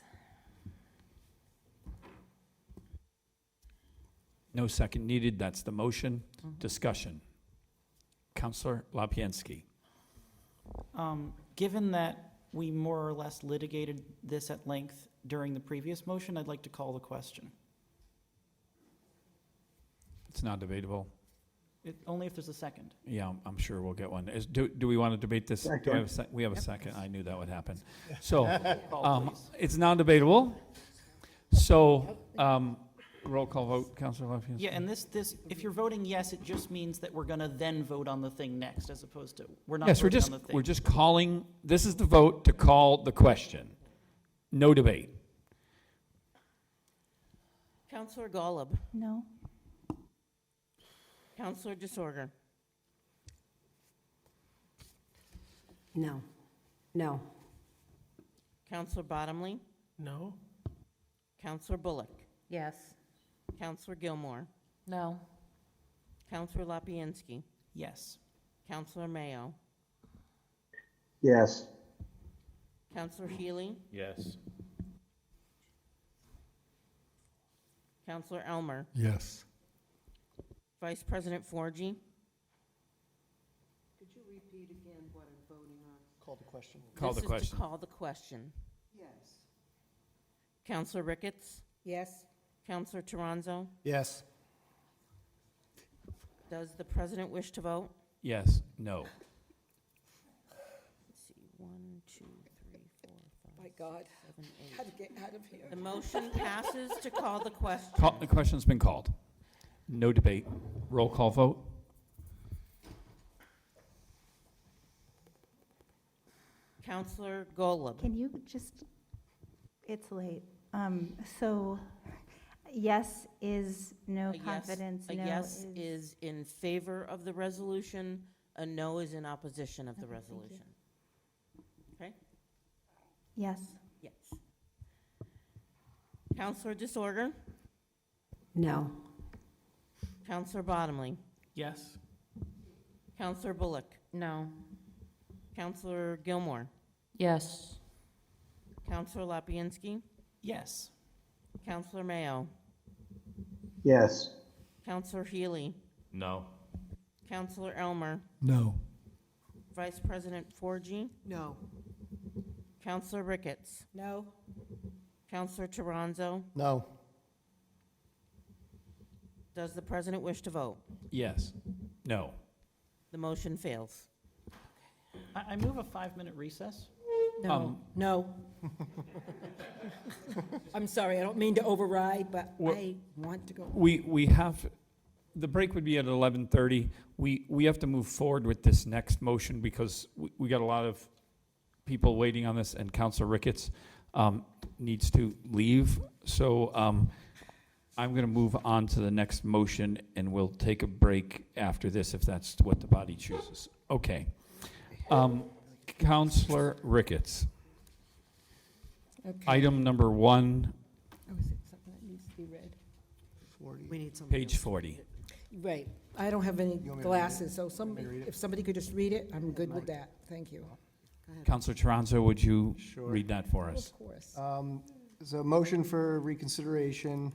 No second needed. That's the motion. Discussion. Councilor Lapinski. Given that we more or less litigated this at length during the previous motion, I'd like to call the question. It's not debatable. Only if there's a second. Yeah, I'm sure we'll get one. Do we want to debate this? Do I have we have a second. I knew that would happen. So, it's non-debatable. So, roll call vote, Councilor Lapinski. Yeah, and this, if you're voting yes, it just means that we're gonna then vote on the thing next, as opposed to, we're not Yes, voting on the thing. we're just calling, this is the vote to call the question. No debate. Counselor Golub. No. Counselor Disorder. No. No. Counselor Bottomley. No. Counselor Bullock. Yes. Counselor Gilmore. No. Counselor Lapinski. Yes. Counselor Mayo. Yes. Counselor Healy. Yes. Counselor Elmer. Yes. Vice President Forgy. Could you repeat again what I'm voting on? Call the question. Call the This is to question. call the question. Yes. Counselor Ricketts. Yes. Counselor Toronzo. Yes. Does the president wish to vote? Yes, no. Let's see, 1, 2, 3, 4, 5, My God, 7, 8. how to get out of here. The motion passes to call the question. The question's been called. No debate. Roll call vote. Counselor Golub. Can you just, it's late. So, yes is no A yes- confidence, A no yes is. is in favor of the resolution. A no is in opposition of the resolution. Okay? Yes. Yes. Counselor Disorder? No. Counselor Bottomley? Yes. Counselor Bullock? No. Counselor Gilmore? Yes. Counselor Lapinski? Yes. Counselor Mayo? Yes. Counselor Healy? No. Counselor Elmer? No. Vice President Forgy? No. Counselor Ricketts? No? Counselor Toronzo? No. Does the president wish to vote? Yes. No. The motion fails. I move a 5-minute recess. No, no. I'm sorry, I don't mean to override, but I want to go. We have, the break would be at 11:30. We have to move forward with this next motion because we got a lot of people waiting on this, and Councilor Ricketts needs to leave. So I'm going to move on to the next motion, and we'll take a break after this if that's what the body chooses. Okay. Councilor Ricketts. Okay. Item number 1, Oh, is it something that needs to be read? We need somebody page else. 40. Right. I don't have any want me to read it? glasses, so Want me somebody, to read it? if somebody could just read it, I'm good with that. Thank you. Councilor Toronzo, would you Sure. read that for us? Of course. So motion for reconsideration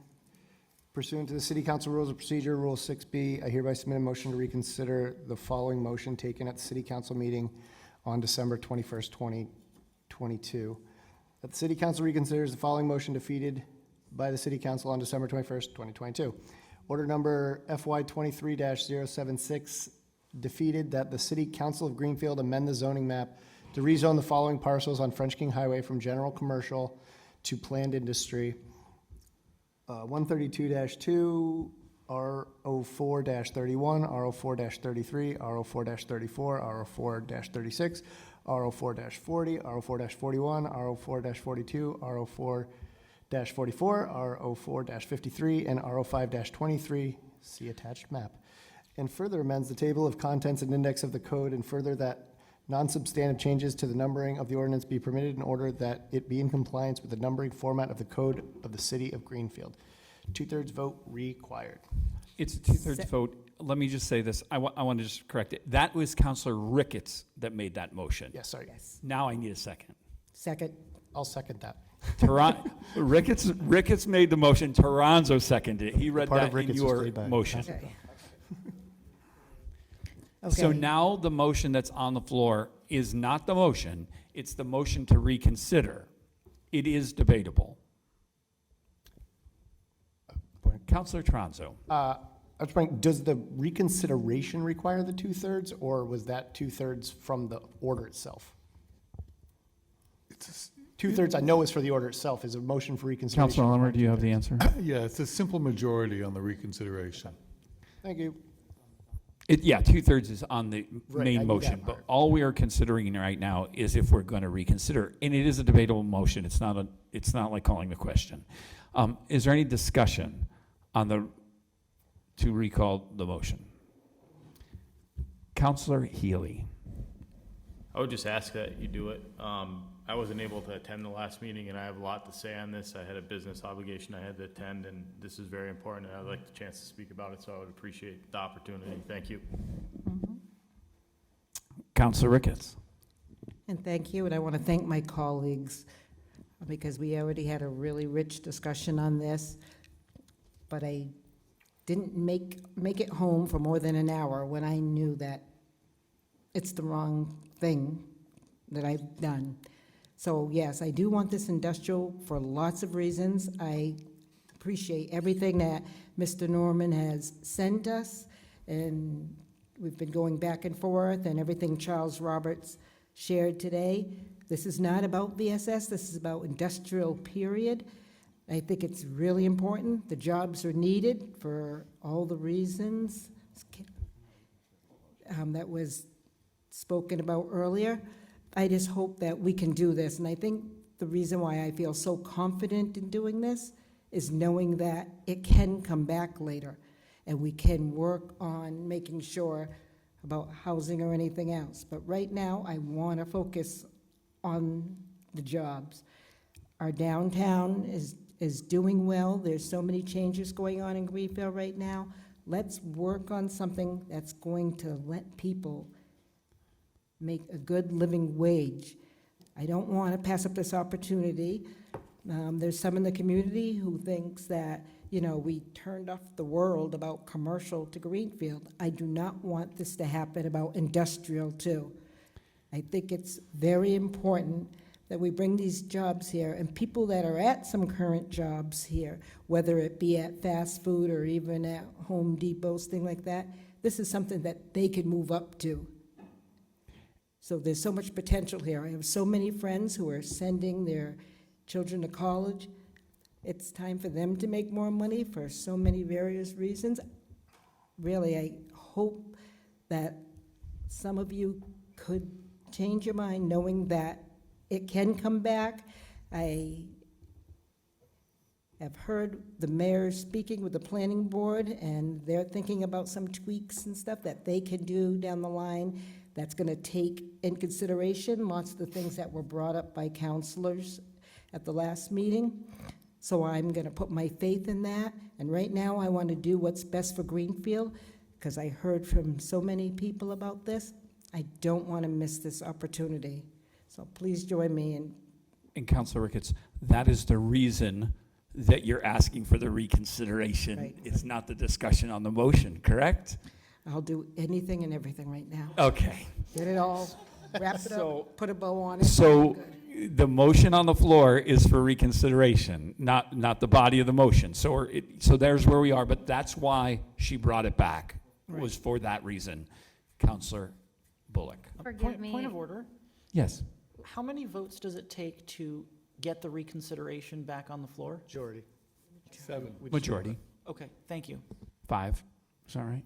pursuant to the City Council Rules of Procedure, Rule 6B, I hereby submit a motion to reconsider the following motion taken at the City Council meeting on December 21st, 2022. That the City Council reconsiders the following motion defeated by the City Council on December 21st, 2022. Order number FY 23-076 defeated that the City Council of Greenfield amend the zoning map to rezone the following parcels on French King Highway from general commercial to planned industry. 132-2, RO4-31, RO4-33, RO4-34, RO4-36, RO4-40, RO4-41, RO4-42, RO4-44, RO4-53, and RO5-23, see attached map. And further amends the table of contents and index of the code, and further that non-substantive changes to the numbering of the ordinance be permitted in order that it be in compliance with the numbering format of the code of the City of Greenfield. 2/3 vote required. It's a 2/3 vote. Let me just say this. I want to just correct it. That was Councilor Ricketts that made that motion. Yes, sorry. Yes. Now I need a second. Second. I'll second that. Ricketts made the motion. Toronzo seconded it. He read Part of that in Ricketts was your laid back. motion. Okay. So Okay. now the motion that's on the floor is not the motion. It's the motion to reconsider. It is debatable. Councilor Toronzo. I was wondering, does the reconsideration require the 2/3, or was that 2/3 from the order itself? 2/3 I know is for the order itself. Is a motion for reconsideration. Councilor Elmer, do you have the answer? Yeah, it's a simple majority on the reconsideration. Thank you. Yeah, 2/3 is on the Right, I main knew motion, that but part. all we are considering right now is if we're going to reconsider, and it is a debatable motion. It's not like calling the question. Is there any discussion on to recall the motion? Councilor Healy. I would just ask that you do it. I wasn't able to attend the last meeting, and I have a lot to say on this. I had a business obligation I had to attend, and this is very important, and I'd like the chance to speak about it, so I would appreciate the opportunity. Thank you. Councilor Ricketts. And thank you, and I want to thank my colleagues, because we already had a really rich discussion on this, but I didn't make it home for more than an hour when I knew that it's the wrong thing that I've done. So yes, I do want this industrial for lots of reasons. I appreciate everything that Mr. Norman has sent us, and we've been going back and forth, and everything Charles Roberts shared today. This is not about VSS, this is about industrial, period. I think it's really important. The jobs are needed for all the reasons that was spoken about earlier. I just hope that we can do this, and I think the reason why I feel so confident in doing this is knowing that it can come back later, and we can work on making sure about housing or anything else. But right now, I want to focus on the jobs. Our downtown is doing well. There's so many changes going on in Greenfield right now. Let's work on something that's going to let people make a good living wage. I don't want to pass up this opportunity. There's some in the community who thinks that, you know, we turned off the world about commercial to Greenfield. I do not want this to happen about industrial too. I think it's very important that we bring these jobs here, and people that are at some current jobs here, whether it be at fast food or even at Home Depots, things like that, this is something that they could move up to. So there's so much potential here. I have so many friends who are sending their children to college. It's time for them to make more money for so many various reasons. Really, I hope that some of you could change your mind knowing that it can come back. I have heard the mayor speaking with the planning board, and they're thinking about some tweaks and stuff that they can do down the line that's going to take in consideration lots of the things that were brought up by counselors at the last meeting. So I'm going to put my faith in that. And right now, I want to do what's best for Greenfield, because I heard from so many people about this. I don't want to miss this opportunity. So please join me in. And Councilor Ricketts, that is the reason that you're asking for the reconsideration. Right. It's not the discussion on the motion, correct? I'll do anything and everything right now. Okay. Get it all, wrap it So- up, put a bow on it. So Good. the motion on the floor is for reconsideration, not the body of the motion. So so there's where we are, but that's why she brought it back, was for that reason. Councilor Bullock. Forgive me. Point of order. Yes. How many votes does it take to get the reconsideration back on the floor? Majority. 7. Majority. Okay, thank you. 5. Is that right?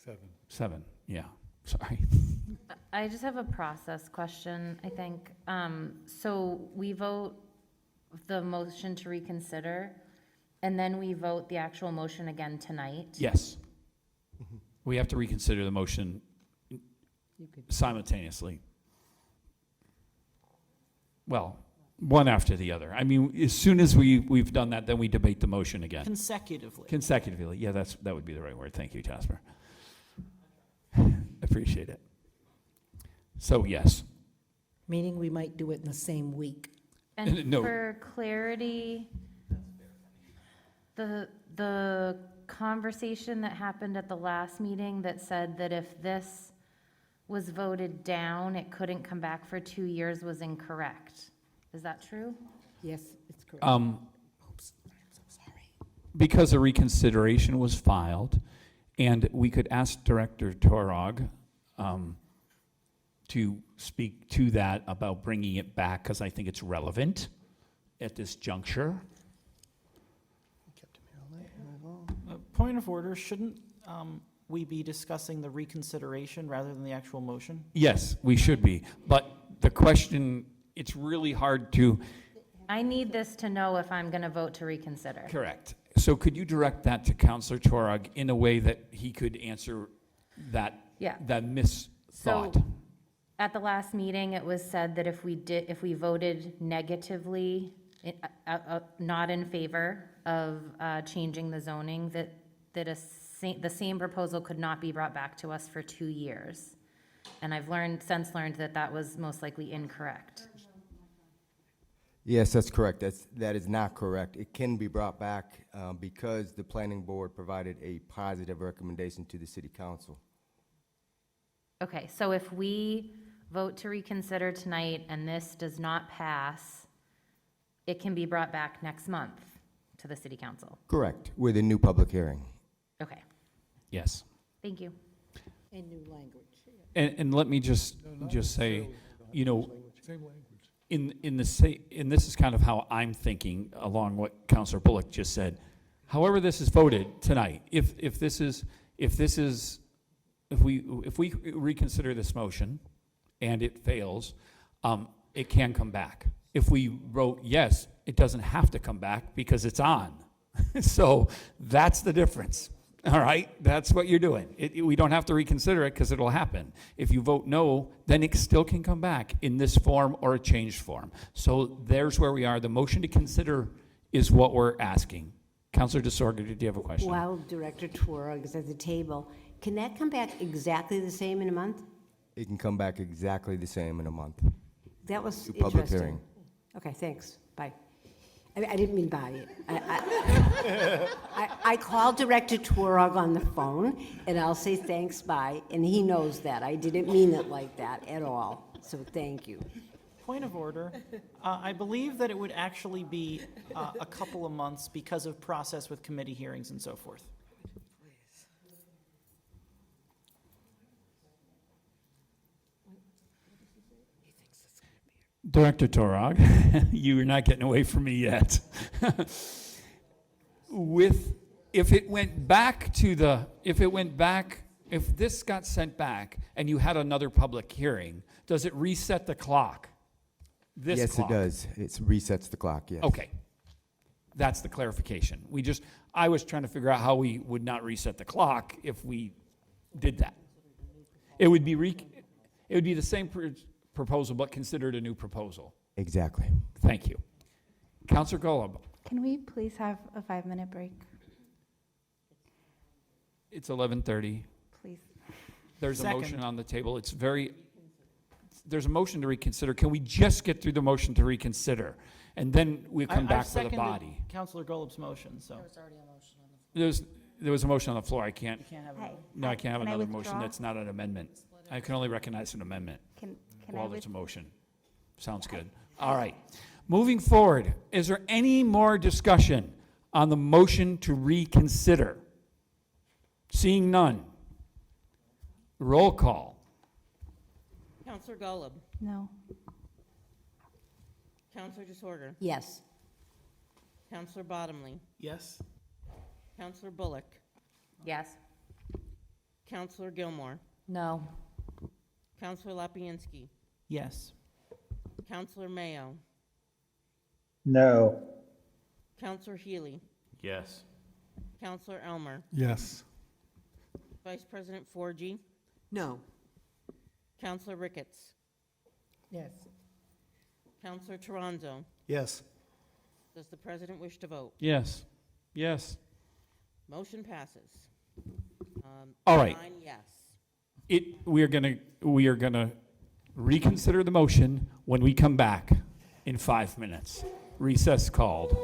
7. 7. Yeah. Sorry. I just have a process question, I think. So we vote the motion to reconsider, and then we vote the actual motion again tonight? Yes. We have to reconsider the motion simultaneously. Well, one after the other. I mean, as soon as we've done that, then we debate the motion again. Consecutively. Consecutively. Yeah, that would be the right word. Thank you, Jasper. Appreciate it. So, yes. Meaning we might do it in the same week. And No. for clarity, the conversation that happened at the last meeting that said that if this was voted down, it couldn't come back for 2 years was incorrect. Is that true? Yes, it's correct. Oops, I'm so sorry. Because a reconsideration was filed, and we could ask Director Torog to speak to that about bringing it back, because I think it's relevant at this juncture. Point of order, shouldn't we be discussing the reconsideration rather than the actual motion? Yes, we should be. But the question, it's really hard to. I need this to know if I'm going to vote to reconsider. Correct. So could you direct that to Councilor Torog in a way that he could answer that, Yeah. that misthought? So, at the last meeting, it was said that if we voted negatively, not in favor of changing the zoning, that the same proposal could not be brought back to us for 2 years. And I've since learned that that was most likely incorrect. Yes, that's correct. That is not correct. It can be brought back because the planning board provided a positive recommendation to the city council. Okay, so if we vote to reconsider tonight and this does not pass, it can be brought back next month to the city council? Correct, with a new public hearing. Okay, Yes. thank you. And new language. And let me just say, you know, Same language. and this is kind of how I'm thinking along what Councilor Bullock just said. However this is voted tonight, if we reconsider this motion and it fails, it can come back. If we vote yes, it doesn't have to come back because it's on. So that's the difference. All right, that's what you're doing. We don't have to reconsider it because it'll happen. If you vote no, then it still can come back in this form or a changed form. So there's where we are. The motion to consider is what we're asking. Councilor DeSorga, did you have a question? While Director Tworog is at the table, can that come back exactly the same in a month? It can come back exactly the same in a month. That was To public interesting. hearing. Okay, thanks. Bye. I didn't mean bye. I called Director Tworog on the phone, and I'll say thanks, bye, and he knows that. I didn't mean it like that at all, so thank you. Point of order. I believe that it would actually be a couple of months because of process with committee hearings and so forth. Director Torog, you are not getting away from me yet. If this got sent back and you had another public hearing, does it reset the clock? Yes, Clock? it does. It resets the clock, yes. Okay. That's the clarification. I was trying to figure out how we would not reset the clock if we did that. It would be the same proposal, but considered a new proposal. Exactly. Thank you. Councilor Golub. Can we please have a 5-minute break? It's 11:30. Please. There's a Second. motion on the table. There's a motion to reconsider. Can we just get through the motion to reconsider? And then we'll come back for the body. Councilor Golub's motion, so. There was a motion on the floor. I can't. You can't have Hey, No, I can't have can I another motion. withdraw? That's not an amendment. I can only recognize an amendment Can I while there's a with- motion. Sounds good. All right. Moving forward, is there any more discussion on the motion to reconsider? Seeing none. Roll call. Counselor Golub, No. Counselor DeSorga, Yes. Counselor Bottomley, Yes? Counselor Bullock, Yes. Counselor Gilmore, No. Counselor Lapinski, Yes. Counselor Mayo, No. Counselor Healy, Yes. Counselor Elmer, Yes. Vice President Forgy, No. Counselor Ricketts, Yes. Counselor Toronzo. Yes. Does the president wish to vote? Yes. Yes. Motion passes. All right. 9 yes. We are gonna reconsider the motion when we come back in 5 minutes. Recess called.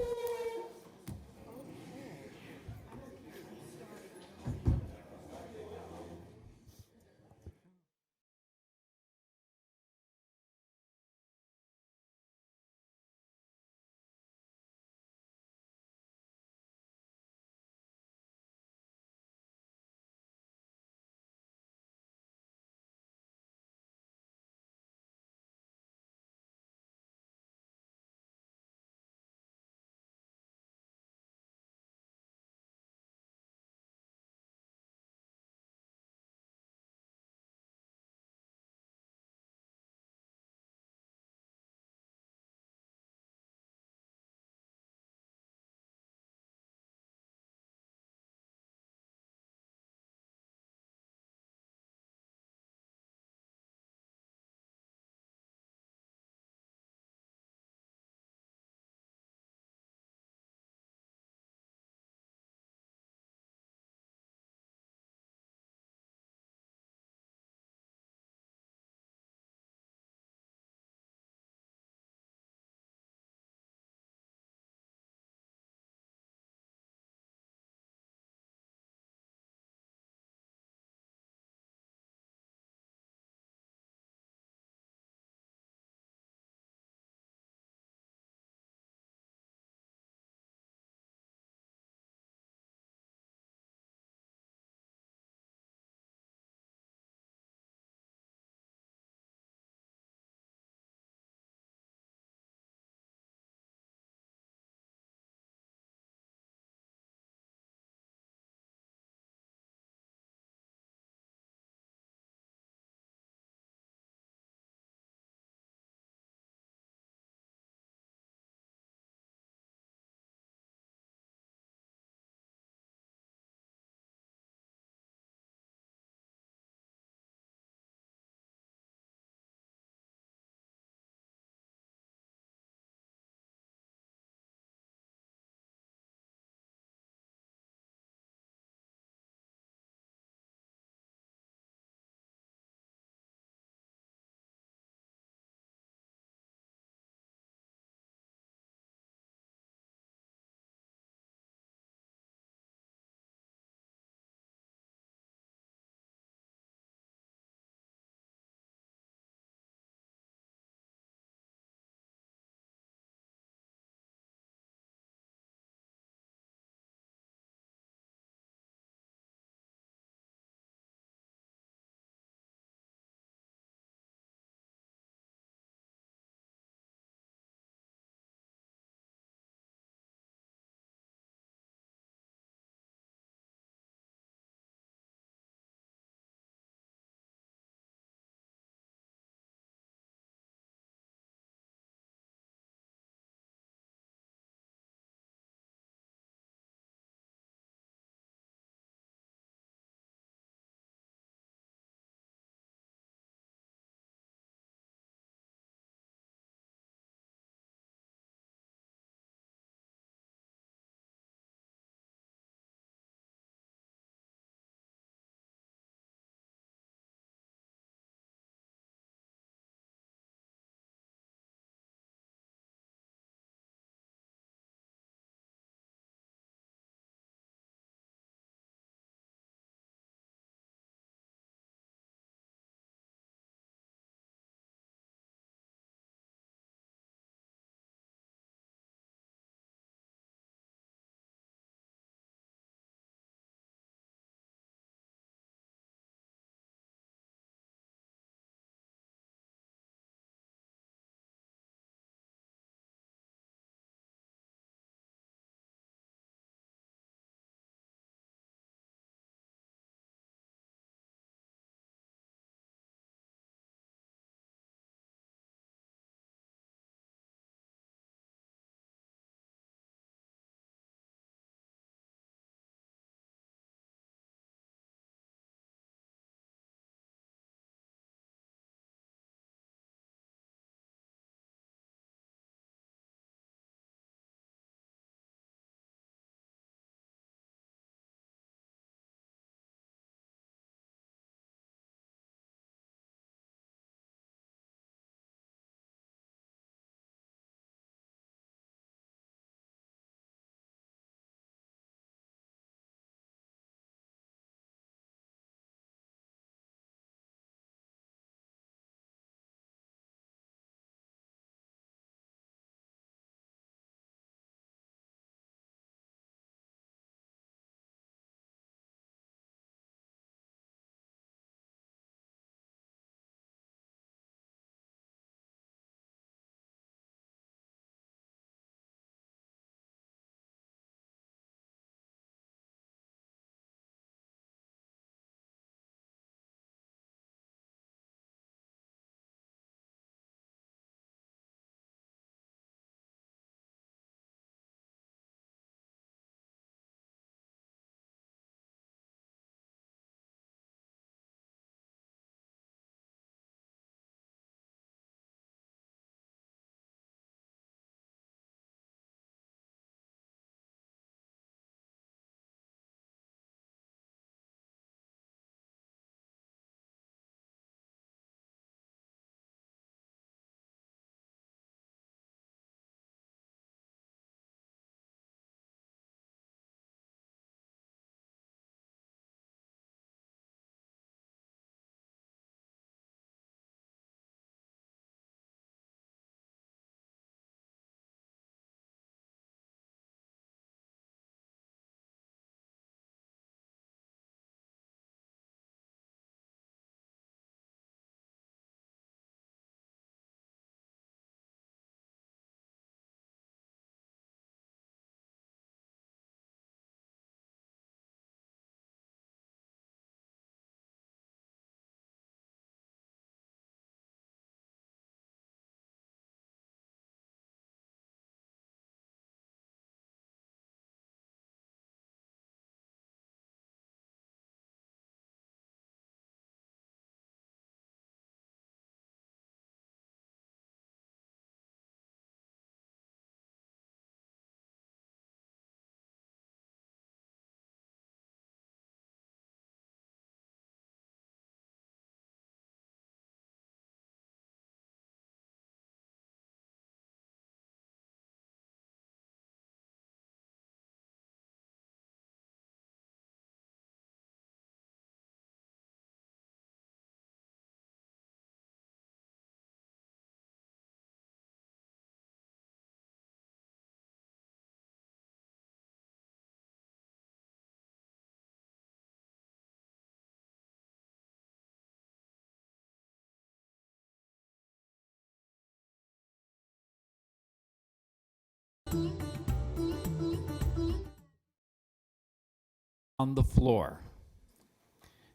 On the floor.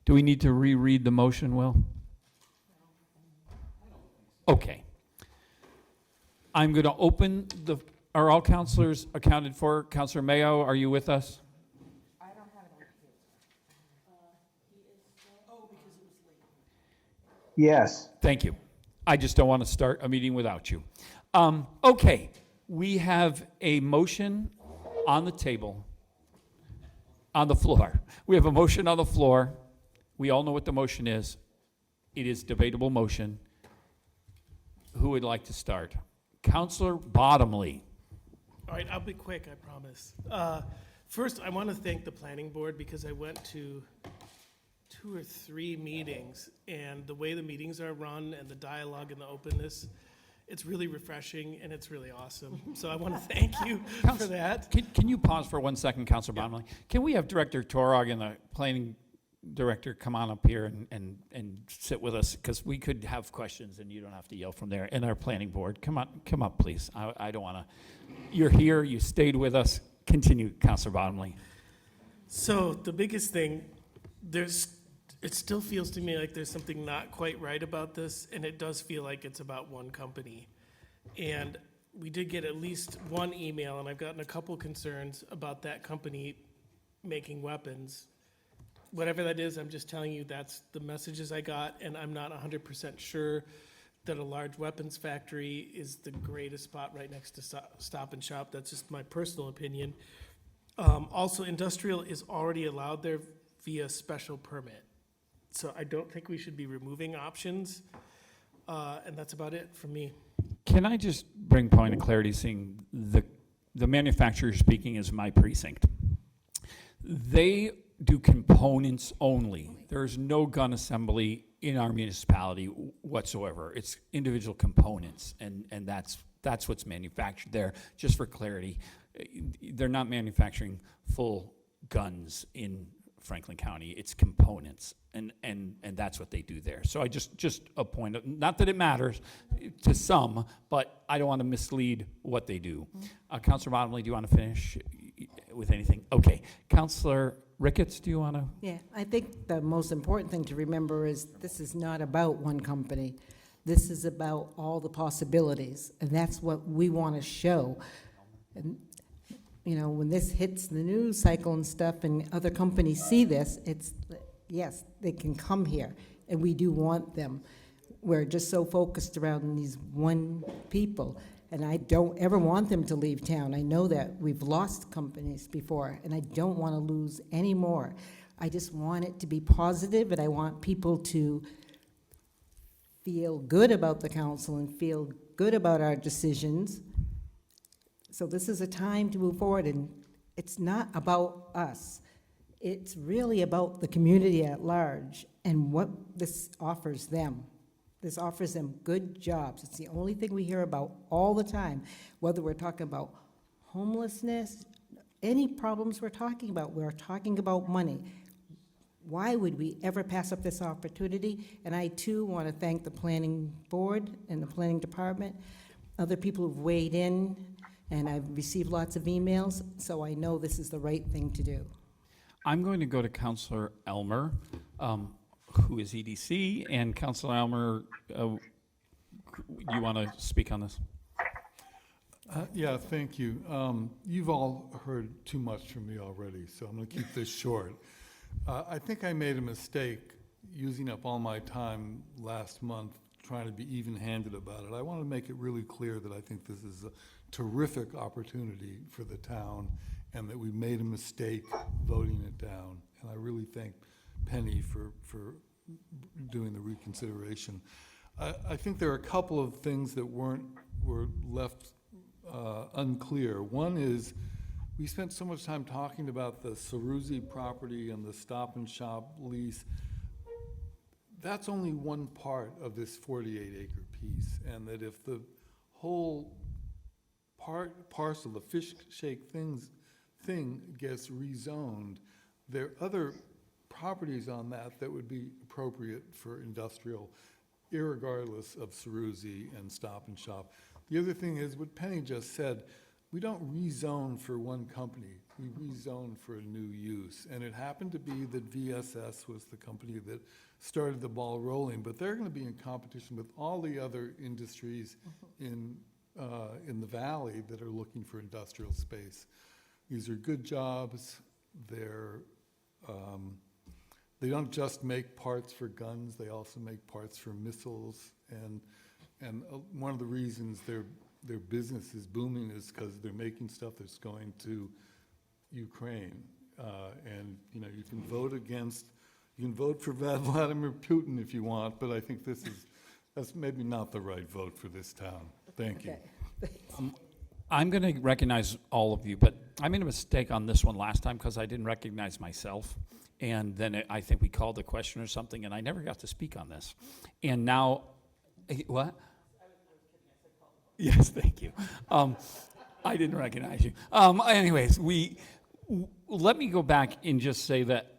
Do we need to reread the motion, Will? Okay. I'm going to open the, are all counselors accounted for? Counselor Mayo, are you with us? Yes. Thank you. I just don't want to start a meeting without you. Okay, we have a motion on the table, on the floor. We have a motion on the floor. We all know what the motion is. It is debatable motion. Who would like to start? Counselor Bottomley. All right, I'll be quick, I promise. First, I want to thank the planning board because I went to 2 or 3 meetings, and the way the meetings are run and the dialogue and the openness, it's really refreshing and it's really awesome. So I want to thank you for that. Can you pause for 1 second, Counselor Bottomley? Can we have Director Torog and the planning director come on up here and sit with us? Because we could have questions and you don't have to yell from there. And our planning board, come up, please. I don't want to. You're here, you stayed with us. Continue, Counselor Bottomley. So the biggest thing, it still feels to me like there's something not quite right about this, and it does feel like it's about one company. And we did get at least one email, and I've gotten a couple concerns about that company making weapons. Whatever that is, I'm just telling you that's the messages I got, and I'm not 100% sure that a large weapons factory is the greatest spot right next to Stop and Shop. That's just my personal opinion. Also, industrial is already allowed there via special permit. So I don't think we should be removing options, and that's about it from me. Can I just bring point of clarity, seeing the manufacturer speaking is my precinct. They do components only. There's no gun assembly in our municipality whatsoever. It's individual components, and that's what's manufactured there. Just for clarity, they're not manufacturing full guns in Franklin County. It's components, and that's what they do there. So I just a point, not that it matters to some, but I don't want to mislead what they do. Councilor Bottomley, do you want to finish with anything? Okay. Councilor Ricketts, do you want to? Yeah, I think the most important thing to remember is this is not about one company. This is about all the possibilities, and that's what we want to show. And you know, when this hits the news cycle and stuff and other companies see this, it's, yes, they can come here, and we do want them. We're just so focused around these one people, and I don't ever want them to leave town. I know that we've lost companies before, and I don't want to lose any more. I just want it to be positive, and I want people to feel good about the council and feel good about our decisions. So this is a time to move forward, and it's not about us. It's really about the community at large and what this offers them. This offers them good jobs. It's the only thing we hear about all the time, whether we're talking about homelessness, any problems we're talking about money. Why would we ever pass up this opportunity? And I, too, want to thank the planning board and the planning department, other people who've weighed in, and I've received lots of emails, so I know this is the right thing to do. I'm going to go to Councilor Elmer, who is EDC, and Councilor Elmer, you want to speak on this? Yeah, thank you. You've all heard too much from me already, so I'm going to keep this short. I think I made a mistake using up all my time last month trying to be even-handed about it. I want to make it really clear that I think this is a terrific opportunity for the town and that we made a mistake voting it down. And I really thank Penny for doing the reconsideration. I think there are a couple of things that were left unclear. One is we spent so much time talking about the Ceruzzi property and the Stop and Shop lease. That's only one part of this 48-acre piece, and that if the whole parcel, the fish shake thing gets rezoned, there are other properties on that would be appropriate for industrial, irregardless of Ceruzzi and Stop and Shop. The other thing is what Penny just said. we don't rezone for one company, we rezone for a new use. And it happened to be that VSS was the company that started the ball rolling, but they're gonna be in competition with all the other industries in the valley that are looking for industrial space. These are good jobs, they don't just make parts for guns, they also make parts for missiles, and one of the reasons their business is booming is because they're making stuff that's going to Ukraine. And, you know, you can vote for Vladimir Putin if you want, but I think that's maybe not the right vote for this town. Thank you. I'm going to recognize all of you, but I made a mistake on this one last time because I didn't recognize myself. And then I think we called the question or something, and I never got to speak on this. And now, what? Yes, thank you. I didn't recognize you. Anyways, let me go back and just say that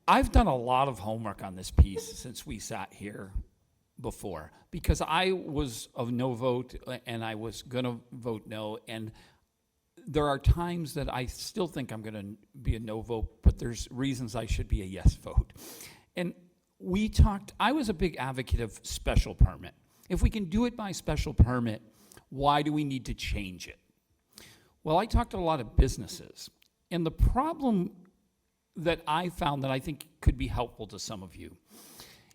I've done a lot of homework on this piece since we sat here before, because I was of no vote and I was going to vote no, and there are times that I still think I'm going to be a no vote, but there's reasons I should be a yes vote. And I was a big advocate of special permit. If we can do it by special permit, why do we need to change it? Well, I talked to a lot of businesses, and the problem that I found that I think could be helpful to some of you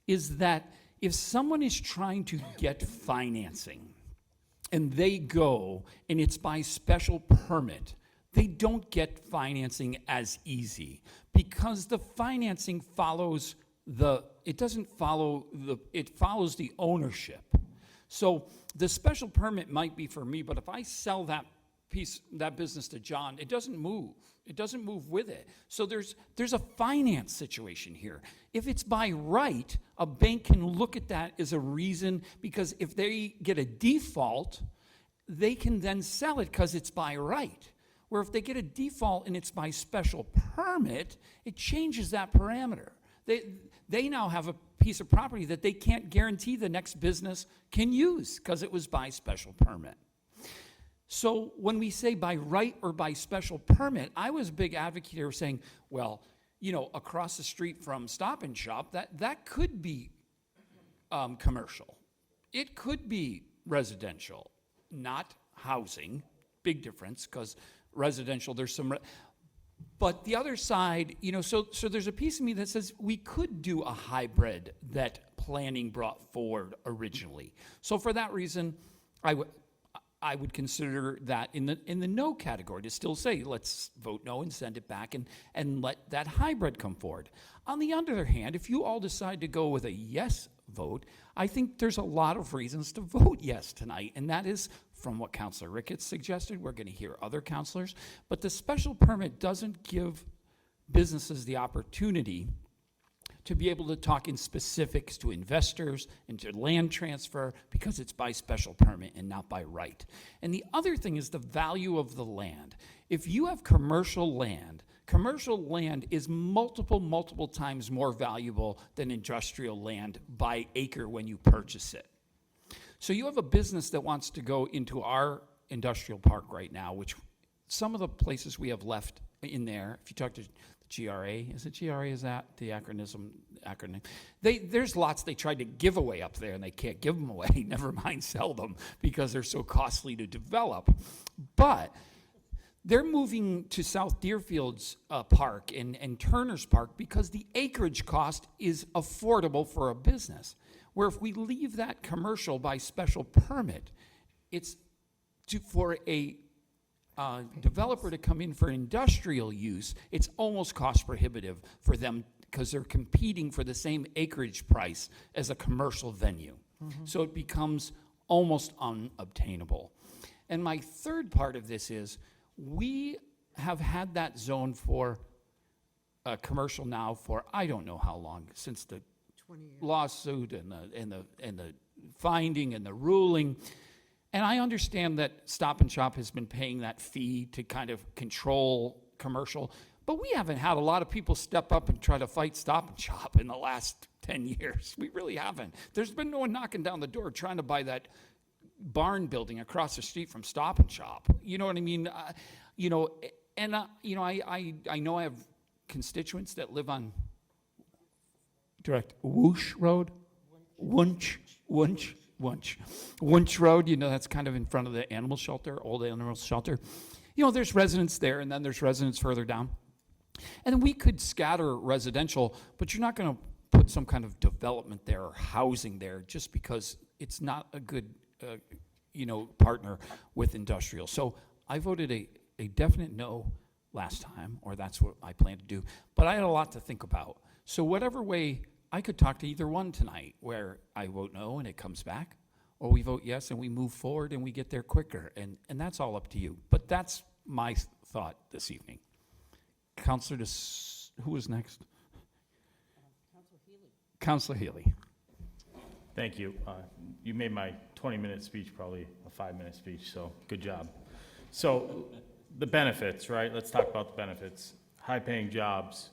is that if someone is trying to get financing and they go and it's by special permit, they don't get financing as easy because the financing follows it follows the ownership. So the special permit might be for me, but if I sell that business to John, it doesn't move. It doesn't move with it. So there's a finance situation here. If it's by right, a bank can look at that as a reason, because if they get a default, they can then sell it because it's by right. Where if they get a default and it's by special permit, it changes that parameter. They now have a piece of property that they can't guarantee the next business can use because it was by special permit. So when we say by right or by special permit, I was a big advocate of saying, well, you know, across the street from Stop and Shop, that could be commercial. It could be residential, not housing. Big difference, because residential, there's some... But the other side, you know, so there's a piece of me that says we could do a hybrid that planning brought forward originally. So for that reason, I would consider that in the no category, to still say, let's vote no and send it back and let that hybrid come forward. On the other hand, if you all decide to go with a yes vote, I think there's a lot of reasons to vote yes tonight, and that is from what Councilor Ricketts suggested. We're going to hear other councilors, but the special permit doesn't give businesses the opportunity to be able to talk in specifics to investors and to land transfer because it's by special permit and not by right. And the other thing is the value of the land. If you have commercial land is multiple times more valuable than industrial land by acre when you purchase it. So you have a business that wants to go into our industrial park right now, which some of the places we have left in there, if you talk to GRA, is it GRA, is that the acronym? There's lots they tried to give away up there and they can't give them away, never mind sell them, because they're so costly to develop. But they're moving to South Deerfield's park and Turner's Park because the acreage cost is affordable for a business. Where if we leave that commercial by special permit, it's for a developer to come in for industrial use, it's almost cost prohibitive for them because they're competing for the same acreage price as a commercial venue. So it becomes almost unobtainable. And my third part of this is we have had that zone for commercial now for I don't know how long, since the lawsuit and the finding and the ruling. And I understand that Stop and Shop has been paying that fee to kind of control commercial, but we haven't had a lot of people step up and try to fight Stop and Shop in the last 10 years. We really haven't. There's been no one knocking down the door trying to buy that barn building across the street from Stop and Shop. You know what I mean? You know, and you know, I know I have constituents that live on direct Whoosh Road, Wunsch Road. You know, that's kind of in front of the animal shelter, old animal shelter. You know, there's residents there, and then there's residents further down. And then we could scatter residential, but you're not going to put some kind of development there or housing there just because it's not a good, you know, partner with industrial. So I voted a definite no last time, or that's what I plan to do. But I had a lot to think about. So whatever way, I could talk to either one tonight, where I vote no and it comes back, or we vote yes and we move forward and we get there quicker. And that's all up to you. But that's my thought this evening. Councilor, who was next? Councilor Healy. Thank you. You made my 20-minute speech probably a 5-minute speech, so good job. So the benefits, right? Let's talk about the benefits. High-paying jobs.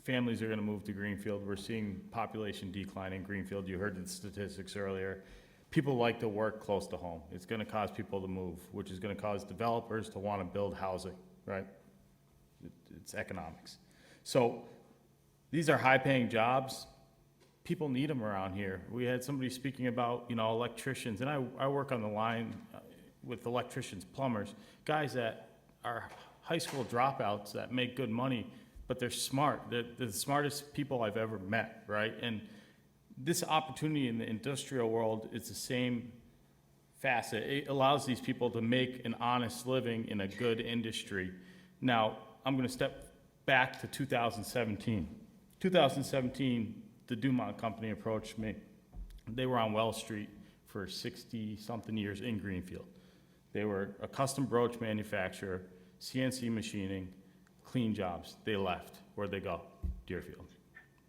Families are going to move to Greenfield. We're seeing population decline in Greenfield. You heard the statistics earlier. People like to work close to home. It's going to cause people to move, which is going to cause developers to want to build housing, right? It's economics. So these are high-paying jobs. People need them around here. We had somebody speaking about, you know, electricians, and I work on the line with electricians, plumbers, guys that are high school dropouts that make good money, but they're smart. They're the smartest people I've ever met, right? And this opportunity in the industrial world is the same facet. It allows these people to make an honest living in a good industry. Now, I'm going to step back to 2017. 2017, the Dumont Company approached me. They were on Wells Street for 60-something years in Greenfield. They were a custom brooch manufacturer, CNC machining, clean jobs. They left. Where'd they go? Deerfield.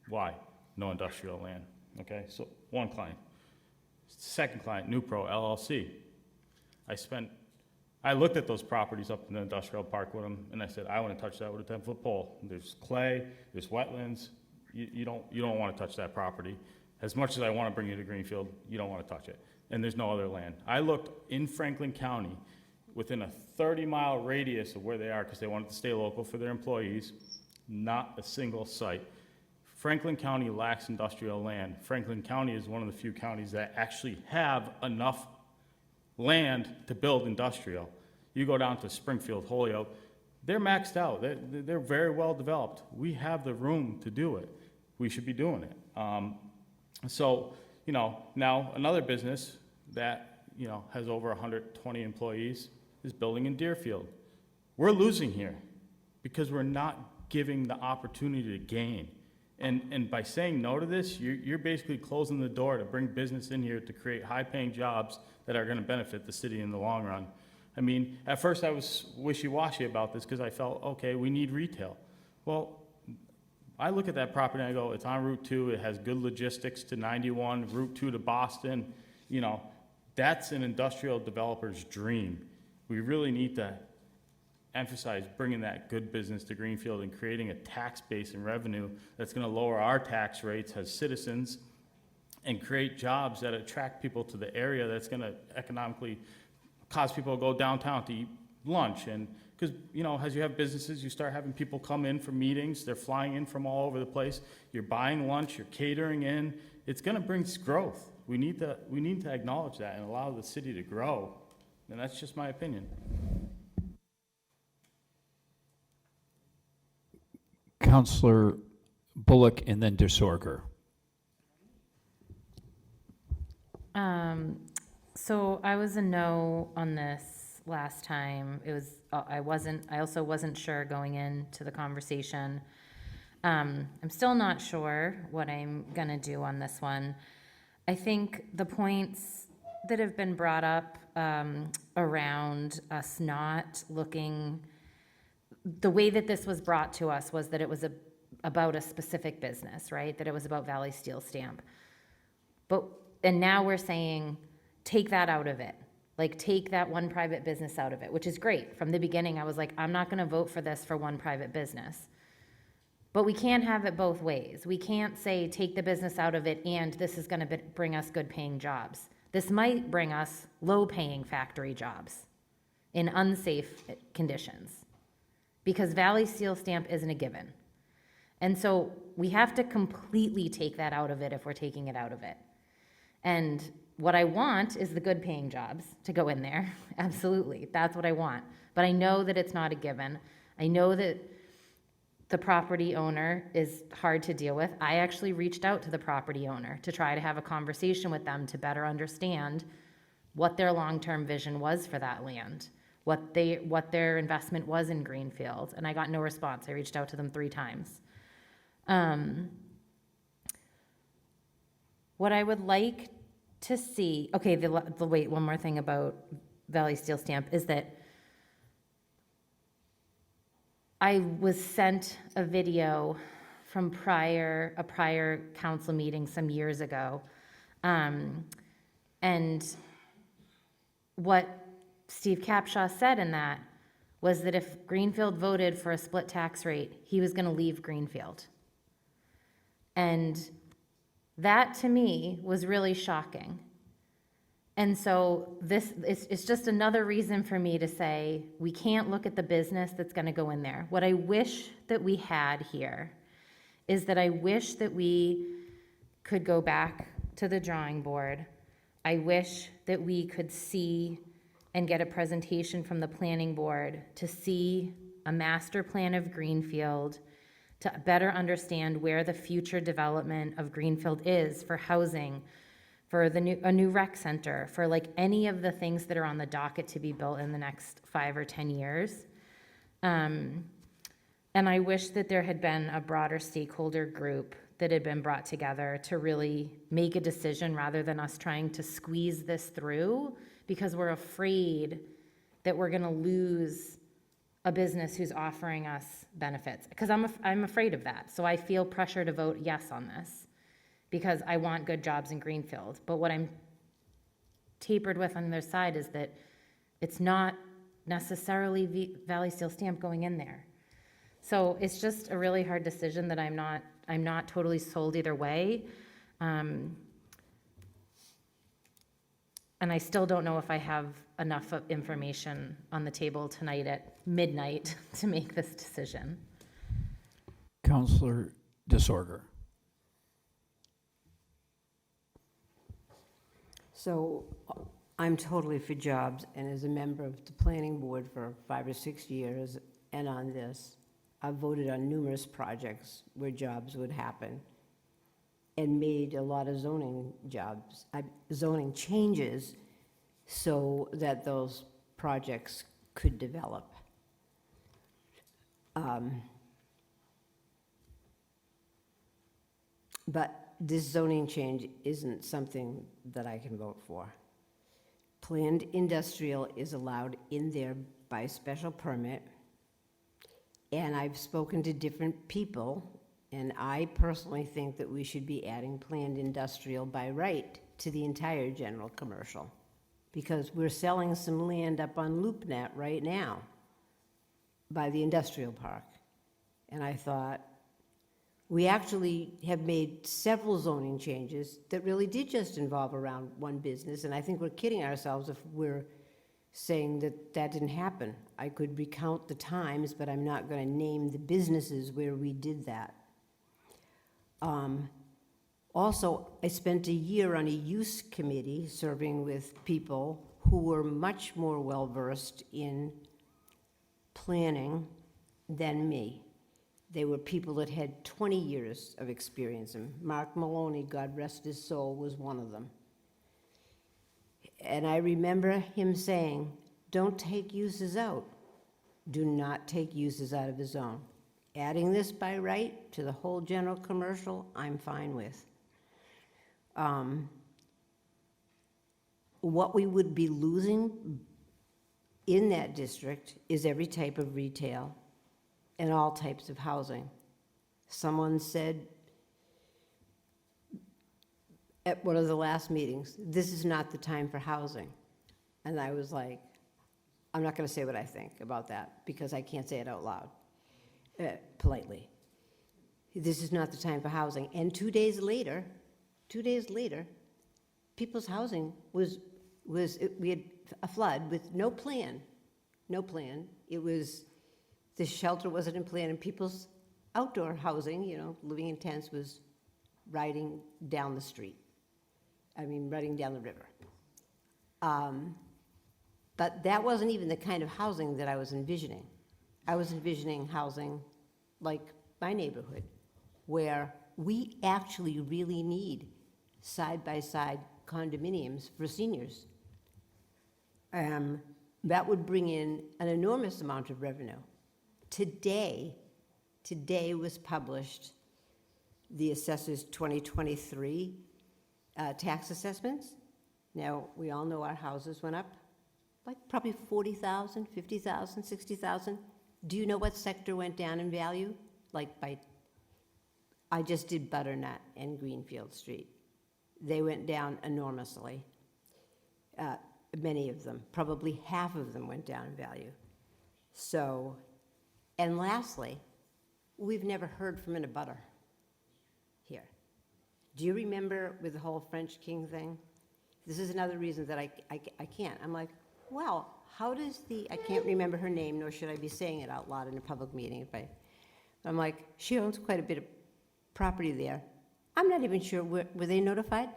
Why? No industrial land. Okay, so one client. Second client, Newpro LLC. I looked at those properties up in the industrial park with them, and I said, I want to touch that with a 10-foot pole. There's clay, there's wetlands. You don't want to touch that property. As much as I want to bring you to Greenfield, you don't want to touch it. And there's no other land. I looked in Franklin County within a 30-mile radius of where they are because they wanted to stay local for their employees. Not a single site. Franklin County lacks industrial land. Franklin County is one of the few counties that actually have enough land to build industrial. You go down to Springfield, Holyoke, they're maxed out. They're very well developed. We have the room to do it. We should be doing it. So, you know, now another business that, you know, has over 120 employees is building in Deerfield. We're losing here because we're not giving the opportunity to gain. And by saying no to this, you're basically closing the door to bring business in here to create high-paying jobs that are going to benefit the city in the long run. I mean, at first I was wishy-washy about this because I felt, okay, we need retail. Well, I look at that property and I go, it's on Route 2, it has good logistics to 91, Route 2 to Boston. You know, that's an industrial developer's dream. We really need to emphasize bringing that good business to Greenfield and creating a tax base and revenue that's going to lower our tax rates as citizens and create jobs that attract people to the area that's going to economically cause people to go downtown to eat lunch. And because, you know, as you have businesses, you start having people come in for meetings. They're flying in from all over the place. You're buying lunch. You're catering in. It's going to bring growth. We need to acknowledge that and allow the city to grow. And that's just my opinion. Councilor Bullock and then DeSorger. So I was a no on this last time. It was, I also wasn't sure going into the conversation. I'm still not sure what I'm gonna do on this one. I think the points that have been brought up around us not looking, the way that this was brought to us was that it was about a specific business, right? That it was about Valley Steel Stamp. And now we're saying, take that out of it. Like, take that one private business out of it, which is great. From the beginning, I was like, I'm not gonna vote for this for one private business. But we can't have it both ways. We can't say, take the business out of it and this is gonna bring us good paying jobs. This might bring us low-paying factory jobs in unsafe conditions, because Valley Steel Stamp isn't a given. And so we have to completely take that out of it if we're taking it out of it. And what I want is the good-paying jobs to go in there. Absolutely, that's what I want. But I know that it's not a given. I know that the property owner is hard to deal with. I actually reached out to the property owner to try to have a conversation with them to better understand what their long-term vision was for that land, what their investment was in Greenfield, and I got no response. I reached out to them 3 times. What I would like to see, okay, wait, one more thing about Valley Steel Stamp is that I was sent a video from a prior council meeting some years ago. And what Steve Capshaw said in that was that if Greenfield voted for a split tax rate, he was going to leave Greenfield. And that to me was really shocking. And so it's just another reason for me to say we can't look at the business that's going to go in there. What I wish that we had here is that I wish that we could go back to the drawing board. I wish that we could see and get a presentation from the planning board to see a master plan of Greenfield, to better understand where the future development of Greenfield is for housing, for a new rec center, for like any of the things that are on the docket to be built in the next 5 or 10 years. And I wish that there had been a broader stakeholder group that had been brought together to really make a decision rather than us trying to squeeze this through because we're afraid that we're gonna lose a business who's offering us benefits. Because I'm afraid of that. So I feel pressure to vote yes on this, because I want good jobs in Greenfield. But what I'm tapered with on the other side is that it's not necessarily Valley Steel Stamp going in there. So it's just a really hard decision that I'm not totally sold either way. And I still don't know if I have enough of information on the table tonight at midnight to make this decision. Councillor Disorder. So I'm totally for jobs, and as a member of the planning board for 5 or 6 years, and on this, I've voted on numerous projects where jobs would happen and made a lot of zoning changes so that those projects could develop. But this zoning change isn't something that I can vote for. Planned industrial is allowed in there by special permit, and I've spoken to different people, and I personally think that we should be adding planned industrial by right to the entire general commercial, because we're selling some land up on LoopNet right now by the industrial park. And I thought, we actually have made several zoning changes that really did just involve around one business, and I think we're kidding ourselves if we're saying that that didn't happen. I could recount the times, but I'm not going to name the businesses where we did that. Also, I spent a year on a use committee serving with people who were much more well-versed in planning than me. They were people that had 20 years of experience, and Mark Maloney, God rest his soul, was one of them. And I remember him saying, don't take uses out. Do not take uses out of the zone. Adding this by right to the whole general commercial, I'm fine with. What we would be losing in that district is every type of retail and all types of housing. Someone said at one of the last meetings, this is not the time for housing. And I was like, I'm not going to say what I think about that because I can't say it out loud, politely. This is not the time for housing. And 2 days later, people's housing we had a flood with no plan. It was, the shelter wasn't in plan, and people's outdoor housing, living in tents, was riding down the street. Riding down the river. But that wasn't even the kind of housing that I was envisioning. I was envisioning housing like my neighborhood, where we actually really need side-by-side condominiums for seniors. That would bring in an enormous amount of revenue. Today was published the assessor's 2023 tax assessments. Now, we all know our houses went up, like probably 40,000, 50,000, 60,000. Do you know what sector went down in value? I just did Butternut and Greenfield Street. They went down enormously. Many of them, probably half of them went down in value. So, and lastly, we've never heard from an abutter here. Do you remember with the whole French King thing? This is another reason that I can't. I'm like, well, how does I can't remember her name, nor should I be saying it out loud in a public meeting. I'm like, she owns quite a bit of property there. I'm not even sure, were they notified?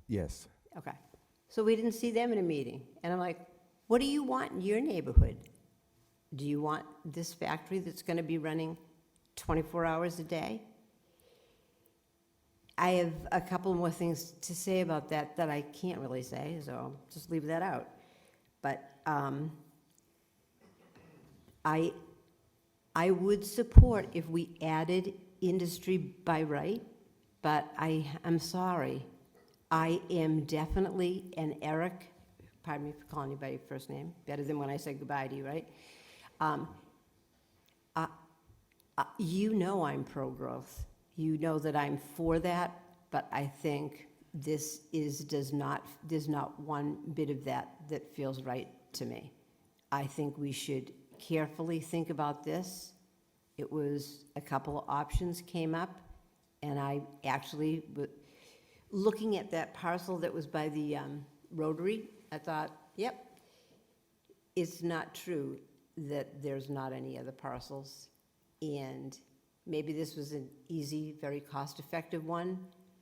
Yes. Okay. So we didn't see them in a meeting. And I'm like, what do you want in your neighborhood? Do you want this factory that's going to be running 24 hours a day? I have a couple more things to say about that I can't really say, so I'll just leave that out. But I would support if we added industry by right, but I'm sorry. I am definitely an Eric, pardon me for calling you by your first name, better than when I say goodbye to you, right? You know I'm pro-growth. You know that I'm for that, but I think there's not one bit of that feels right to me. I think we should carefully think about this. It was a couple of options came up, and I actually, looking at that parcel that was by the Rotary, I thought, yep, it's not true that there's not any other parcels, and maybe this was an easy, very cost-effective one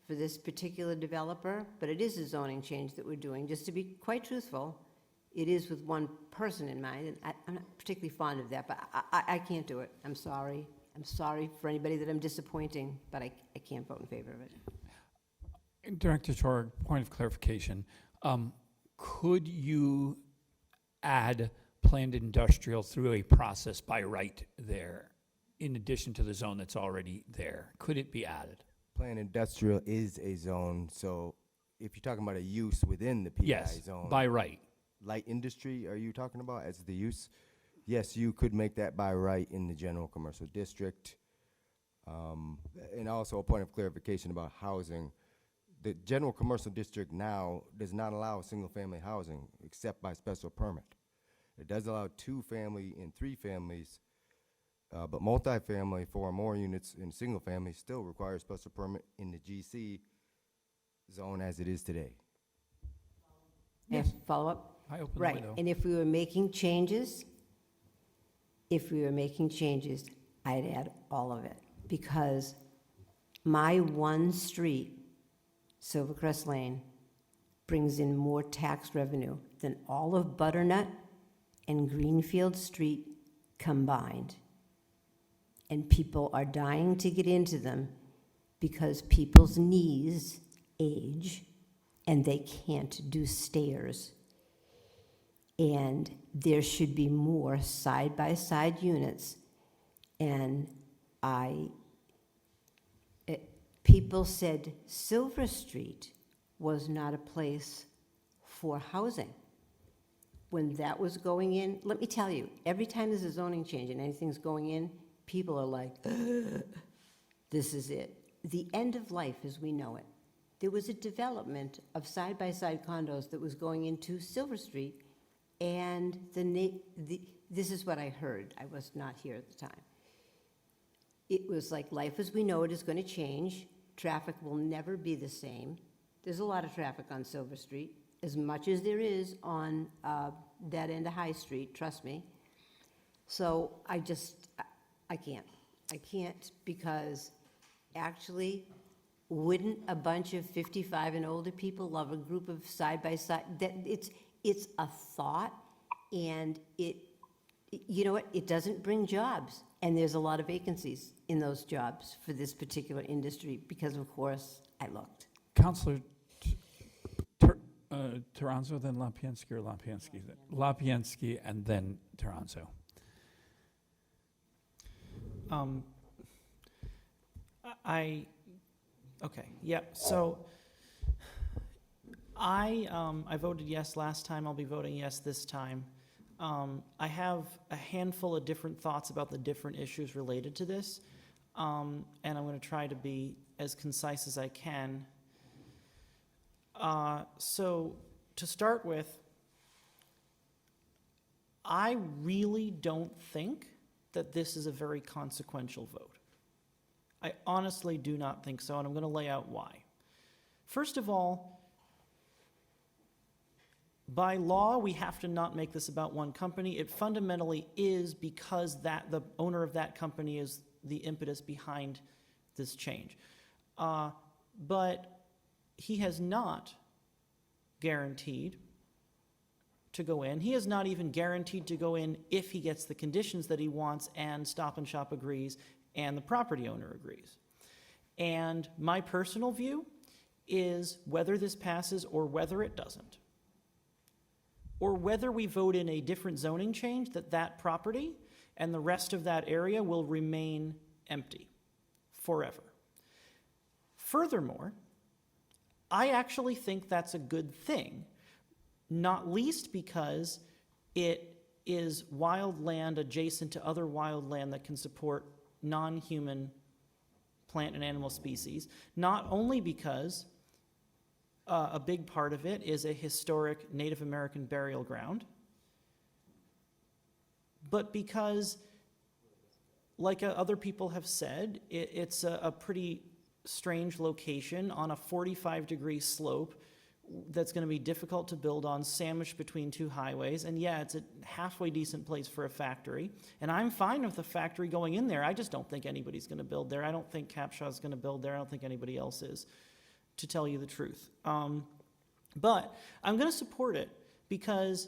for this particular developer, but it is a zoning change that we're doing. Just to be quite truthful, it is with one person in mind, and I'm not particularly fond of that, but I can't do it. I'm sorry. I'm sorry for anybody that I'm disappointing, but I can't vote in favor of it. Director Torg, point of clarification. Could you add planned industrial through a process by right there, in addition to the zone that's already there? Could it be added? Planned industrial is a zone, so if you're talking about a use within the PI zone. By right. Light industry, are you talking about as the use? Yes, you could make that by right in the general commercial district. And also a point of clarification about housing. The general commercial district now does not allow single-family housing except by special permit. It does allow 2-family and 3 families, but multifamily, 4 or more units in single-family still requires special permit in the GC zone as it is today. Yes. Follow up? I open the Right, window. and if we were making changes, I'd add all of it, because my one street, Silvercrest Lane, brings in more tax revenue than all of Butternut and Greenfield Street combined. And people are dying to get into them because people's knees age and they can't do stairs. And there should be more side-by-side units. And people said Silver Street was not a place for housing. When that was going in, let me tell you, every time there's a zoning change and anything's going in, people are like, this is it. The end of life as we know it. There was a development of side-by-side condos that was going into Silver Street, and this is what I heard. I was not here at the time. It was like life as we know it is going to change. traffic will never be the same. There's a lot of traffic on Silver Street, as much as there is on that end of High Street, trust me. So I can't. I can't, because actually, wouldn't a bunch of 55 and older people love a group of side-by-side? That it's a thought, and you know what? It doesn't bring jobs, and there's a lot of vacancies in those jobs for this particular industry because, of course, I looked. Counselor Toronzo, then Lapiansky, or Lapiansky? Lapiansky, and then Toronzo. Okay, yeah, so I voted yes last time, I'll be voting yes this time. I have a handful of different thoughts about the different issues related to this, and I'm going to try to be as concise as I can. So, to start with, I really don't think that this is a very consequential vote. I honestly do not think so, and I'm going to lay out why. First of all, by law, we have to not make this about one company. It fundamentally is because the owner of that company is the impetus behind this change. But he has not guaranteed to go in. He is not even guaranteed to go in if he gets the conditions that he wants and Stop and Shop agrees and the property owner agrees. And my personal view is whether this passes or whether it doesn't, or whether we vote in a different zoning change, that property and the rest of that area will remain empty forever. Furthermore, I actually think that's a good thing, not least because it is wild land adjacent to other wild land that can support non-human plant and animal species, not only because a big part of it is a historic Native American burial ground, but because, like other people have said, it's a pretty strange location on a 45-degree slope that's going to be difficult to build on, sandwiched between two highways. And yeah, it's a halfway decent place for a factory. And I'm fine with the factory going in there. I just don't think anybody's going to build there. I don't think Capshaw's going to build there. I don't think anybody else is, to tell you the truth. But I'm going to support it because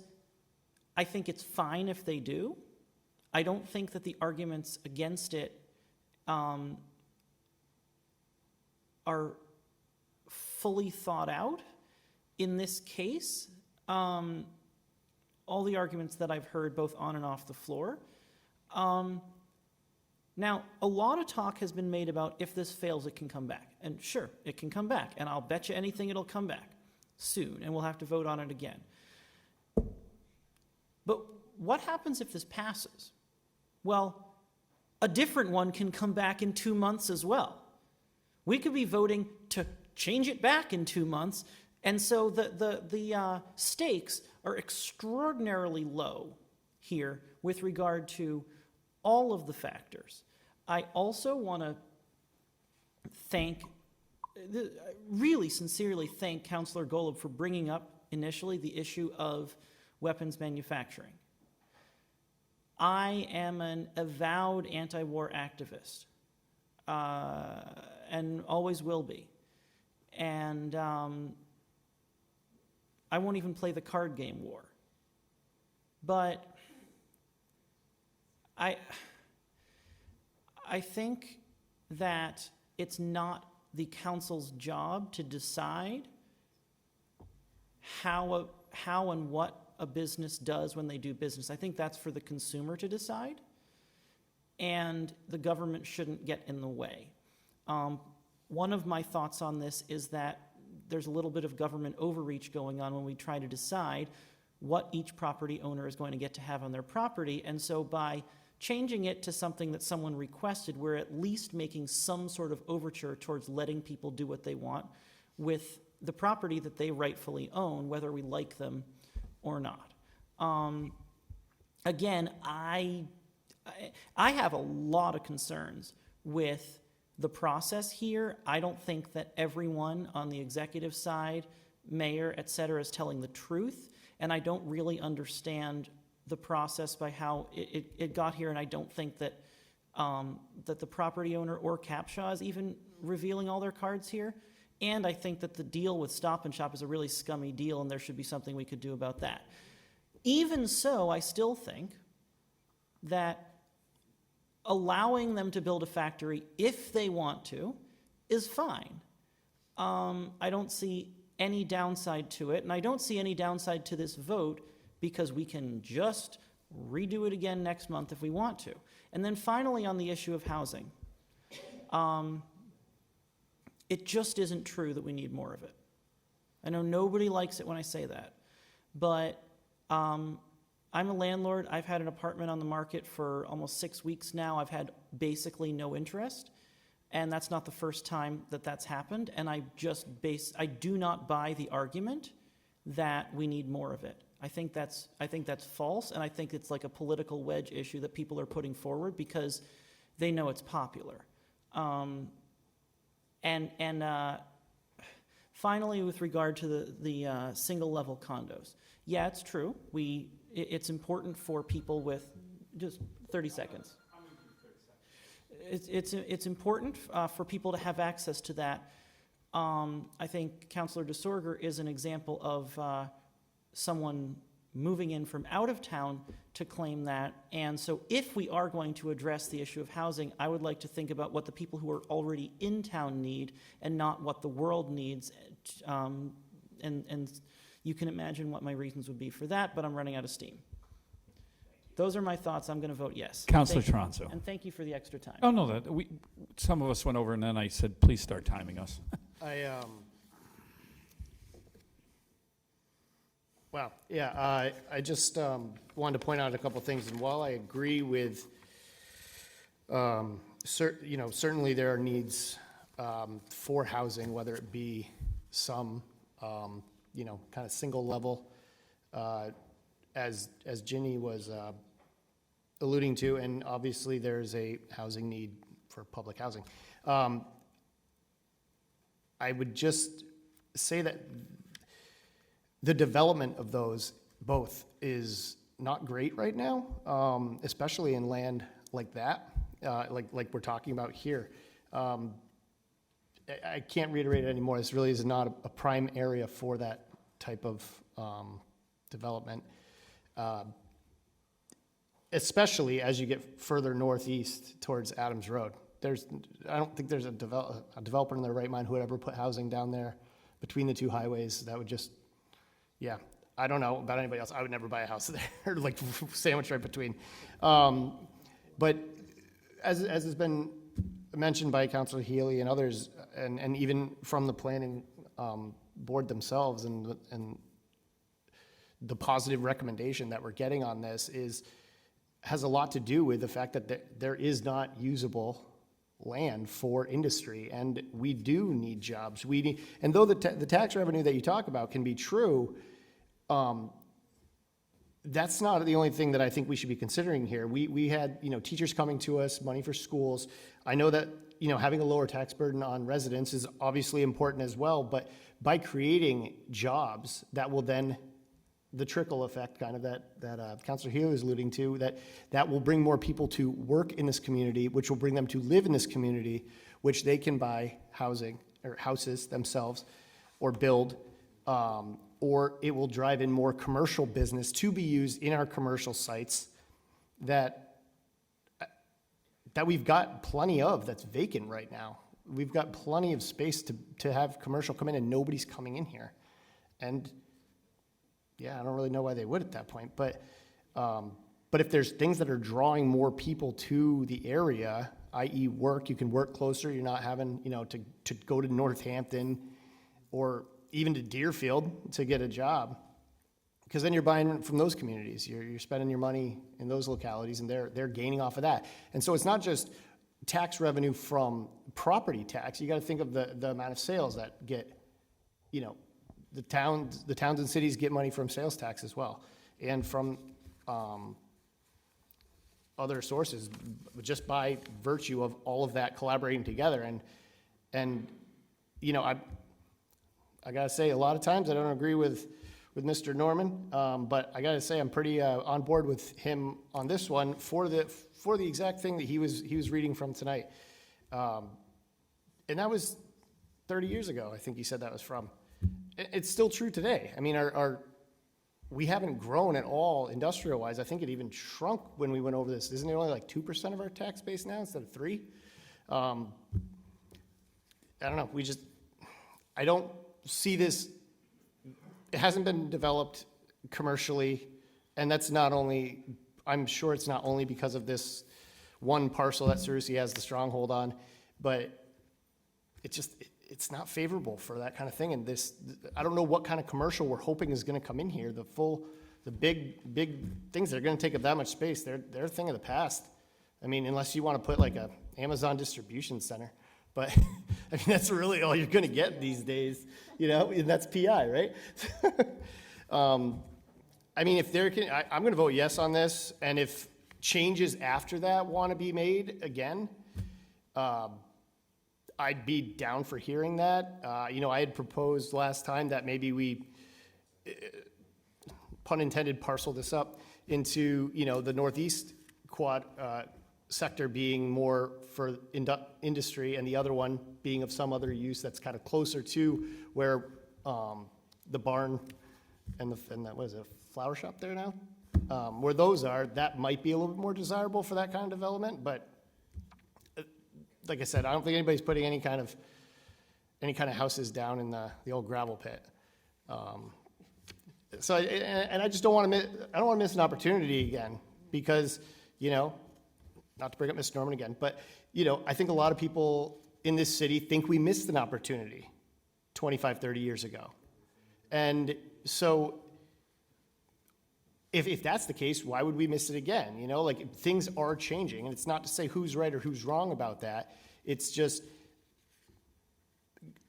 I think it's fine if they do. I don't think that the arguments against it are fully thought out. In this case, all the arguments that I've heard both on and off the floor. Now, a lot of talk has been made about if this fails, it can come back. And sure, it can come back. And I'll bet you anything it'll come back soon, and we'll have to vote on it again. But what happens if this passes? Well, a different one can come back in 2 months as well. We could be voting to change it back in 2 months, and so the stakes are extraordinarily low here with regard to all of the factors. I also want to really sincerely thank Councillor Golub for bringing up initially the issue of weapons manufacturing. I am an avowed anti-war activist, and always will be. And I won't even play the card game war. But I think that it's not the council's job to decide how and what a business does when they do business. I think that's for the consumer to decide, and the government shouldn't get in the way. One of my thoughts on this is that there's a little bit of government overreach going on when we try to decide what each property owner is going to get to have on their property, and so by changing it to something that someone requested, we're at least making some sort of overture towards letting people do what they want with the property that they rightfully own, whether we like them or not. Again, I have a lot of concerns with the process here. I don't think that everyone on the executive side, mayor, et cetera, is telling the truth. And I don't really understand the process by how it got here. And I don't think that, that the property owner or Capshaw is even revealing all their cards here. And I think that the deal with Stop and Shop is a really scummy deal, and there should be something we could do about that. Even so, I still think that allowing them to build a factory if they want to is fine. I don't see any downside to it, and I don't see any downside to this vote because we can just redo it again next month if we want to. And then finally, on the issue of housing, it just isn't true that we need more of it. I know nobody likes it when I say that, but I'm a landlord. I've had an apartment on the market for almost 6 weeks now. I've had basically no interest, and that's not the first time that that's happened. And I do not buy the argument that we need more of it. I think that's false, and I think it's like a political wedge issue that people are putting forward because they know it's popular. Finally, with regard to the single-level condos, yeah, it's true. It's important for people with, just 30 seconds. It's important for people to have access to that. I think Councilor DeSorger is an example of someone moving in from out of town to claim that. And so if we are going to address the issue of housing, I would like to think about what the people who are already in town need and not what the world needs. And you can imagine what my reasons would be for that, but I'm running out of steam. Those are my thoughts. I'm going to vote yes. Councilor Thank you. Toronto. And thank you for the extra time. Oh, no, some of us went over, and then I said, please start timing us. Wow, yeah, I just wanted to point out a couple things, and while I agree with, certainly there are needs for housing, whether it be some, kind of single level, as Ginny was alluding to, and obviously there's a housing need for public housing. I would just say that the development of those both is not great right now, especially in land like that, like we're talking about here. I can't reiterate it anymore. This really is not a prime area for that type of development, especially as you get further northeast towards Adams Road. I don't think there's a developer in their right mind who would ever put housing down there between the two highways. That would just, yeah, I don't know about anybody else. I would never buy a house there, like sandwiched right between. But as has been mentioned by Councilor Healy and others, and even from the planning board themselves, and the positive recommendation that we're getting on this has a lot to do with the fact that there is not usable land for industry, and we do need jobs. And though the tax revenue that you talk about can be true, that's not the only thing that I think we should be considering here. We had, teachers coming to us, money for schools. I know that, having a lower tax burden on residents is obviously important as well, but by creating jobs, that will then, the trickle effect kind of that Councilor Healy is alluding to, that will bring more people to work in this community, which will bring them to live in this community, which they can buy housing or houses themselves or build, or it will drive in more commercial business to be used in our commercial sites that we've got plenty of that's vacant right now. We've got plenty of space to have commercial come in, and nobody's coming in here. And yeah, I don't really know why they would at that point, but if there's things that are drawing more people to the area, i.e. work, you can work closer, you're not having, to go to Northampton or even to Deerfield to get a job, because then you're buying from those communities. You're spending your money in those localities, and they're gaining off of that. And so it's not just tax revenue from property tax. You got to think of the amount of sales that get, the towns and cities get money from sales tax as well, and from other sources just by virtue of all of that collaborating together. And you know, I gotta say, a lot of times I don't agree with Mr. Norman, but I gotta say I'm pretty on board with him on this one for the exact thing that he was reading from tonight. And that was 30 years ago, I think he said that was from. It's still true today. I mean, we haven't grown at all industrial-wise. I think it even shrunk when we went over this. Isn't it only like 2% of our tax base now instead of 3%? I don't know. I don't see this. It hasn't been developed commercially, and that's not only, I'm sure it's not only because of this one parcel that Cerusi has the stronghold on, but it's not favorable for that kind of thing. And I don't know what kind of commercial we're hoping is going to come in here. The big things that are going to take up that much space, they're a thing of the past. I mean, unless you want to put like a Amazon distribution center, but I mean, that's really all you're going to get these days, you know, and that's PI, right? I mean, if I'm going to vote yes on this, and if changes after that want to be made again, I'd be down for hearing that. You know, I had proposed last time that maybe we, pun intended, parcel this up into, you know, the northeast quad sector being more for industry, and the other one being of some other use that's kind of closer to where the barn and that was a flower shop there now, where those are. That might be a little bit more desirable for that kind of development, but like I said, I don't think anybody's putting any kind of houses down in the old gravel pit. So I just don't want to miss an opportunity again, because, you know, not to bring up Mr. Norman again, but, you know, I think a lot of people in this city think we missed an opportunity 25, 30 years ago. And so if that's the case, why would we miss it again? You know, like, things are changing, and it's not to say who's right or who's wrong about that. It's just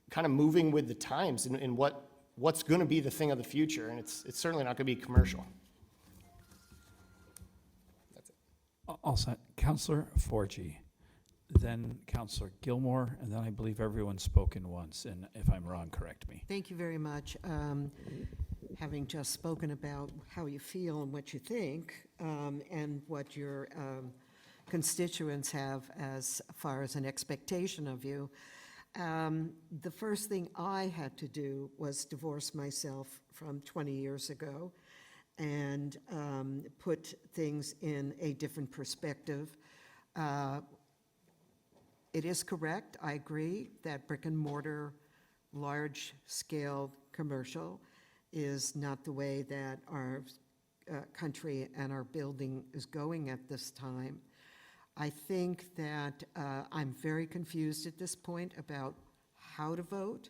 kind of moving with the times and what's going to be the thing of the future, and it's certainly not going to be commercial. That's it. All set. Councillor Forgy, then Councillor Gilmore, and then I believe everyone's spoken once, and if I'm wrong, correct me. Thank you very much. Having just spoken about how you feel and what you think, and what your constituents have as far as an expectation of you, the first thing I had to do was divorce myself from 20 years ago and put things in a different perspective. It is correct, I agree, that brick and mortar, large-scale commercial is not the way that our country and our building is going at this time. I think that I'm very confused at this point about how to vote.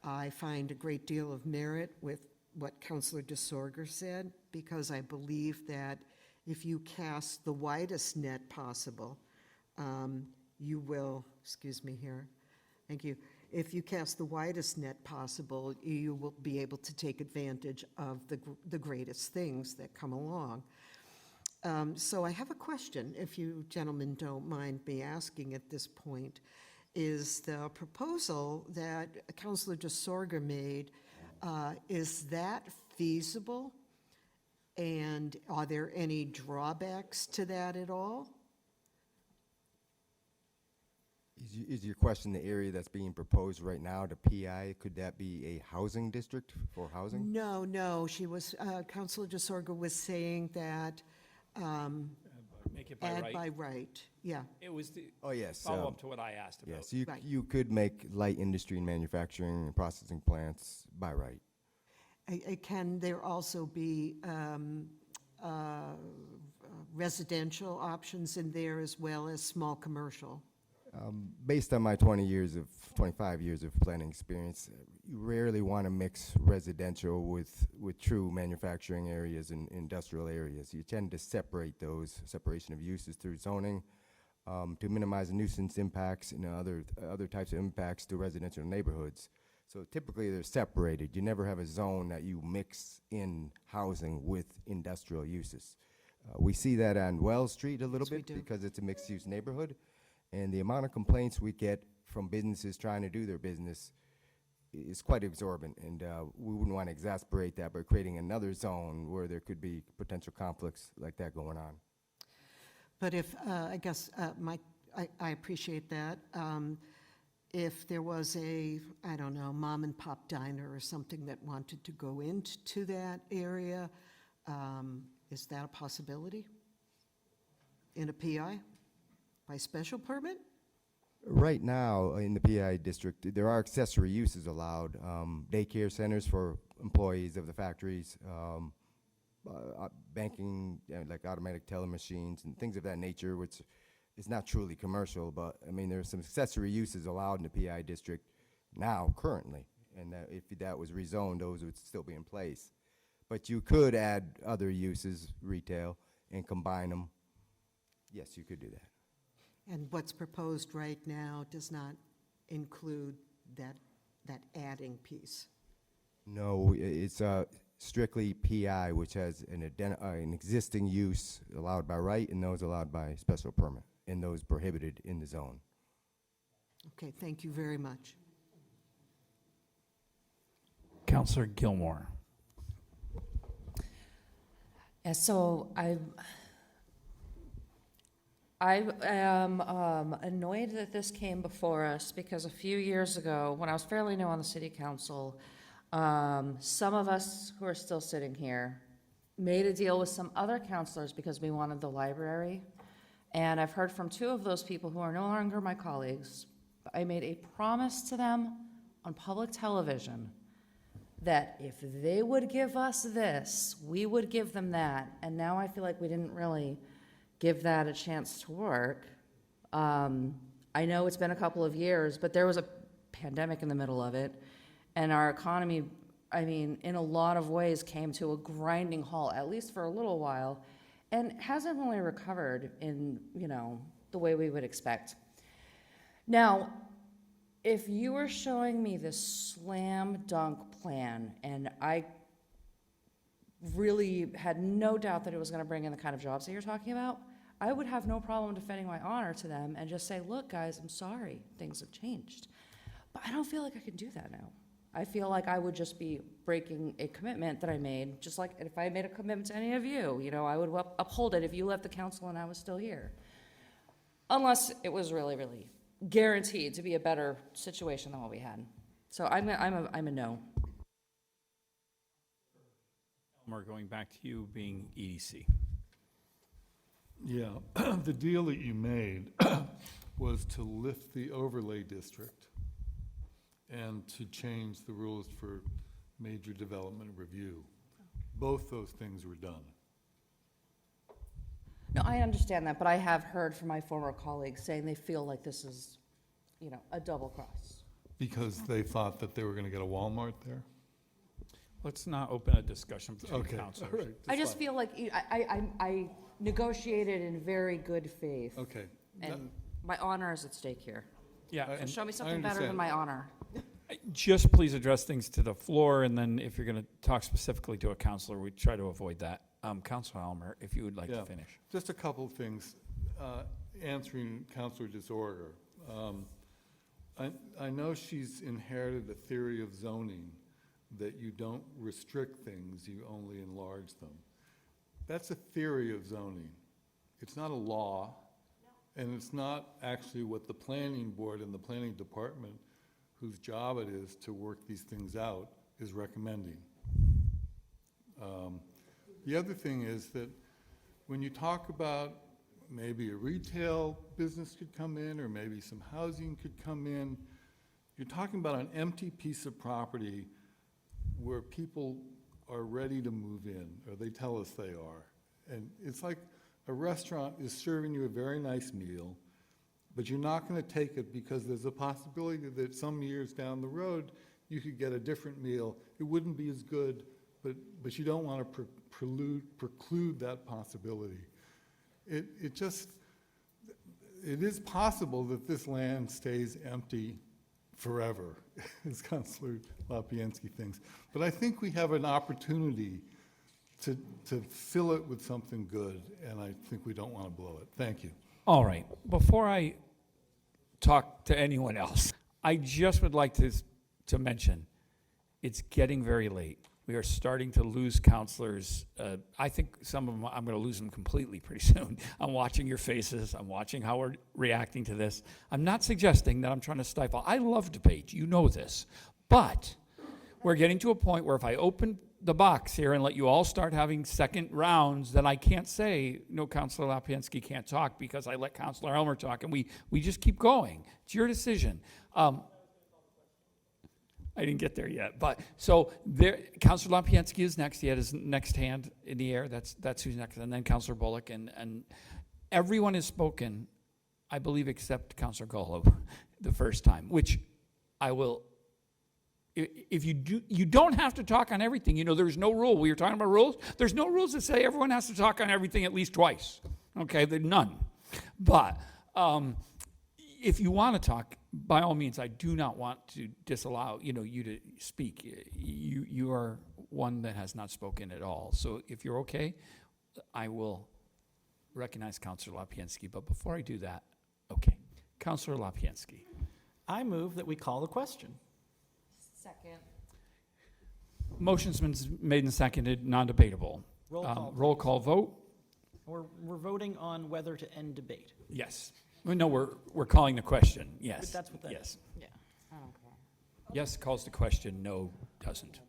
I find a great deal of merit with what Councillor DeSorger said, because I believe that if you cast the widest net possible, you will, excuse me here, thank you. If you cast the widest net possible, you will be able to take advantage of the greatest things that come along. So I have a question, if you gentlemen don't mind me asking at this point. Is the proposal that Councillor DeSorger made, is that feasible? And are there any drawbacks to that at all? Is your question the area that's being proposed right now, the PI, could that be a housing district for housing? No, she was, Councillor DeSorger was saying that Make it by add right. by right, yeah. It was the Yes. follow-up to what I asked about. Yes, Right. you could make light industry and manufacturing and processing plants by right. Can there also be residential options in there as well as small commercial? Based on my 25 years of planning experience, you rarely want to mix residential with true manufacturing areas and industrial areas. You tend to separate those, separation of uses through zoning, to minimize nuisance impacts and other types of impacts to residential neighborhoods. So typically they're separated. You never have a zone that you mix in housing with industrial uses. We see that on Wells Street a little Yes, we bit do. because it's a mixed-use neighborhood, and the amount of complaints we get from businesses trying to do their business is quite exorbitant, and we wouldn't want to exasperate that by creating another zone where there could be potential conflicts like that going on. But if, I guess, Mike, I appreciate that. If there was a, I don't know, mom and pop diner or something that wanted to go into that area, is that a possibility? In a PI? By special permit? Right now, in the PI district, there are accessory uses allowed, daycare centers for employees of the factories, banking, like automatic teller machines and things of that nature, which is not truly commercial, but, I mean, there are some accessory uses allowed in the PI district now, currently, and if that was rezoned, those would still be in place. But you could add other uses, retail, and combine them. Yes, you could do that. And what's proposed right now does not include that adding piece. No, it's strictly PI, which has an existing use allowed by right and those allowed by special permit, and those prohibited in the zone. Okay, thank you very much. Counselor Gilmore. Yeah, so I am annoyed that this came before us because a few years ago, when I was fairly new on the city council, some of us who are still sitting here made a deal with some other councilors because we wanted the library. And I've heard from two of those people who are no longer my colleagues. I made a promise to them on public television that if they would give us this, we would give them that. And now I feel like we didn't really give that a chance to work. I know it's been a couple of years, but there was a pandemic in the middle of it, and our economy, I mean, in a lot of ways came to a grinding halt, at least for a little while, and hasn't really recovered in, the way we would expect. Now, if you were showing me this slam dunk plan, and I really had no doubt that it was going to bring in the kind of jobs that you're talking about, I would have no problem defending my honor to them and just say, look, guys, I'm sorry, things have changed. But I don't feel like I can do that now. I feel like I would just be breaking a commitment that I made, just like if I made a commitment to any of you, I would uphold it if you left the council and I was still here. Unless it was really, really guaranteed to be a better situation than what we had. So I'm a no. We're going back to you being EDC. Yeah, the deal that you made was to lift the overlay district and to change the rules for major development review. Both those things were done. No, I understand that, but I have heard from my former colleagues saying they feel like this is, a double cross. Because they thought that they were going to get a Walmart there? Let's not open a discussion between Okay, counselors. all right, I that's just fine. feel like I negotiated in very good faith. Okay. And my honor is at stake here. Yeah, So and show me something better than my honor. just please address things to the floor, and then if you're going to talk specifically to a counselor, we try to avoid that. Counselor Elmer, if you would like to finish. Just a couple of things. Answering Councilor Disorder. I know she's inherited a theory of zoning that you don't restrict things, you only enlarge them. That's a theory of zoning. It's not a law, and it's not actually what the planning board and the planning department, whose job it is to work these things out, is recommending. The other thing is that when you talk about maybe a retail business could come in, or maybe some housing could come in, you're talking about an empty piece of property where people are ready to move in, or they tell us they are. And it's like a restaurant is serving you a very nice meal, but you're not going to take it because there's a possibility that some years down the road you could get a different meal. It wouldn't be as good, but you don't want to preclude that possibility. It is possible that this land stays empty forever, as Councilor Lapiensky thinks. But I think we have an opportunity to fill it with something good, and I think we don't want to blow it. Thank you. All right, before I talk to anyone else, I just would like to mention, it's getting very late. We are starting to lose counselors. I think some of them, I'm going to lose them completely pretty soon. I'm watching your faces. I'm watching how we're reacting to this. I'm not suggesting that I'm trying to stifle. I love debate. You know this. But we're getting to a point where if I open the box here and let you all start having second rounds, then I can't say, no, Counselor Lapinski can't talk because I let Counselor Elmer talk, and we just keep going. It's your decision. I didn't get there yet, but so there, Counselor Lapinski is next. He had his next hand in the air. That's who's next, and then Counselor Bullock, and everyone has spoken, I believe, except Counselor Golub the first time, which I will. If you do, you don't have to talk on everything. You know, there's no rule. We were talking about rules. There's no rules that say everyone has to talk on everything at least twice. Okay, there's none. But if you want to talk, by all means, I do not want to disallow you to speak. You are one that has not spoken at all. So if you're okay, I will recognize Counselor Lapinski. But before I do that, okay, Counselor Lapinski. I move that we call the question. Second. Motion's been made and seconded, non-debatable. Roll call vote. We're voting on whether to end debate. Yes. Well, no, we're calling the question. Yes. But that's what that yes. is. Yeah. I don't care. Yes calls the question. No doesn't.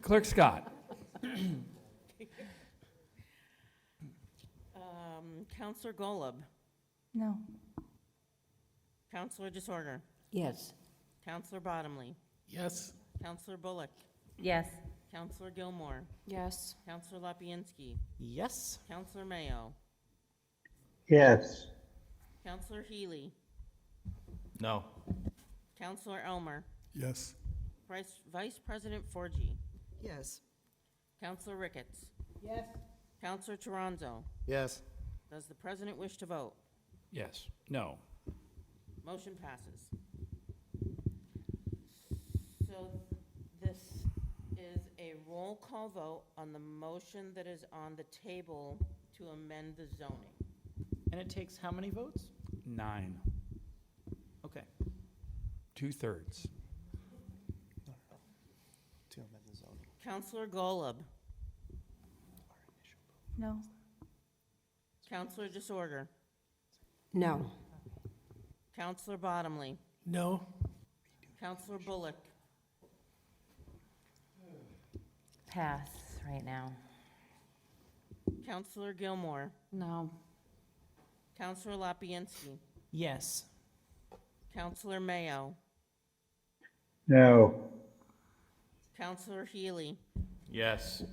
Clerk Scott. Counselor Golub. No. Counselor Disorder. Yes. Counselor Bottomley. Yes. Counselor Bullock. Yes. Counselor Gilmore. Yes. Counselor Lapinski. Yes. Counselor Mayo. Yes. Counselor Healy. No. Counselor Elmer. Yes. Vice President Forgy. Yes. Counselor Ricketts. Yes. Counselor Toronzo. Yes. Does the president wish to vote? Yes. No. Motion passes. So this is a roll call vote on the motion that is on the table to amend the zoning. And it takes how many votes? 9. Okay. 2/3. To amend the zoning. Counselor Golub. No. Counselor Disorder. No. Counselor Bottomley. No. Counselor Bullock. Pass right now. Counselor Gilmore. No. Counselor Lapinski. Yes. Counselor Mayo. No. Counselor Healy. Yes.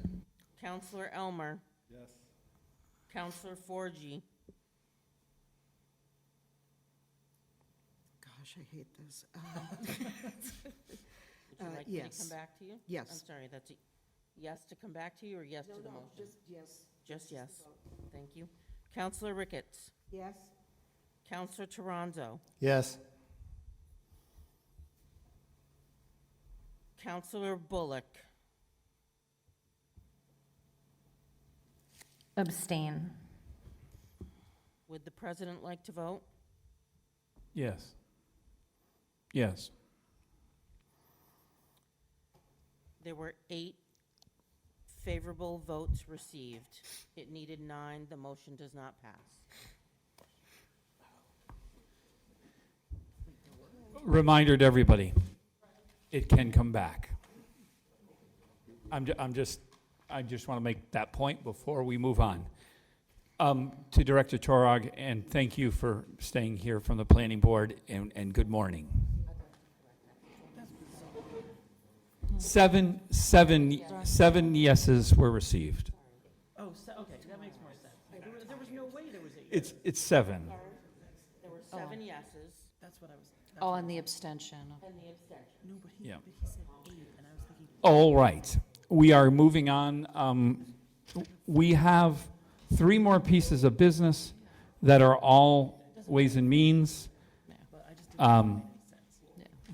Counselor Elmer. Yes. Counselor Forgy. Gosh, I hate this. Would you like me to yes. come back to you? Yes. I'm sorry, that's a yes to come back to you or yes to the motion? Just yes. Just yes. Thank you. Counselor Ricketts. Yes. Counselor Toronzo. Yes. Counselor Bullock. Abstain. Would the president like to vote? Yes. Yes. There were 8 favorable votes received. It needed 9. The motion does not pass. Reminder to everybody, it can come back. I just want to make that point before we move on. To Director Torog, and thank you for staying here from the planning board, and good morning. 7 yeses were received. Oh, okay, that makes more sense. There was no way there was 8. It's 7. There were 7 yeses That's what I was. Oh, and the abstention. and the abstention. No, but he Yeah. said 8, and I was thinking. All right, we are moving on. We have 3 more pieces of business that are all Ways and Means.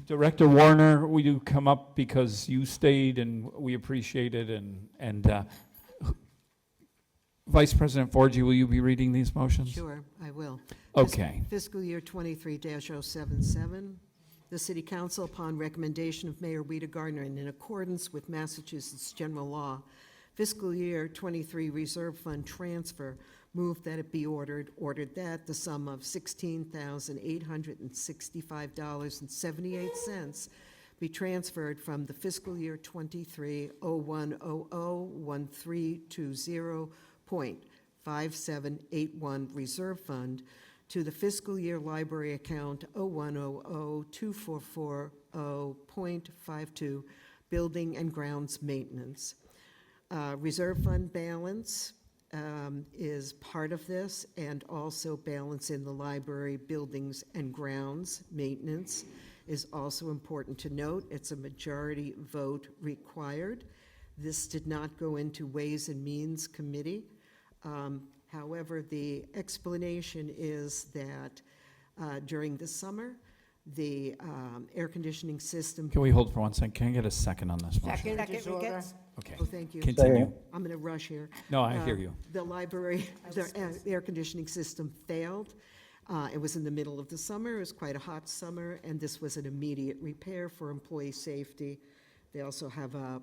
Director Warner, will you come up because you stayed and we appreciate it, and Vice President Forgy, will you be reading these motions? Sure, I will. Okay. Fiscal year 23-077, the City Council, upon recommendation of Mayor Rita Gardner and in accordance with Massachusetts general law, fiscal year 23 reserve fund transfer, move that it be ordered that the sum of $16,865.78 be transferred from the fiscal year 23 01001320.5781 reserve fund to the fiscal year library account 01002440.52 building and grounds maintenance. Reserve fund balance is part of this, and also balance in the library buildings and grounds maintenance is also important to note. It's a majority vote required. This did not go into Ways and Means Committee. However, the explanation is that during the summer, the air conditioning system. Can we hold for 1 second? Can I get a second on this motion? Second, disorder. Okay. Oh, thank you. Continue. I'm going to rush here. No, I hear you. The library, the air conditioning system failed. It was in the middle of the summer. It was quite a hot summer, and this was an immediate repair for employee safety. They also have a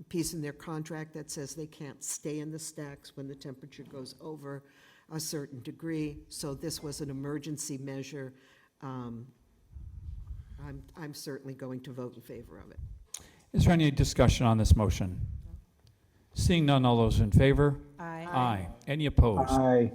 piece in their contract that says they can't stay in the stacks when the temperature goes over a certain degree. So this was an emergency measure. I'm certainly going to vote in favor of it. Is there any discussion on this motion? Seeing none, all those in favor? Aye. Aye. Any opposed? Aye.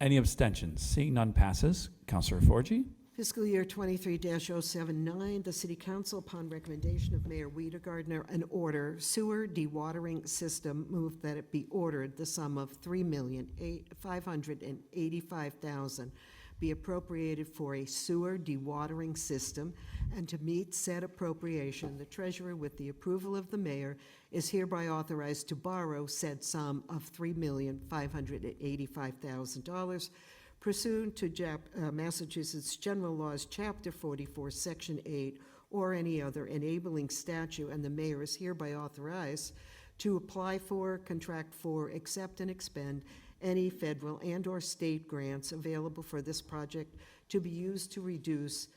Any abstentions? Seeing none passes. Councilor Forgy? Fiscal year 23-079, the City Council, upon recommendation of Mayor Rita Gardner, an order sewer dewatering system, moved that it be ordered the sum of $3,585,000 be appropriated for a sewer dewatering system, and to meet said appropriation, the treasurer, with the approval of the mayor, is hereby authorized to borrow said sum of $3,585,000 pursuant to Massachusetts General Laws, Chapter 44, Section 8, or any other enabling statute, and the mayor is hereby authorized to apply for, contract for, accept, and expend any federal and/or state grants available for this project to be used to reduce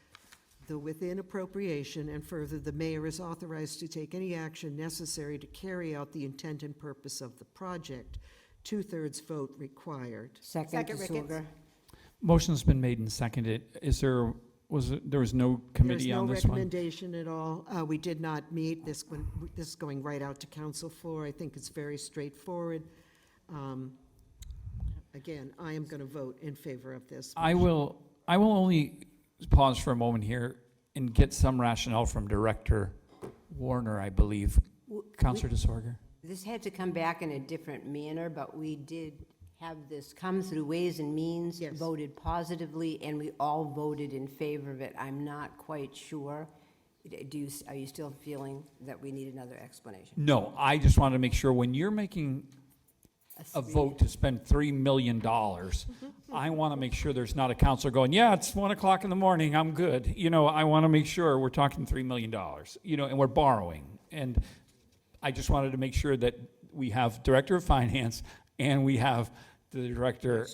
the within appropriation, and further, the mayor is authorized to take any action necessary to carry out the intent and purpose of the project. 2/3 vote required. Second, disorder. Motion's been made and seconded. There was no committee on this There's no one? recommendation at all. We did not meet. This is going right out to council floor. I think it's very straightforward. Again, I am going to vote in favor of this. I will only pause for a moment here and get some rationale from Director Warner, I believe. Councilor DeSorger? This had to come back in a different manner, but we did have this come through Ways and Means, Yes. voted positively, and we all voted in favor of it. I'm not quite sure. Are you still feeling that we need another explanation? No, I just wanted to make sure when you're making a vote to spend $3 million, I want to make sure there's not a counselor going, yeah, it's 1 o'clock in the morning, I'm good. I want to make sure we're talking $3 million, and we're borrowing. And I just wanted to make sure that we have Director of Finance and we have the Director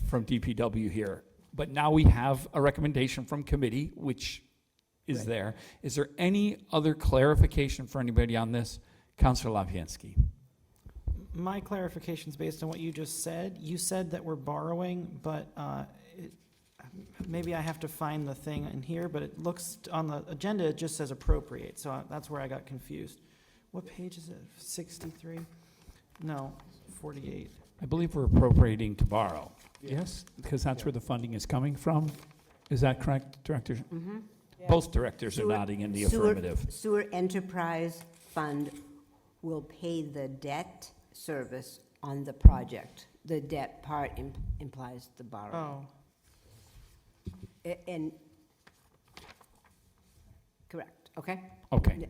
from DPW here. But now we have a recommendation from committee, which is there. Is there any other clarification for anybody on this? Councilor Lapinski. My clarification is based on what you just said. You said that we're borrowing, but maybe I have to find the thing in here, but it looks on the agenda, it just says appropriate, so that's where I got confused. What page is it? 63? No, 48. I believe we're appropriating to borrow. Yes? Because that's where the funding is coming from? Is that correct, Director? Mm-hmm. Both directors are nodding in the affirmative. Sewer Enterprise Fund will pay the debt service on the project. The debt part implies the borrowing. Oh. And, correct, okay? Okay.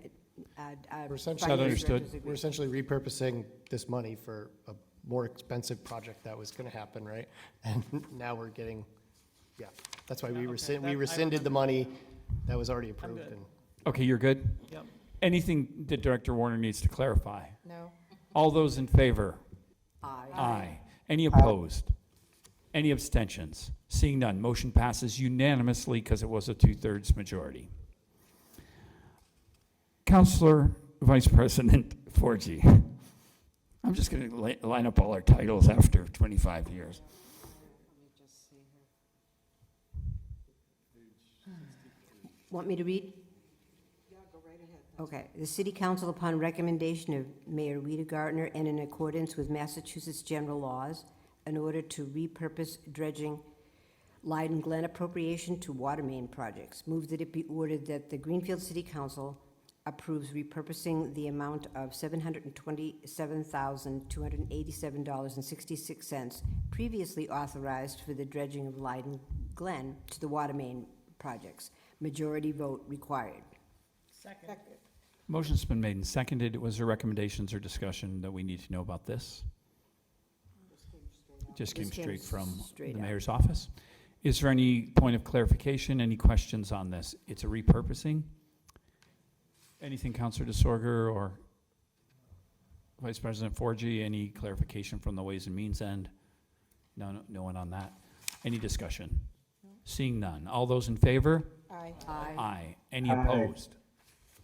We're essentially repurposing this money for a more expensive project that was going to happen, right? And now we're getting, that's why we rescinded the money That was already approved. good. And Okay, you're good? Yep. Anything that Director Warner needs to clarify? No? All those in favor? Aye. Aye. Any opposed? Any abstentions? Seeing none, motion passes unanimously because it was a 2/3 majority. Counselor Vice President Forgy. I'm just going to line up all our titles after 25 years. Want me to read? Yeah, go right ahead. Okay. The City Council, upon recommendation of Mayor Rita Gardner and in accordance with Massachusetts general laws, in order to repurpose dredging Leiden Glen appropriation to water main projects, move that it be ordered that the Greenfield City Council approves repurposing the amount of $727,287.66 previously authorized for the dredging of Leiden Glen to the water main projects. Majority vote required. Second. Motion's been made and seconded. Was there recommendations or discussion that we need to know about this? Just came straight from the mayor's office. Is there any point of clarification, any questions on this? It's a repurposing? Anything, Councilor DeSorger or Vice President Forgy, any clarification from the Ways and Means end? No one on that. Any discussion? Seeing none. All those in favor? Aye. Aye. Any Aye. opposed?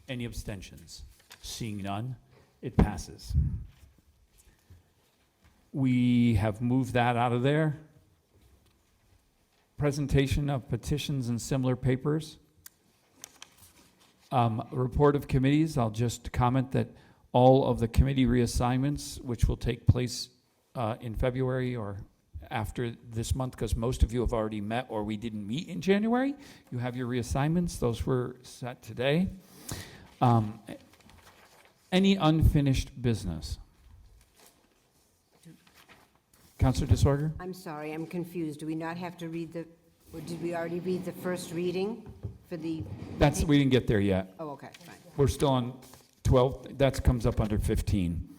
Any abstentions? Seeing none, it passes. We have moved that out of there. Presentation of petitions and similar papers. Report of committees, I'll just comment that all of the committee reassignments, which will take place in February or after this month, because most of you have already met or we didn't meet in January, you have your reassignments. Those were set today. Any unfinished business? Councilor DeSorger? I'm sorry, I'm confused. Do we not have to read the, or did we already read the first reading for the? We didn't get there yet. Oh, okay, fine. We're still on 12, that comes up under 15.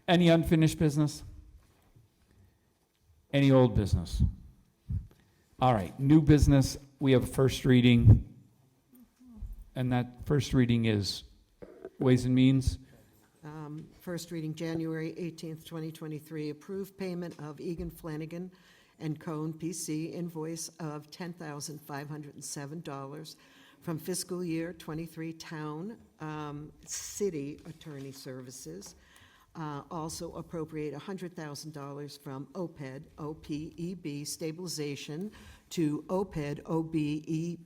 Any unfinished business? Any old business? All right, new business, we have a first reading, and that first reading is Ways and Means. First reading, January 18th, 2023, approved payment of Egan Flanagan and Cone PC invoice of $10,507 from fiscal year 23 town city attorney services. Also appropriate $100,000 from OPEB stabilization to OPEB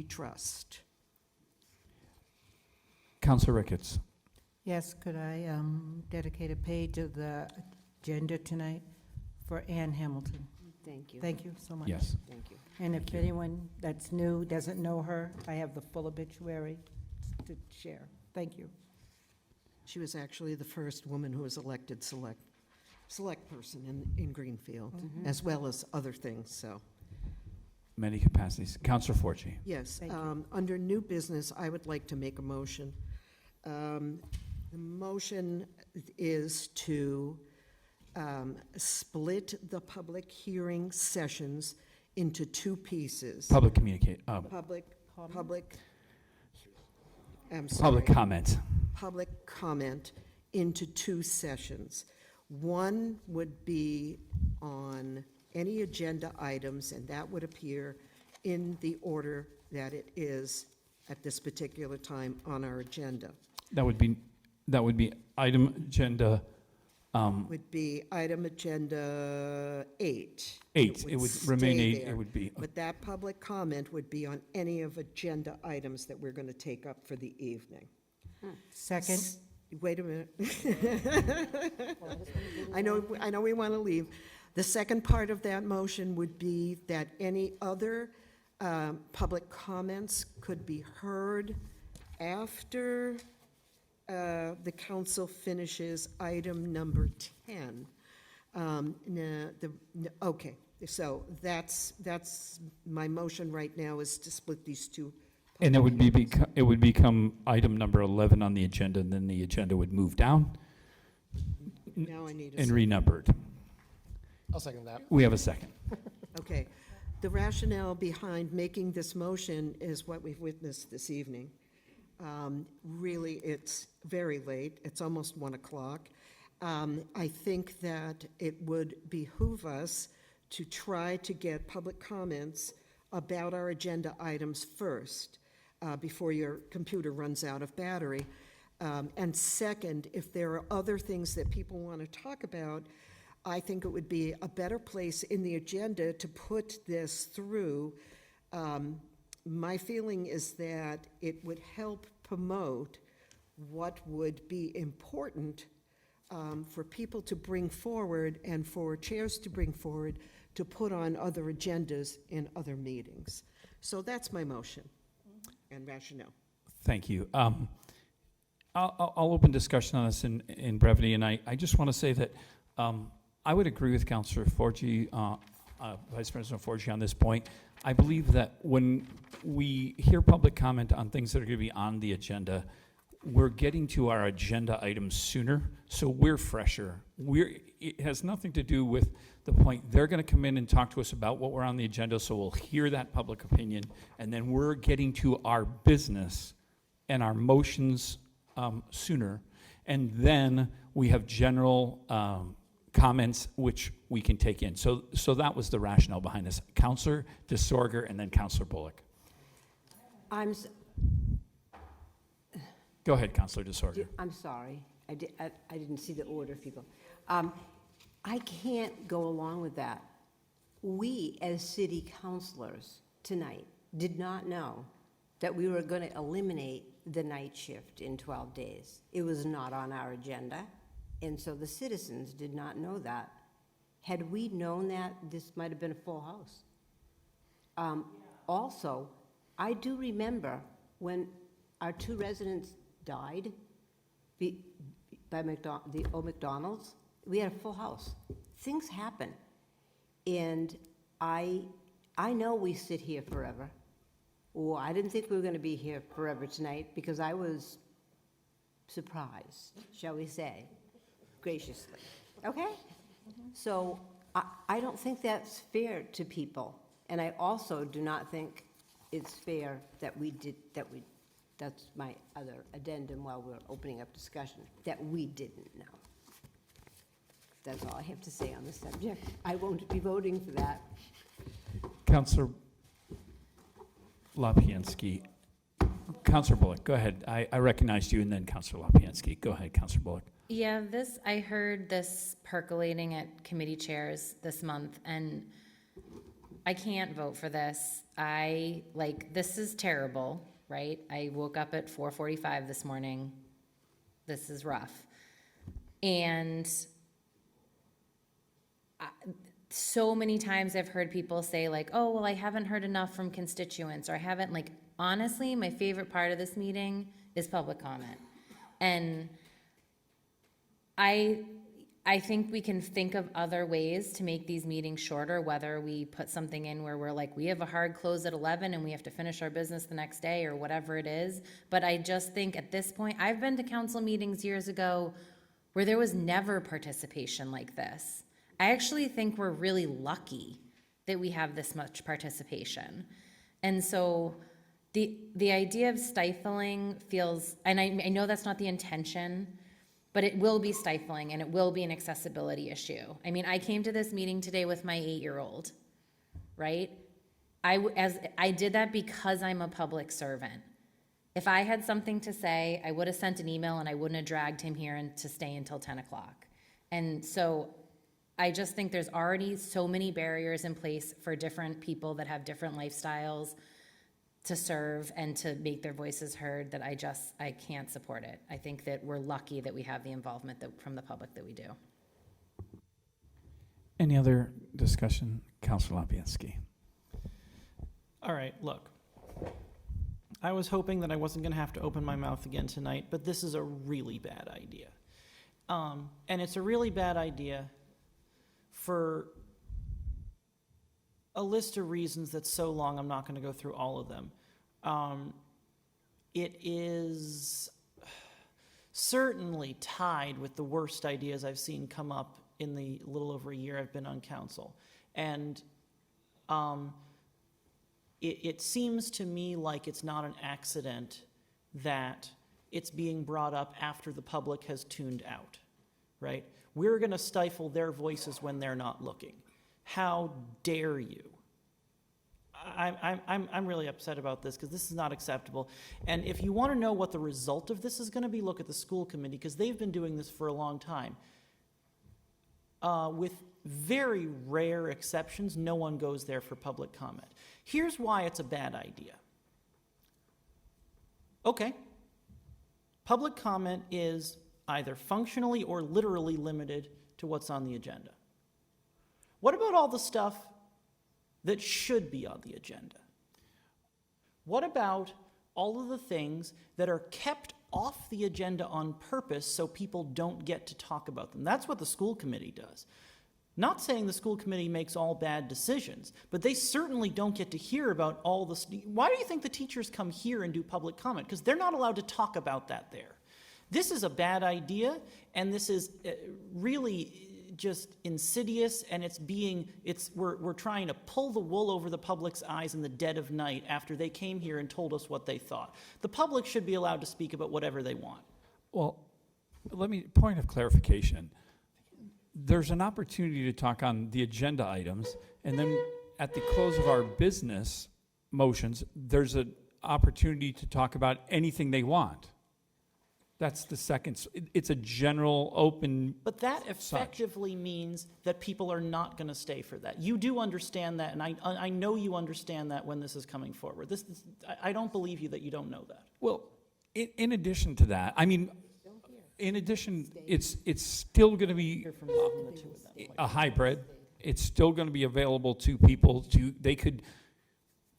trust. Councilor Ricketts. Yes, could I dedicate a page of the agenda tonight for Ann Hamilton? Thank you. Thank you so much. Yes. Thank you. And if anyone that's new doesn't know her, I have the full obituary to share. Thank you. She was actually the first woman who was elected select person in Greenfield, as well as other things, so. Many capacities. Councilor Forgy. Yes, Thank you. under new business, I would like to make a motion. The motion is to split the public hearing sessions into two pieces. Public communicate, Public, I'm sorry. public comment. Public comment into two sessions. One would be on any agenda items, and that would appear in the order that it is at this particular time on our agenda. That would be item agenda Would be item agenda 8. 8. It would remain stay 8. there. It would be. But that public comment would be on any of agenda items that we're going to take up for the evening. Second. Wait a minute. I know we want to leave. The second part of that motion would be that any other public comments could be heard after the council finishes item number 10. Okay, so that's my motion right now, is to split these two. And it would become item number 11 on the agenda, and then the agenda would move down Now I need a and second. renumbered. I'll second that. We have a second. Okay. The rationale behind making this motion is what we've witnessed this evening. Really, it's very late. It's almost 1 o'clock. I think that it would behoove us to try to get public comments about our agenda items first, before your computer runs out of battery. And second, if there are other things that people want to talk about, I think it would be a better place in the agenda to put this through. My feeling is that it would help promote what would be important for people to bring forward and for chairs to bring forward to put on other agendas in other meetings. So that's my motion and rationale. Thank you. I'll open discussion on this in brevity, and I just want to say that I would agree with Councilor Forgy, Vice President Forgy, on this point. I believe that when we hear public comment on things that are going to be on the agenda, we're getting to our agenda items sooner, so we're fresher. It has nothing to do with the point. They're going to come in and talk to us about what we're on the agenda, so we'll hear that public opinion, and then we're getting to our business and our motions sooner, and then we have general comments which we can take in. So that was the rationale behind this. Councilor DeSorger and then Councilor Bullock. Go ahead, Councilor DeSorger. I'm sorry. I didn't see the order, people. I can't go along with that. We, as city councilors tonight, did not know that we were going to eliminate the night shift in 12 days. It was not on our agenda, and so the citizens did not know that. Had we known that, this might have been a full house. Also, I do remember when our 2 residents died by the old McDonald's, we had a full house. Things happen. And I know we sit here forever. Well, I didn't think we were going to be here forever tonight because I was surprised, shall we say, graciously. Okay? So I don't think that's fair to people. And I also do not think it's fair that that's my other addendum while we're opening up discussion, that we didn't know. That's all I have to say on the subject. I won't be voting for that. Councilor Lapiansky. Councilor Bullock, go ahead. I recognized you, and then Councilor Lapiansky. Go ahead, Councilor Bullock. Yeah, I heard this percolating at committee chairs this month, and I can't vote for this. This is terrible, right? I woke up at 4:45 this morning. This is rough. And so many times I've heard people say oh, well, I haven't heard enough from constituents, or I haven't, honestly, my favorite part of this meeting is public comment. And I think we can think of other ways to make these meetings shorter, whether we put something in where we're we have a hard close at 11 and we have to finish our business the next day or whatever it is. But I just think at this point, I've been to council meetings years ago where there was never participation like this. I actually think we're really lucky that we have this much participation. And so the idea of stifling feels, and I know that's not the intention, but it will be stifling and it will be an accessibility issue. I mean, I came to this meeting today with my 8-year-old, right? I did that because I'm a public servant. If I had something to say, I would have sent an email and I wouldn't have dragged him here and to stay until 10 o'clock. And so I just think there's already so many barriers in place for different people that have different lifestyles to serve and to make their voices heard that I can't support it. I think that we're lucky that we have the involvement from the public that we do. Any other discussion? Councilor Lapiansky. All right, look. I was hoping that I wasn't going to have to open my mouth again tonight, but this is a really bad idea. And it's a really bad idea for a list of reasons that's so long I'm not going to go through all of them. It is certainly tied with the worst ideas I've seen come up in the little over a year I've been on council. And it seems to me like it's not an accident that it's being brought up after the public has tuned out, right? We're going to stifle their voices when they're not looking. How dare you? I'm really upset about this because this is not acceptable. And if you want to know what the result of this is going to be, look at the school committee because they've been doing this for a long time. With very rare exceptions, no one goes there for public comment. Here's why it's a bad idea. Okay. Public comment is either functionally or literally limited to what's on the agenda. What about all the stuff that should be on the agenda? What about all of the things that are kept off the agenda on purpose so people don't get to talk about them? That's what the school committee does. Not saying the school committee makes all bad decisions, but they certainly don't get to hear about all the... Why do you think the teachers come here and do public comment? Because they're not allowed to talk about that there. This is a bad idea, and this is really just insidious, and we're trying to pull the wool over the public's eyes in the dead of night after they came here and told us what they thought. The public should be allowed to speak about whatever they want. Well, point of clarification. There's an opportunity to talk on the agenda items, and then at the close of our business motions, there's an opportunity to talk about anything they want. That's the second. It's a general open. But that effectively means that people are not going to stay for that. You do understand that, and I know you understand that when this is coming forward. I don't believe you that you don't know that. Well, in addition to that, I mean, in addition, it's still going to be a hybrid. It's still going to be available to people. They could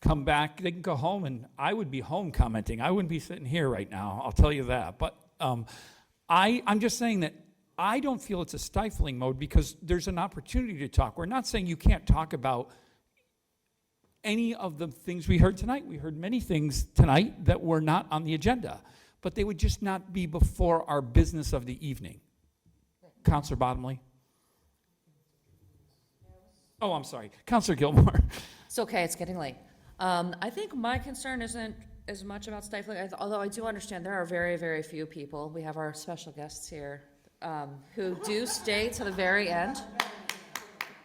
come back. They can go home, and I would be home commenting. I wouldn't be sitting here right now. I'll tell you that. But I'm just saying that I don't feel it's a stifling mode because there's an opportunity to talk. We're not saying you can't talk about any of the things we heard tonight. We heard many things tonight that were not on the agenda, but they would just not be before our business of the evening. Councilor Bottomley? Oh, I'm sorry. Councilor Gilmore. It's okay, it's getting late. I think my concern isn't as much about stifling, although I do understand there are very, very few people. We have our special guests here who do stay to the very end.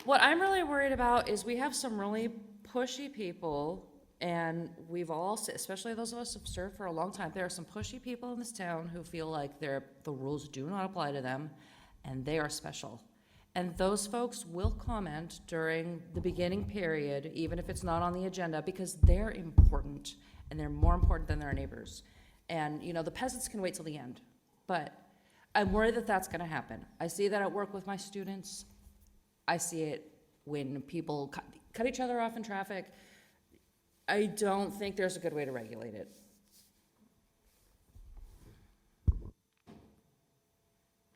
What I'm really worried about is we have some really pushy people, and we've all, especially those of us who've served for a long time, there are some pushy people in this town who feel like the rules do not apply to them, and they are special. And those folks will comment during the beginning period, even if it's not on the agenda, because they're important, and they're more important than their neighbors. And, you know, the peasants can wait till the end, but I'm worried that that's gonna happen. I see that at work with my students. I see it when people cut each other off in traffic. I don't think there's a good way to regulate it.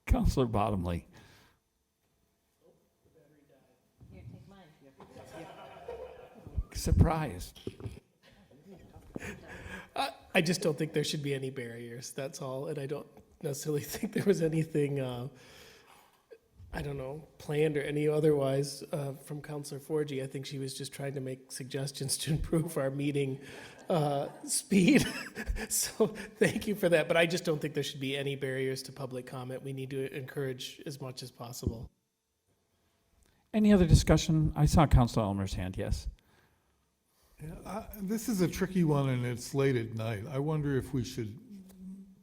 Councilor Bottomley. Surprised. I just don't think there should be any barriers, that's all, and I don't necessarily think there was anything, I don't know, planned or any otherwise from Councilor Forgy. I think she was just trying to make suggestions to improve our meeting speed. So thank you for that, but I just don't think there should be any barriers to public comment. We need to encourage as much as possible. Any other discussion? I saw Councilor Elmer's hand, yes. Yeah, this is a tricky one, and it's late at night. I wonder if we should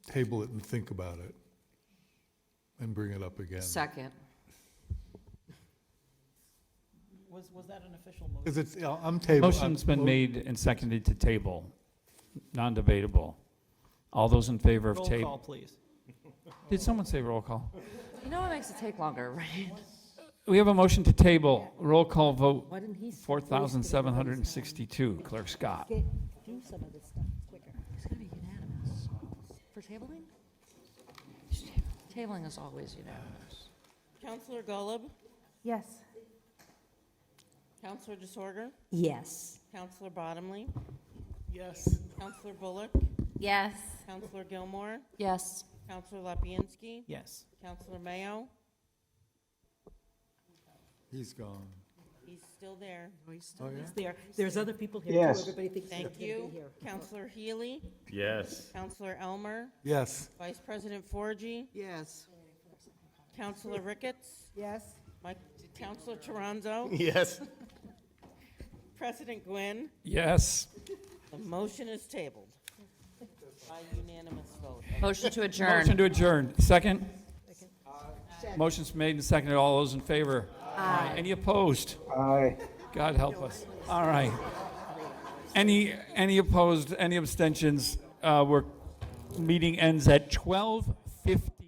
table it and think about it and bring it up again. Second. Was that an official motion? Because it's, I'm table. Motion's been made and seconded to table, non-debatable. All those in favor of table? Roll call, please. Did someone say roll call? You know what makes it take longer, right? We have a motion to table. Roll call vote, Why didn't he? 4,762. Clerk Scott. Do some of this stuff quicker. It's gonna be unanimous. For tabling? Tabling is always unanimous. Counselor Golub, Yes. Counselor Disorder, Yes. Counselor Bottomley, Yes. Counselor Bullock, Yes. Counselor Gilmore, Yes. Counselor Lapinski, Yes. Counselor Mayo, He's gone. He's still there. He's there. There's other people here Yes. too. Everybody thinks he's Thank gonna you. be here. Counselor Healy, Yes. Counselor Elmer, Yes. Vice President Forgy, Yes. Counselor Ricketts, Yes? Counselor Toronzo, Yes. President Gwynn. Yes. The motion is tabled by unanimous vote. Motion to adjourn. Motion to adjourn. Second? Motion's made and seconded. All those in favor? Aye. Any opposed? Aye. God help us. All right. Any opposed, any abstentions? Meeting ends at 12:50.